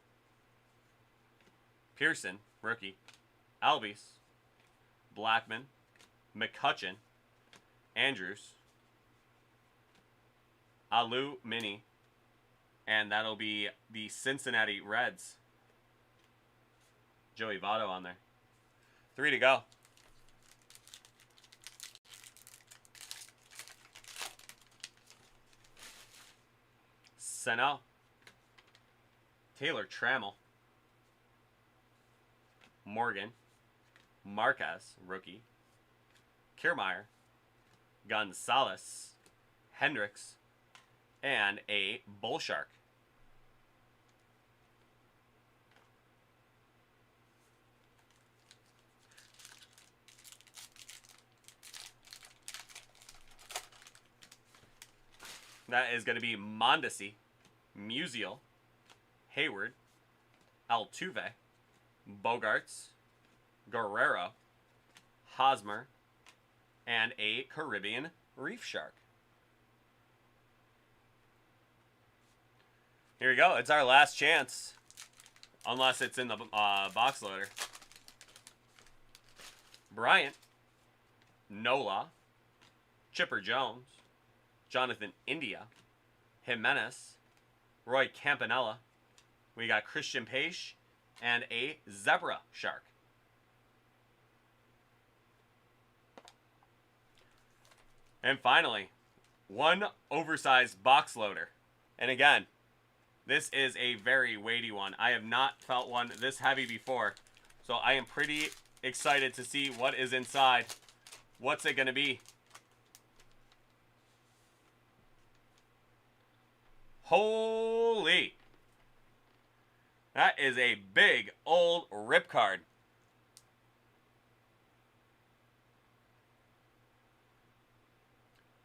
Pearson, rookie. Albies. Blackman. McCutcheon. Andrews. Alu Mini. And that'll be the Cincinnati Reds. Joey Votto on there. 3 to go. Seno. Taylor Trammell. Morgan. Marquez, rookie. Kiermaier. Gonzalez. Hendricks. And a Bull Shark. That is going to be Mondesi, Musial, Hayward, Altuve, Bogarts, Guerrero, Hosmer, and a Caribbean Reef Shark. Here we go. It's our last chance. Unless it's in the box loader. Bryant. Nola. Chipper Jones. Jonathan India. Jimenez. Roy Campanella. We got Christian Pache. And a Zebra Shark. And finally, one oversized box loader. And again, this is a very weighty one. I have not felt one this heavy before. So I am pretty excited to see what is inside. What's it going to be? Holy! That is a big old rip card.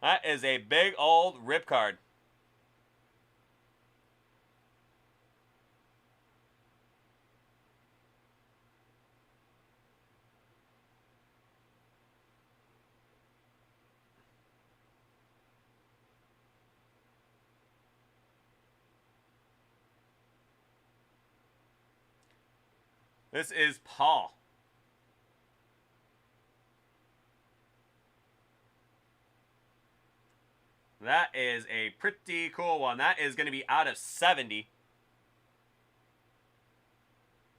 That is a big old rip card. This is Paul. That is a pretty cool one. That is going to be out of 70.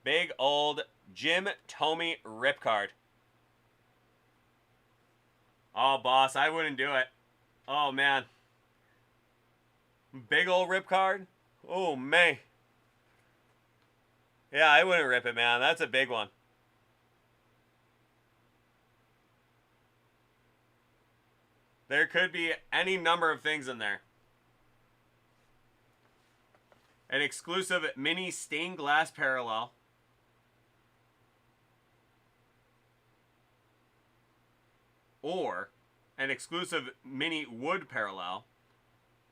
Big old Jim Tomei rip card. Oh, boss, I wouldn't do it. Oh, man. Big old rip card? Oh, man. Yeah, I wouldn't rip it, man. That's a big one. There could be any number of things in there. An exclusive mini stained glass parallel. Or an exclusive mini wood parallel.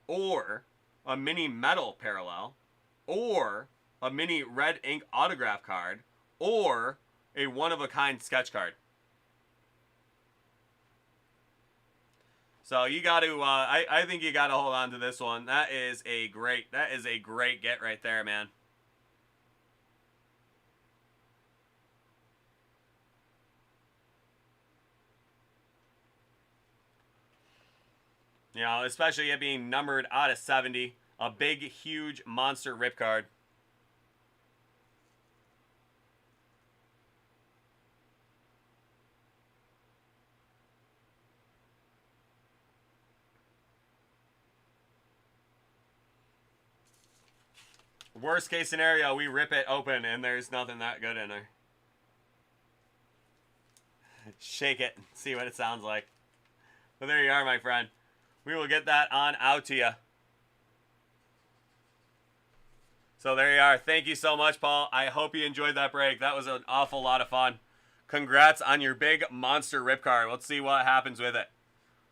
Or a mini metal parallel. Or a mini red ink autograph card. Or a one-of-a-kind sketch card. So you got to, I think you got to hold on to this one. That is a great get right there, man. You know, especially it being numbered out of 70. A big, huge monster rip card. Worst case scenario, we rip it open and there's nothing that good in there. Shake it and see what it sounds like. But there you are, my friend. We will get that on out to you. So there you are. Thank you so much, Paul. I hope you enjoyed that break. That was an awful lot of fun. Congrats on your big monster rip card. Let's see what happens with it.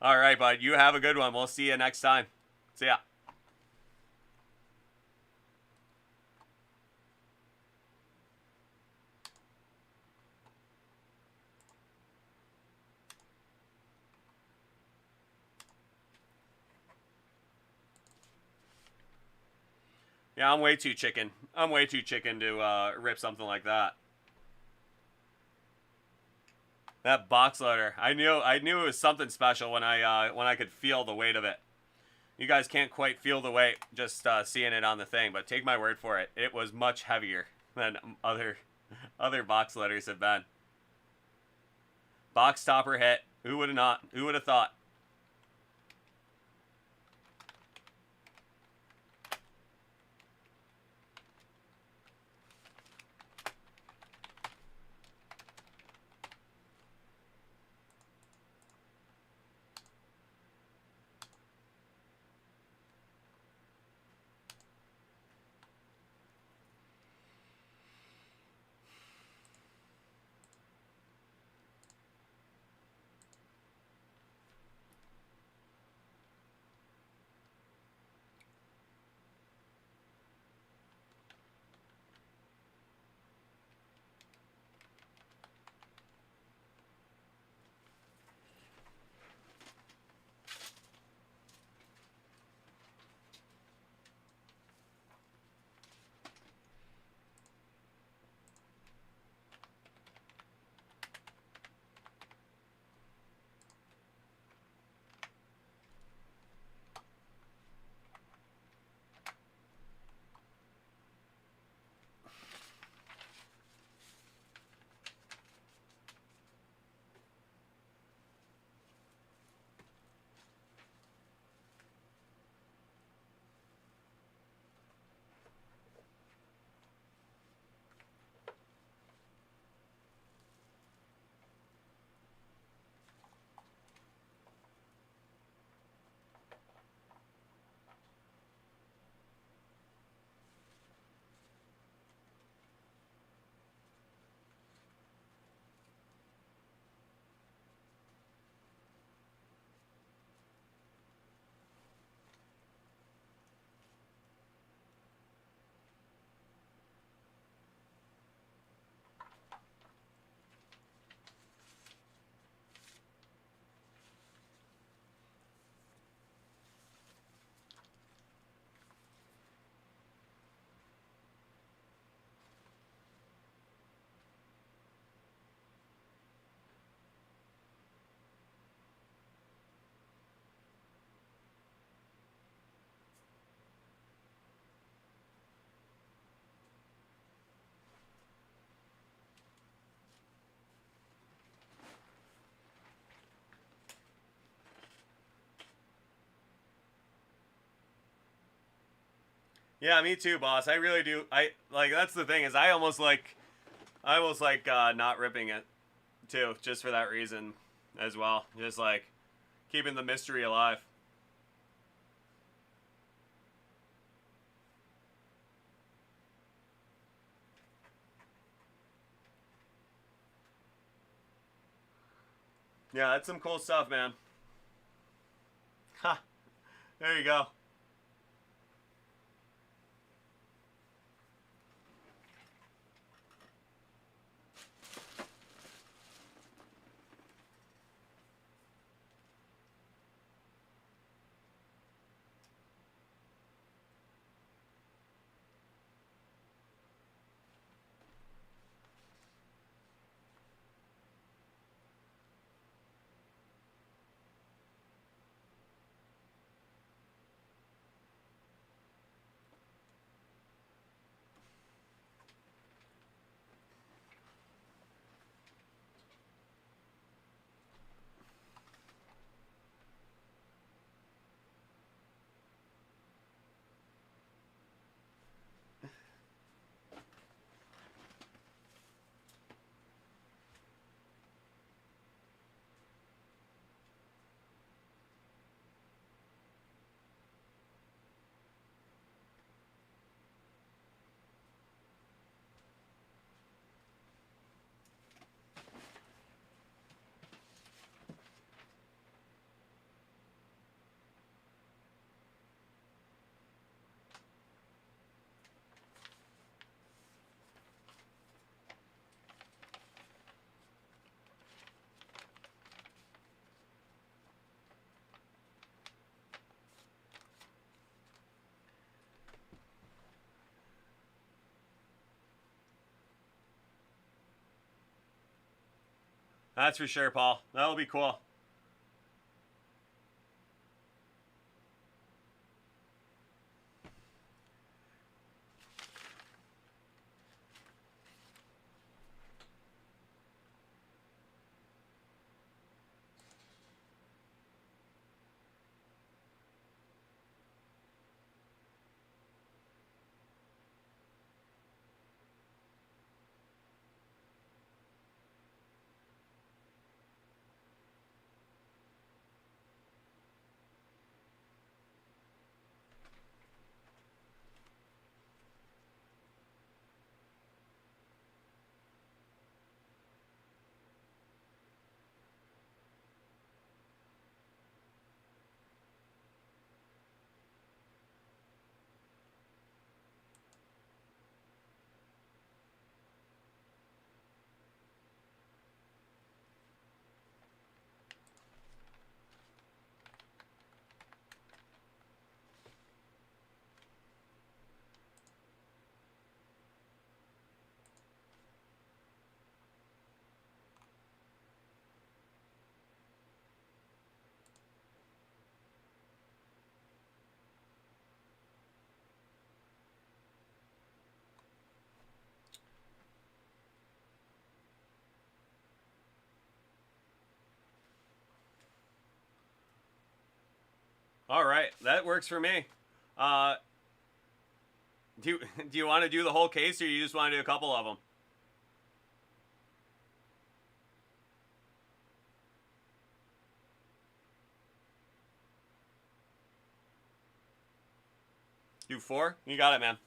All right, bud. You have a good one. We'll see you next time. See ya. Yeah, I'm way too chicken. I'm way too chicken to rip something like that. That box loader. I knew it was something special when I could feel the weight of it. You guys can't quite feel the weight just seeing it on the thing, but take my word for it. It was much heavier than other box loaders have been. Box topper hit. Who would have not? Who would have thought? Yeah, me too, boss. I really do. I like that's the thing is I almost like not ripping it too, just for that reason as well. Just like keeping the mystery alive. Yeah, that's some cool stuff, man. Ha. There you go. That's for sure, Paul. That'll be cool. All right, that works for me. Uh, do you want to do the whole case, or you just want to do a couple of them? Do four? You got it, man.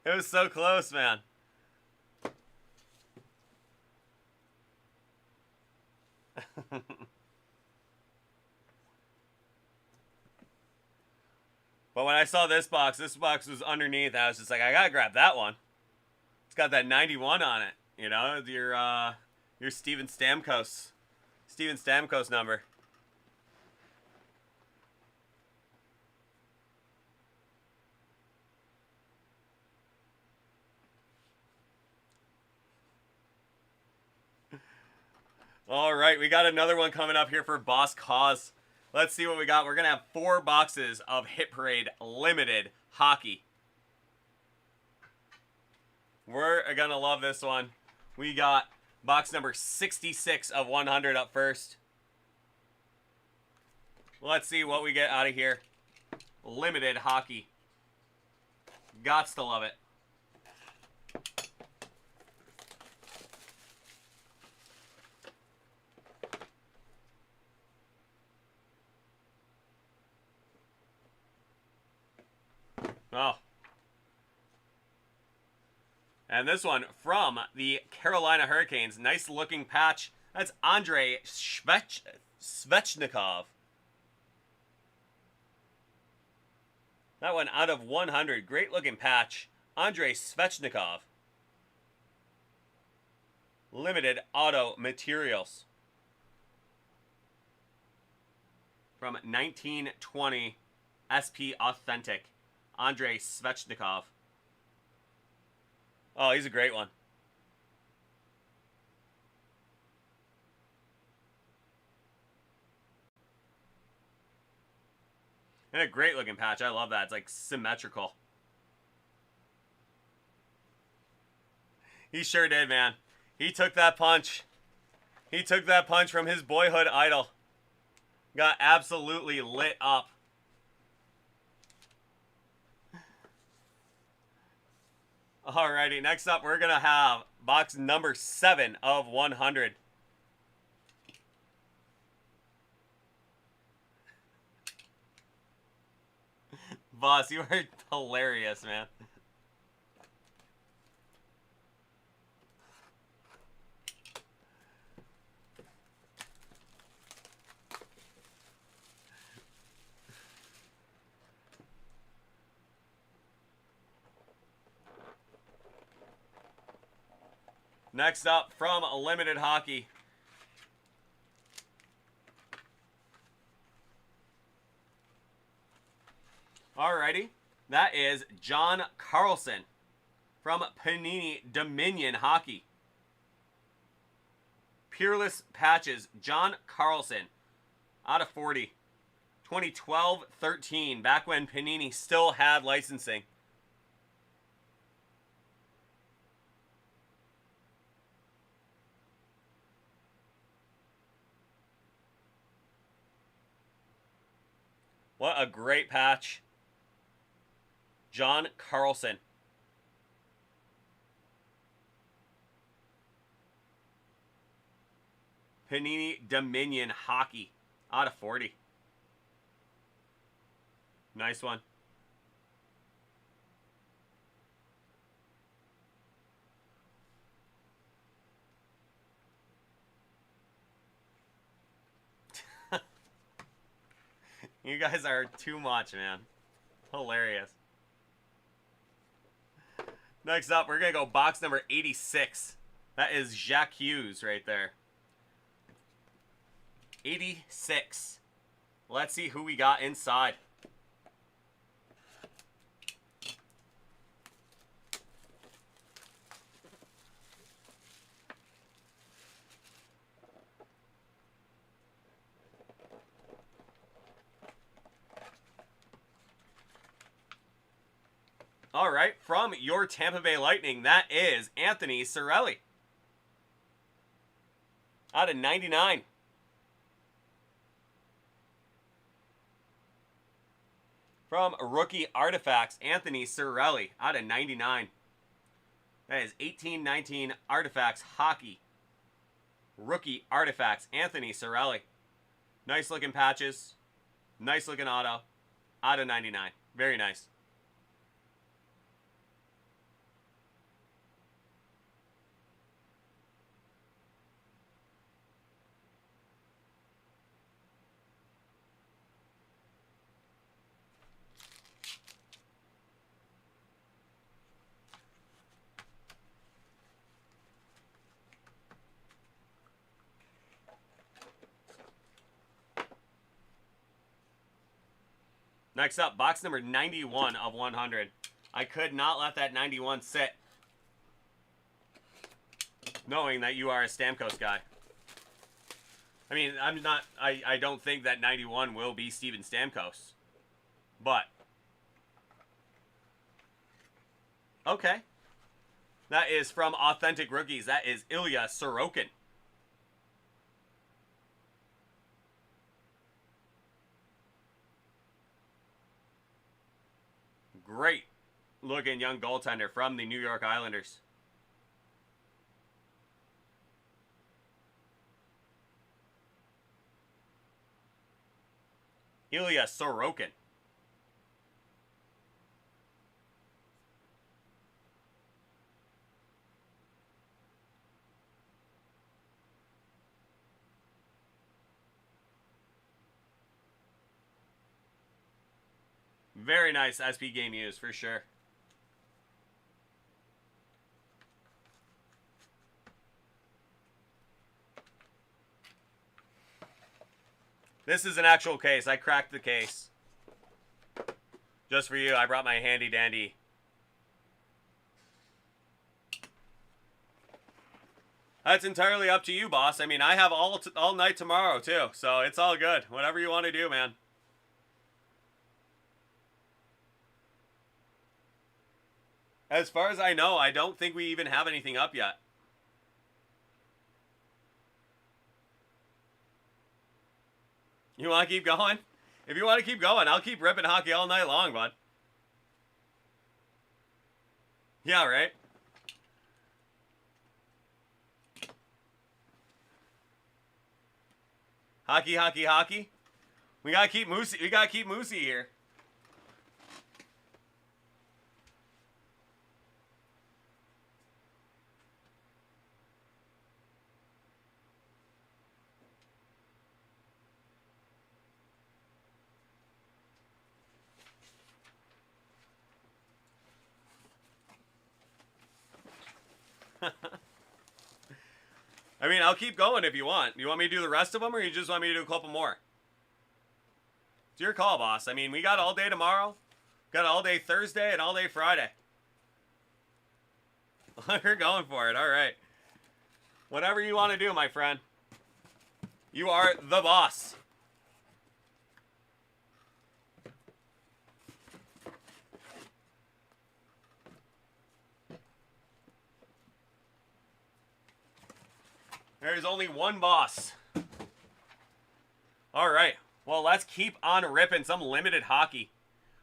It was so close, man. But when I saw this box was underneath. I was just like, I gotta grab that one. It's got that 91 on it. You know, your Steven Stamkos number. All right, we got another one coming up here for Boss Cause. Let's see what we got. We're going to have 4 boxes of Hit Parade Limited Hockey. We're going to love this one. We got box number 66 of 100 up first. Let's see what we get out of here. Limited Hockey. Gots to love it. Oh. And this one from the Carolina Hurricanes. Nice looking patch. That's Andrei Svechnikov. That one out of 100. Great looking patch. Andrei Svechnikov. Limited Auto Materials. From 1920 SP Authentic. Andrei Svechnikov. Oh, he's a great one. And a great looking patch. I love that. It's like symmetrical. He sure did, man. He took that punch. He took that punch from his boyhood idol. Got absolutely lit up. Alrighty, next up we're going to have box number 7 of 100. Boss, you are hilarious, man. Next up, from Limited Hockey. Alrighty, that is John Carlson from Panini Dominion Hockey. Peerless Patches, John Carlson, out of 40. 2012-13, back when Panini still had licensing. What a great patch. John Carlson. Panini Dominion Hockey. Out of 40. Nice one. You guys are too much, man. Hilarious. Next up, we're going to go box number 86. That is Jacques Hughes right there. 86. Let's see who we got inside. All right, from your Tampa Bay Lightning, that is Anthony Cirelli. Out of 99. From Rookie Artifacts, Anthony Cirelli, out of 99. That is 18-19 Artifacts Hockey. Rookie Artifacts, Anthony Cirelli. Nice looking patches. Nice looking auto. Out of 99. Very nice. Next up, box number 91 of 100. I could not let that 91 sit, knowing that you are a Stamkos guy. I mean, I don't think that 91 will be Steven Stamkos. But, okay. That is from Authentic Rookies. That is Ilya Sorokin. Great looking young goaltender from the New York Islanders. Ilya Sorokin. Very nice SP game use, for sure. This is an actual case. I cracked the case. Just for you, I brought my handy dandy. That's entirely up to you, boss. I mean, I have all night tomorrow, too. So it's all good. Whatever you want to do, man. As far as I know, I don't think we even have anything up yet. You want to keep going? If you want to keep going, I'll keep ripping hockey all night long, bud. Yeah, right? Hockey, hockey, hockey. We gotta keep Moosey. We gotta keep Moosey here. I mean, I'll keep going if you want. You want me to do the rest of them, or you just want me to do a couple more? It's your call, boss. I mean, we got all day tomorrow. Got all day Thursday and all day Friday. You're going for it. All right. Whatever you want to do, my friend. You are the boss. There's only one boss. All right. Well, let's keep on ripping some limited hockey.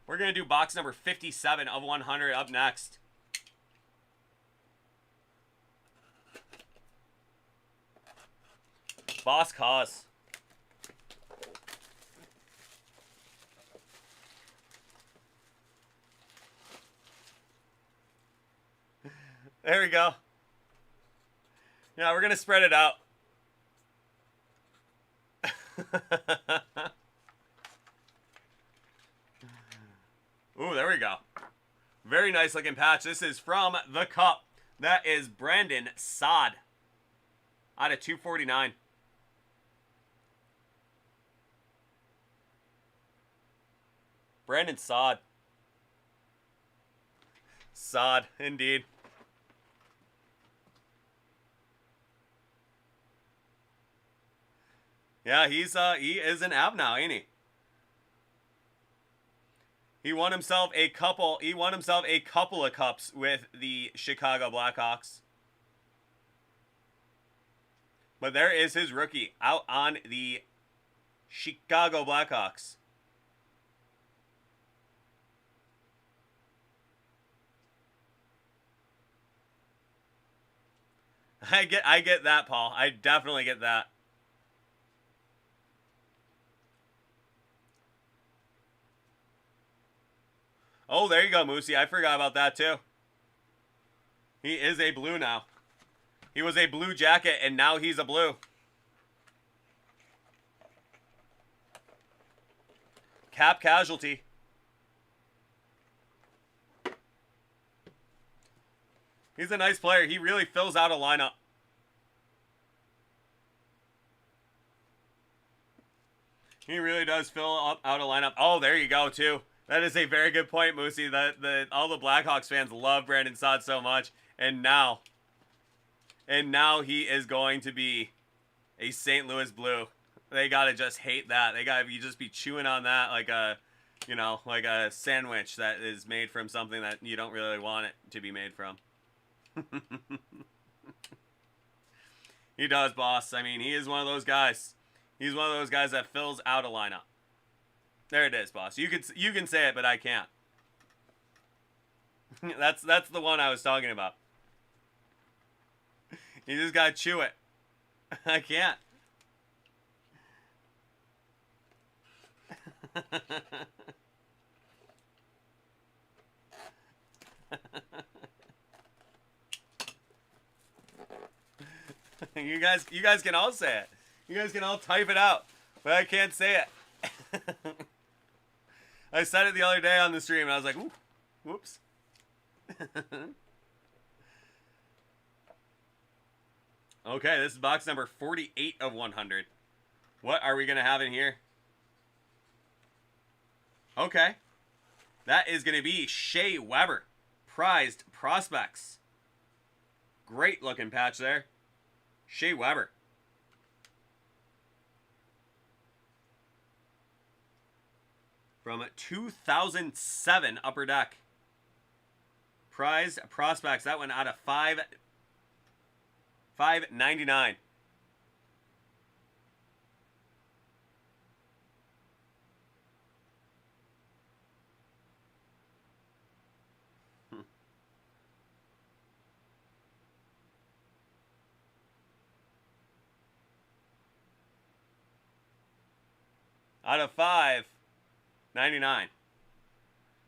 We're going to do box number 57 of 100 up next. Boss Cause. There we go. Yeah, we're going to spread it out. Ooh, there we go. Very nice looking patch. This is from the Cup. That is Brandon Saad out of 249. Brandon Saad. Saad, indeed. Yeah, he is an Av now, ain't he? He won himself a couple of cups with the Chicago Blackhawks. But there is his rookie out on the Chicago Blackhawks. I get that, Paul. I definitely get that. Oh, there you go, Moosey. I forgot about that, too. He is a blue now. He was a blue jacket, and now he's a blue. Cap casualty. He's a nice player. He really fills out a lineup. He really does fill out a lineup. Oh, there you go, too. That is a very good point, Moosey. All the Blackhawks fans love Brandon Saad so much. And now he is going to be a St. Louis Blue. They got to just hate that. They got to just be chewing on that like a, like a sandwich that is made from something that you don't really want it to be made from. He does, boss. I mean, he is one of those guys. He's one of those guys that fills out a lineup. There it is, boss. You can say it, but I can't. That's the one I was talking about. You just gotta chew it. I can't. You guys can all say it. You guys can all type it out, but I can't say it. I said it the other day on the stream, and I was like, ooh, whoops. Okay, this is box number 48 of 100. What are we going to have in here? Okay. That is going to be Shea Weber. Prized Prospects. Great looking patch there. Shea Weber. From 2007 Upper Deck. Prized Prospects. That went out of $5.99. Out of $5.99.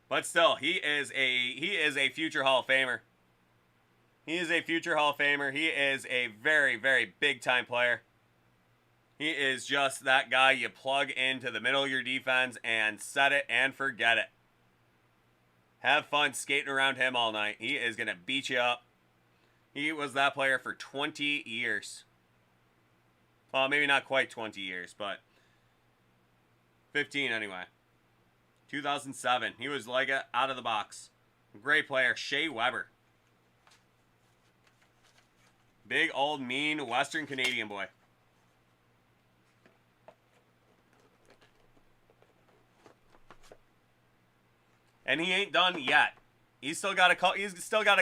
But still, he is a future Hall of Famer. He is a future Hall of Famer. He is a very, very big-time player. He is just that guy you plug into the middle of your defense and set it and forget it. Have fun skating around him all night. He is going to beat you up. He was that player for 20 years. Well, maybe not quite 20 years, but 15 anyway. 2007. He was like out of the box. Great player. Shea Weber. Big old mean Western Canadian boy. And he ain't done yet. He's still got a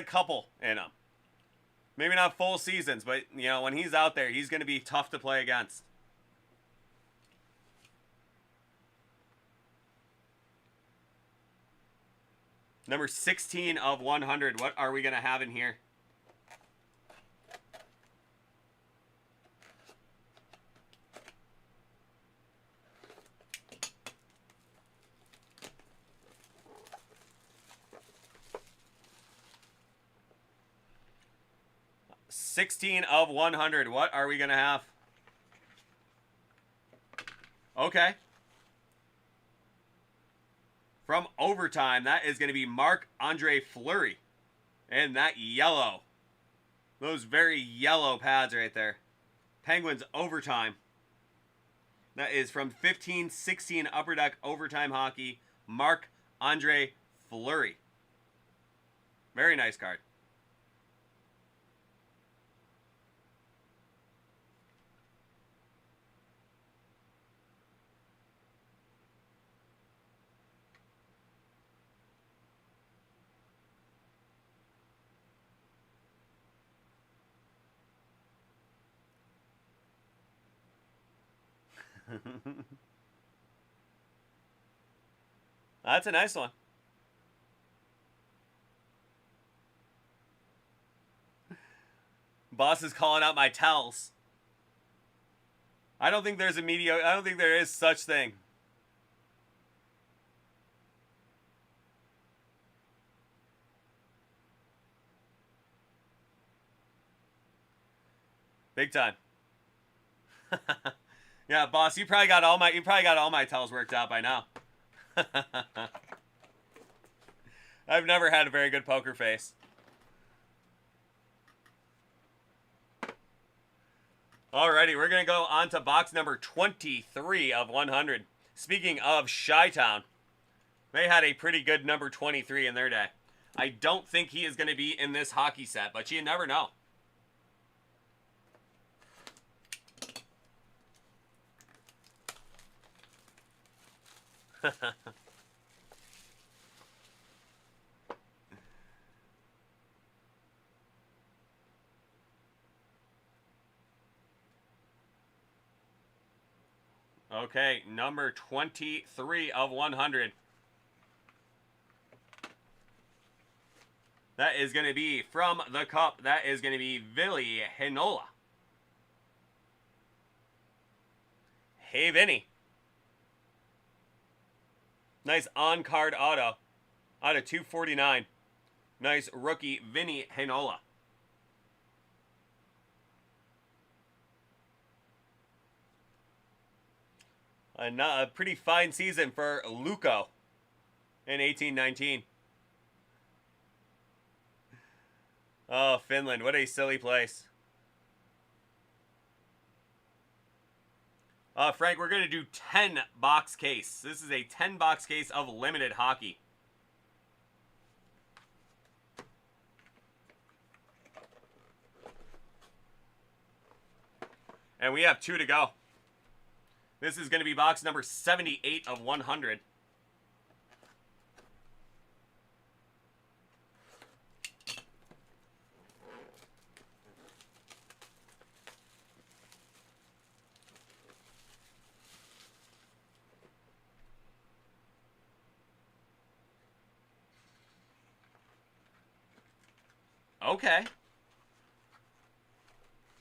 couple in him. Maybe not full seasons, but when he's out there, he's going to be tough to play against. Number 16 of 100. What are we going to have in here? $16 of 100. What are we going to have? Okay. From Overtime, that is going to be Marc-Andre Fleury. And that yellow. Those very yellow pads right there. Penguins Overtime. That is from 15-16 Upper Deck Overtime Hockey. Marc-Andre Fleury. Very nice card. That's a nice one. Boss is calling out my tells. I don't think there's a mediocre. I don't think there is such thing. Big time. Yeah, boss, you probably got all my tells worked out by now. I've never had a very good poker face. Alrighty, we're going to go on to box number 23 of 100. Speaking of Chi-Town, they had a pretty good number 23 in their day. I don't think he is going to be in this hockey set, but you never know. Okay, number 23 of 100. That is going to be from the Cup. That is going to be Ville Heinola. Hey, Vinny. Nice on-card auto. Out of 249. Nice rookie, Vinny Heinola. A pretty fine season for Lukko in 18-19. Oh, Finland. What a silly place. Frank, we're going to do 10 box case. This is a 10 box case of limited hockey. And we have 2 to go. This is going to be box number 78 of 100. Okay.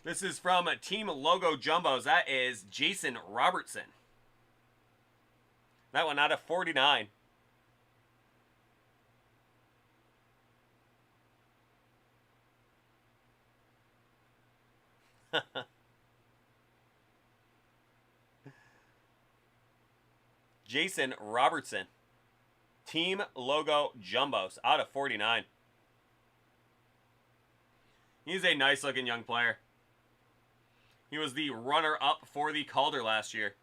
This is from Team Logo Jumbos. That is Jason Robertson. That one out of 49. Jason Robertson. Team Logo Jumbos out of 49. He's a nice looking young player. He was the runner-up for the Calder last year.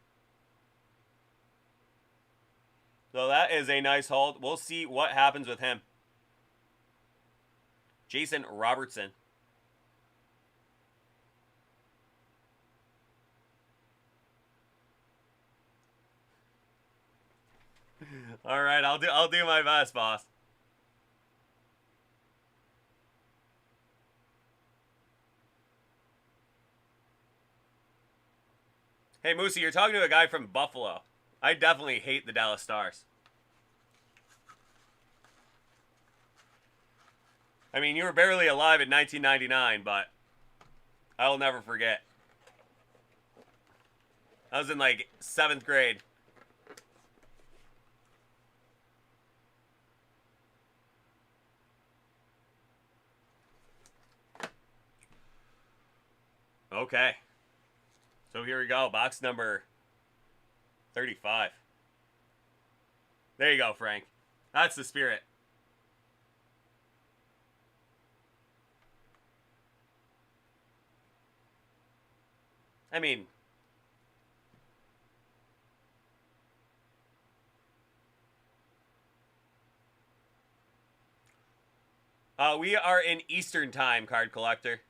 So that is a nice hold. We'll see what happens with him. Jason Robertson. All right, I'll do my best, boss. Hey, Moosey, you're talking to a guy from Buffalo. I definitely hate the Dallas Stars. I mean, you were barely alive in 1999, but I'll never forget. I was in, like, 7th grade. Okay. So here we go. Box number 35. There you go, Frank. That's the spirit. I mean, we are in Eastern Time, card collector.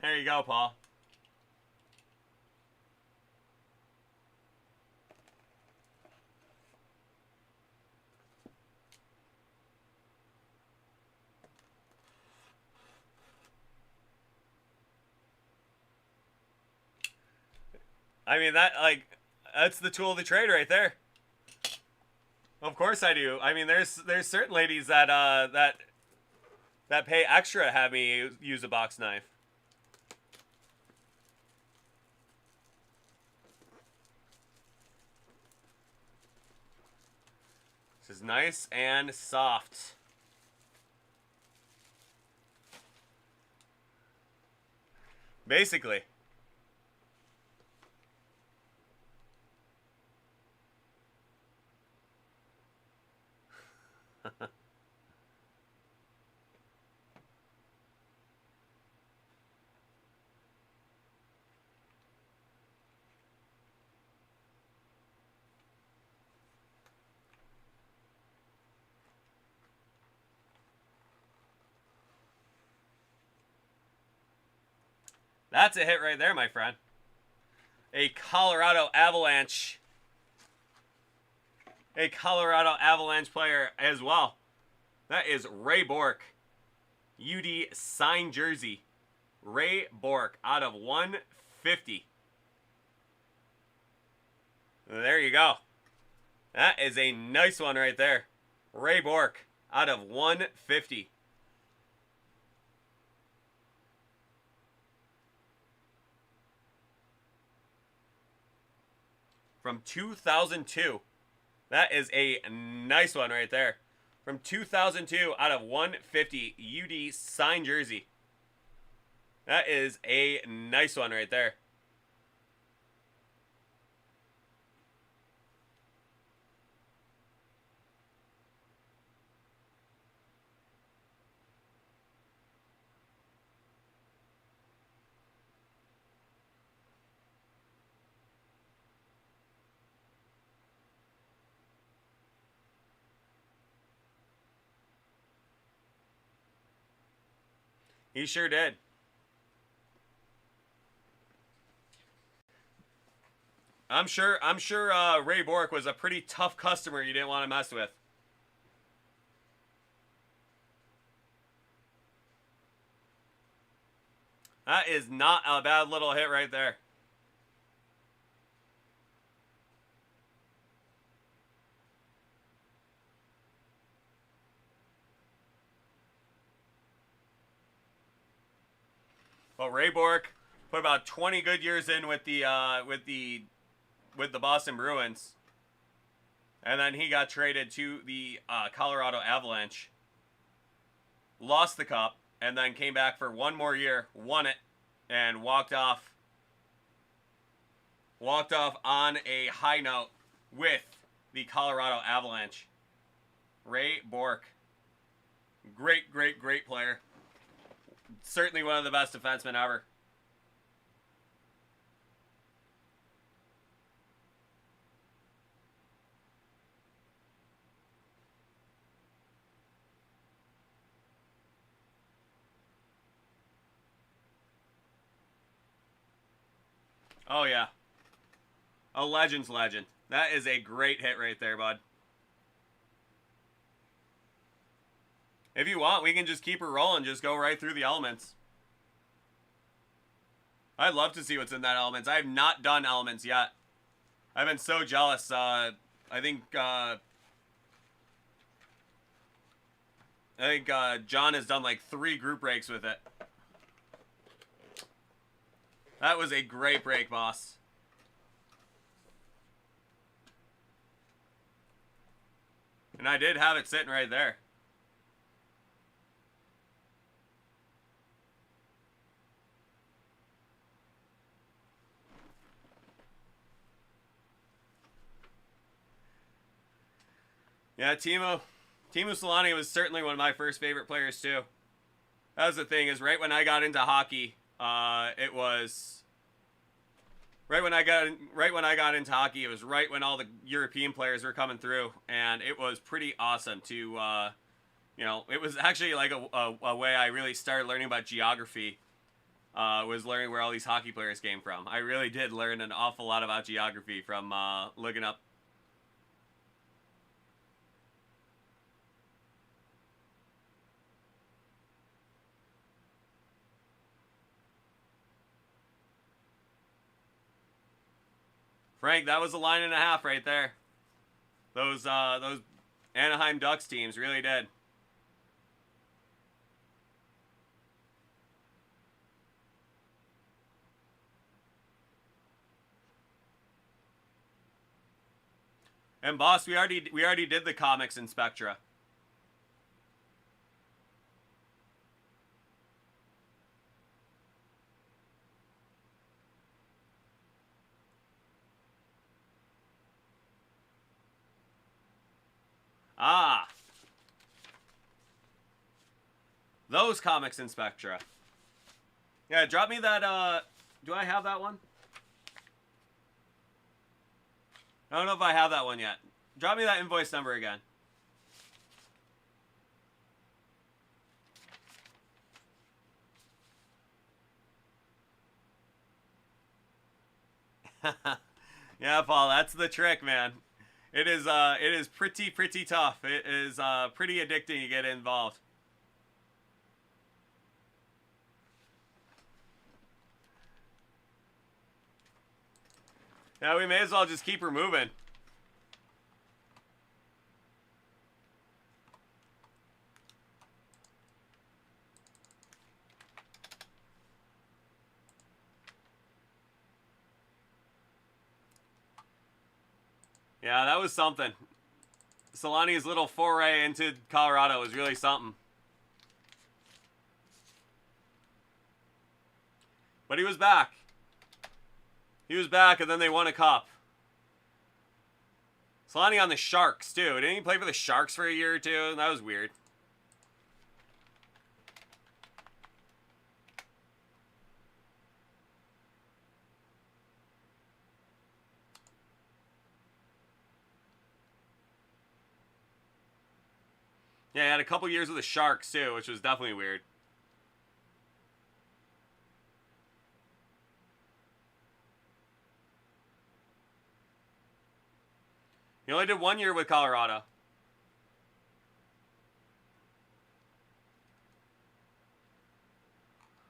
There you go, Paul. I mean, that's the tool of the trade right there. Of course I do. I mean, there's certain ladies that that pay extra to have me use a box knife. This is nice and soft. Basically. That's a hit right there, my friend. A Colorado Avalanche. A Colorado Avalanche player as well. That is Ray Bourque. UD signed jersey. Ray Bourque out of 150. There you go. That is a nice one right there. Ray Bourque out of 150. From 2002. That is a nice one right there. From 2002 out of 150 UD signed jersey. That is a nice one right there. He sure did. I'm sure Ray Bourque was a pretty tough customer you didn't want to mess with. That is not a bad little hit right there. Well, Ray Bourque put about 20 good years in with the Boston Bruins, and then he got traded to the Colorado Avalanche. Lost the cup, and then came back for one more year, won it, and walked off on a high note with the Colorado Avalanche. Ray Bourque, great player. Certainly one of the best defensemen ever. Oh, yeah. A legend's legend. That is a great hit right there, bud. If you want, we can just keep her rolling. Just go right through the elements. I'd love to see what's in that elements. I have not done elements yet. I've been so jealous. I think John has done like 3 group breaks with it. That was a great break, boss. And I did have it sitting right there. Yeah, Teemu Selanne was certainly one of my first favorite players too. That was the thing, is right when I got into hockey, it was right when I got into hockey. It was right when all the European players were coming through, and it was pretty awesome to, you know, it was actually like a way I really started learning about geography. Was learning where all these hockey players came from. I really did learn an awful lot about geography from looking up. Frank, that was a line and a half right there. Those Anaheim Ducks teams really did. And boss, we already did the comics in Spectra. Ah. Those comics in Spectra. Yeah, drop me that, do I have that one? I don't know if I have that one yet. Drop me that invoice number again. Yeah, Paul, that's the trick, man. It is pretty tough. It is pretty addicting to get involved. Yeah, we may as well just keep her moving. Yeah, that was something. Solani's little foray into Colorado was really something. But he was back. He was back, and then they won a cup. Solani on the Sharks, too. Didn't he play for the Sharks for a year or two? That was weird. Yeah, he had a couple years with the Sharks, too, which was definitely weird. He only did 1 year with Colorado.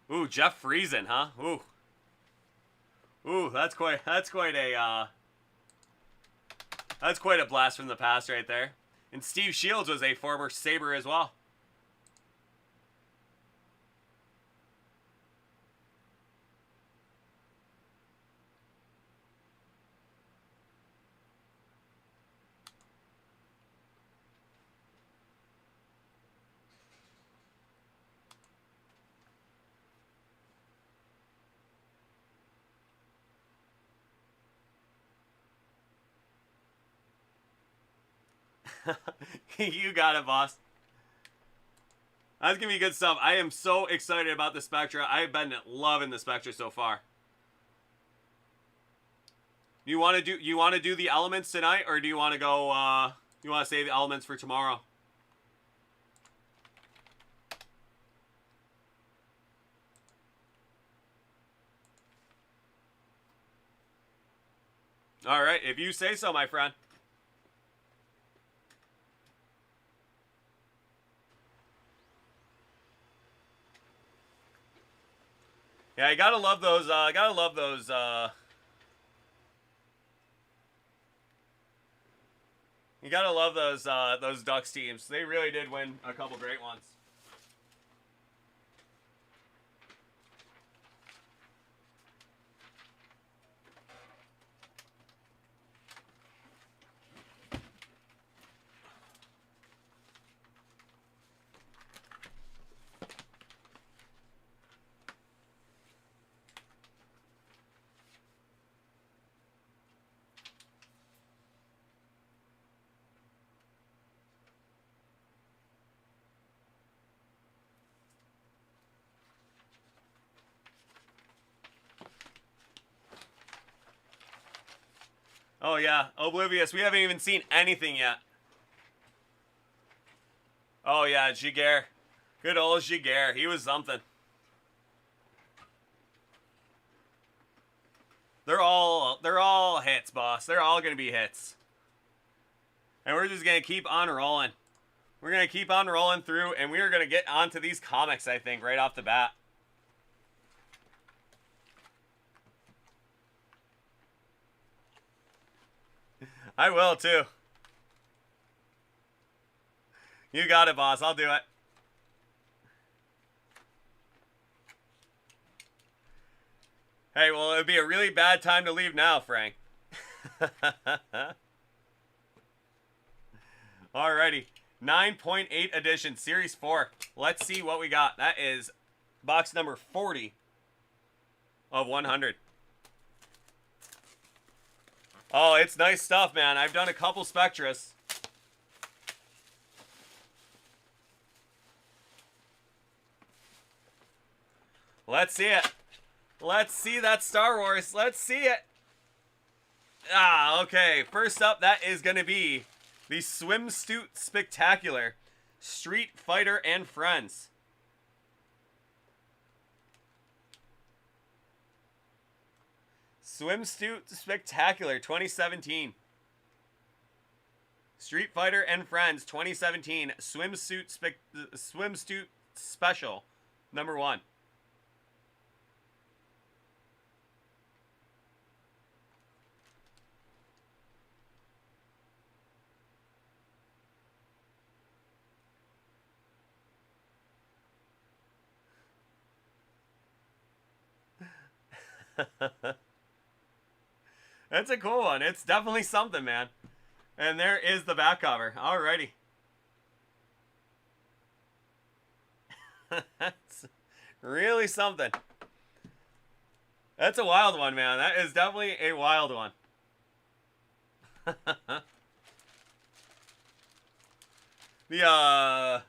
Ooh, Jeff Friesen, huh? Ooh. Ooh, that's quite a blast from the past right there. And Steve Shields was a former Sabre as well. You got it, boss. That's gonna be good stuff. I am so excited about the Spectra. I've been loving the Spectra so far. You want to do the elements tonight, or do you want to go? You want to save the elements for tomorrow? All right, if you say so, my friend. Yeah, you gotta love those. Gotta love those. You gotta love those Ducks teams. They really did win a couple great ones. Oh yeah, Oblivious. We haven't even seen anything yet. Oh yeah, Giguère. Good old Giguère. He was something. They're all hits, boss. They're all gonna be hits. And we're just gonna keep on rolling. We're gonna keep on rolling through, and we are gonna get onto these comics, I think, right off the bat. I will too. You got it, boss. I'll do it. Hey, well, it would be a really bad time to leave now, Frank. Alrighty. 9.8 edition, Series 4. Let's see what we got. That is box number 40 of 100. Oh, it's nice stuff, man. I've done a couple Spectras. Let's see it. Let's see that Star Wars. Let's see it. Ah, okay. First up, that is going to be the Swimsuit Spectacular Street Fighter and Friends. Swimsuit Spectacular 2017. Street Fighter and Friends 2017 Swimsuit Special number 1. That's a cool one. It's definitely something, man. And there is the back cover. Alrighty. That's really something. That's a wild one, man. That is definitely a wild one. The,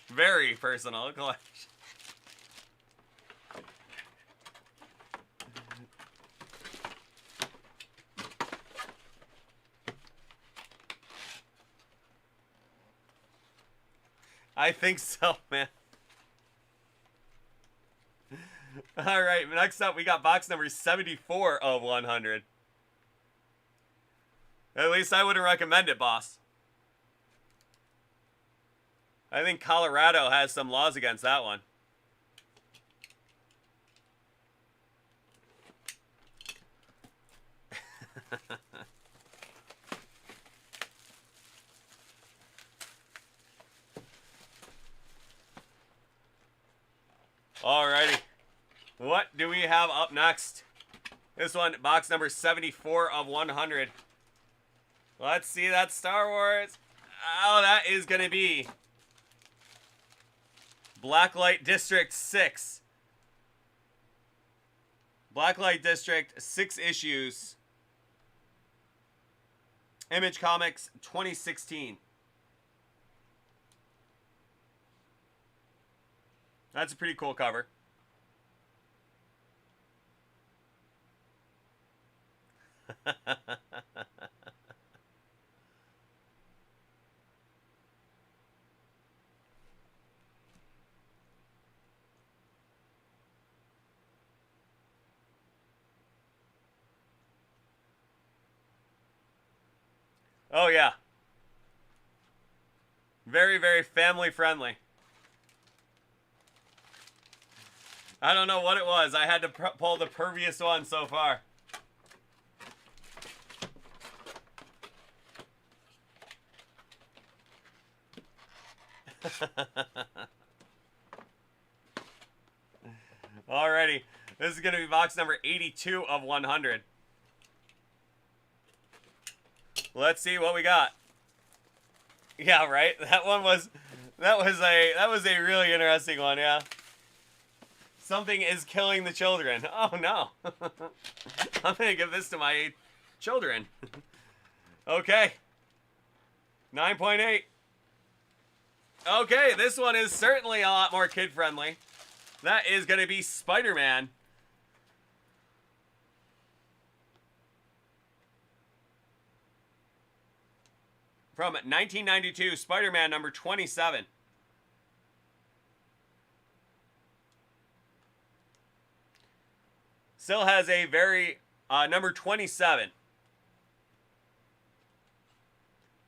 very personal collection. I think so, man. All right, next up we got box number 74 of 100. At least I wouldn't recommend it, boss. I think Colorado has some laws against that one. Alrighty. What do we have up next? This one, box number 74 of 100. Let's see that Star Wars. Oh, that is going to be Blacklight District 6. Blacklight District, 6 issues. Image Comics 2016. That's a pretty cool cover. Oh, yeah. Very, very family friendly. I don't know what it was. I had to pull the pervious one so far. Alrighty. This is going to be box number 82 of 100. Let's see what we got. Yeah, right? That was a really interesting one, yeah. Something is killing the children. Oh no. I'm going to give this to my children. Okay. 9.8. Okay, this one is certainly a lot more kid-friendly. That is going to be Spider-Man. From 1992, Spider-Man number 27. Still has a very, number 27.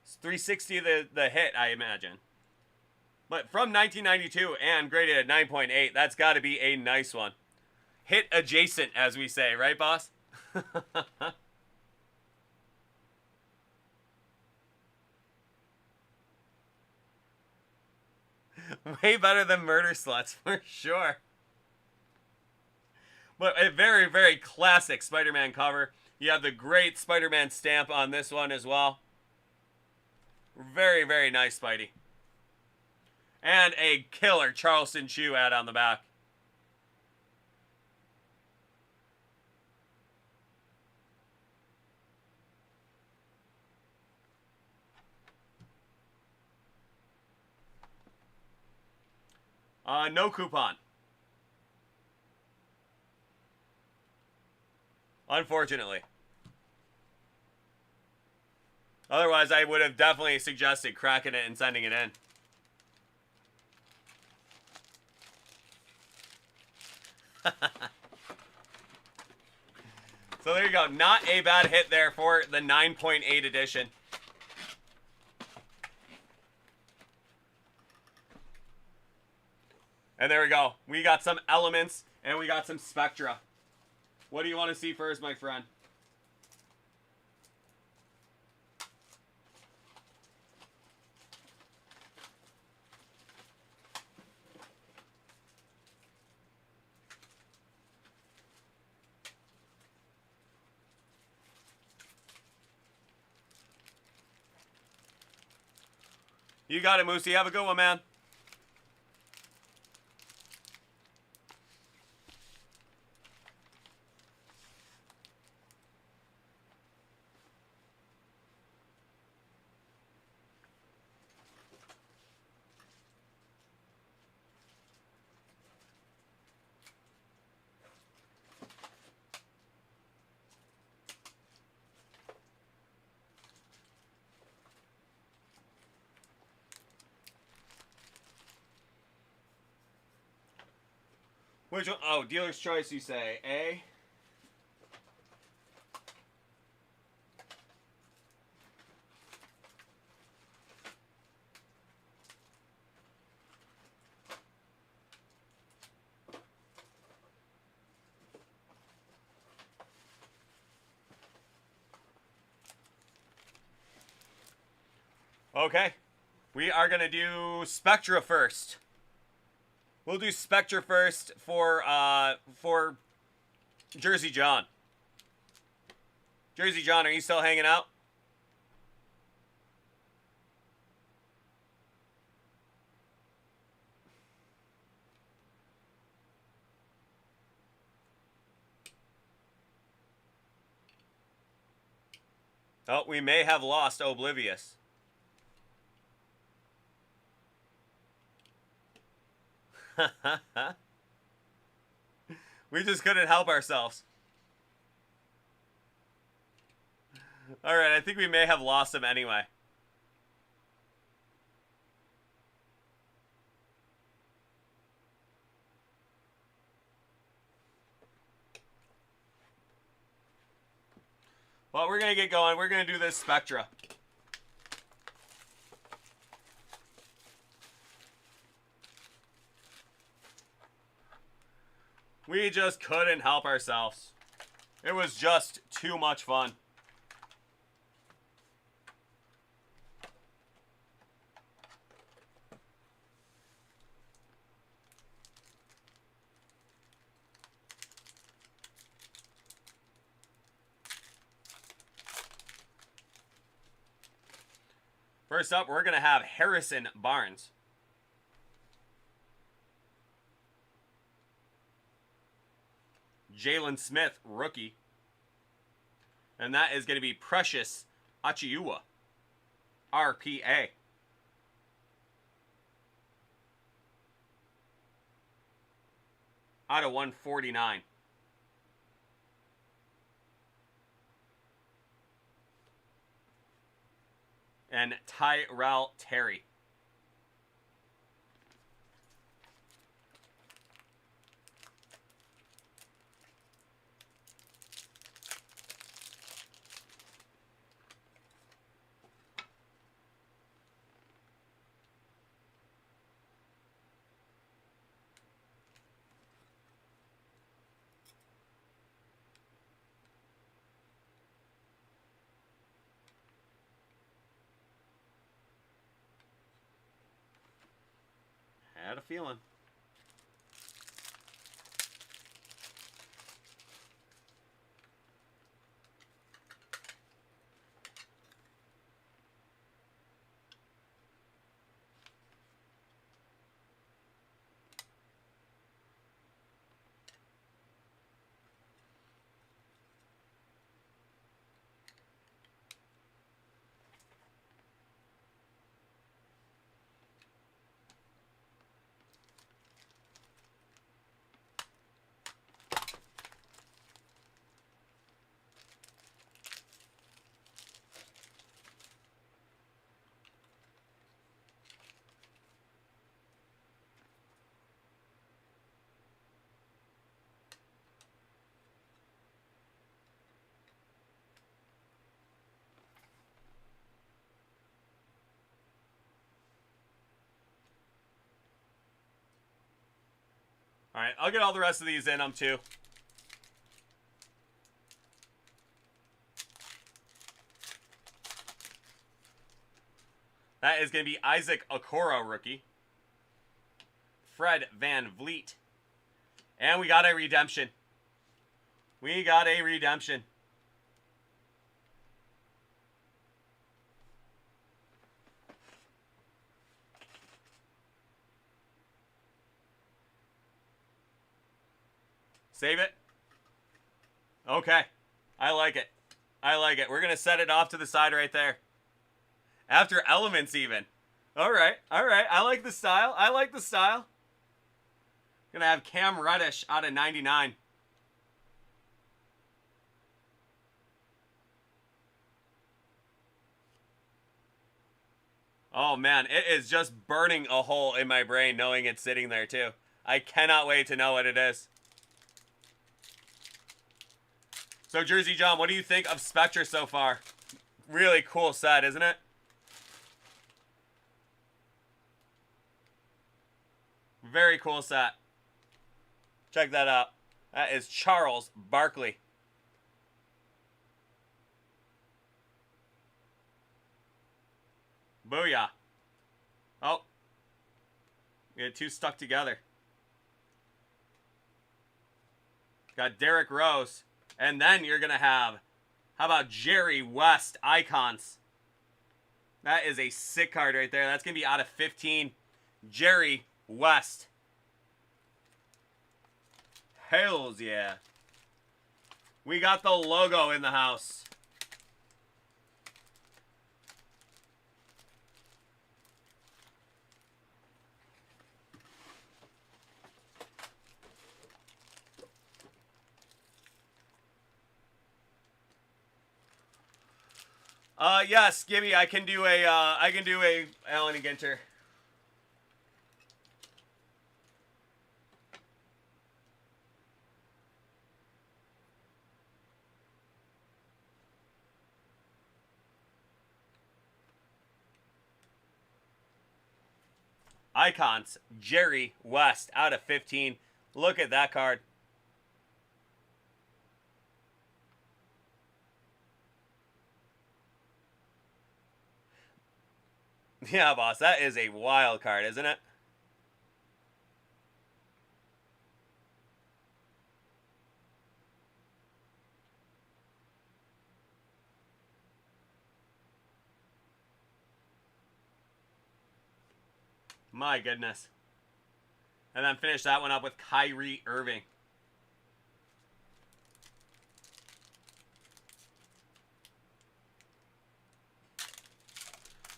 It's 360 the hit, I imagine. But from 1992 and graded at 9.8, that's got to be a nice one. Hit adjacent, as we say, right, boss? Way better than Murder Sluts, for sure. But a very, very classic Spider-Man cover. You have the great Spider-Man stamp on this one as well. Very, very nice Spidey. And a killer Charleston Chew ad on the back. No coupon. Unfortunately. Otherwise, I would have definitely suggested cracking it and sending it in. So there you go. Not a bad hit there for the 9.8 edition. And there we go. We got some elements and we got some Spectra. What do you want to see first, my friend? You got it, Moosey. Have a good one, man. Which one? Oh, dealer's choice, you say. A. Okay. We are going to do Spectra first. We'll do Spectra first for Jersey John. Jersey John, are you still hanging out? Oh, we may have lost Oblivious. We just couldn't help ourselves. Alright, I think we may have lost him anyway. Well, we're going to get going. We're going to do this Spectra. We just couldn't help ourselves. It was just too much fun. First up, we're going to have Harrison Barnes. Jalen Smith, rookie. And that is going to be Precious Achiuwa, RPA. Out of 149. And Tyrell Terry. Had a feeling. All right, I'll get all the rest of these in them too. That is going to be Isaac Okoro rookie. Fred Van Vliet. And we got a redemption. We got a redemption. Save it. Okay. I like it. I like it. We're going to set it off to the side right there. After elements even. All right. All right. I like the style. I like the style. Going to have Cam Reddish out of 99. Oh, man. It is just burning a hole in my brain knowing it's sitting there, too. I cannot wait to know what it is. So, Jersey John, what do you think of Spectra so far? Really cool set, isn't it? Very cool set. Check that out. That is Charles Barkley. Booyah. Oh. We had two stuck together. Got Derrick Rose. And then you're going to have, how about Jerry West Icons? That is a sick card right there. That's going to be out of 15. Jerry West. Hells yeah. We got the logo in the house. Yes, Gibby, I can do a Allen and Ginter. Icons, Jerry West out of 15. Look at that card. Yeah, boss, that is a wild card, isn't it? My goodness. And then finish that one up with Kyrie Irving.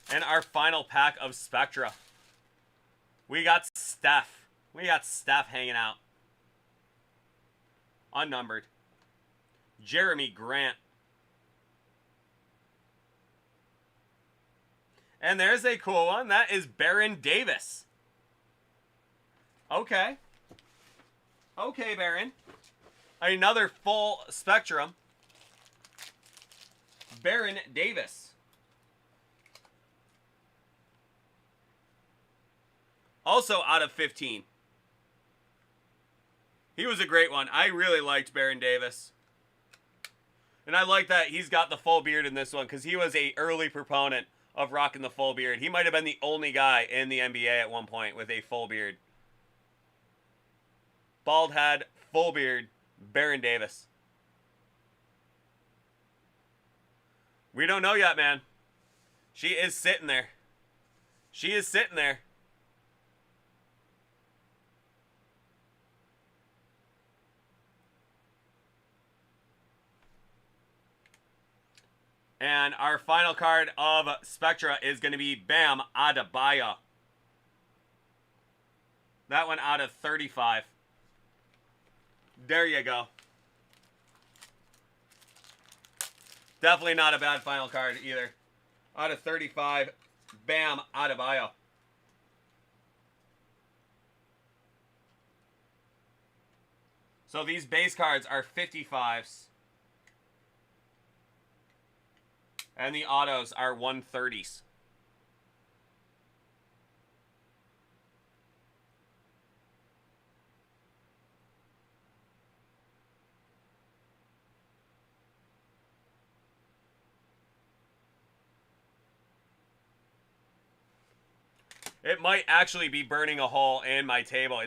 And our final pack of Spectra. We got Steph. We got Steph hanging out. Unnumbered. Jeremy Grant. And there's a cool one. That is Baron Davis. Okay. Okay, Baron. Another full Spectrum. Baron Davis. Also out of 15. He was a great one. I really liked Baron Davis. And I like that he's got the full beard in this one because he was an early proponent of rocking the full beard. He might have been the only guy in the NBA at one point with a full beard. Bald head, full beard, Baron Davis. We don't know yet, man. She is sitting there. She is sitting there. And our final card of Spectra is going to be Bam Adebayo. That one out of 35. There you go. Definitely not a bad final card either. Out of 35, Bam Adebayo. So these base cards are 55s. And the autos are 130s. It might actually be burning a hole in my table.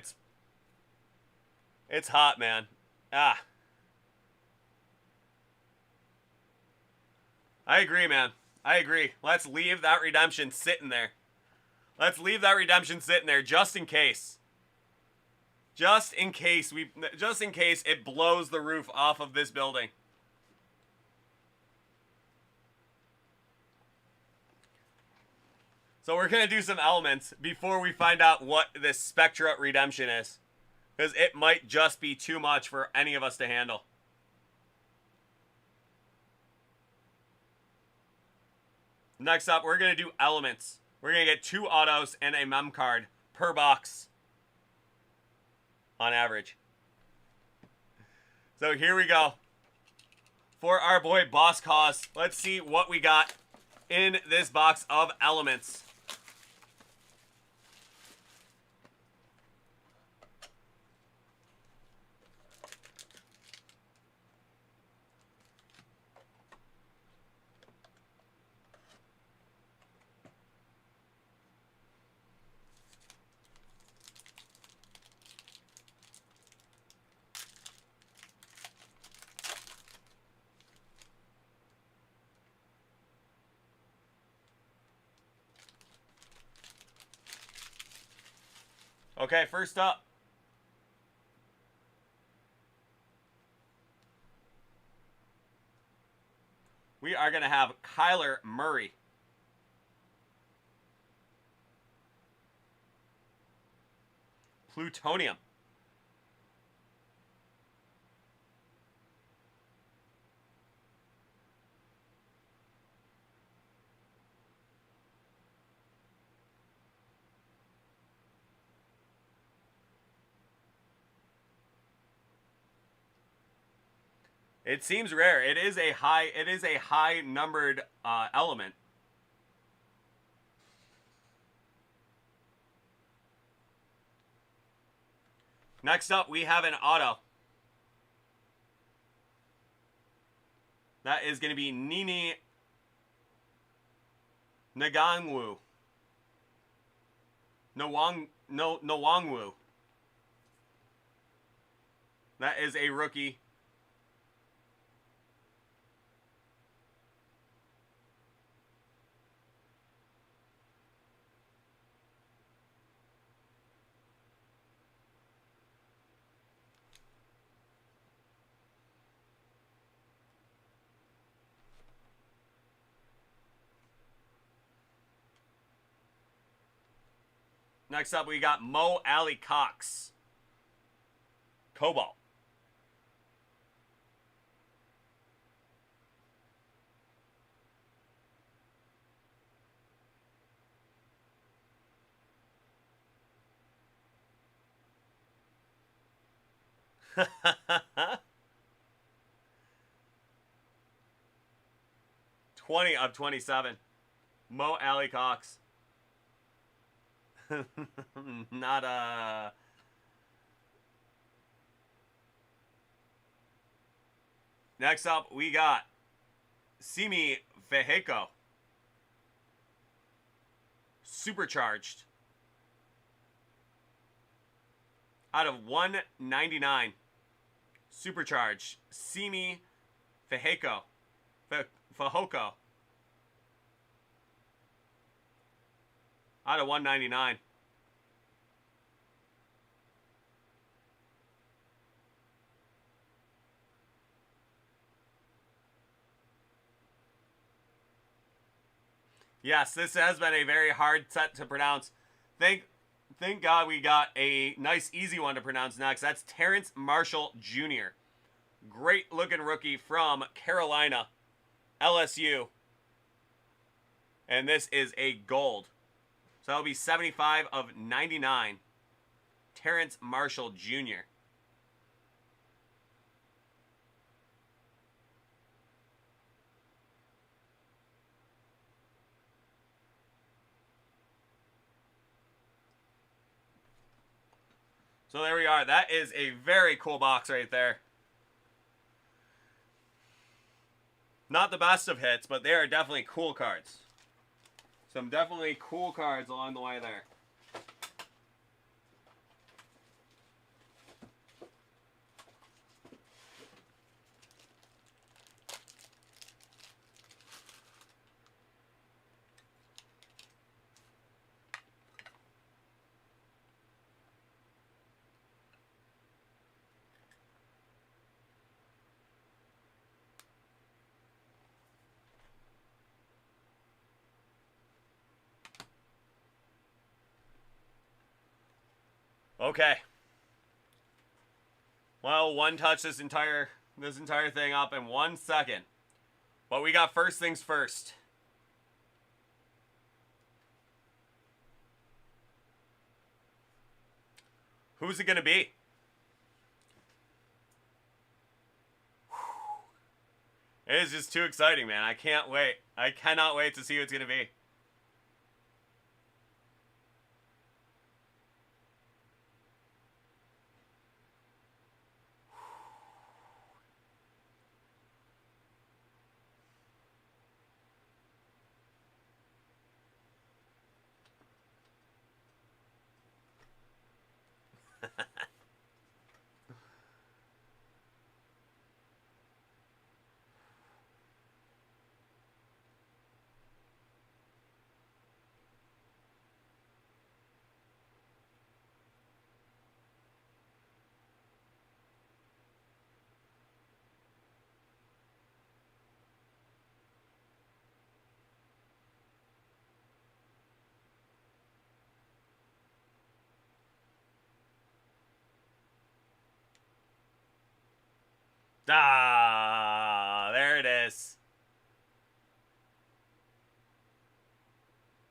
It's hot, man. Ah. I agree, man. I agree. Let's leave that redemption sitting there. Let's leave that redemption sitting there just in case. Just in case it blows the roof off of this building. So we're going to do some elements before we find out what this Spectra redemption is. Because it might just be too much for any of us to handle. Next up, we're going to do elements. We're going to get 2 autos and a mem card per box. On average. So here we go. For our boy Boss Cause, let's see what we got in this box of elements. Okay, first up. We are going to have Kyler Murray. Plutonium. It seems rare. It is a high numbered element. Next up, we have an auto. That is going to be Nini Nwangwu. Nwangwu. That is a rookie. Next up, we got Mo Alley Cox. Cobalt. (20/27). Mo Alley Cox. Not a... Next up, we got Simi Feheko. Supercharged. Out of 199. Supercharged. Simi Feheko. Fehoko. Out of 199. Yes, this has been a very hard set to pronounce. Thank God we got a nice, easy one to pronounce next. That's Terrence Marshall Jr. Great looking rookie from Carolina, LSU. And this is a gold. So that'll be 75/99. Terrence Marshall Jr. So there we are. That is a very cool box right there. Not the best of hits, but they are definitely cool cards. Some definitely cool cards along the way there. Okay. Well, one touch this entire thing up in 1 second. But we got first things first. Who's it going to be? It is just too exciting, man. I can't wait. I cannot wait to see who it's going to be. Ah, there it is.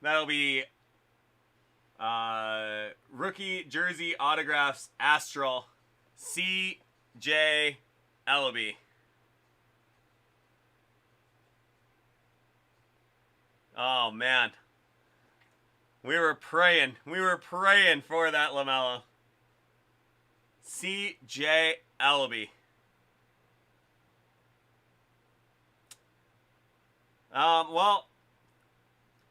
That'll be rookie jersey autographs Astral C.J. Ellaby. Oh, man. We were praying. We were praying for that LaMelo. C.J. Ellaby. Well,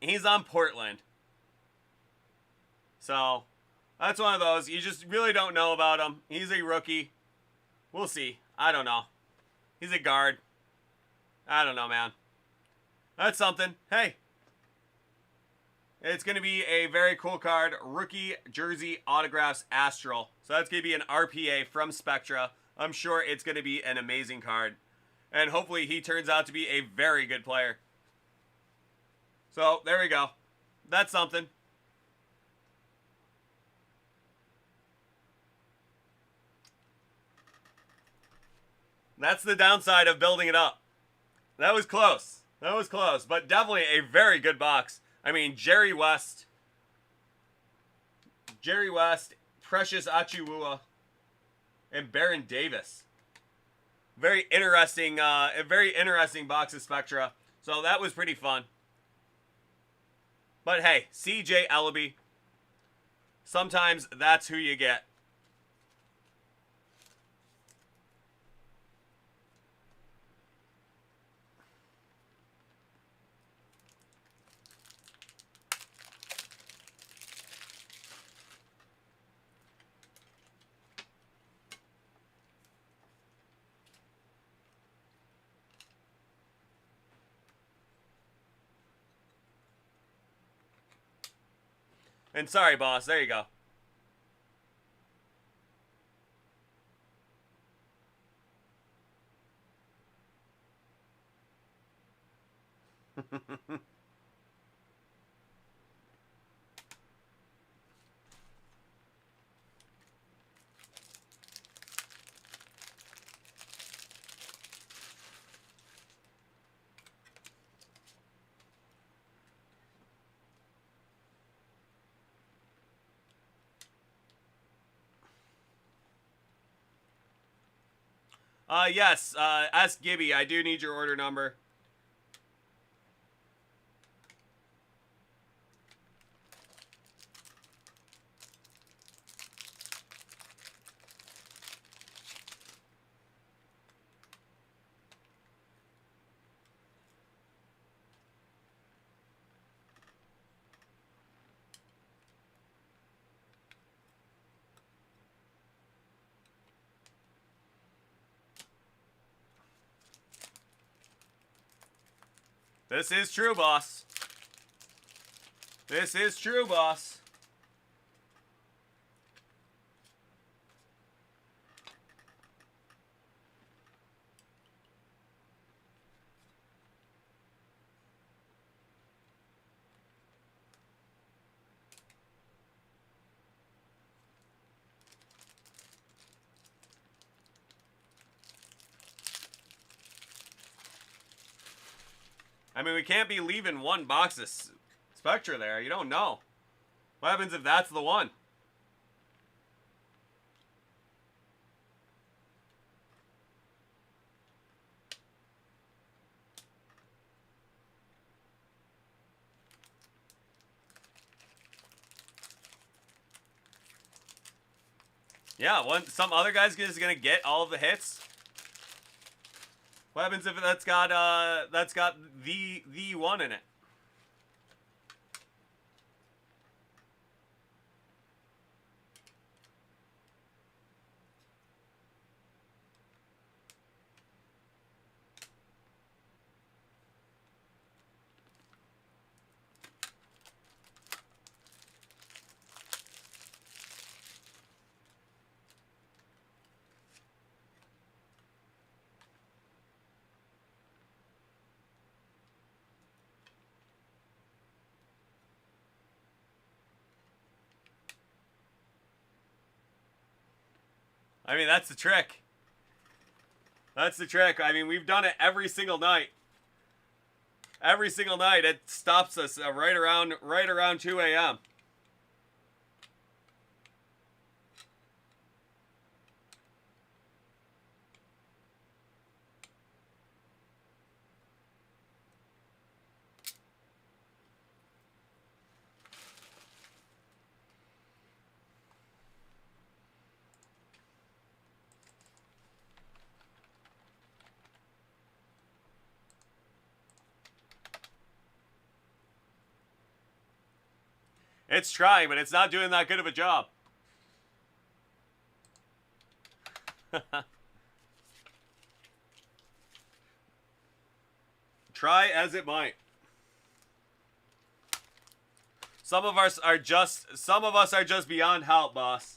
he's on Portland. So, that's one of those. You just really don't know about him. He's a rookie. We'll see. I don't know. He's a guard. I don't know, man. That's something. Hey. It's going to be a very cool card. Rookie jersey autographs Astral. So that's going to be an RPA from Spectra. I'm sure it's going to be an amazing card. And hopefully he turns out to be a very good player. So, there we go. That's something. That's the downside of building it up. That was close. That was close. But definitely a very good box. I mean, Jerry West, Precious Achiuwa, and Baron Davis. Very interesting, a very interesting box of Spectra. So that was pretty fun. But hey, C.J. Ellaby, sometimes that's who you get. And sorry, boss. There you go. Yes, ask Gibby. I do need your order number. This is true, boss. This is true, boss. I mean, we can't be leaving one box of Spectra there. You don't know. What happens if that's the one? Yeah, some other guy's just gonna get all of the hits. What happens if that's got the one in it? I mean, that's the trick. That's the trick. I mean, we've done it every single night. Every single night, it stops us right around 2 a.m. It's trying, but it's not doing that good of a job. Try as it might. Some of us are just beyond help, boss.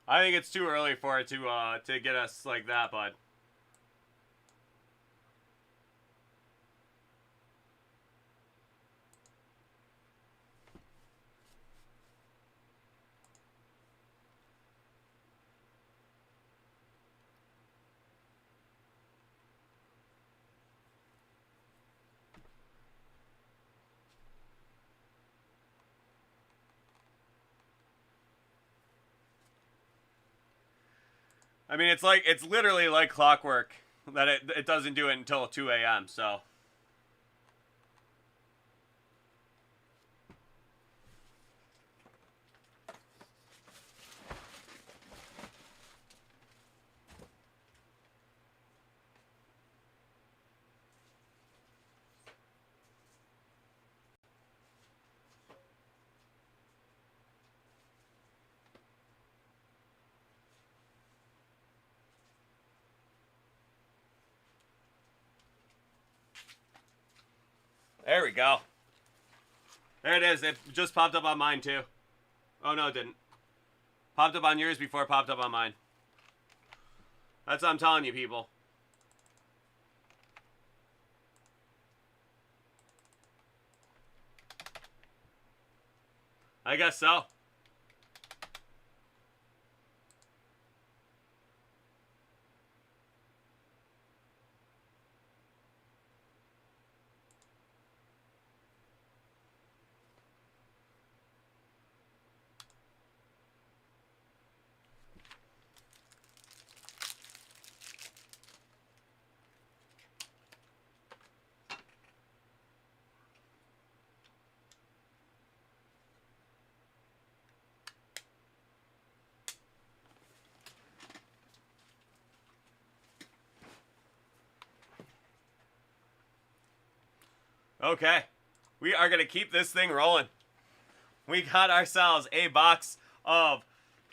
I think it's too early for it to get us like that, bud. I mean, it's literally like clockwork that it doesn't do it until 2 a.m. So. There we go. There it is. It just popped up on mine too. Oh no, it didn't. Popped up on yours before it popped up on mine. That's what I'm telling you, people. I guess so. Okay, we are going to keep this thing rolling. We got ourselves a box of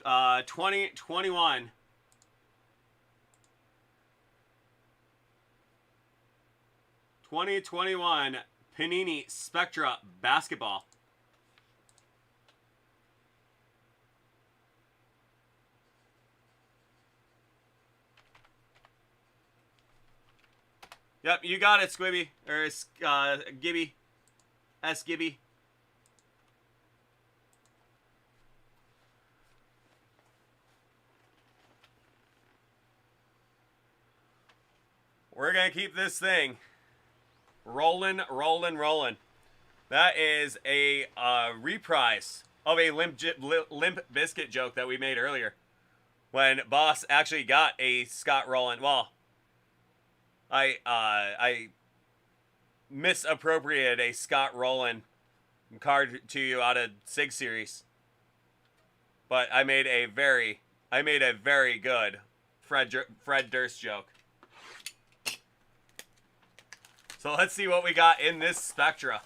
2021 Panini Spectra Basketball. Yep, you got it, Squibby. Or Gibby. S. Gibby. We're going to keep this thing rolling, rolling, rolling. That is a reprise of a Limp Bizkit joke that we made earlier. When Boss actually got a Scott Rowland. Well, I misappropriated a Scott Rowland card to you out of Sig Series. But I made a very good Fred Durst joke. So let's see what we got in this Spectra.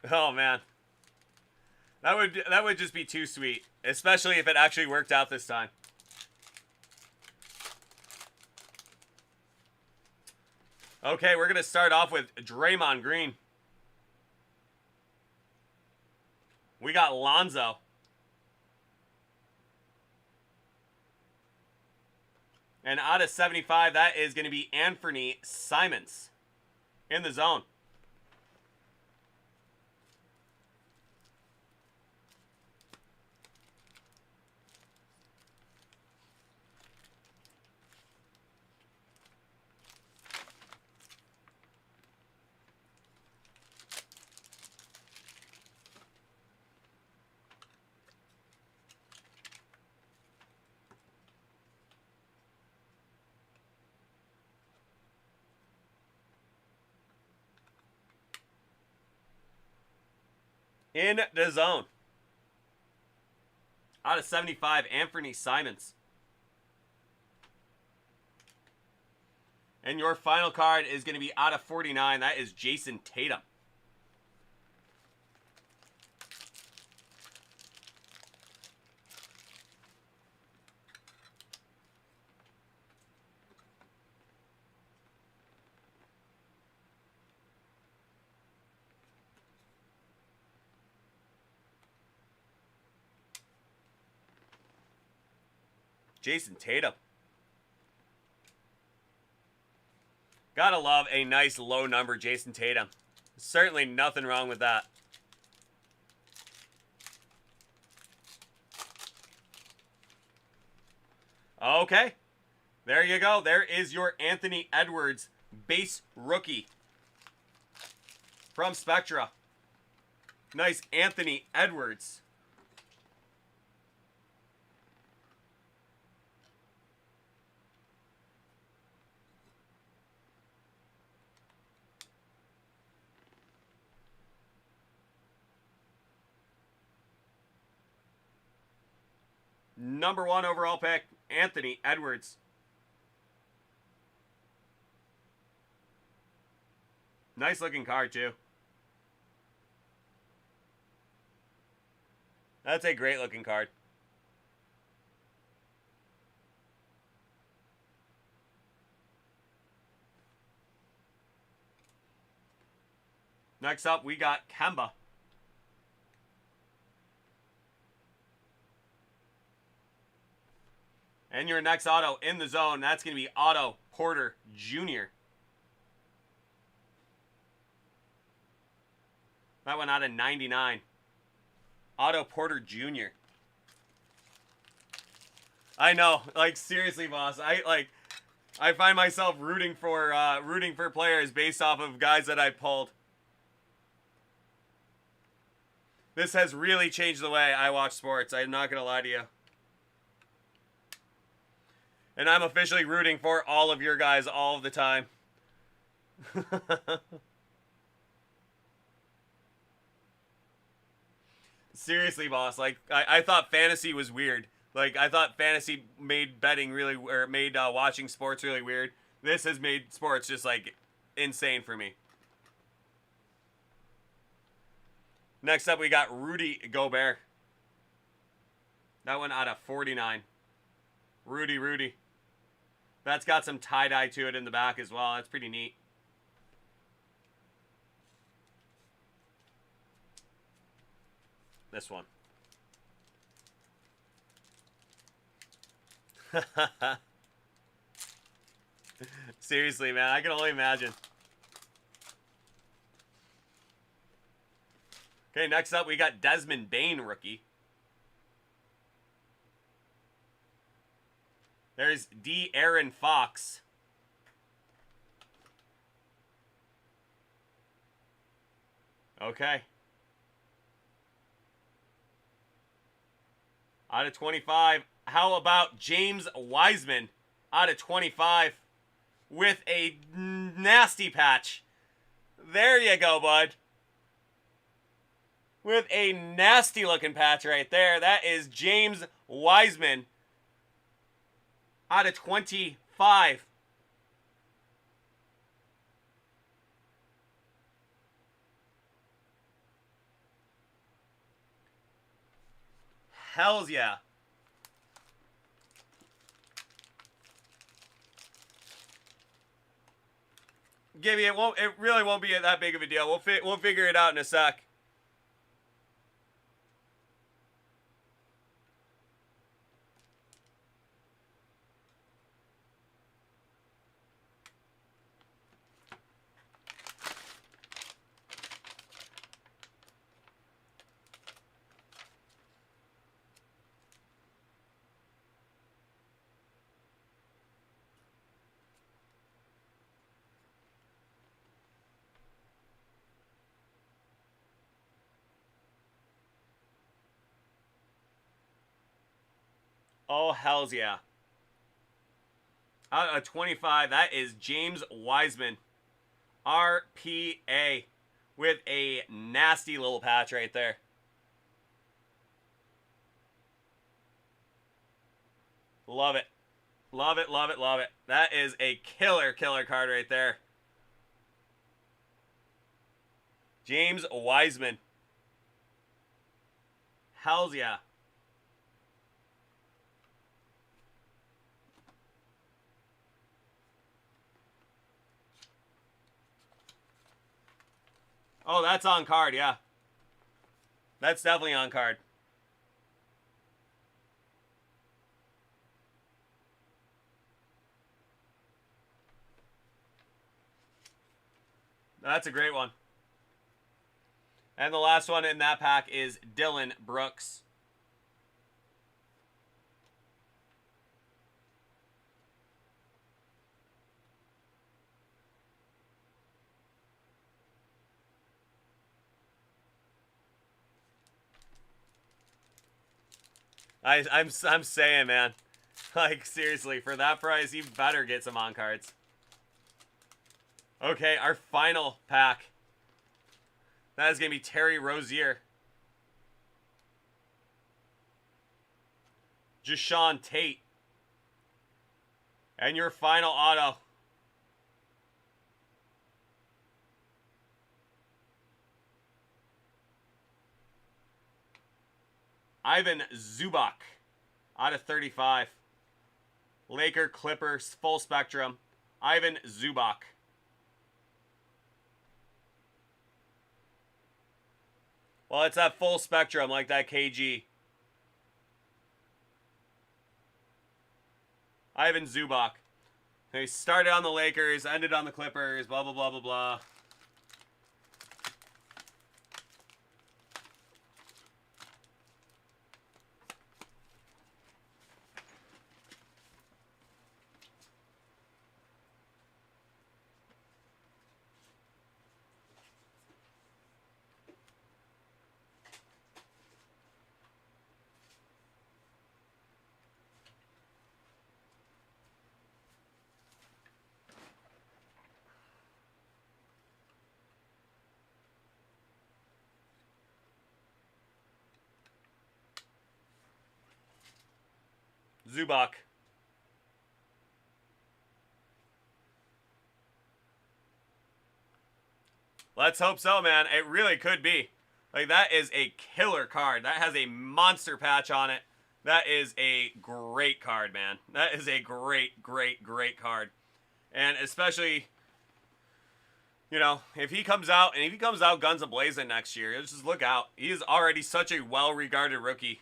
Oh man. That would just be too sweet, especially if it actually worked out this time. Okay, we're going to start off with Draymond Green. We got Lonzo. And out of 75, that is going to be Anthony Simons in the zone. In the zone. Out of 75, Anthony Simons. And your final card is going to be out of 49. That is Jason Tatum. Jason Tatum. Gotta love a nice low number Jason Tatum. Certainly nothing wrong with that. Okay. There you go. There is your Anthony Edwards base rookie from Spectra. Nice Anthony Edwards. #1 overall pick, Anthony Edwards. Nice looking card, too. That's a great looking card. Next up, we got Kemba. And your next auto in the zone, that's going to be Otto Porter Jr. That went out of 99. Otto Porter Jr. I know, like seriously, boss. I find myself rooting for players based off of guys that I pulled. This has really changed the way I watch sports. I'm not gonna lie to you. And I'm officially rooting for all of your guys all of the time. Seriously, boss. Like, I thought fantasy was weird. Like, I thought fantasy made betting really, or made watching sports really weird. This has made sports just, like, insane for me. Next up, we got Rudy Gobert. That one out of 49. Rudy. That's got some tie-dye to it in the back as well. That's pretty neat. This one. Seriously, man. I can only imagine. Okay, next up we got Desmond Bane, rookie. There's De'Aaron Fox. Okay. Out of 25. How about James Wiseman? Out of 25. With a nasty patch. There you go, bud. With a nasty looking patch right there. That is James Wiseman. Out of 25. Hells yeah. Gibby, it really won't be that big of a deal. We'll figure it out in a sec. Oh, hells yeah. Out of 25, that is James Wiseman. RPA. With a nasty little patch right there. Love it. Love it, love it, love it. That is a killer card right there. James Wiseman. Hells yeah. Oh, that's on card, yeah. That's definitely on card. That's a great one. And the last one in that pack is Dylan Brooks. I'm saying, man. Like, seriously, for that price, you better get some on cards. Okay, our final pack. That is going to be Terry Rozier. Jashawn Tate. And your final auto. Ivan Zubak out of 35. Laker Clippers full spectrum. Ivan Zubak. Well, it's that full spectrum like that KG. Ivan Zubak. He started on the Lakers, ended on the Clippers, blah, blah, blah, blah, blah. Zubak. Let's hope so, man. It really could be. Like, that is a killer card. That has a monster patch on it. That is a great card, man. That is a great, great, great card. And especially, you know, if he comes out, and if he comes out guns a-blazing next year, just look out. He is already such a well-regarded rookie.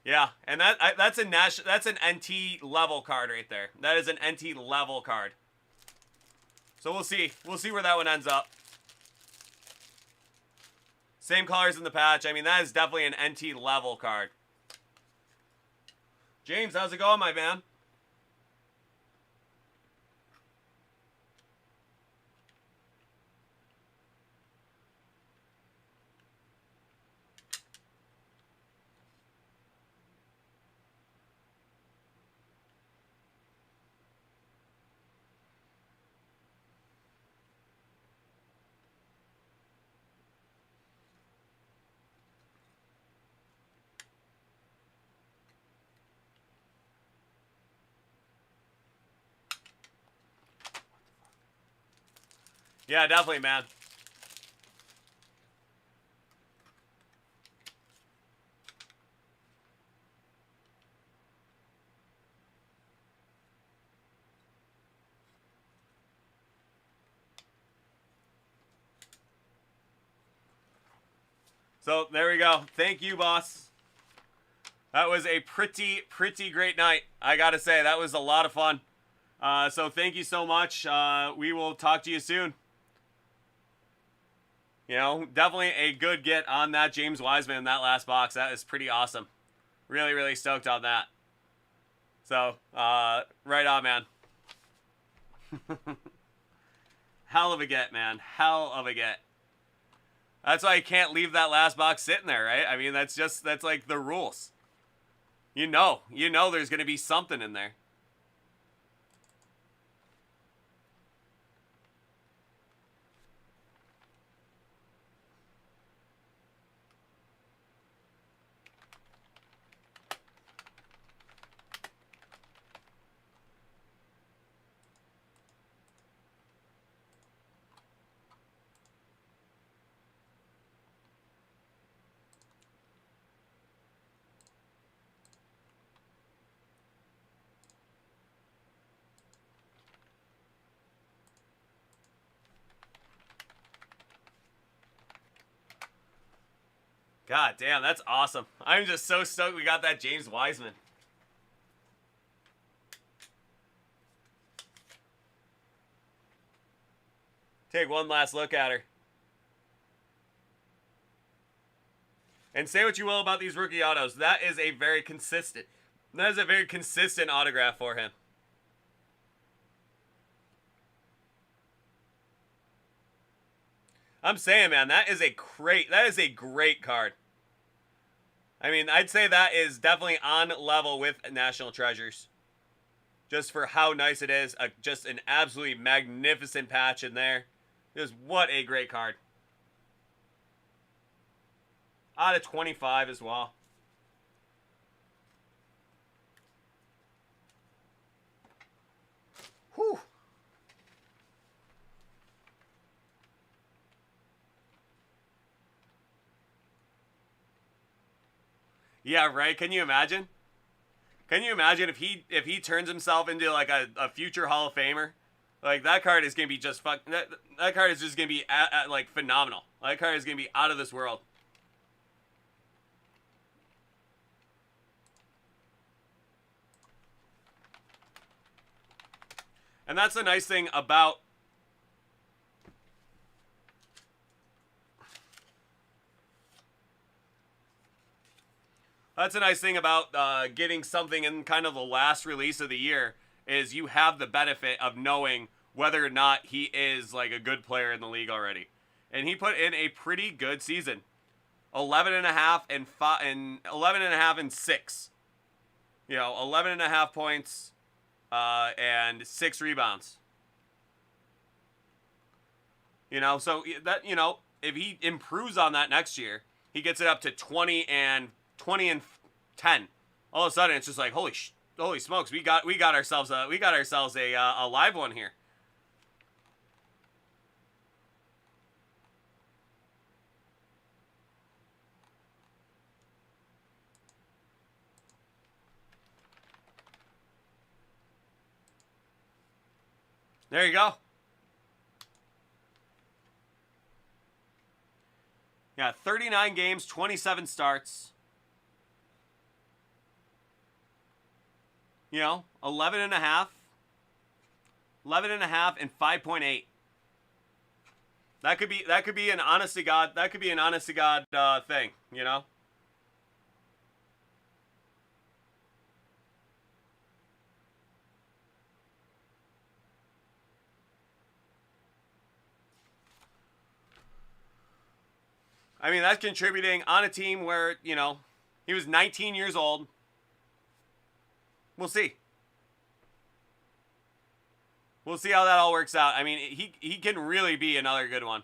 Yeah, and that's an NT level card right there. That is an NT level card. So we'll see. We'll see where that one ends up. Same colors in the patch. I mean, that is definitely an NT level card. James, how's it going, my man? Yeah, definitely, man. So, there we go. Thank you, boss. That was a pretty great night. I gotta say, that was a lot of fun. So, thank you so much. We will talk to you soon. You know, definitely a good get on that James Wiseman in that last box. That is pretty awesome. Really, really stoked on that. So, right on, man. Hell of a get, man. Hell of a get. That's why you can't leave that last box sitting there, right? I mean, that's like the rules. You know there's going to be something in there. God damn, that's awesome. I'm just so stoked we got that James Wiseman. Take one last look at her. And say what you will about these rookie autos. That is a very consistent autograph for him. I'm saying, man, that is a great card. I mean, I'd say that is definitely on level with National Treasures. Just for how nice it is. Just an absolutely magnificent patch in there. Just what a great card. Out of 25 as well. Whew. Yeah, right. Can you imagine? Can you imagine if he turns himself into like a future Hall of Famer? Like that card is gonna be just that card is just gonna be like phenomenal. That card is gonna be out of this world. And that's the nice thing about getting something in kind of the last release of the year is you have the benefit of knowing whether or not he is like a good player in the league already. And he put in a pretty good season. 11 and a half and 5 and 11 and a half and 6. 11 and a half points and 6 rebounds. So that, if he improves on that next year, he gets it up to 20 and 10. All of a sudden, it's just like holy smokes, we got ourselves a live one here. There you go. Yeah, 39 games, 27 starts. 11 and a half. 11 and a half and 5.8. That could be an honest to God thing, I mean, that's contributing on a team where, he was 19 years old. We'll see. We'll see how that all works out. I mean, he can really be another good one.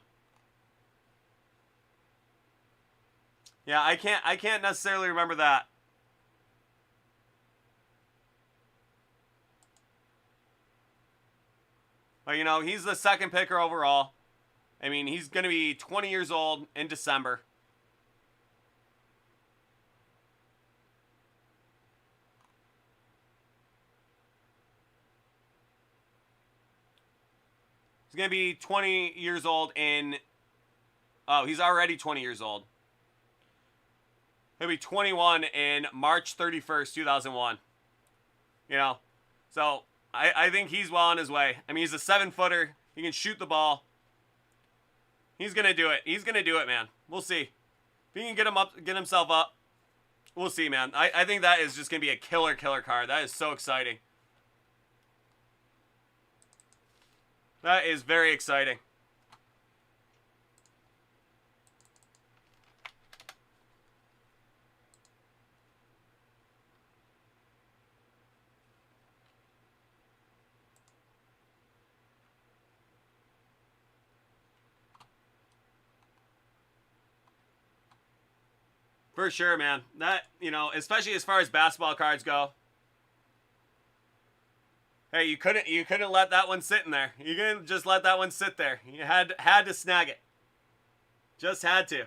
Yeah, I can't necessarily remember that. But, he's the second picker overall. I mean, he's going to be 20 years old in December. He's going to be 20 years old in... Oh, he's already 20 years old. He'll be 21 in March 31st, 2001. So I think he's well on his way. I mean, he's a 7-footer. He can shoot the ball. He's going to do it. He's going to do it, man. We'll see. If he can get himself up, we'll see, man. I think that is just going to be a killer card. That is so exciting. That is very exciting. For sure, man. That, especially as far as basketball cards go. Hey, you couldn't let that one sit in there. You couldn't just let that one sit there. You had to snag it. Just had to.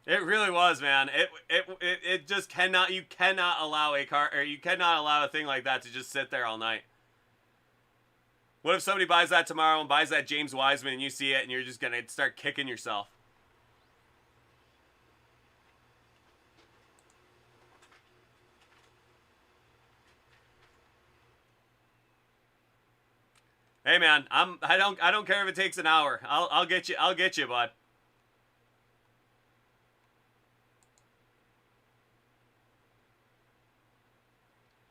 It really was, man. It just cannot. You cannot allow a car, or you cannot allow a thing like that to just sit there all night. What if somebody buys that tomorrow and buys that James Wiseman and you see it and you're just gonna start kicking yourself? Hey, man. I don't care if it takes an hour. I'll get you, bud.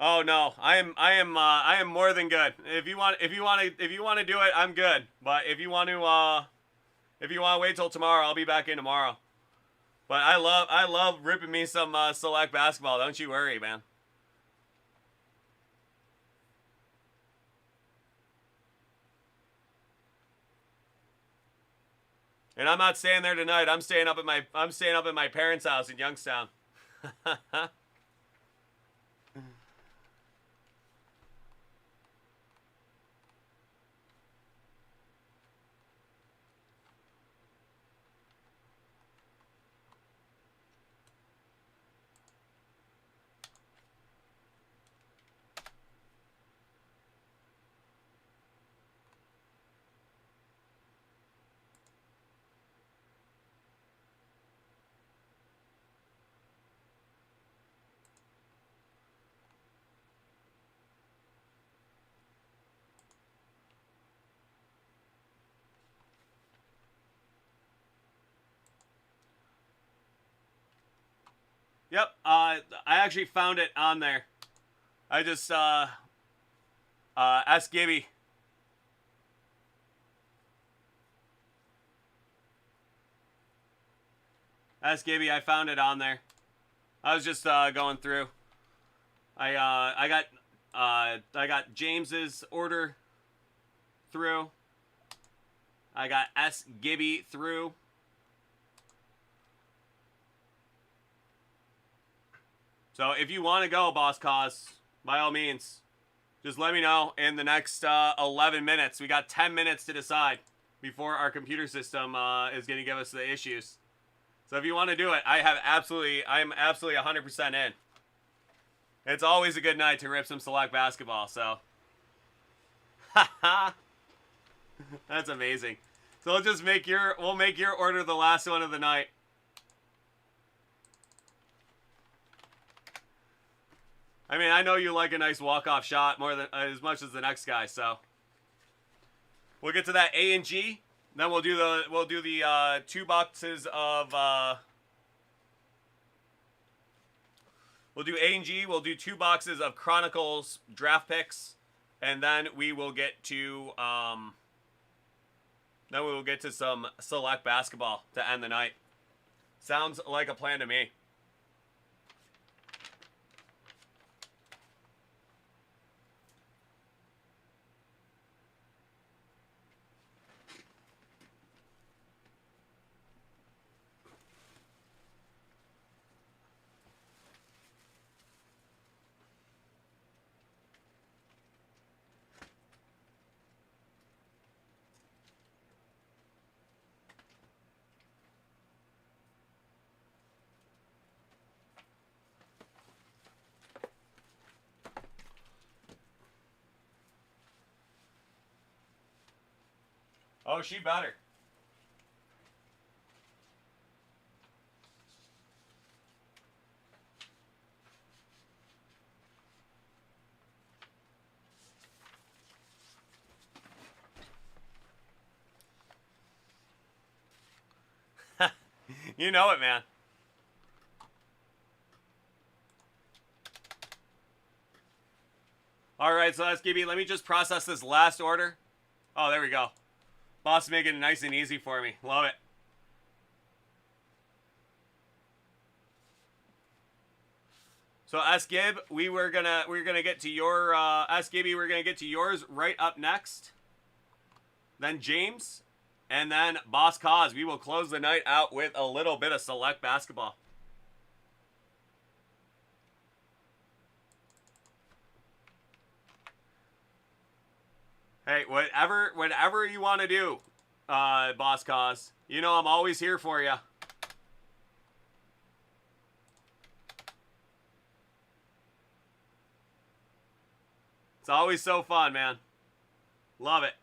Oh no, I am more than good. If you want to do it, I'm good. But if you want to wait till tomorrow, I'll be back in tomorrow. But I love ripping me some select basketball. Don't you worry, man. And I'm not staying there tonight. I'm staying up at my parents' house in Youngstown. Yep, I actually found it on there. I just asked Gibby. Ask Gibby. I found it on there. I was just going through. I got James's order through. I got S Gibby through. So if you want to go, Boss Cause, by all means, just let me know in the next 11 minutes. We got 10 minutes to decide before our computer system is going to give us the issues. So if you want to do it, I'm absolutely 100% in. It's always a good night to rip some select basketball, so. That's amazing. So we'll make your order the last one of the night. I mean, I know you like a nice walk-off shot more than as much as the next guy, so we'll get to that A and G. Then we'll do the 2 boxes of we'll do A and G. We'll do 2 boxes of Chronicles draft picks, and then we will get to some select basketball to end the night. Sounds like a plan to me. Oh, she better. You know it, man. All right, so that's Gibby. Let me just process this last order. Oh, there we go. Boss making it nice and easy for me. Love it. So S Gib, we're gonna get to your S Gibby. We're gonna get to yours right up next. Then James, and then Boss Cause. We will close the night out with a little bit of select basketball. Hey, whatever you want to do, Boss Cause. You know I'm always here for you. It's always so fun, man. Love it.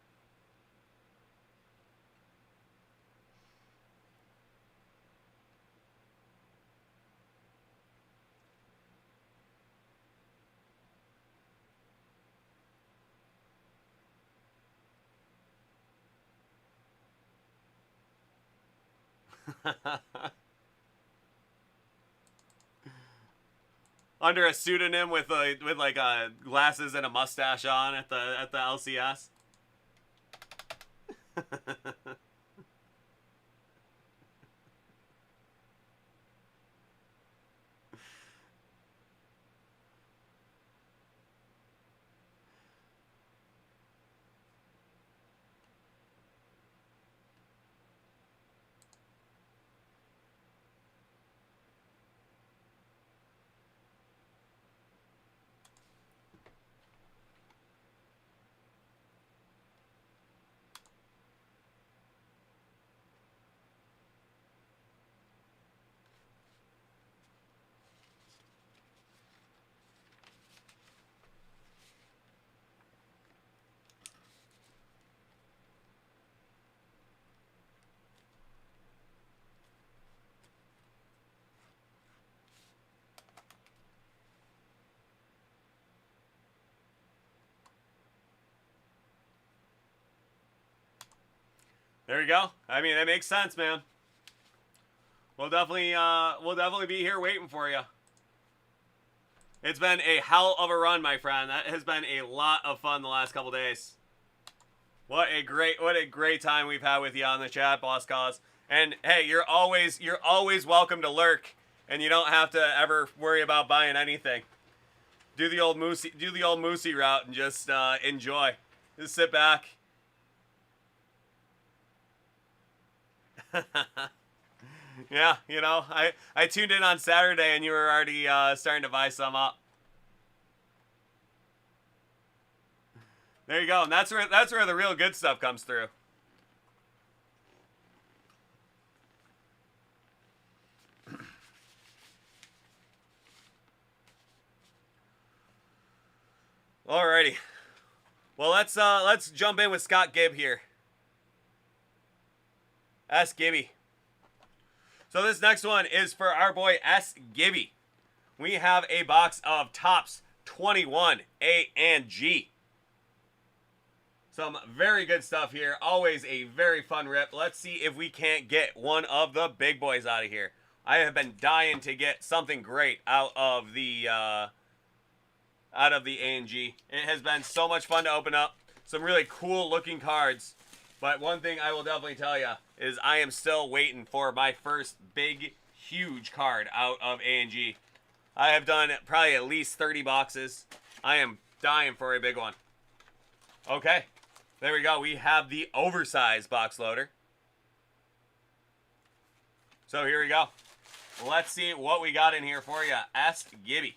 Under a pseudonym with like glasses and a mustache on at the LCS. There you go. I mean, that makes sense, man. We'll definitely be here waiting for you. It's been a hell of a run, my friend. That has been a lot of fun the last couple days. What a great time we've had with you on the chat, Boss Cause. And hey, you're always welcome to lurk, and you don't have to ever worry about buying anything. Do the old Moosey route and just enjoy. Just sit back. Yeah, you know, I tuned in on Saturday and you were already starting to buy some up. There you go, and that's where the real good stuff comes through. Alrighty. Well, let's jump in with Scott Gibb here. S. Gibby. So this next one is for our boy S. Gibby. We have a box of Topps 21 A and G. Some very good stuff here. Always a very fun rip. Let's see if we can't get one of the big boys out of here. I have been dying to get something great out of the A and G. It has been so much fun to open up. Some really cool looking cards. But one thing I will definitely tell you is I am still waiting for my first big, huge card out of A&G. I have done probably at least 30 boxes. I am dying for a big one. Okay, there we go. We have the oversized box loader. So here we go. Let's see what we got in here for you. S. Gibby.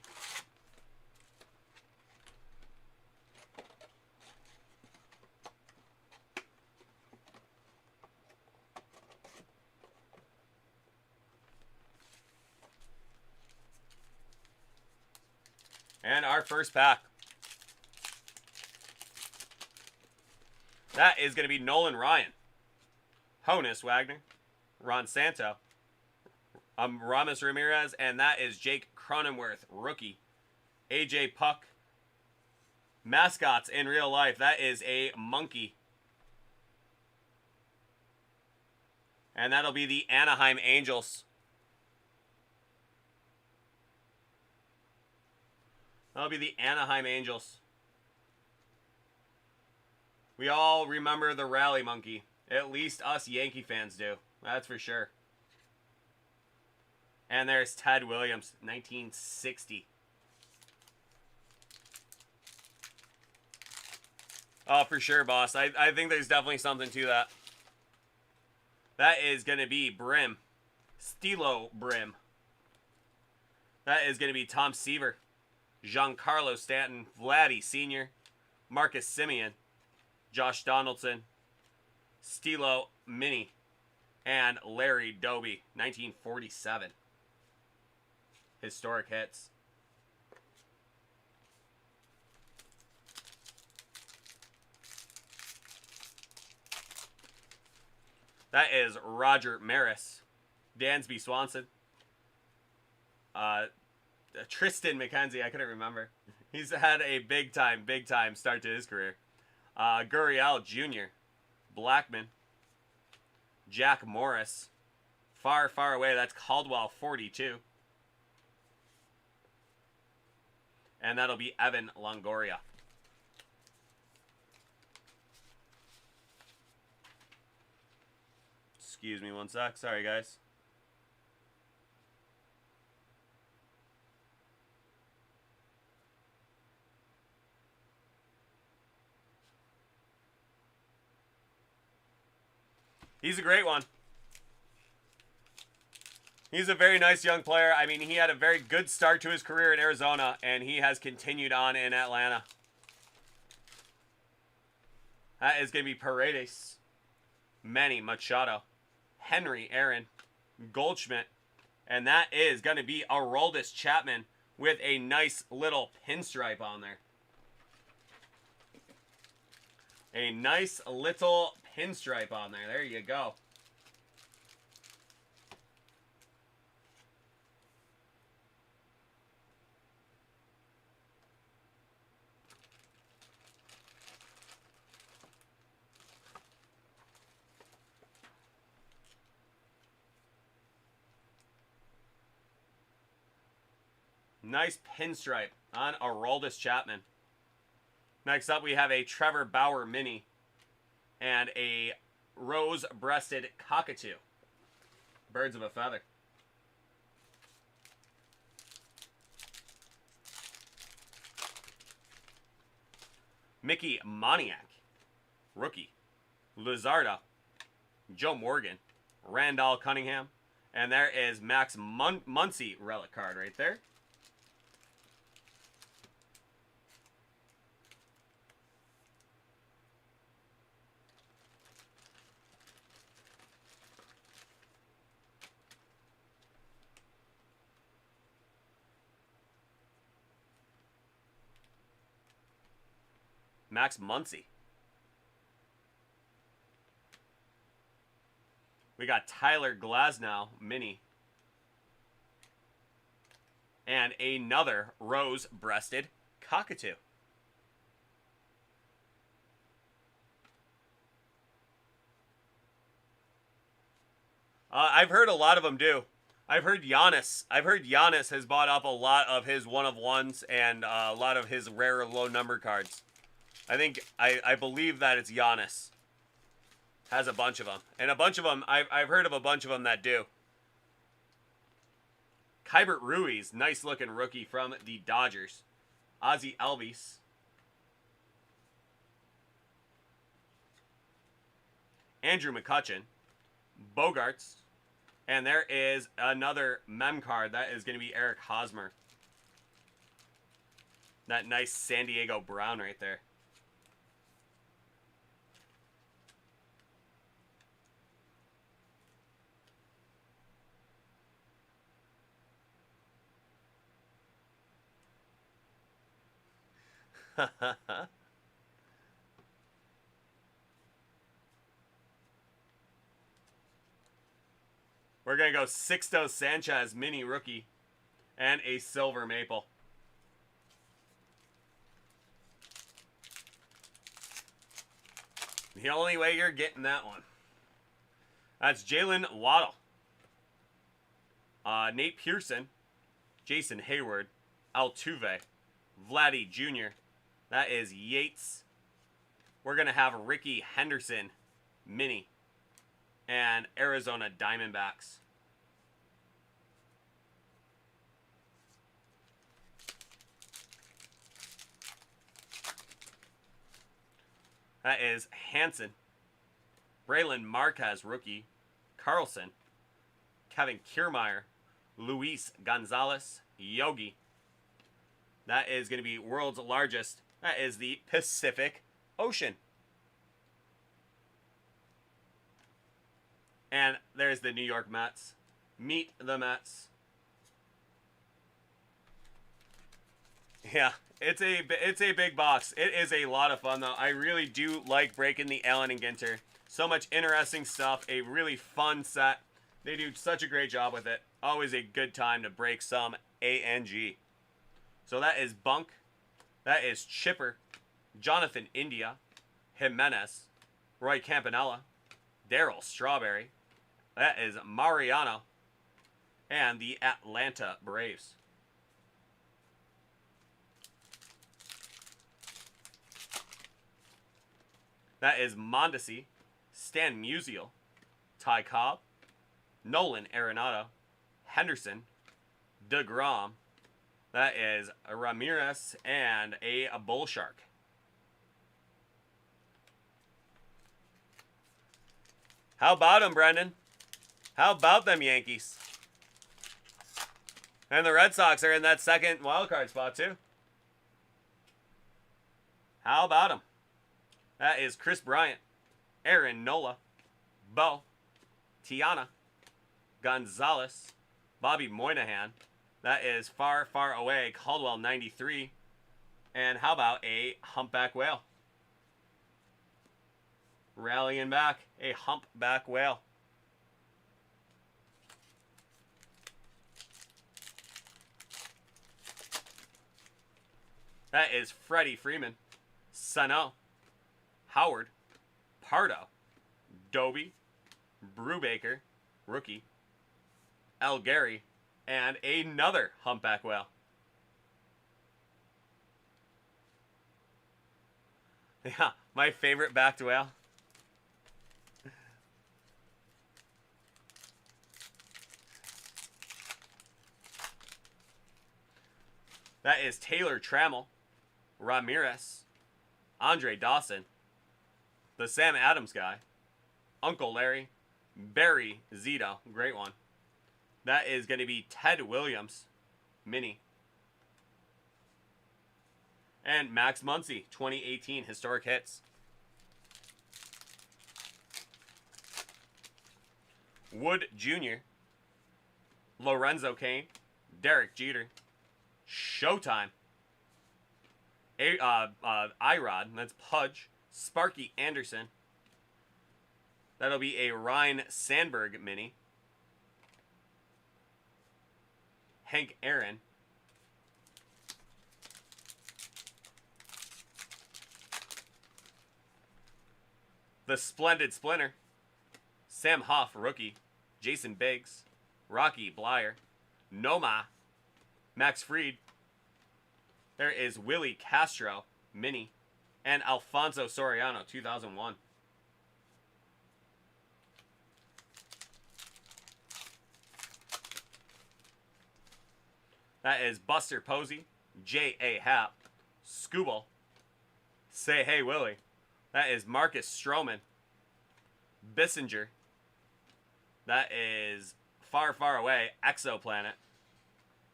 And our first pack. That is going to be Nolan Ryan, Honus Wagner, Ron Santo, Ramos Ramirez, and that is Jake Cronenworth, rookie. AJ Puck. Mascots in real life. That is a monkey. And that'll be the Anaheim Angels. That'll be the Anaheim Angels. We all remember the Rally Monkey. At least us Yankee fans do. That's for sure. And there's Ted Williams, 1960. Oh, for sure, boss. I think there's definitely something to that. That is going to be Brim. Stilo Brim. That is going to be Tom Seaver. Giancarlo Stanton, Vladdy Sr., Marcus Semien, Josh Donaldson, Stilo Mini, and Larry Doby, 1947. Historic hits. That is Roger Maris, Dansby Swanson, Tristan McKenzie, I couldn't remember. He's had a big time start to his career. Gurriel Jr., Blackman, Jack Morris, far away, that's Caldwell 42. And that'll be Evan Longoria. Excuse me one sec, sorry guys. He's a great one. He's a very nice young player. I mean, he had a very good start to his career in Arizona, and he has continued on in Atlanta. That is going to be Paredes, Manny Machado, Henry Aaron, Goldschmidt, and that is going to be Aroldis Chapman with a nice little pinstripe on there. A nice little pinstripe on there. There you go. Nice pinstripe on Aroldis Chapman. Next up, we have a Trevor Bauer mini and a rose-breasted cockatoo. Birds of a feather. Mickey Moniak, rookie. Luzardo, Joe Morgan, Randall Cunningham, and there is Max Muncy relic card right there. Max Muncy. We got Tyler Glasnow mini. And another rose-breasted cockatoo. I've heard a lot of them do. I've heard Giannis has bought up a lot of his one-of-ones and a lot of his rare low-number cards. I believe that it's Giannis. Has a bunch of them. And a bunch of them, I've heard of a bunch of them that do. Kybert Ruiz, nice looking rookie from the Dodgers. Ozzie Albies. Andrew McCutchen. Bogarts. And there is another mem card. That is going to be Eric Hosmer. That nice San Diego brown right there. We're going to go Sixto Sanchez mini rookie and a silver maple. The only way you're getting that one. That's Jalen Waddle. Nate Pearson. Jason Hayward. Altuve. Vladdy Jr. That is Yates. We're going to have Ricky Henderson mini. And Arizona Diamondbacks. That is Hanson. Braylon Marquez, rookie. Carlson. Kevin Kiermaier. Luis Gonzalez. Yogi. That is going to be world's largest. That is the Pacific Ocean. And there's the New York Mets. Meet the Mets. Yeah, it's a big box. It is a lot of fun, though. I really do like breaking the Allen and Ginter. So much interesting stuff. A really fun set. They do such a great job with it. Always a good time to break some ANG. So that is Bunk. That is Chipper. Jonathan India. Jimenez. Roy Campanella. Darryl Strawberry. That is Mariano. And the Atlanta Braves. That is Mondesi. Stan Musial. Ty Cobb. Nolan Arenado. Henderson. DeGrom. That is Ramirez and a Bull Shark. How about him, Brendan? How about them Yankees? And the Red Sox are in that second wildcard spot, too. How about them? That is Chris Bryant, Aaron Nola, Bo, Tiana, Gonzalez, Bobby Moynihan. That is Far, Far Away, Caldwell 93. And how about a humpback whale? Rallying back, a humpback whale. That is Freddie Freeman, Sano, Howard, Pardo, Doby, Brubaker, rookie, Algary, and another humpback whale. Yeah, my favorite backed whale. That is Taylor Trammell, Ramirez, Andre Dawson, the Sam Adams guy, Uncle Larry, Barry Zito, great one. That is going to be Ted Williams, mini. And Max Muncy, 2018 Historic Hits. Wood Jr., Lorenzo Kane, Derek Jeter, Showtime, Irod, that's Pudge, Sparky Anderson. That'll be a Ryan Sandberg mini. Hank Aaron. The Splendid Splinter. Sam Huff, rookie. Jason Biggs. Rocky Blyer. Noma. Max Fried. There is Willie Castro, mini. And Alfonso Soriano, 2001. That is Buster Posey, J.A. Happ, Scooble, Say Hey Willie. That is Marcus Stroman, Bissinger. That is Far, Far Away, Exoplanet.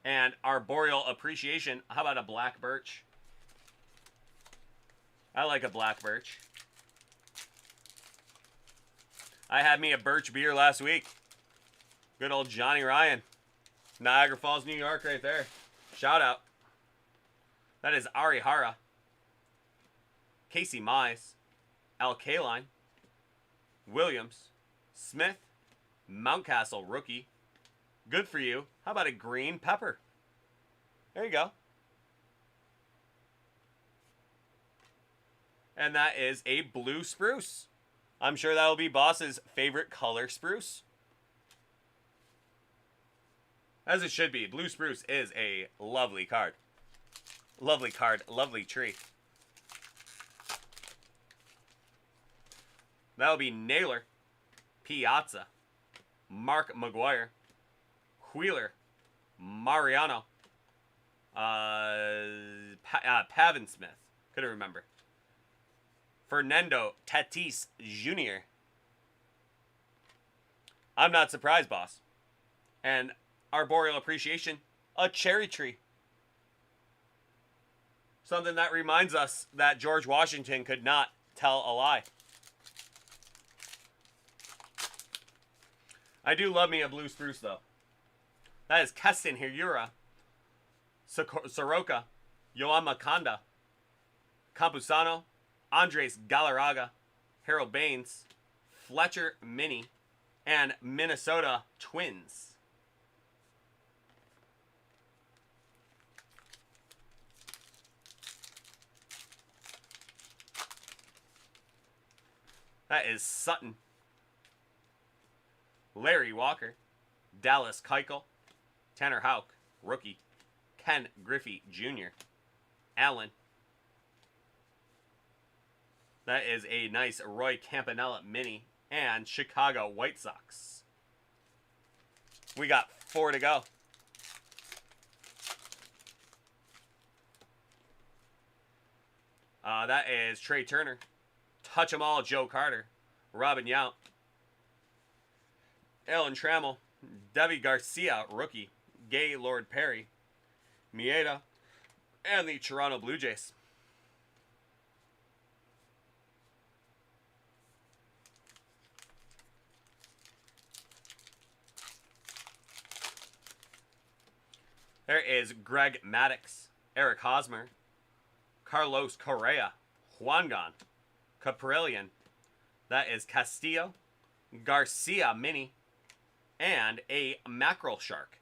And Arboreal Appreciation. How about a black birch? I like a black birch. I had me a birch beer last week. Good old Johnny Ryan. Niagara Falls, New York right there. Shout out. That is Ari Hara. Casey Mize. Al Kaline. Williams. Smith. Mountcastle, rookie. Good for you. How about a green pepper? There you go. And that is a blue spruce. I'm sure that'll be Boss's favorite color spruce. As it should be. Blue spruce is a lovely card. Lovely card. Lovely tree. That'll be Naylor. Piazza. Mark McGuire. Wheeler. Mariano. Pavin Smith. Couldn't remember. Fernando Tatis Jr. I'm not surprised, boss. And Arboreal Appreciation, a cherry tree. Something that reminds us that George Washington could not tell a lie. I do love me a blue spruce, though. That is Keston Hiura, Soroka, Yoan Makanda, Campusano, Andres Galarraga, Harold Baines, Fletcher Mini, and Minnesota Twins. That is Sutton, Larry Walker, Dallas Keuchel, Tanner Houck, rookie, Ken Griffey Jr., Allen. That is a nice Roy Campanella mini and Chicago White Sox. We got 4 to go. That is Trey Turner, Touch 'em All Joe Carter, Robin Yount, Alan Trammell, Debbie Garcia, rookie, Gaylord Perry, Mieta, and the Toronto Blue Jays. There is Greg Maddux, Eric Hosmer, Carlos Correa, Juan Caprillion. That is Castillo, Garcia Mini, and a Mackerel Shark.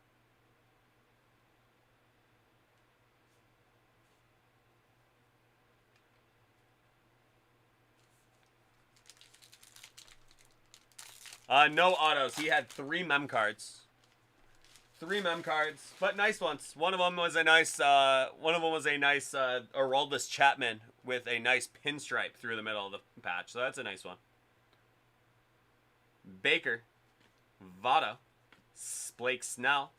No autos. He had 3 mem cards. 3 mem cards, but nice ones. One of them was a nice, Aroldis Chapman with a nice pinstripe through the middle of the patch. So that's a nice one. Baker, Votto, Blake Snell,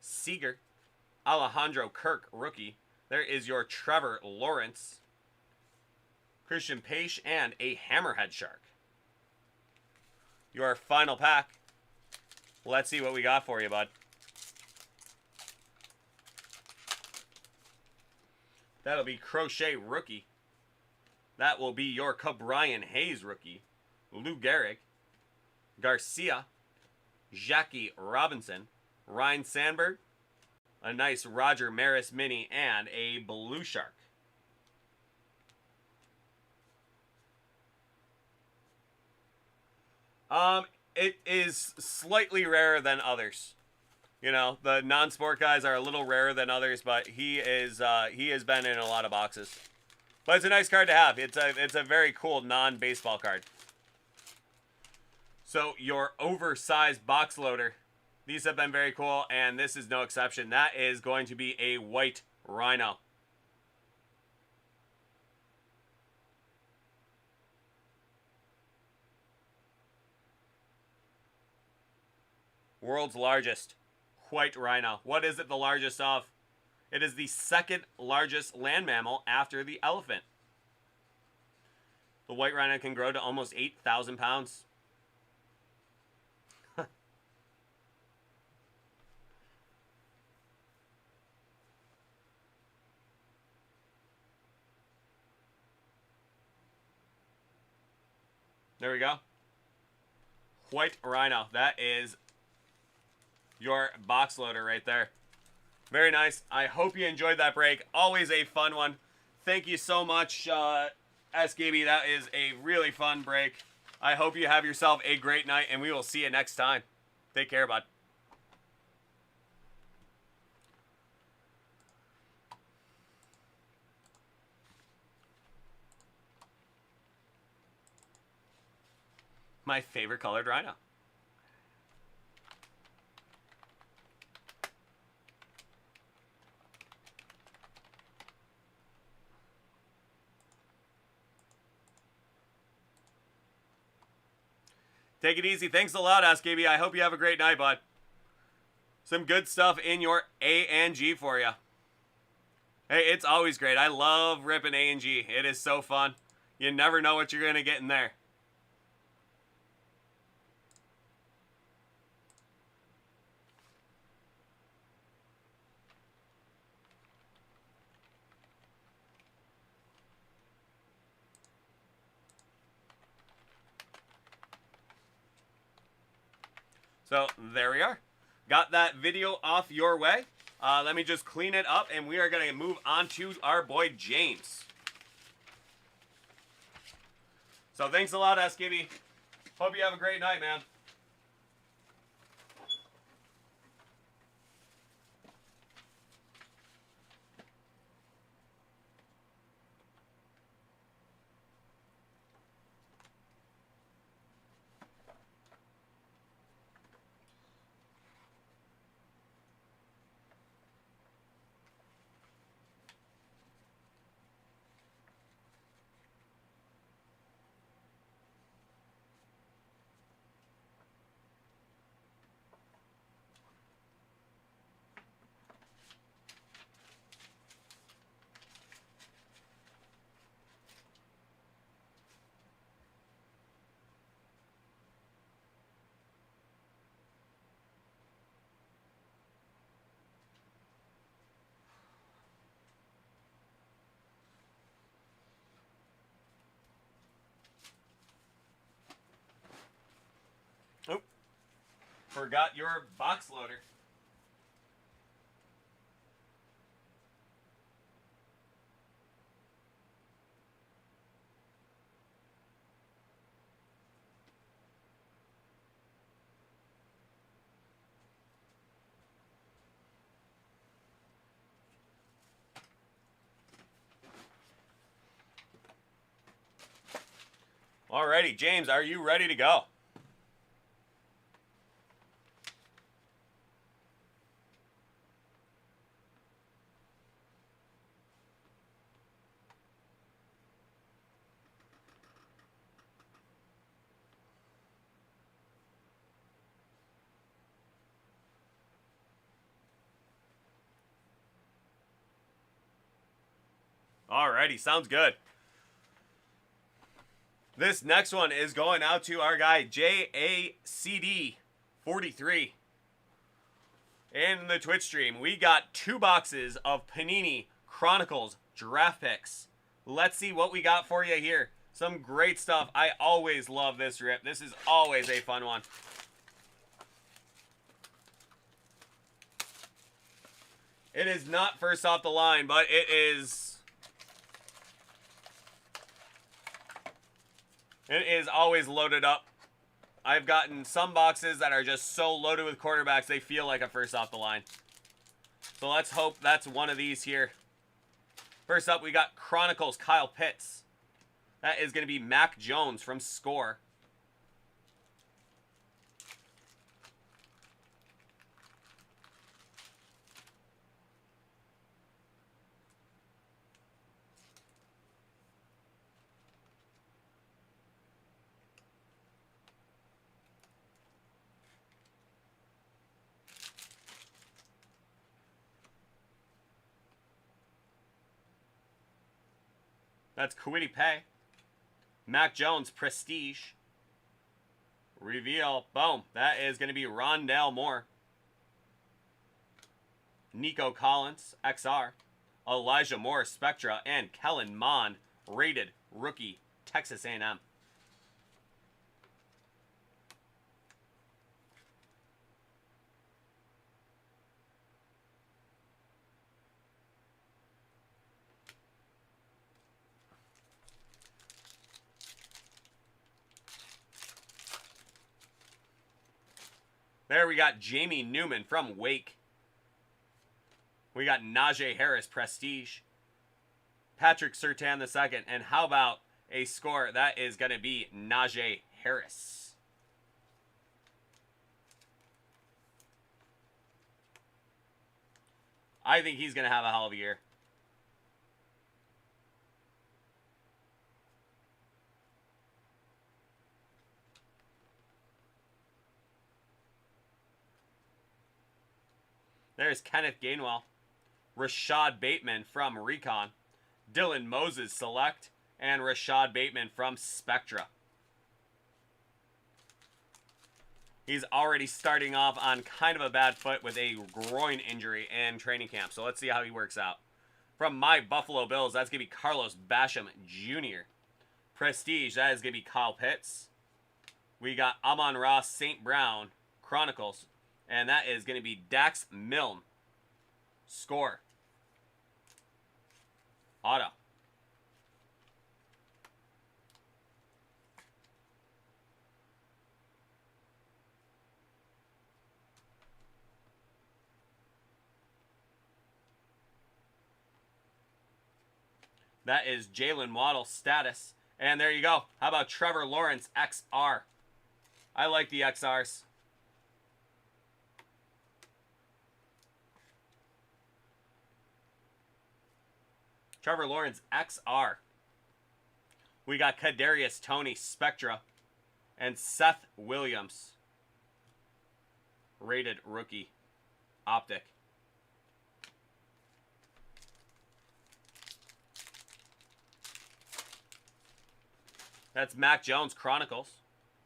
Seager, Alejandro Kirk, rookie. There is your Trevor Lawrence, Christian Pache, and a Hammerhead Shark. Your final pack. Let's see what we got for you, bud. That'll be Crochet rookie. That will be your Cabrian Hayes rookie. Lou Gehrig, Garcia, Jackie Robinson, Ryan Sandberg, a nice Roger Maris mini, and a Blue Shark. It is slightly rarer than others. You know, the non-sport guys are a little rarer than others, but he has been in a lot of boxes. But it's a nice card to have. It's a very cool non-baseball card. So your oversized box loader. These have been very cool, and this is no exception. That is going to be a white Rhino. World's largest white rhino. What is it the largest of? It is the second largest land mammal after the elephant. The white rhino can grow to almost 8,000 pounds. There we go. White rhino. That is your box loader right there. Very nice. I hope you enjoyed that break. Always a fun one. Thank you so much, SKB. That is a really fun break. I hope you have yourself a great night, and we will see you next time. Take care, bud. My favorite colored rhino. Take it easy. Thanks a lot, SKB. I hope you have a great night, bud. Some good stuff in your A and G for you. Hey, it's always great. I love ripping A and G. It is so fun. You never know what you're going to get in there. So there we are. Got that video off your way. Let me just clean it up, and we are going to move on to our boy James. So thanks a lot, SKB. Hope you have a great night, man. Oh, forgot your box loader. Alrighty, James, are you ready to go? Alrighty, sounds good. This next one is going out to our guy JACD 43. In the Twitch stream, we got 2 boxes of Panini Chronicles draft picks. Let's see what we got for you here. Some great stuff. I always love this rip. This is always a fun one. It is not first off the line, but it is always loaded up. I've gotten some boxes that are just so loaded with quarterbacks they feel like a first off the line. So let's hope that's one of these here. First up, we got Chronicles Kyle Pitts. That is going to be Mac Jones from Score. That's Kwity Paye. Mac Jones, Prestige. Reveal. Boom. That is going to be Rondale Moore. Nico Collins, XR. Elijah Moore, Spectra. And Kellen Mond, rated rookie, Texas A&M. There we got Jamie Newman from Wake. We got Najee Harris, Prestige. Patrick Surtain II. And how about a Score? That is going to be Najee Harris. I think he's going to have a hell of a year. There's Kenneth Gainwell. Rashad Bateman from Recon. Dylan Moses Select. And Rashad Bateman from Spectra. He's already starting off on kind of a bad foot with a groin injury in training camp. So let's see how he works out. From my Buffalo Bills, that's going to be Carlos Basham Jr. Prestige, that is going to be Kyle Pitts. We got Amon-Ra St. Brown, Chronicles. And that is going to be Dax Milne. Score. Auto. That is Jalen Waddle status. And there you go. How about Trevor Lawrence XR? I like the XRs. Trevor Lawrence XR. We got Kadarius Toney Spectra and Seth Williams, rated rookie optic. That's Mac Jones Chronicles.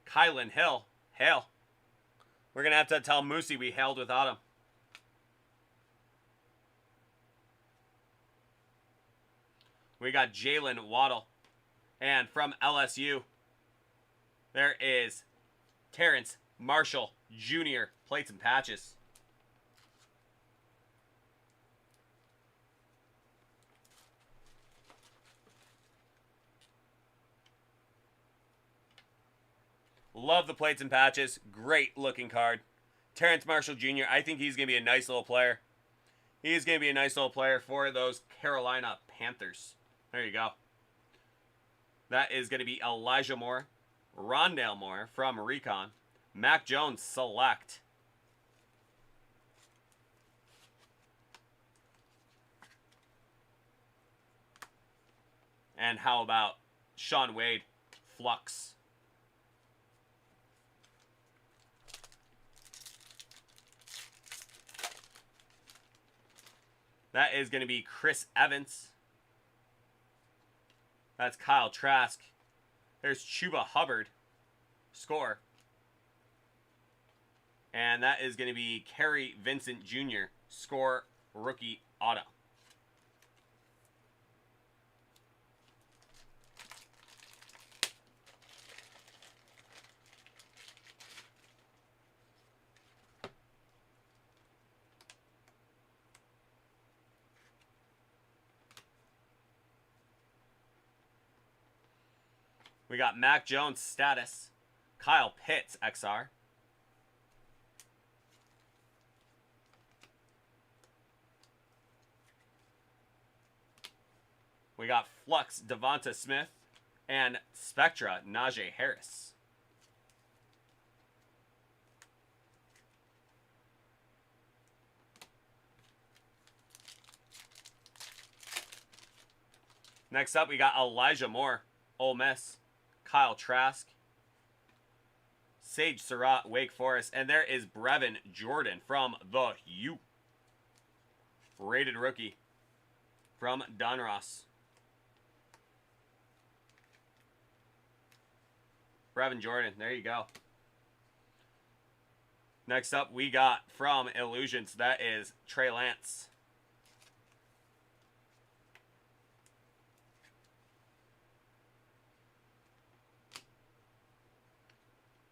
Kylan Hill. Hail. We're going to have to tell Moosey we hailed without him. We got Jalen Waddle. And from LSU, there is Terrence Marshall Jr. Plates and patches. Love the plates and patches. Great looking card. Terrence Marshall Jr. I think he's going to be a nice little player. He's going to be a nice little player for those Carolina Panthers. There you go. That is going to be Elijah Moore. Rondale Moore from Recon. Mac Jones Select. And how about Sean Wade Flux? That is going to be Chris Evans. That's Kyle Trask. There's Chuba Hubbard. Score. And that is going to be Kerry Vincent Jr. Score rookie auto. We got Mac Jones status. Kyle Pitts XR. We got Flux Devonta Smith and Spectra Najee Harris. Next up, we got Elijah Moore, Ole Miss. Kyle Trask, Sage Surratt, Wake Forest, and there is Brevin Jordan from the U. Rated rookie from Donruss. Brevin Jordan, there you go. Next up, we got from Illusions, that is Trey Lance.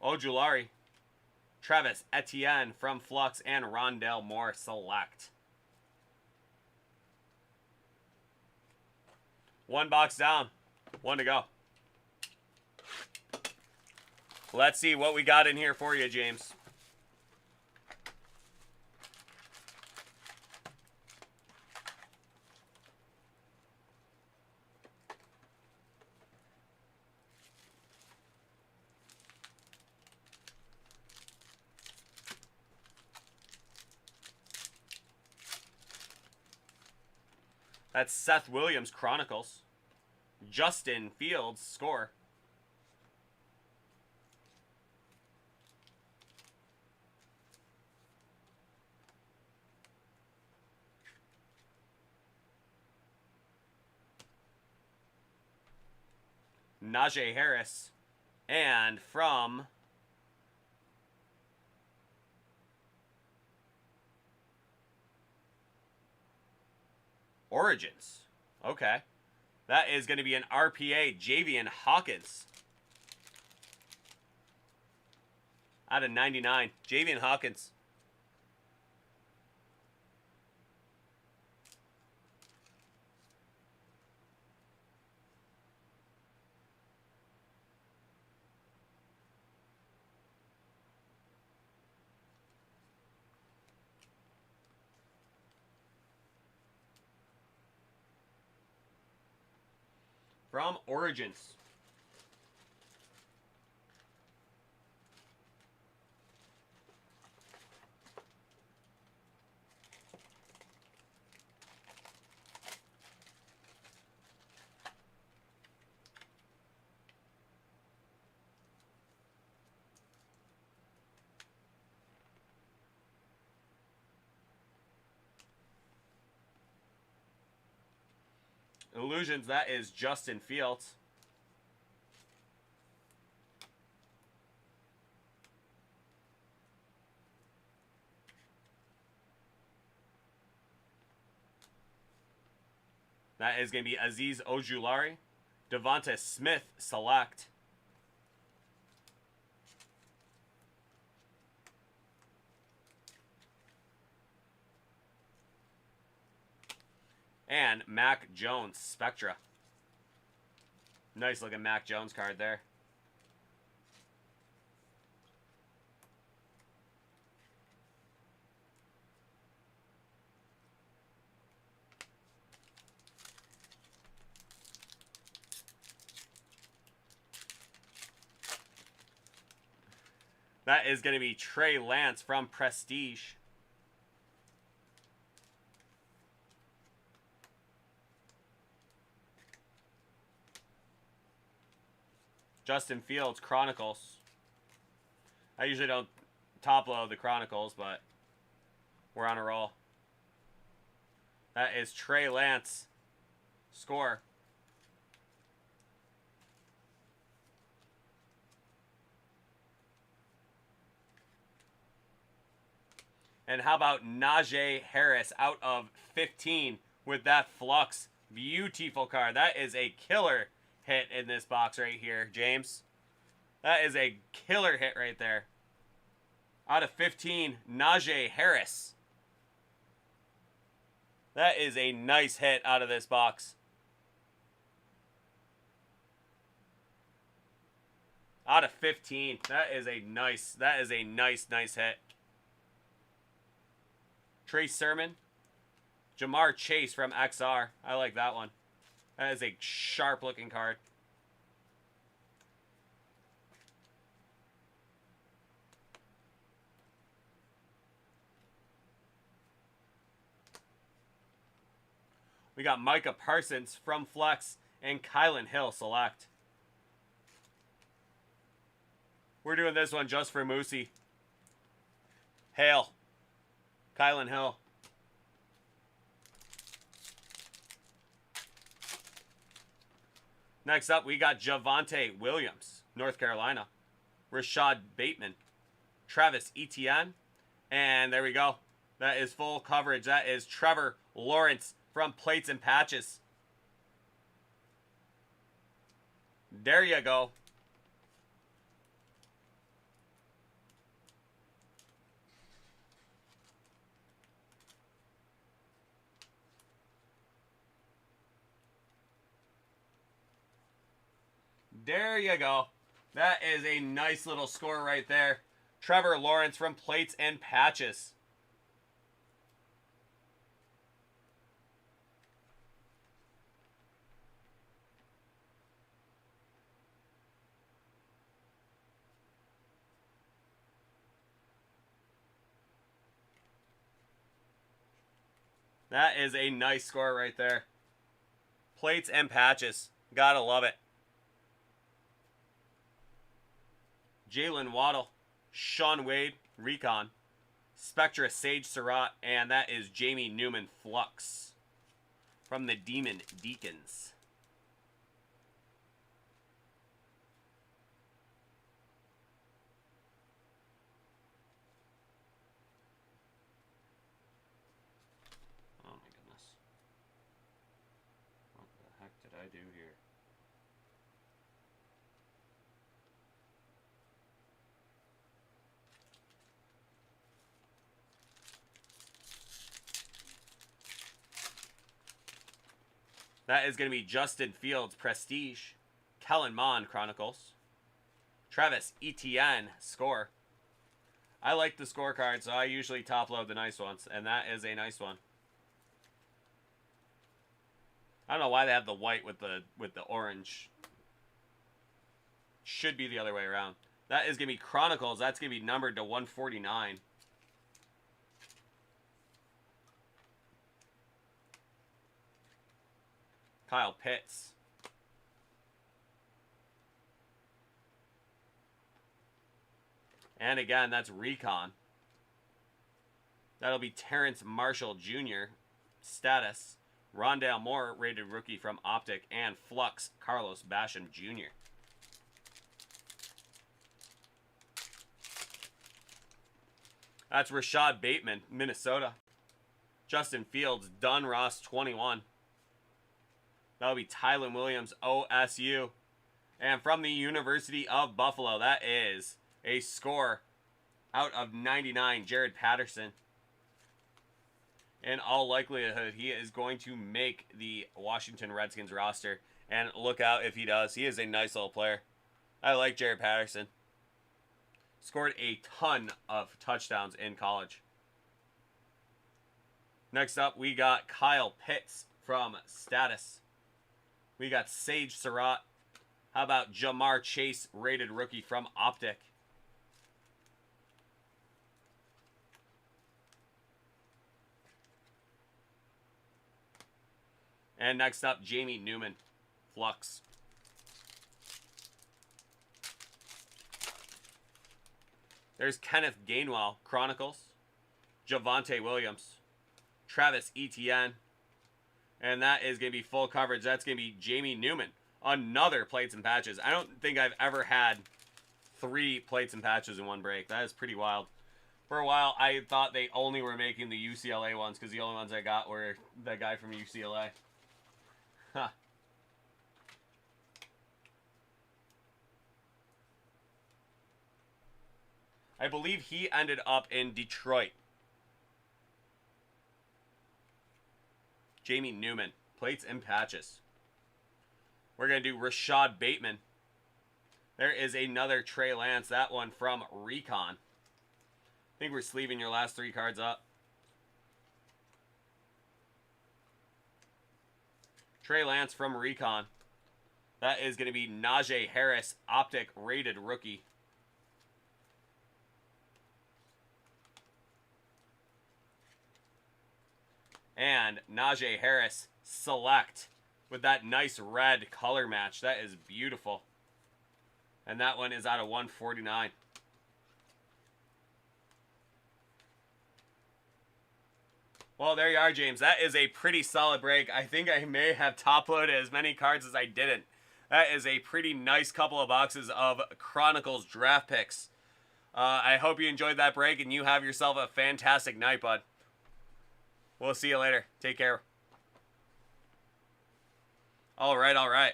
Ojulari, Travis Etienne from Flux, and Rondell Moore select. One box down. One to go. Let's see what we got in here for you, James. That's Seth Williams, Chronicles. Justin Fields, score. Najee Harris. And from Origins. Okay. That is going to be an RPA, Javian Hawkins. Out of 99. Javian Hawkins. From Origins. Illusions, that is Justin Fields. That is going to be Aziz Ojulari. Devonta Smith, select. And Mac Jones, Spectra. Nice looking Mac Jones card there. That is going to be Trey Lance from Prestige. Justin Fields, Chronicles. I usually don't top load the Chronicles, but we're on a roll. That is Trey Lance. Score. And how about Najee Harris out of 15 with that Flux. Beautiful card. That is a killer hit in this box right here, James. That is a killer hit right there. Out of 15, Najee Harris. That is a nice hit out of this box. Out of 15. That is a nice hit. Trace Sermon. Jamar Chase from XR. I like that one. That is a sharp looking card. We got Micah Parsons from Flex and Kylan Hill select. We're doing this one just for Moosey. Hail. Kylan Hill. Next up, we got Javonte Williams, North Carolina. Rashad Bateman. Travis Etienne. And there we go. That is full coverage. That is Trevor Lawrence from Plates and Patches. There you go. There you go. That is a nice little score right there. Trevor Lawrence from Plates and Patches. That is a nice score right there. Plates and Patches. Gotta love it. Jalen Waddle, Sean Wade, Recon, Spectra Sage Surratt, and that is Jamie Newman Flux from the Demon Deacons. Oh my goodness. What the heck did I do here? That is going to be Justin Fields, Prestige. Kellen Mond, Chronicles. Travis Etienne, Score. I like the scorecard, so I usually top load the nice ones, and that is a nice one. I don't know why they have the white with the orange. Should be the other way around. That is going to be Chronicles. That's going to be numbered to 149. Kyle Pitts. And again, that's Recon. That'll be Terrence Marshall Jr. Status. Rondale Moore, rated rookie from Optic. And Flux, Carlos Basham Jr. That's Rashad Bateman, Minnesota. Justin Fields, Dunn Ross 21. That'll be Tylen Williams, OSU. And from the University of Buffalo, that is a score out of 99, Jared Patterson. In all likelihood, he is going to make the Washington Redskins roster. And look out if he does. He is a nice little player. I like Jared Patterson. Scored a ton of touchdowns in college. Next up, we got Kyle Pitts from Status. We got Sage Surratt. How about Jamar Chase, rated rookie from Optic? And next up, Jamie Newman, Flux. There's Kenneth Gainwell, Chronicles. Javonte Williams. Travis Etienne. And that is going to be full coverage. That's going to be Jamie Newman. Another Plates and Patches. I don't think I've ever had 3 Plates and Patches in one break. That is pretty wild. For a while, I thought they only were making the UCLA ones because the only ones I got were the guy from UCLA. Huh. I believe he ended up in Detroit. Jamie Newman. Plates and patches. We're going to do Rashad Bateman. There is another Trey Lance. That one from Recon. I think we're sleeving your last 3 cards up. Trey Lance from Recon. That is going to be Najee Harris, Optic rated rookie. And Najee Harris, select, with that nice red color match. That is beautiful. And that one is out of 149. Well, there you are, James. That is a pretty solid break. I think I may have top-loaded as many cards as I didn't. That is a pretty nice couple of boxes of Chronicles draft picks. I hope you enjoyed that break and you have yourself a fantastic night, bud. We'll see you later. Take care. All right, all right.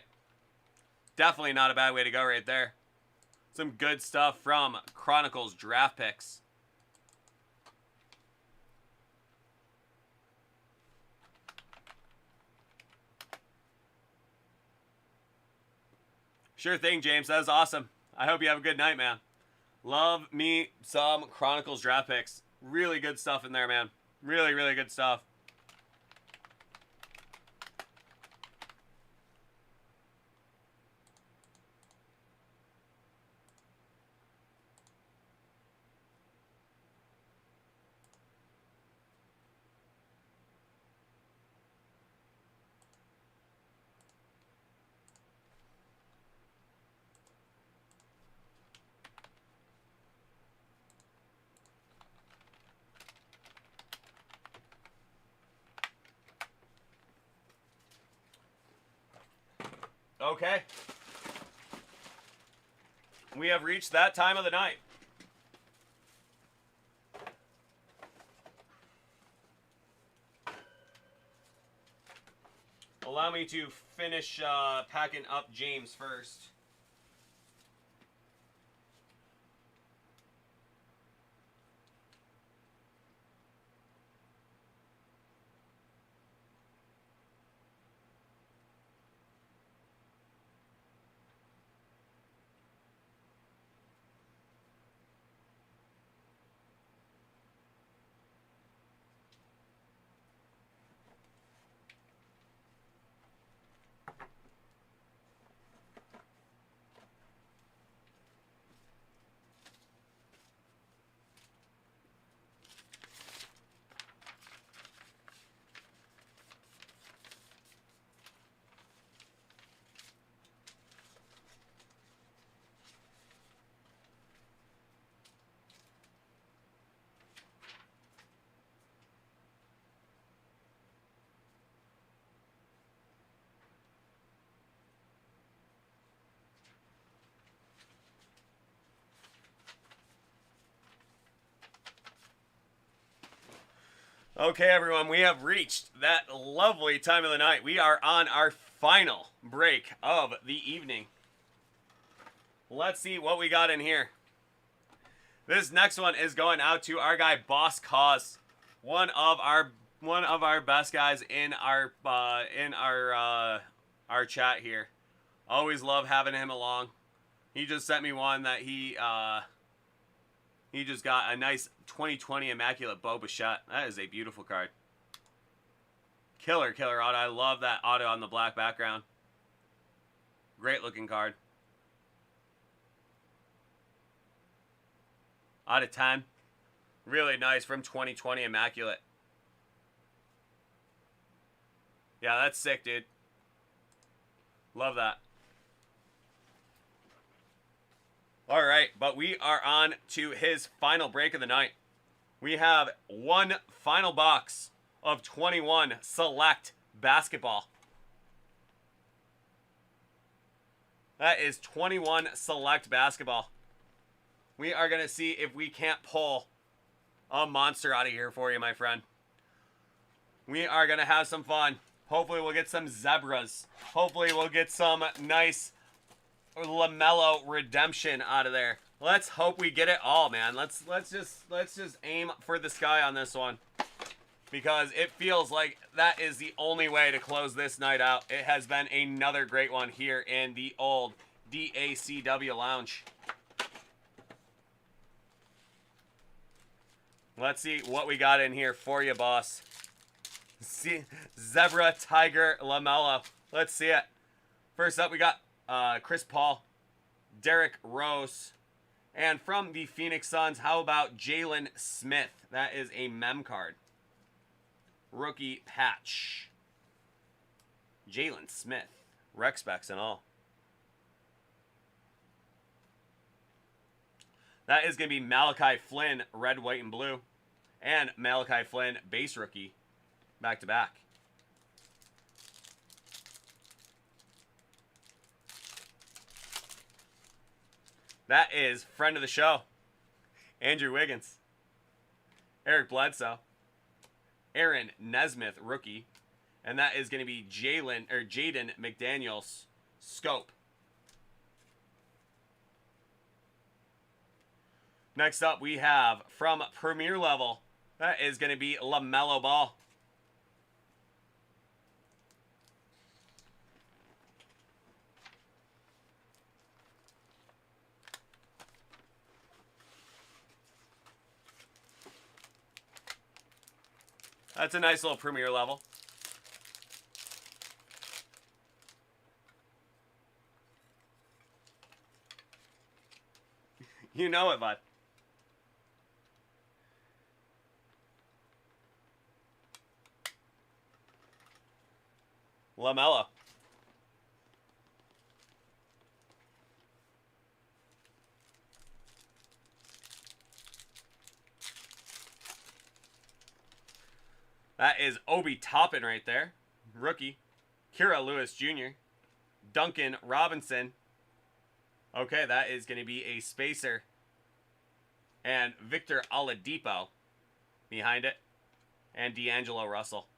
Definitely not a bad way to go right there. Some good stuff from Chronicles draft picks. Sure thing, James. That was awesome. I hope you have a good night, man. Love me some Chronicles draft picks. Really good stuff in there, man. Really, really good stuff. Okay. We have reached that time of the night. Allow me to finish packing up James first. Okay, everyone, we have reached that lovely time of the night. We are on our final break of the evening. Let's see what we got in here. This next one is going out to our guy Boss Cause, one of our best guys in our chat here. Always love having him along. He just sent me one that he just got a nice 2020 Immaculate Bo Bichette. That is a beautiful card. Killer auto. I love that auto on the black background. Great looking card. Out of 10. Really nice from 2020 Immaculate. Yeah, that's sick, dude. Love that. All right, but we are on to his final break of the night. We have one final box of 21 Select Basketball. That is 21 Select Basketball. We are going to see if we can't pull a monster out of here for you, my friend. We are going to have some fun. Hopefully we'll get some zebras. Hopefully we'll get some nice LaMelo redemption out of there. Let's hope we get it all, man. Let's just aim for the sky on this one, because it feels like that is the only way to close this night out. It has been another great one here in the old DACW lounge. Let's see what we got in here for you, boss. See, Zebra, Tiger, LaMelo. Let's see it. First up, we got Chris Paul, Derrick Rose, and from the Phoenix Suns, how about Jalen Smith? That is a mem card. Rookie patch. Jalen Smith. Rec specs and all. That is going to be Malachi Flynn, red, white, and blue. And Malachi Flynn, base rookie. Back to back. That is friend of the show, Andrew Wiggins. Eric Bledsoe. Aaron Nesmith, rookie. And that is going to be Jaden McDaniels, scope. Next up, we have from Premier Level. That is going to be LaMelo Ball. That's a nice little Premier Level. You know it, bud. LaMelo. That is Obi Toppin right there. Rookie. Kira Lewis Jr. Duncan Robinson. Okay, that is going to be a spacer. And Victor Oladipo behind it. And D'Angelo Russell.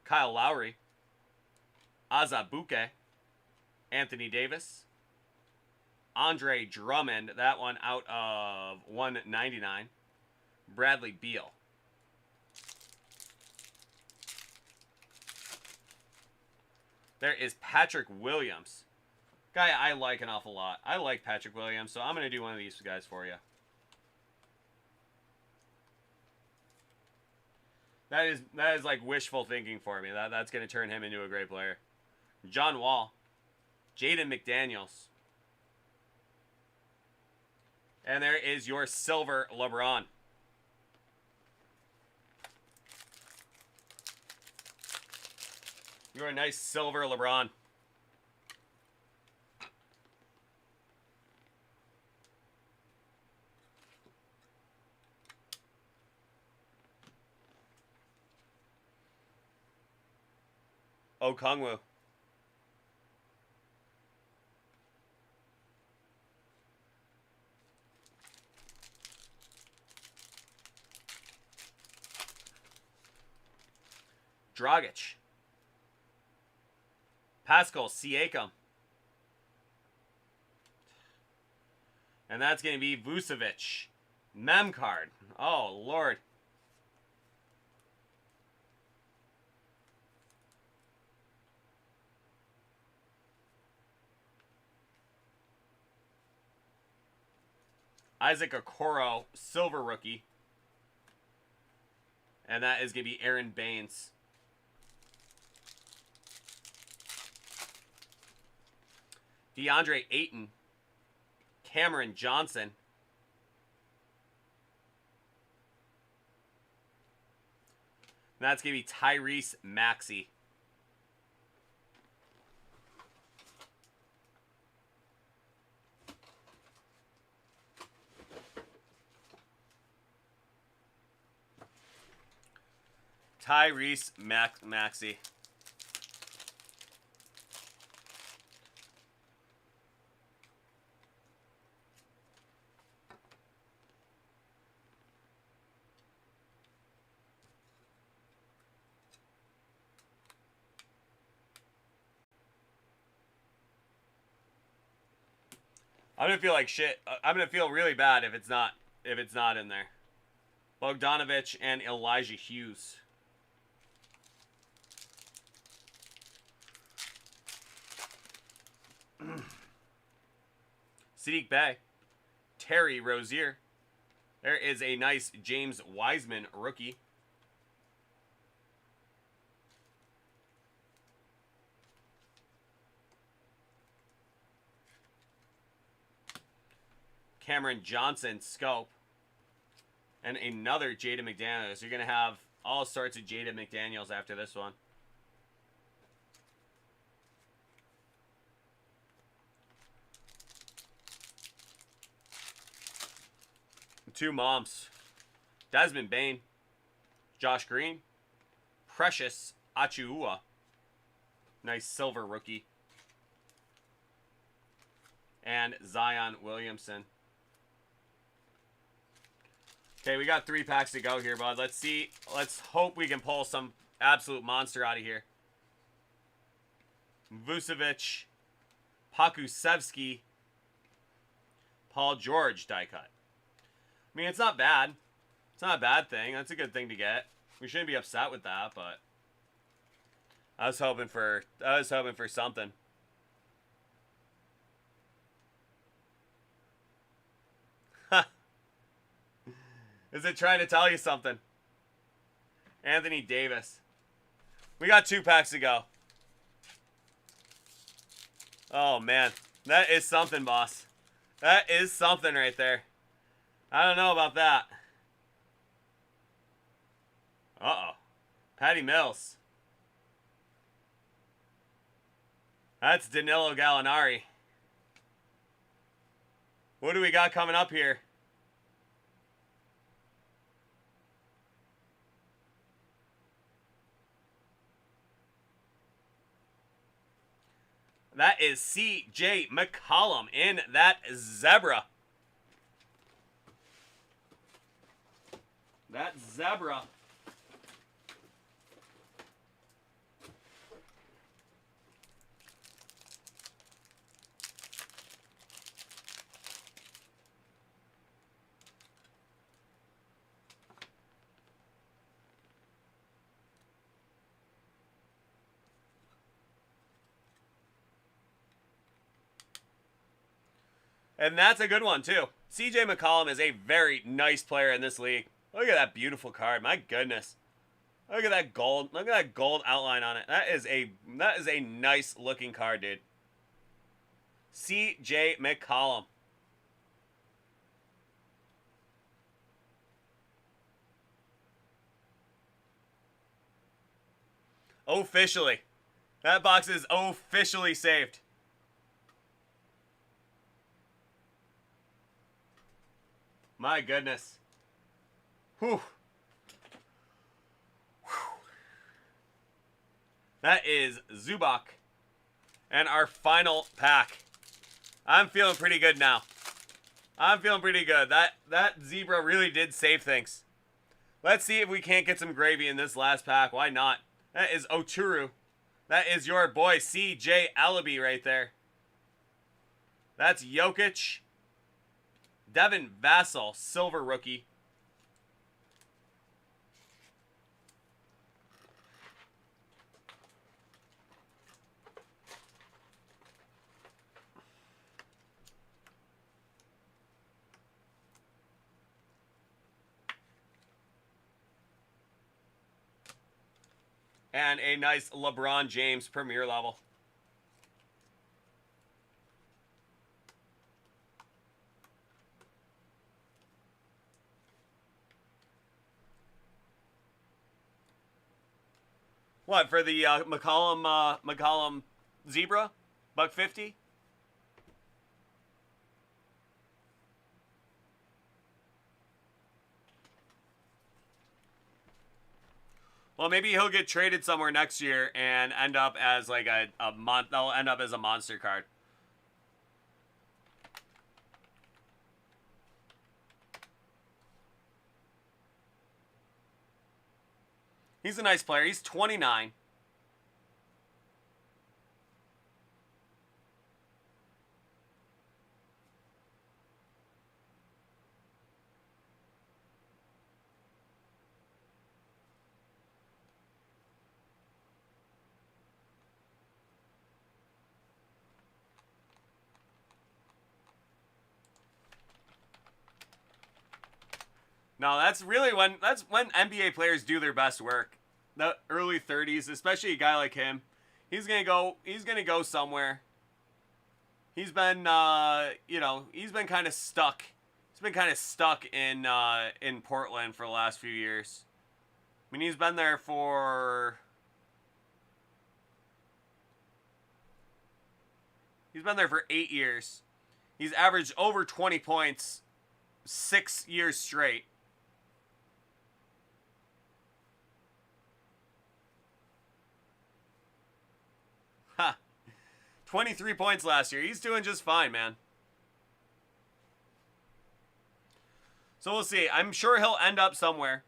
Kyle Lowry. Azabuke. Anthony Davis. Andre Drummond, that one out of 199. Bradley Beal. There is Patrick Williams. Guy I like an awful lot. I like Patrick Williams, so I'm going to do one of these guys for you. That is like wishful thinking for me. That's going to turn him into a great player. John Wall. Jaden McDaniels. And there is your silver LeBron. Your nice silver LeBron. Okongwu. Dragic. Pascal Siakam. And that's going to be Vucevic. Mem card. Oh, Lord. Isaac Okoro, silver rookie. And that is going to be Aaron Baines. DeAndre Ayton. Cameron Johnson. And that's going to be Tyrese Maxey. Tyrese Maxey. I'm gonna feel like shit. I'm gonna feel really bad if it's not in there. Bogdanovich and Elijah Hughes. Sadiq Bey. Terry Rozier. There is a nice James Wiseman rookie. Cameron Johnson scope. And another Jada McDaniels. You're going to have all sorts of Jada McDaniels after this one. Two moms. Desmond Bain. Josh Green. Precious Achiuwa. Nice silver rookie. And Zion Williamson. Okay, we got 3 packs to go here, bud. Let's see. Let's hope we can pull some absolute monster out of here. Vucevic. Pakusevsky. Paul George die cut. I mean, it's not bad. It's not a bad thing. That's a good thing to get. We shouldn't be upset with that, but I was hoping for something. Is it trying to tell you something? Anthony Davis. We got 2 packs to go. Oh, man. That is something, boss. That is something right there. I don't know about that. Uh-oh. Patty Mills. That's Danilo Gallinari. What do we got coming up here? That is C.J. McCollum in that zebra. That zebra. And that's a good one, too. C.J. McCollum is a very nice player in this league. Look at that beautiful card. My goodness. Look at that gold. Look at that gold outline on it. That is a nice looking card, dude. C.J. McCollum. Officially. That box is officially saved. My goodness. Whew. That is Zubac. And our final pack. I'm feeling pretty good now. I'm feeling pretty good. That zebra really did save things. Let's see if we can't get some gravy in this last pack. Why not? That is Oturu. That is your boy C.J. Alabi right there. That's Jokic. Devin Vassell, silver rookie. And a nice LeBron James premier level. What, for the McCollum Zebra? $150? Well, maybe he'll get traded somewhere next year and end up as like they'll end up as a monster card. He's a nice player. He's 29. No, that's when NBA players do their best work. The early 30s, especially a guy like him. He's gonna go somewhere. He's been he's been kind of stuck. He's been kind of stuck in Portland for the last few years. I mean, he's been there for 8 years. He's averaged over 20 points 6 years straight. Ha. 23 points last year. He's doing just fine, man. So we'll see. I'm sure he'll end up somewhere.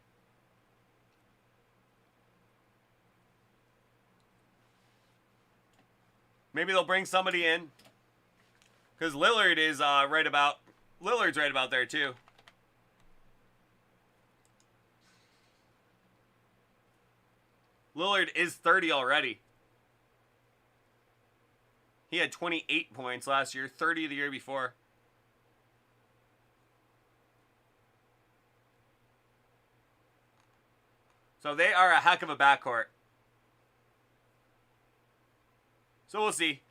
Maybe they'll bring somebody in. Because Lillard's right about there too. Lillard is 30 already. He had 28 points last year, 30 the year before. So they are a heck of a backcourt. So we'll see.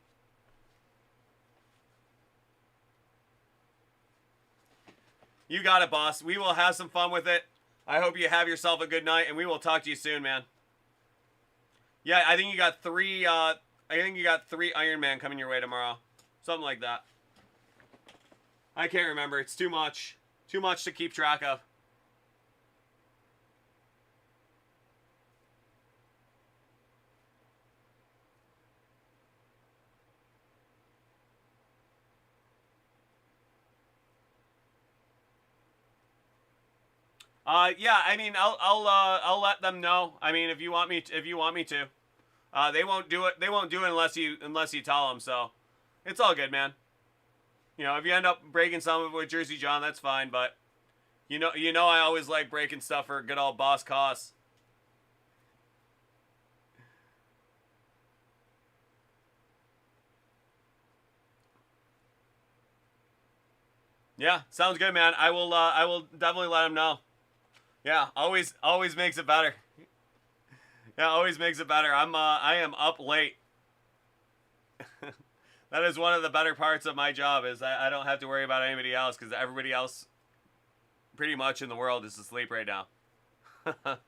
You got it, boss. We will have some fun with it. I hope you have yourself a good night, and we will talk to you soon, man. Yeah, I think you got three Iron Man coming your way tomorrow. Something like that. I can't remember. It's too much. Too much to keep track of. Yeah, I mean, I'll let them know. I mean, if you want me to, they won't do it. They won't do it unless you tell them. So, it's all good, man. You know, if you end up breaking some of it with Jersey John, that's fine. But you know, I always like breaking stuff for good old boss cause. Yeah, sounds good, man. I will definitely let him know. Yeah, always makes it better. Yeah, always makes it better. I am up late. That is one of the better parts of my job is I don't have to worry about anybody else because everybody else pretty much in the world is asleep right now. All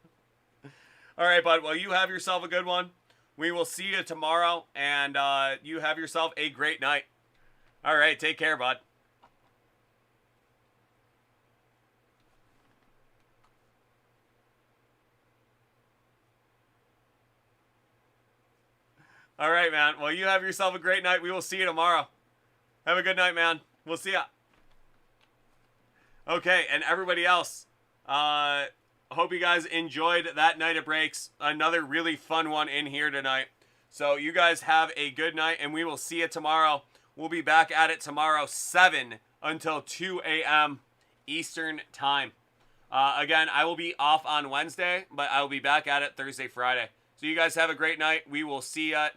right, bud. Well, you have yourself a good one. We will see you tomorrow, and you have yourself a great night. All right, take care, bud. All right, man. Well, you have yourself a great night. We will see you tomorrow. Have a good night, man. We'll see ya. Okay, and everybody else, hope you guys enjoyed that night of breaks. Another really fun one in here tonight. So you guys have a good night, and we will see you tomorrow. We'll be back at it tomorrow, 7 until 2 a.m. Eastern Time. Again, I will be off on Wednesday, but I will be back at it Thursday, Friday. So you guys have a great night. We will see ya